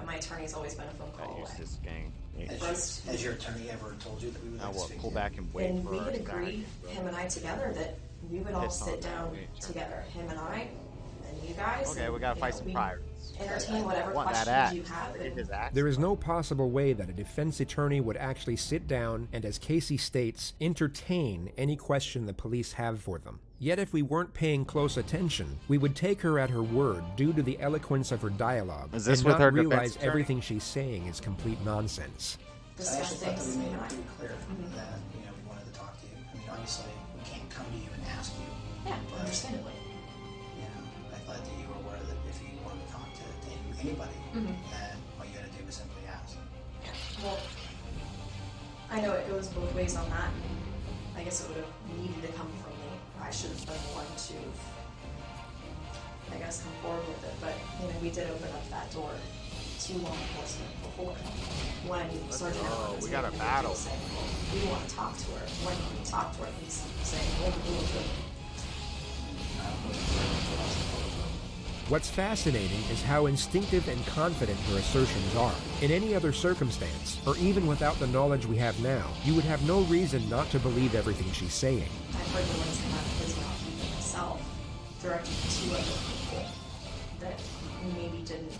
my attorney's always been a phone call away.
This gang.
Has your attorney ever told you that we would
Now
like to
what?
speak
Pull
to you?
back and wait
And
for
we
our
had agreed,
back.
him and I together, that we would all
Piss on
sit
that.
down
We ain't sure.
together, him and I, and you guys.
Okay,
and,
we gotta fight some
we
pirates.
Entertain whatever
Want that
questions
axe.
you have.
Look at
and-
his axe.
There is no possible way that a defense attorney would actually sit down and, as Casey states, entertain any question the police have for them. Yet if we weren't paying close attention, we would take her at her word due to the eloquence of her dialogue
Is this
and
with
not
her defense
realize
attorney?
everything she's saying is complete nonsense.
I actually thought that we made it
Discuss
pretty
things.
clear that we wanted to talk to you. I mean, obviously we can't come to you and ask you.
Yeah,
but,
understandably.
I thought that you were aware that if you wanted to talk to anybody, that all you had to do was simply ask.
Well, I know it goes both ways on that. I guess it would have needed to come from me. I should have been the one to, come forward with it. But, we did open up that door to law enforcement before. When Sergeant Allen was
we got a
making the
battle.
deal saying, well, we want to talk to her. When we talk to her, he's saying, well, we will do it.
What's fascinating is how instinctive and confident her assertions are. In any other circumstance, or even without the knowledge we have now, you would have no reason not to believe everything she's saying.
I've heard the ones come out of his mouth, even myself, directed to other people that maybe didn't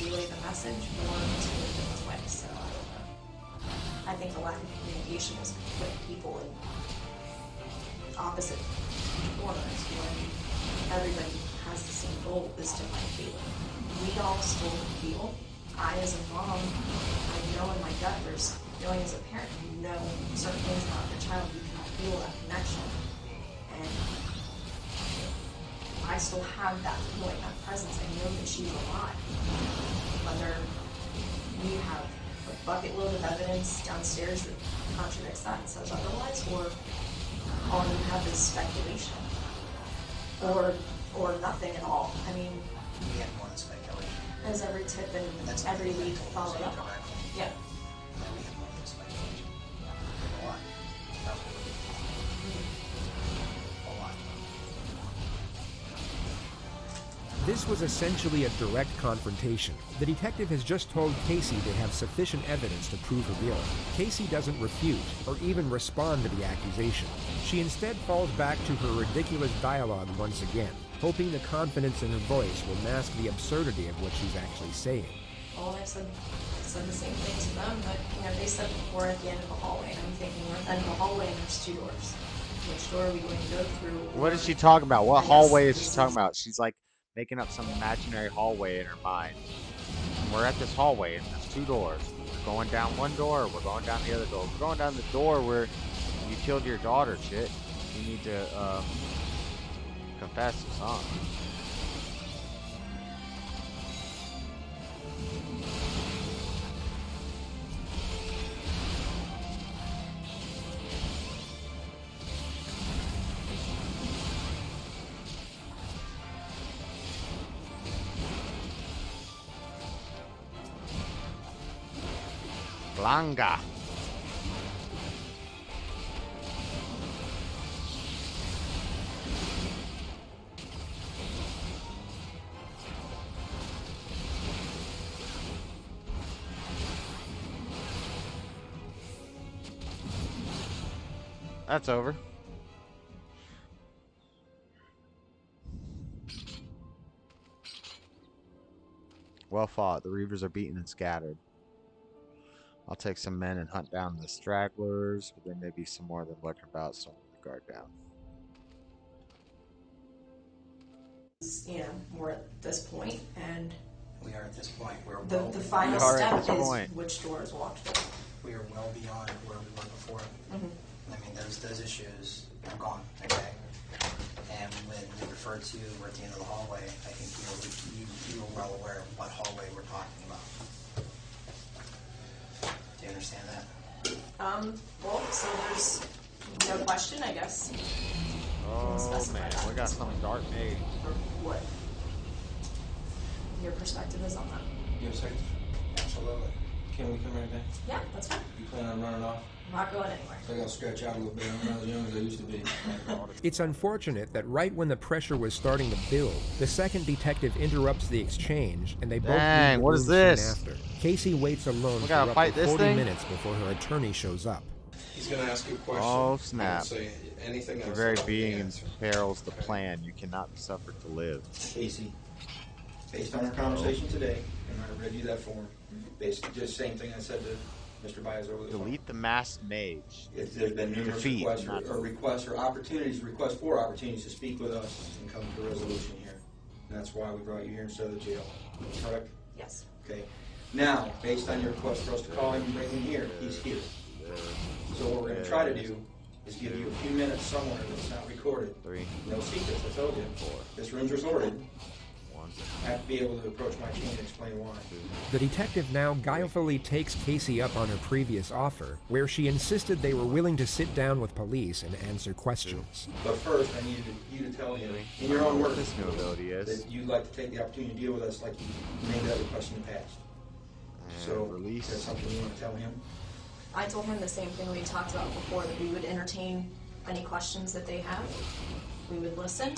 relay the message or to it in his way. So I don't know. I think the lack of communication is putting people in opposite corners when everybody has the same goal, is to find Caitlin. We all still feel. I, as a mom, I know in my gut there's feeling as a parent, you know certain things about your child, you cannot feel that connection. And I still have that feeling, that presence. I know that she's alive. Whether we have a bucket load of evidence downstairs that contradicts that and says otherwise, or all you have is speculation. Or nothing at all. I mean,
We have more than speculation.
as every tip and
That's
every
something
lead
that told us
followed up on.
directly.
Yeah.
That we have more than speculation. A lot. That's what we do. A lot.
This was essentially a direct confrontation. The detective has just told Casey they have sufficient evidence to prove her guilt. Casey doesn't refute or even respond to the accusation. She instead falls back to her ridiculous dialogue once again, hoping the confidence in her voice will mask the absurdity of what she's actually saying.
Well, I said the same thing to them, but they said we're at the end of the hallway. And I'm thinking we're at the end of the hallway and there's 2 doors. Which door are we going to go through?
What is she talking about? What hallway is she talking about? She's like making up some imaginary hallway in her mind. And we're at this hallway and there's 2 doors. We're going down one door, or we're going down the other door. We're going down the door where you killed your daughter, shit. You need to confess to something. Blanca. That's over. Well fought. The Reavers are beaten and scattered. I'll take some men and hunt down the stragglers, but there may be some more of them lurking about, so I'm going to guard down.
We're at this point, and
We are at this point. We're
the
well
final
We are
step
at this
is
point.
which door is walked through.
We are well beyond where we were before.
Mhm.
I mean, those issues are gone, okay? And when we refer to we're at the end of the hallway, I think you are well aware of what hallway we're talking about. Do you understand that?
Well, so there's no question, I guess.
Oh man, we got some dark mage.
Or what your perspective is on that.
You have a second? Absolutely. Can we come right back?
Yeah, that's fine.
You plan on running off?
I'm not going anywhere.
I gotta stretch out a little bit. I'm not as young as I used to be.
It's unfortunate that right when the pressure was starting to build, the second detective interrupts the exchange, and they both leave the
what
room
is this?
soon after. Casey waits alone for
gotta
roughly
fight this
40
thing?
minutes before her attorney shows up.
He's gonna ask you a question.
Oh snap!
Don't say anything
The
else
very
about the
being
answer.
imperils the plan. You cannot be suffered to live.
Casey, based on our conversation today, and I read you that form, basically just same thing I said to Mr. Baez over the phone.
Delete the masked mage.
If there's been numerous
Defeat,
requests
not
or requests for opportunities to speak with us and come to a resolution here. And that's why we brought you here instead of the jail. Correct?
Yes.
Okay. Now, based on your request for us to call him and bring him here, he's here. So what we're going to try to do is give you a few minutes somewhere that's not recorded. No secrets, I told you. This room's recorded. I have to be able to approach my team and explain why.
The detective now guilefully takes Casey up on her previous offer, where she insisted they were willing to sit down with police and answer questions.
But first, I need you to tell him, in your own words,
This new ability is.
that you'd like to take the opportunity to deal with us like you made that request in the past. So,
release.
is there something you want to tell him?
I told him the same thing we talked about before, that we would entertain any questions that they have. We would listen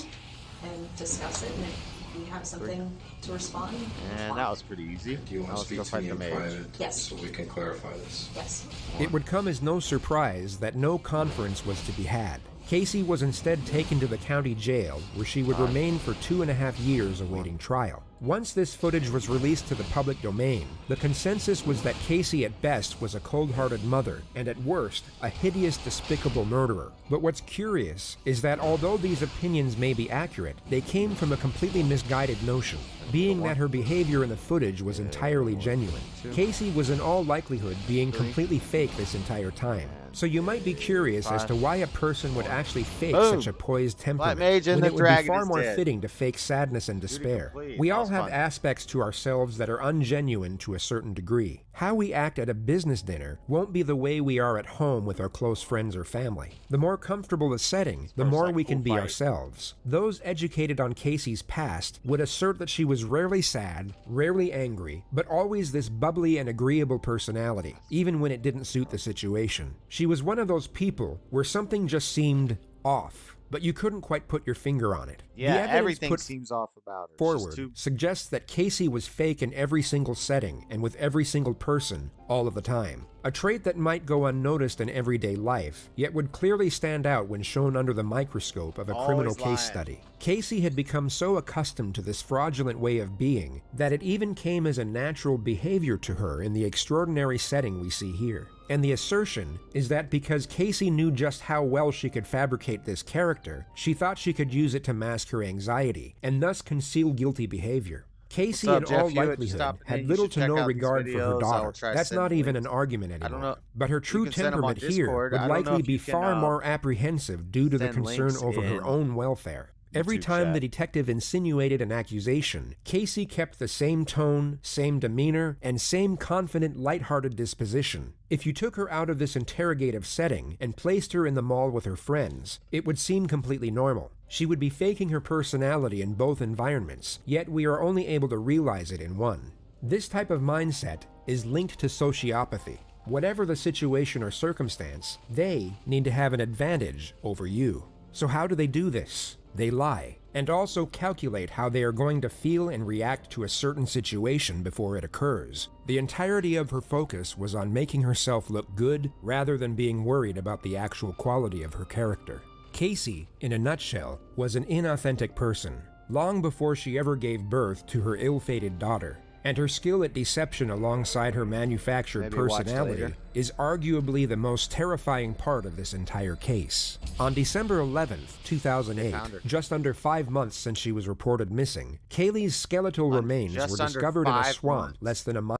and discuss it, and if we have something to respond.
And that was pretty easy.
Do you want
Now
to
let's
speak
go
to
fight
me
the
in
mage.
private
Yes.
so we can clarify this?
Yes.
It would come as no surprise that no conference was to be had. Casey was instead taken to the county jail, where she would remain for 2.5 years awaiting trial. Once this footage was released to the public domain, the consensus was that Casey at best was a cold-hearted mother, and at worst, a hideous, despicable murderer. But what's curious is that although these opinions may be accurate, they came from a completely misguided notion, being that her behavior in the footage was entirely genuine. Casey was in all likelihood being completely fake this entire time. So you might be curious as to why a person would actually fake such a poised temperament,
mage and
when
the
it would be
dragon
far
is
more
dead.
fitting to fake sadness and despair. We all have aspects to ourselves that are ungenuine to a certain degree. How we act at a business dinner won't be the way we are at home with our close friends or family. The more comfortable the setting, the more we can be ourselves. Those educated on Casey's past would assert that she was rarely sad, rarely angry, but always this bubbly and agreeable personality, even when it didn't suit the situation. She was one of those people where something just seemed off, but you couldn't quite put your finger on it.
Yeah,
The evidence
everything
put
seems off about her. It's just
forward
too-
suggests that Casey was fake in every single setting and with every single person all of the time. A trait that might go unnoticed in everyday life, yet would clearly stand out when shown under the microscope of a criminal
Always
case
lying.
study. Casey had become so accustomed to this fraudulent way of being that it even came as a natural behavior to her in the extraordinary setting we see here. And the assertion is that because Casey knew just how well she could fabricate this character, she thought she could use it to mask her anxiety, and thus conceal guilty behavior. Casey,
What's up,
in
Jeff
all
Hewitt?
likelihood,
Stop in.
had
You
little
should
to
check
no
out these
regard for her
videos. I will
daughter.
try to
That's
send
not even
links.
an argument
I don't
anymore.
know.
But her
You
true
can send them on
temperament here
Discord.
would
I don't know
likely
if
be
you can,
far more apprehensive due to the
send
concern
links
over her
in
own welfare. Every
YouTube
time
chat.
the detective insinuated an accusation, Casey kept the same tone, same demeanor, and same confident, lighthearted disposition. If you took her out of this interrogative setting and placed her in the mall with her friends, it would seem completely normal. She would be faking her personality in both environments, yet we are only able to realize it in one. This type of mindset is linked to sociopathy. Whatever the situation or circumstance, they need to have an advantage over you. So how do they do this? They lie, and also calculate how they are going to feel and react to a certain situation before it occurs. The entirety of her focus was on making herself look good rather than being worried about the actual quality of her character. Casey, in a nutshell, was an inauthentic person, long before she ever gave birth to her ill-fated daughter. And her skill at deception alongside her manufactured
Maybe watch
personality
later.
is arguably the most terrifying part of this entire case. On December 11th, 2008,
found her.
just under 5 months since she was reported missing, Kaylee's skeletal remains
just
were
under
discovered in a
5
swamp
months.
less than a mile.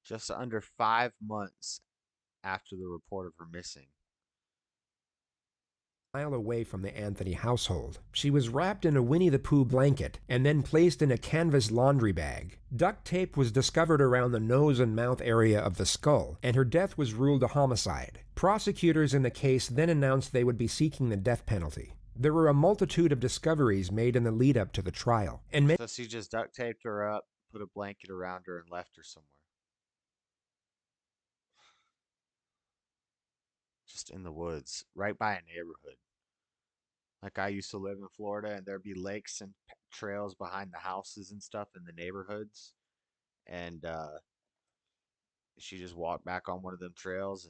Just under 5 months after the report of her missing.
mile away from the Anthony household. She was wrapped in a Winnie the Pooh blanket and then placed in a canvas laundry bag. Duct tape was discovered around the nose and mouth area of the skull, and her death was ruled a homicide. Prosecutors in the case then announced they would be seeking the death penalty. There were a multitude of discoveries made in the lead-up to the trial, and
so she just duct taped her up, put a blanket around her, and left her somewhere. Just in the woods, right by a neighborhood. Like I used to live in Florida, and there'd be lakes and trails behind the houses and stuff in the neighborhoods. And she just walked back on one of them trails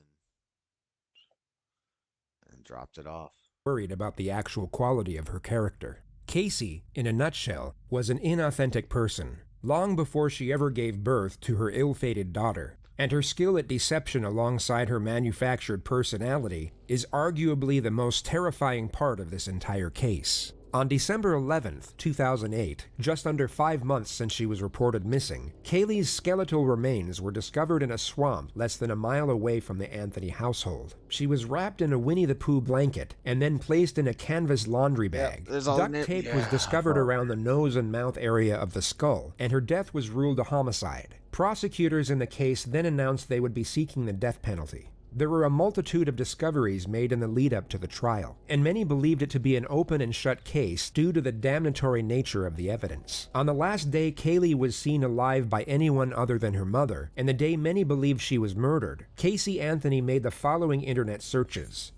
and dropped it off.
Worried about the actual quality of her character. Casey, in a nutshell, was an inauthentic person, long before she ever gave birth to her ill-fated daughter. And her skill at deception alongside her manufactured personality is arguably the most terrifying part of this entire case. On December 11th, 2008, just under 5 months since she was reported missing, Kaylee's skeletal remains were discovered in a swamp less than a mile away from the Anthony household. She was wrapped in a Winnie the Pooh blanket and then placed in a canvas laundry bag. Duct tape was discovered around the nose and mouth area of the skull, and her death was ruled a homicide. Prosecutors in the case then announced they would be seeking the death penalty. There were a multitude of discoveries made in the lead-up to the trial, and many believed it to be an open and shut case due to the damnatory nature of the evidence. On the last day Kaylee was seen alive by anyone other than her mother, and the day many believed she was murdered, Casey Anthony made the following internet searches.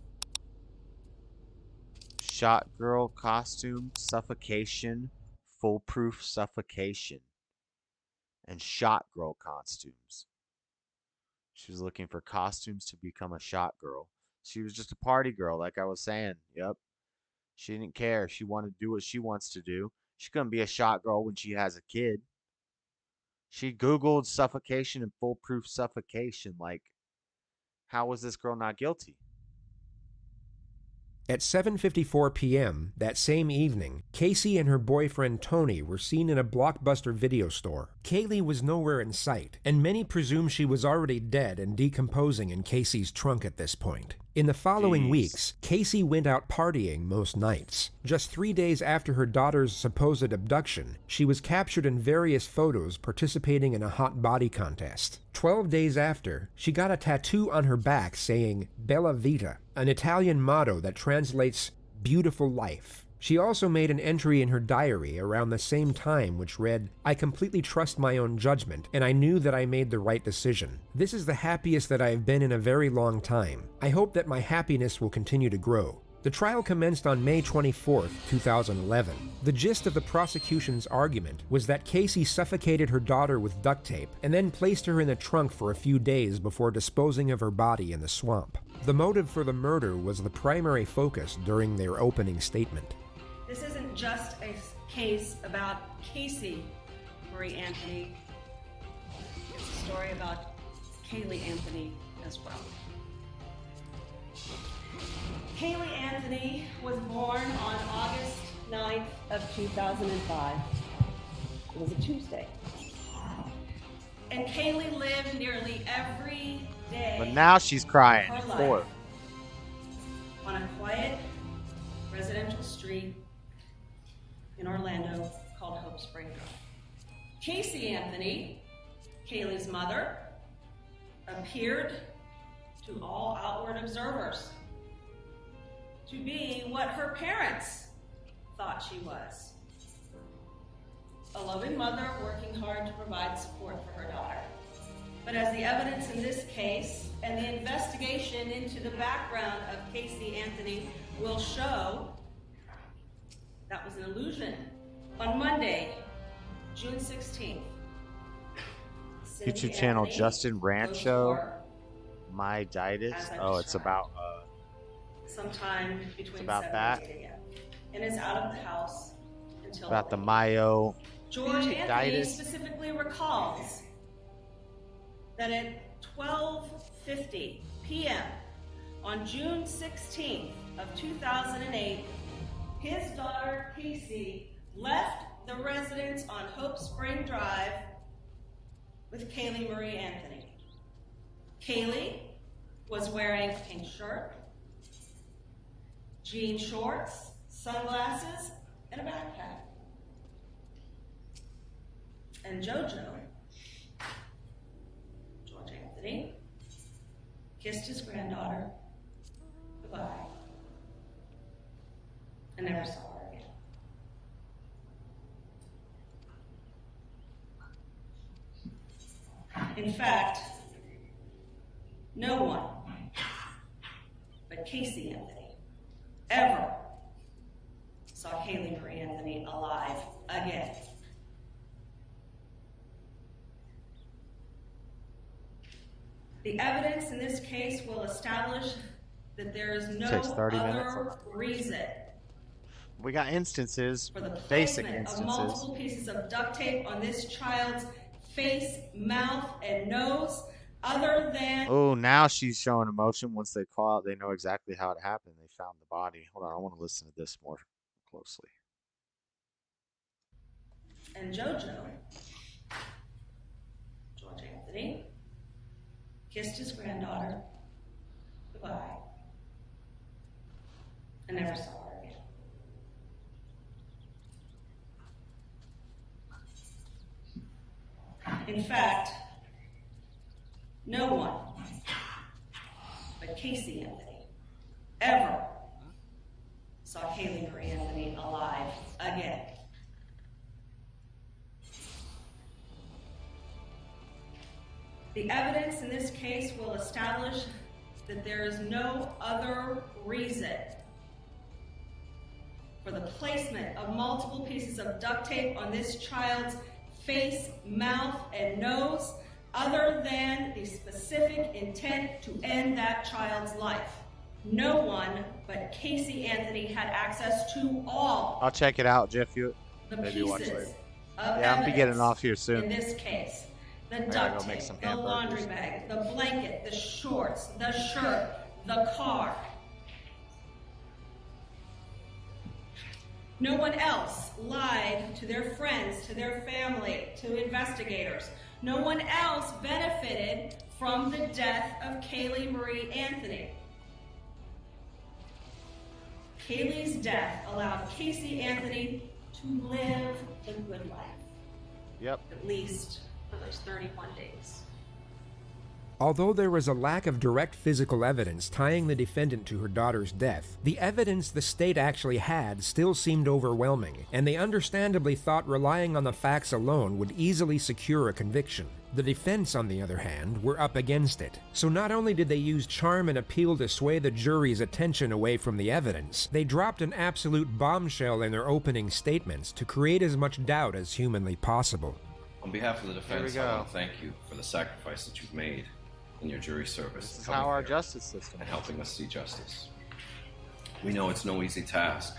Shot girl costume, suffocation, foolproof suffocation, and shot girl costumes. She was looking for costumes to become a shot girl. She was just a party girl, like I was saying. Yep. She didn't care. She wanted to do what she wants to do. She couldn't be a shot girl when she has a kid. She Googled suffocation and foolproof suffocation. Like, how was this girl not guilty?
At 7:54 p.m. that same evening, Casey and her boyfriend Tony were seen in a Blockbuster video store. Kaylee was nowhere in sight, and many presume she was already dead and decomposing in Casey's trunk at this point. In the following weeks, Casey went out partying most nights. Just 3 days after her daughter's supposed abduction, she was captured in various photos participating in a hot body contest. 12 days after, she got a tattoo on her back saying Bella Vita, an Italian motto that translates beautiful life. She also made an entry in her diary around the same time which read, "I completely trust my own judgment, and I knew that I made the right decision. This is the happiest that I have been in a very long time. I hope that my happiness will continue to grow." The trial commenced on May 24, 2011. The gist of the prosecution's argument was that Casey suffocated her daughter with duct tape and then placed her in the trunk for a few days before disposing of her body in the swamp. The motive for the murder was the primary focus during their opening statement.
This isn't just a case about Casey Marie Anthony. It's a story about Kaylee Anthony as well. Kaylee Anthony was born on August 9th of 2005. It was a Tuesday. And Kaylee lived nearly every day.
But now she's crying.
of her
For
life on a quiet residential street in Orlando called Hope Spring Drive. Casey Anthony, Kaylee's mother, appeared to all outward observers to be what her parents thought she was. A loving mother working hard to provide support for her daughter. But as the evidence in this case and the investigation into the background of Casey Anthony will show, that was an illusion. On Monday, June 16th,
YouTube channel Justin Rancho, Myiditis. Oh, it's about
sometime between
it's about
7
that.
and 8 a.m. and is out of the house until
About the Mayo.
George Anthony specifically recalls that at 12:50 p.m. on June 16th of 2008, his daughter Casey left the residence on Hope Spring Drive with Kaylee Marie Anthony. Kaylee was wearing a pink shirt, jean shorts, sunglasses, and a backpack. And JoJo, George Anthony, kissed his granddaughter goodbye and never saw her again. In fact, no one but Casey Anthony ever saw Kaylee Marie Anthony alive again. The evidence in this case will establish that there is no other reason
We got instances,
for the
basic
placement of
instances.
multiple pieces of duct tape on this child's face, mouth, and nose, other than
Oh, now she's showing emotion. Once they call out, they know exactly how it happened. They found the body. Hold on, I want to listen to this more closely.
and JoJo, George Anthony, kissed his granddaughter goodbye and never saw her again. In fact, no one but Casey Anthony ever saw Kaylee Marie Anthony alive again. The evidence in this case will establish that there is no other reason for the placement of multiple pieces of duct tape on this child's face, mouth, and nose, other than the specific intent to end that child's life. No one but Casey Anthony had access to all
I'll check it out, Jeff. You
the
maybe watch
pieces
later.
of
Yeah, I'm be getting
evidence
off here soon.
in this case. The
gotta
duct
go make
tape,
some
the
hamburgers.
laundry bag, the blanket, the shorts, the shirt, the car. No one else lied to their friends, to their family, to investigators. No one else benefited from the death of Kaylee Marie Anthony. Kaylee's death allowed Casey Anthony to live the good life.
Yep.
At least for those 31 days.
Although there was a lack of direct physical evidence tying the defendant to her daughter's death, the evidence the state actually had still seemed overwhelming, and they understandably thought relying on the facts alone would easily secure a conviction. The defense, on the other hand, were up against it. So not only did they use charm and appeal to sway the jury's attention away from the evidence, they dropped an absolute bombshell in their opening statements to create as much doubt as humanly possible.
On behalf of the defense,
Here we
I
go.
want to thank you for the sacrifice that you've made in your jury service.
This is
coming
how our
here
justice system
and
is.
helping us see justice. We know it's no easy task,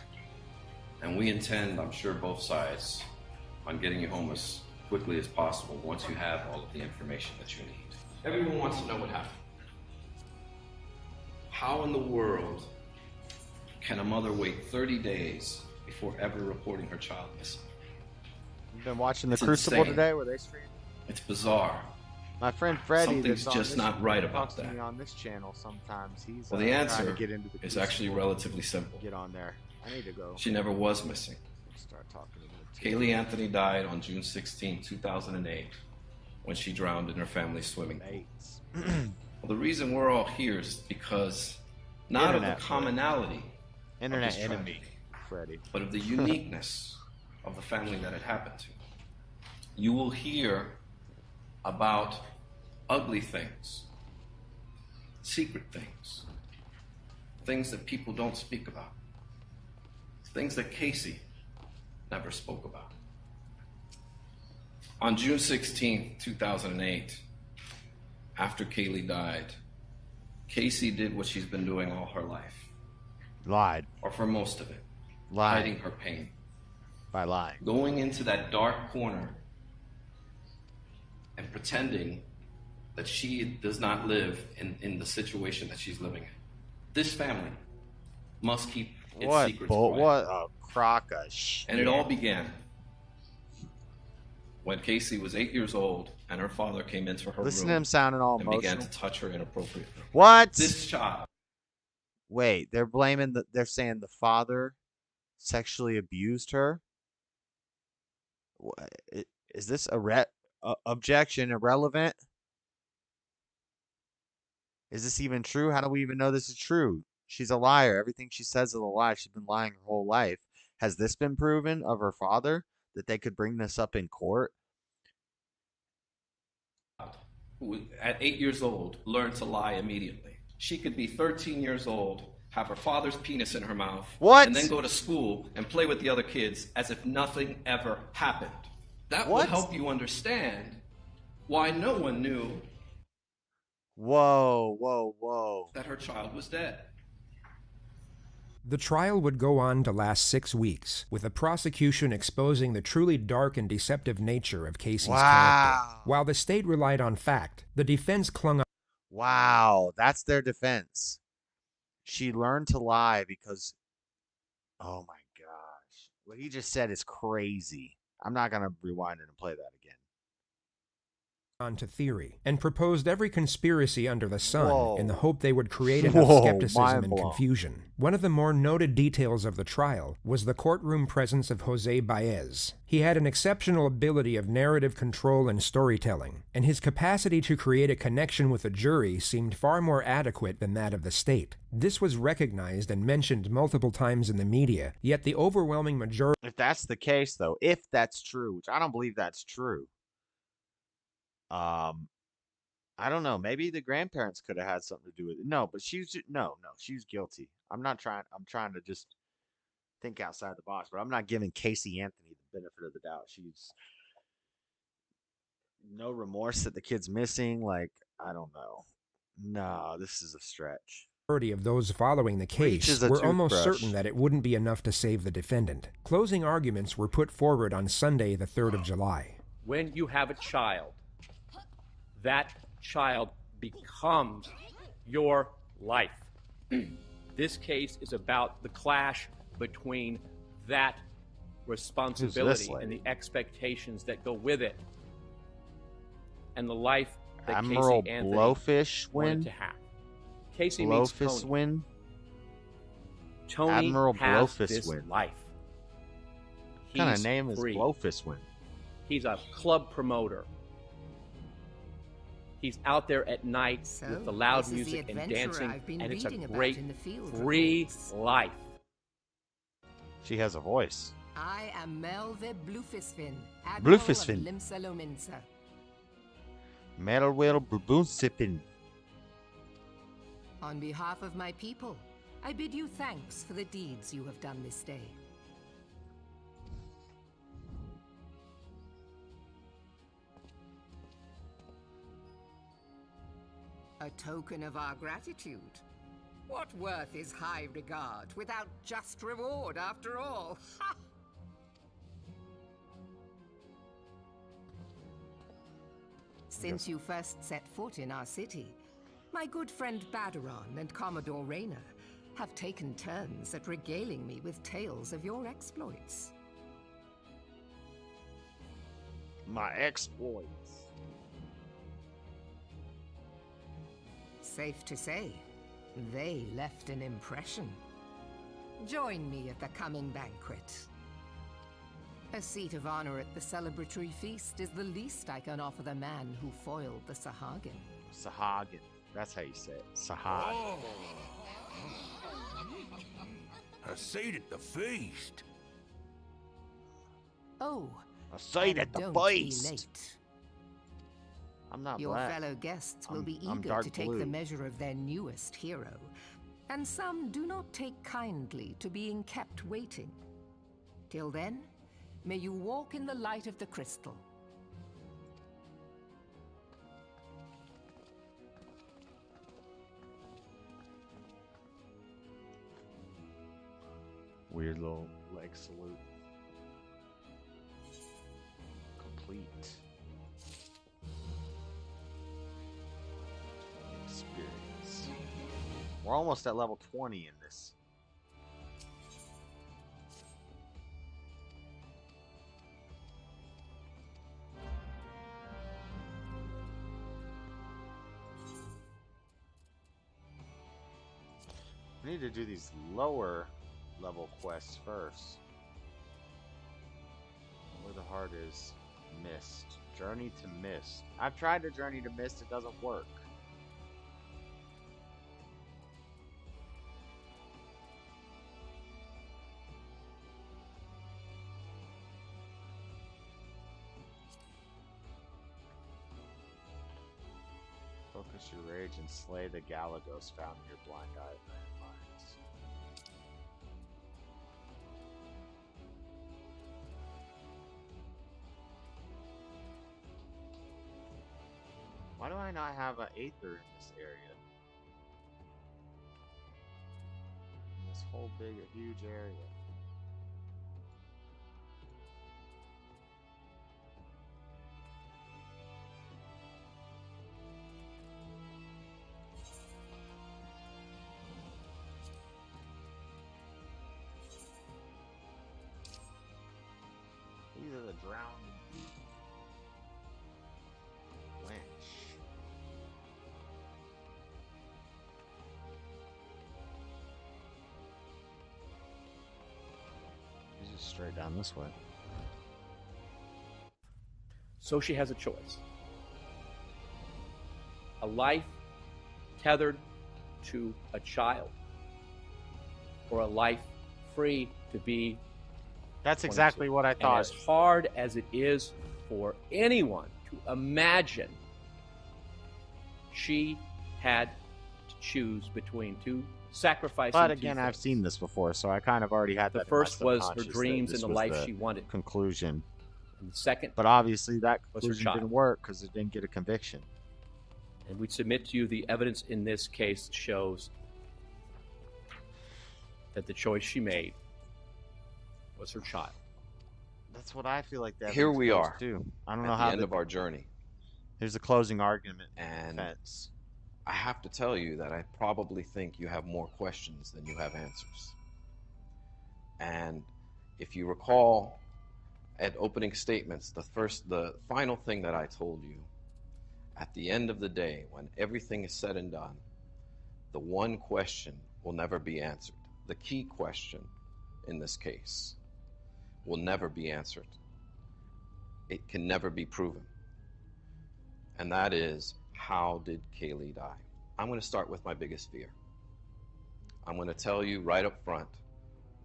and we intend, I'm sure both sides, on getting you home as quickly as possible once you have all of the information that you need. Everyone wants to know what happened. How in the world can a mother wait 30 days before ever reporting her child missing?
You've been watching the
It's
Crucible
insane.
today where they stream.
It's bizarre.
My friend Freddie,
Something's
that's on
just
this,
not right about
talks to
that.
me on this channel sometimes. He's
Well, the
trying to
answer
get into the
is
Crucible.
actually relatively simple.
Get on there. I need to go.
She never was missing.
Start talking about it.
Kaylee Anthony died on June 16, 2008, when she drowned in her family's swimming pool. Well, the reason we're all here is because not
Internet,
of the commonality
Internet
of this
enemy,
tragedy,
Freddie.
but of the uniqueness of the family that it happened to. You will hear about ugly things, secret things, things that people don't speak about, things that Casey never spoke about. On June 16, 2008, after Kaylee died, Casey did what she's been doing all her life.
Lied.
Or for most of it.
Lied.
Hiding her pain.
By lying.
Going into that dark corner and pretending that she does not live in the situation that she's living in. This family must keep its
What
secrets
bull?
quiet.
What a crock of shit.
And it all began when Casey was 8 years old and her father came into her
Listen
room
to him sounding all
and began
emotional.
to touch her inappropriately.
What?
This child.
Wait, they're blaming they're saying the father sexually abused her? Is this objection irrelevant? Is this even true? How do we even know this is true? She's a liar. Everything she says is a lie. She's been lying her whole life. Has this been proven of her father that they could bring this up in court?
Who, at 8 years old, learned to lie immediately. She could be 13 years old, have her father's penis in her mouth,
what?
And then go to school and play with the other kids as if nothing ever happened. That will help you understand why no one knew.
Whoa, whoa, whoa.
That her child was dead.
The trial would go on to last 6 weeks, with the prosecution exposing the truly dark and deceptive nature of Casey's character. While the state relied on fact, the defense clung on.
Wow, that's their defense. She learned to lie because, oh my gosh. What he just said is crazy. I'm not going to rewind it and play that again.
Onto theory, and proposed every conspiracy under the sun in the hope they would create enough
Whoa,
skepticism and
mind-blown.
confusion. One of the more noted details of the trial was the courtroom presence of Jose Baez. He had an exceptional ability of narrative control and storytelling, and his capacity to create a connection with the jury seemed far more adequate than that of the state. This was recognized and mentioned multiple times in the media, yet the overwhelming majority...
If that's the case, though, if that's true, which I don't believe that's true, I don't know. Maybe the grandparents could have had something to do with it. No, but she's she's guilty. I'm trying to just think outside the box, but I'm not giving Casey Anthony the benefit of the doubt. She's no remorse that the kid's missing. Like, I don't know. No, this is a stretch.
Of those following the case were almost certain that it wouldn't be enough to save the defendant. Closing arguments were put forward on Sunday, the 3rd of July.
When you have a child, that child becomes your life. This case is about the clash between that responsibility and the expectations that go with it, and the life that
Admiral
Casey Anthony
Blowfish
wanted
win?
to have. Casey means
Blowfish
Tony.
win?
Tony
Admiral
has
Blowfish
this
win.
life.
What kind of
He's
name
free.
is Blowfish win?
He's a club promoter. He's out there at night with the loud
this is the
music and
adventurer
dancing,
I've been
and it's a
reading about
great,
in the field
free
reports.
life.
She has a voice.
I am Melve Blufisfin,
Blufisfin.
Admiral of Limsalominsa.
Melwell Brubunsipin.
On behalf of my people, I bid you thanks for the deeds you have done this day. A token of our gratitude. What worth is high regard without just reward after all? Ha! Since you first set foot in our city, my good friend Badaron and Commodore Rayner have taken turns at regaling me with tales of your exploits.
My exploits.
Safe to say, they left an impression. Join me at the coming banquet. A seat of honor at the celebratory feast is the least I can offer the man who foiled the Sahagin.
Sahagin. That's how you say it. Sahagin.
A seat at the feast.
Oh,
A sight at the
don't be
feast.
late.
I'm not
Your
black.
fellow guests will be
I'm
eager
dark
to take
blue.
the measure of their newest hero, and some do not take kindly to being kept waiting. Till then, may you walk in the light of the crystal.
Weird little leg salute. Complete. Experience. We're almost at level 20 in this. I need to do these lower level quests first. Where the heart is. Mist. Journey to Mist. I've tried to journey to Mist, it doesn't work. Focus your rage and slay the Galagos found in your blind eye landmines. Why do I not have an Aether in this area? In this whole huge area. These are the drowning wench. He's just straight down this way.
So she has a choice. A life tethered to a child, or a life free to be.
That's exactly what I thought.
And as hard as it is for anyone to imagine, she had to choose between two sacrificing.
But again, I've seen this before, so I kind of already had that.
The first
in my
was her
subconscious
dreams
that
and the
this was
life she wanted.
Conclusion.
And the second,
but obviously that
was her
conclusion
child.
didn't work because it didn't get a conviction.
And we submit to you the evidence in this case shows that the choice she made was her child.
That's what I feel like that.
Here we are.
Too. I don't
at
know
the
how
end of our journey.
Here's the closing argument.
And
defense.
I have to tell you that I probably think you have more questions than you have answers. And if you recall, at opening statements, the final thing that I told you, at the end of the day, when everything is said and done, the one question will never be answered. The key question in this case will never be answered. It can never be proven. And that is, how did Kaylee die? I'm going to start with my biggest fear. I'm going to tell you right up front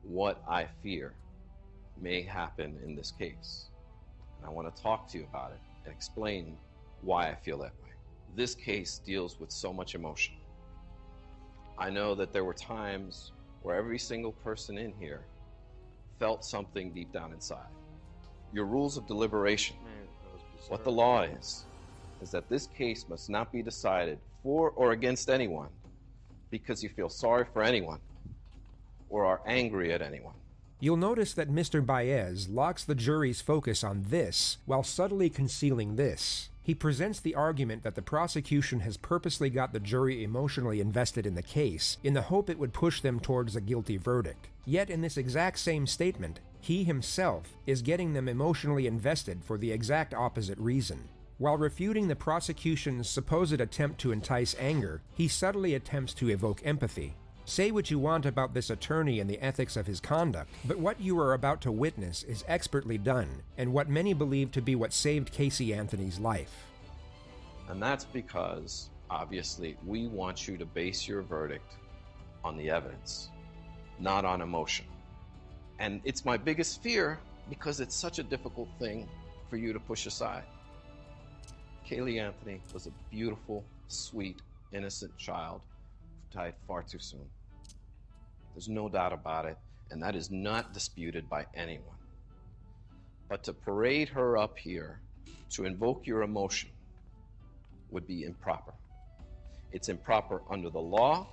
what I fear may happen in this case. And I want to talk to you about it and explain why I feel that way. This case deals with so much emotion. I know that there were times where every single person in here felt something deep down inside. Your rules of deliberation, what the law is that this case must not be decided for or against anyone because you feel sorry for anyone or are angry at anyone.
You'll notice that Mr. Baez locks the jury's focus on this while subtly concealing this. He presents the argument that the prosecution has purposely got the jury emotionally invested in the case in the hope it would push them towards a guilty verdict. Yet in this exact same statement, he himself is getting them emotionally invested for the exact opposite reason. While refuting the prosecution's supposed attempt to entice anger, he subtly attempts to evoke empathy. Say what you want about this attorney and the ethics of his conduct, but what you are about to witness is expertly done, and what many believe to be what saved Casey Anthony's life.
And that's because, obviously, we want you to base your verdict on the evidence, not on emotion. And it's my biggest fear because it's such a difficult thing for you to push aside. Kaylee Anthony was a beautiful, sweet, innocent child who died far too soon. There's no doubt about it, and that is not disputed by anyone. But to parade her up here, to invoke your emotion, would be improper. It's improper under the law,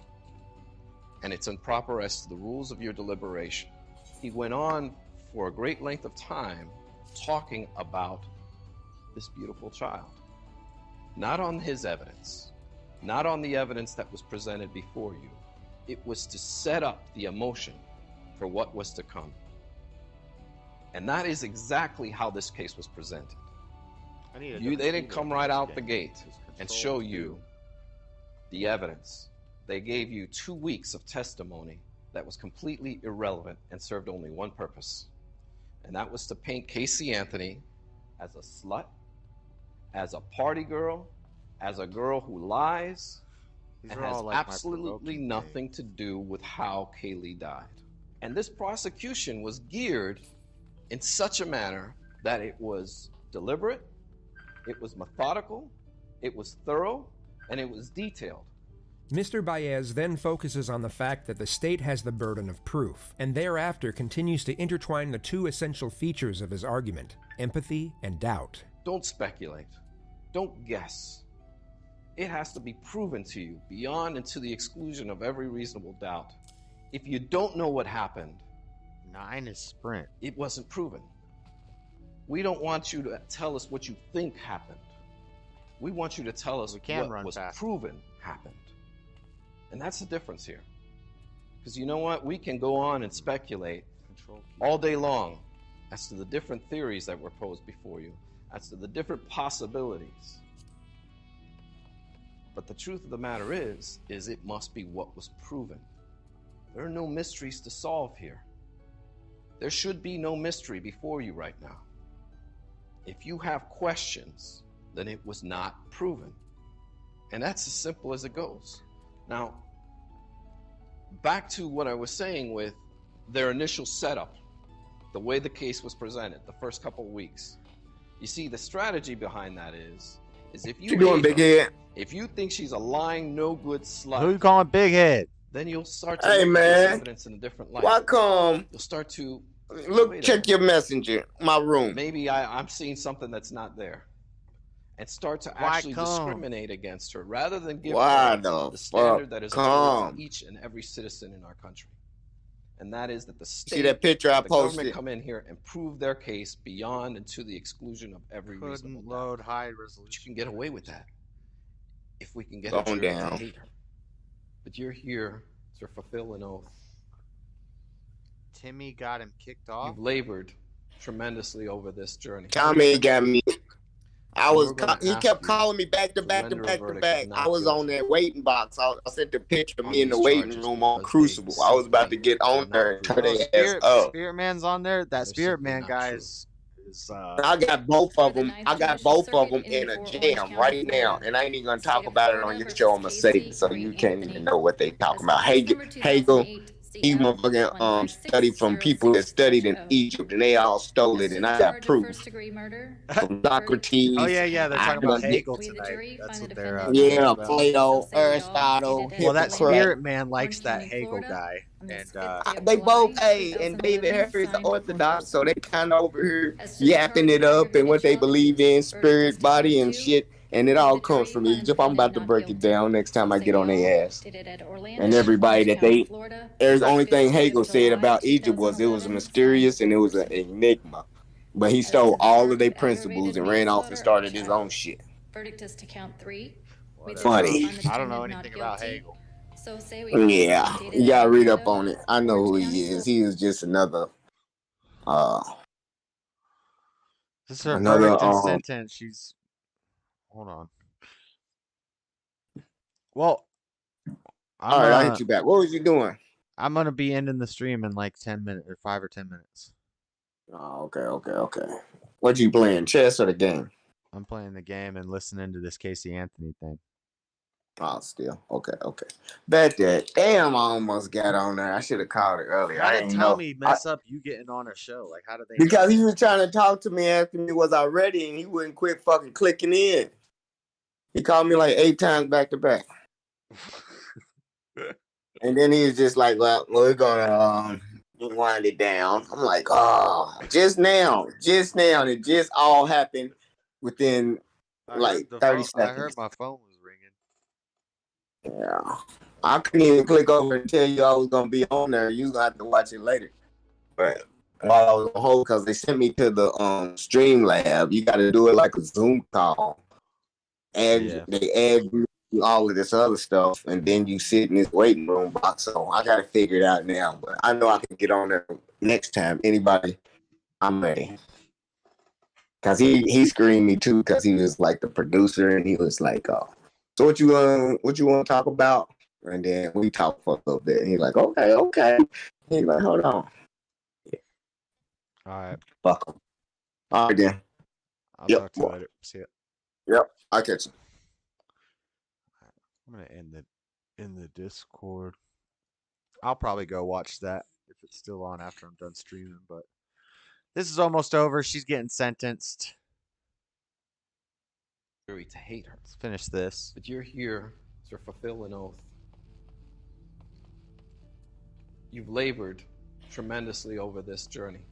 and it's improper as to the rules of your deliberation. He went on for a great length of time talking about this beautiful child. Not on his evidence, not on the evidence that was presented before you. It was to set up the emotion for what was to come. And that is exactly how this case was presented. They didn't come right out the gate and show you the evidence They gave you 2 weeks of testimony that was completely irrelevant and served only one purpose. And that was to paint Casey Anthony as a slut, as a party girl, as a girl who lies,
These
and
are
has
all, like, my
absolutely
provoking
nothing to do with how Kaylee died. And this prosecution was geared in such a manner that it was deliberate, it was methodical, it was thorough, and it was detailed.
Mr. Baez then focuses on the fact that the state has the burden of proof, and thereafter continues to intertwine the two essential features of his argument, empathy and doubt.
Don't speculate. Don't guess. It has to be proven to you beyond and to the exclusion of every reasonable doubt. If you don't know what happened,
9 is sprint.
It wasn't proven. We don't want you to tell us what you think happened. We want you to tell us what was proven happened. And that's the difference here. Because you know what? We can go on and speculate all day long as to the different theories that were posed before you, as to the different possibilities. But the truth of the matter is it must be what was proven. There are no mysteries to solve here. There should be no mystery before you right now. If you have questions, then it was not proven. And that's as simple as it goes. Now, back to what I was saying with their initial setup, the way the case was presented, the first couple of weeks. You see, the strategy behind that is if you
doing, big head?
If you think she's a lying, no good slut,
Who you calling big head?
then you'll start to
Hey,
look at this
man.
evidence in a different light.
Why come?
You'll start to
Look, check your messenger, my room.
Maybe I'm seeing something that's not there, and start to actually discriminate against her rather than give
Why
her
the
standard that is
come?
to each and every citizen in our country, and that is that the state,
See that picture I
the government
posted?
come in here and prove their case beyond and to the exclusion of every reasonable doubt.
Load high resolution.
But you can get away with that if we can get
Calm
a jury to
down.
hate her. But you're here to fulfill an oath.
Timmy got him kicked off.
You've labored tremendously over this journey.
Tommy got me.
We're gonna
He
ask
kept
you
calling me back to back to
render a
back to
verdict
back.
of not
I was
guilty
on that waiting box. I sent the picture of
on
me in the
these
waiting
charges
room on
because
Crucible.
they
I was about to get on there and turn their ass up.
Spirit Man's on there. That Spirit Man guy is
I got both of them. I got both of them in a jam right now, and I ain't even gonna talk about it on your show. I'm gonna save it so you can't even know what they talking about. Hegel, he motherfucking studied from people that studied in Egypt, and they all stole it, and I got proof from Socrates.
Oh yeah, they're talking about Hegel
Hegel
tonight. That's what they're
Yeah,
talking about.
Plato, Aristotle.
Well, that
Hippocrates.
Spirit Man likes that Hegel guy, and
They both, and David Harry's the Orthodox, so they kind of over here yapping it up and what they believe in, spirit, body, and shit. And it all comes from Egypt. I'm about to break it down next time I get on their ass. And everybody that there's the only thing Hegel said about Egypt was it was mysterious and it was an enigma. But he stole all of their principles and ran off and started his own shit.
Verdict is to count 3.
Funny.
I don't know anything about Hegel.
So say
Yeah, you gotta read up on it. I know who he is. He is just another
This is her
another
verdict and sentence. She's hold on. Well,
all right, I'll hit you back. What was you doing?
I'm gonna be ending the stream in like 10 minutes or 5 or 10 minutes.
Oh, okay. What you playing, chess or the game?
I'm playing the game and listening to this Casey Anthony thing.
Oh, still. Okay. Bet that. Damn, I almost got on there. I should have called it earlier.
How
I
did
didn't know.
Tommy mess up you getting on a show? Like, how did they?
Because he was trying to talk to me, asking me was I ready, and he wouldn't quit fucking clicking in. He called me like 8 times back to back. And then he was just like, well, we're gonna wind it down. I'm like, oh, just now. It just all happened within like 30 seconds.
I heard my phone was ringing.
Yeah. I couldn't even click over and tell you I was gonna be on there. You gonna have to watch it later. But while I was on hold, because they sent me to the stream lab, you gotta do it like a Zoom call. And they add you all of this other stuff, and then you sit in this waiting room box. So I gotta figure it out now. But I know I can get on there next time. Anybody, I'm ready. Cause he screened me too, cause he was like the producer, and he was like, "Oh, so what you want to talk about?" And then we talked for a little bit. And he's like, okay. He's like, hold on. Yeah.
All right.
Fuck him. All right, then.
I'll talk to you later. See ya.
Yep. I'll catch you.
I'm gonna end the Discord. I'll probably go watch that if it's still on after I'm done streaming, but this is almost over. She's getting sentenced.
To hate her.
Let's finish this.
But you're here to fulfill an oath. You've labored tremendously over this journey.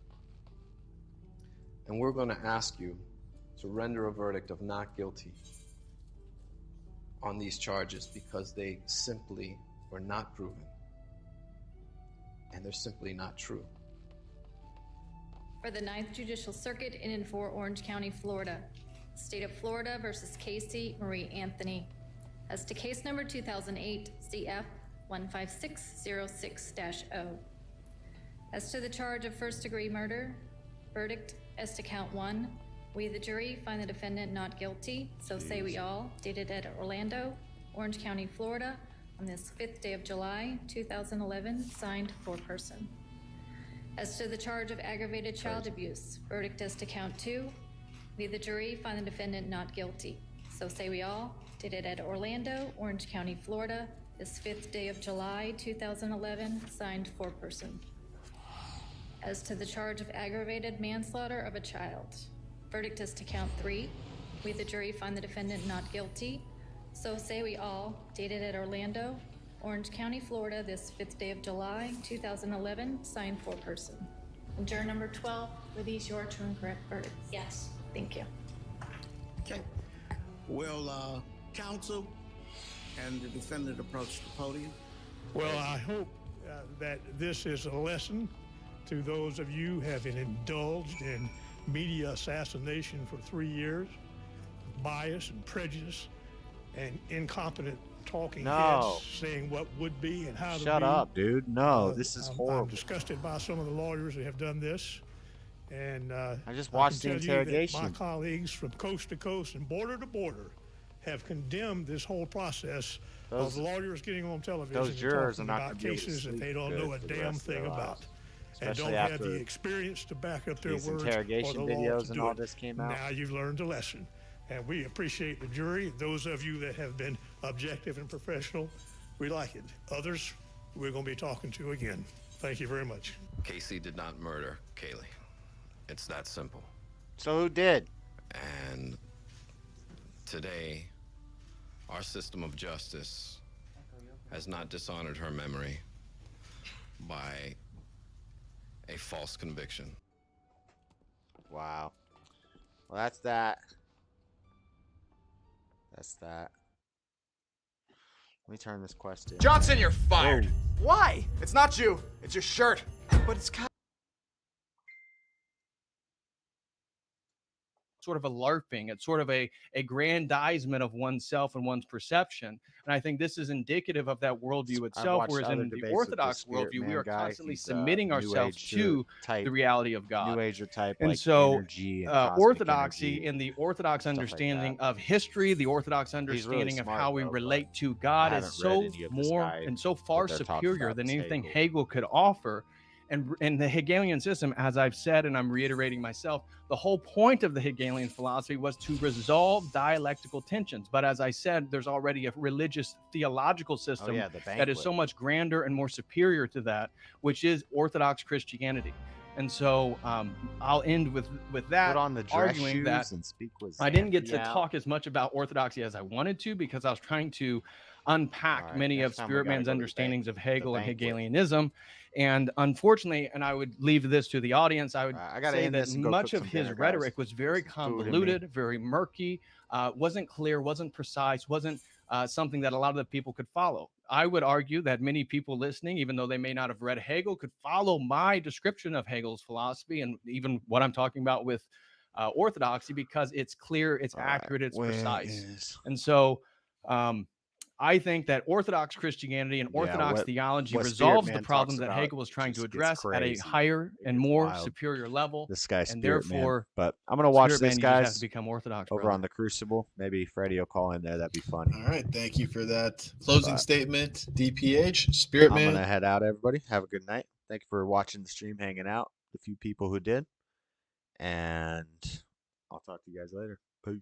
And we're going to ask you to render a verdict of not guilty on these charges because they simply were not proven. And they're simply not true.
For the 9th Judicial Circuit in and for Orange County, Florida. State of Florida versus Casey Marie Anthony. As to case number 2008 CF 15606-0. As to the charge of first-degree murder, verdict as to count 1. We, the jury, find the defendant not guilty, so say we all, dated at Orlando, Orange County, Florida, on this 5th day of July, 2011, signed foreperson. As to the charge of aggravated child abuse, verdict as to count 2. We, the jury, find the defendant not guilty, so say we all, dated at Orlando, Orange County, Florida, this 5th day of July, 2011, signed foreperson. As to the charge of aggravated manslaughter of a child, verdict as to count 3. We, the jury, find the defendant not guilty, so say we all, dated at Orlando, Orange County, Florida, this 5th day of July, 2011, signed foreperson. And juror number 12, were these your true and correct verdicts? Yes. Thank you.
Okay. Will counsel and the defendant approach the podium?
Well, I hope that this is a lesson to those of you having indulged in media assassination for 3 years, bias and prejudice, and incompetent talking heads saying what would be and how to be.
Shut up, dude. No, this is horrible.
I'm disgusted by some of the lawyers that have done this. And
I just watched the interrogation.
My colleagues from coast to coast and border to border have condemned this whole process of lawyers getting on television
those jurors
and talking about cases that they don't know a damn thing about. And don't have the experience to back up their words or the
interrogation
law
videos
to
and
do
all
it.
this came out.
Now you've learned a lesson. And we appreciate the jury. Those of you that have been objective and professional, we like it. Others, we're going to be talking to again. Thank you very much.
Casey did not murder Kaylee. It's that simple.
So who did?
And today, our system of justice has not dishonored her memory by a false conviction.
Wow. Well, that's that. That's that. Let me turn this quest in.
Johnson, you're fired. Why? It's not you. It's your shirt. But it's kind
sort of a LARPing. It's sort of a aggrandizement of oneself and one's perception. And I think this is indicative of that worldview itself, whereas in the Orthodox worldview, we are constantly submitting ourselves to the reality of God.
New Ager type,
and
like
so
energy and
Orthodoxy in the Orthodox understanding of history, the Orthodox understanding of how we relate to God is so more and so far superior than anything Hegel could offer. And the Hegelian system, as I've said, and I'm reiterating myself, the whole point of the Hegelian philosophy was to resolve dialectical tensions. But as I said, there's already a religious theological system that is so much grander and more superior to that, which is Orthodox Christianity. And so I'll end with that,
Put on the dress
arguing
shoes
that
and speak with
I didn't get
Xanthi
to
out.
talk as much about Orthodoxy as I wanted to because I was trying to unpack many of
next time we
Spirit
gotta
Man's
go to the
understandings of Hegel and
banquet.
Hegelianism. And unfortunately, and I would leave this to the audience, I would
gotta
say
end
that
this and go
much
cook
of
some
his
dinner, guys.
rhetoric was very
Food in me.
convoluted, very murky, wasn't clear, wasn't precise, wasn't something that a lot of the people could follow. I would argue that many people listening, even though they may not have read Hegel, could follow my description of Hegel's philosophy and even what I'm talking about with Orthodoxy because it's clear, it's accurate, it's precise. And so I think that Orthodox Christianity and Orthodox theology
what Spirit
resolves
Man
the problems
talks
that
about
Hegel was trying to
just gets
address at a
crazy.
higher and more superior level.
This guy's
and
Spirit Man.
therefore,
But I'm gonna watch
Spirit
this,
Man, you just have
guys.
to become Orthodox,
over
brother.
on the Crucible. Maybe Freddie will call in there. That'd be funny.
All right, thank you for that closing statement, DPH. Spirit
I'm
Man.
gonna head out, everybody. Have a good night. Thank you for watching the stream, hanging out. The few people who did, and I'll talk to you guys later. Peace.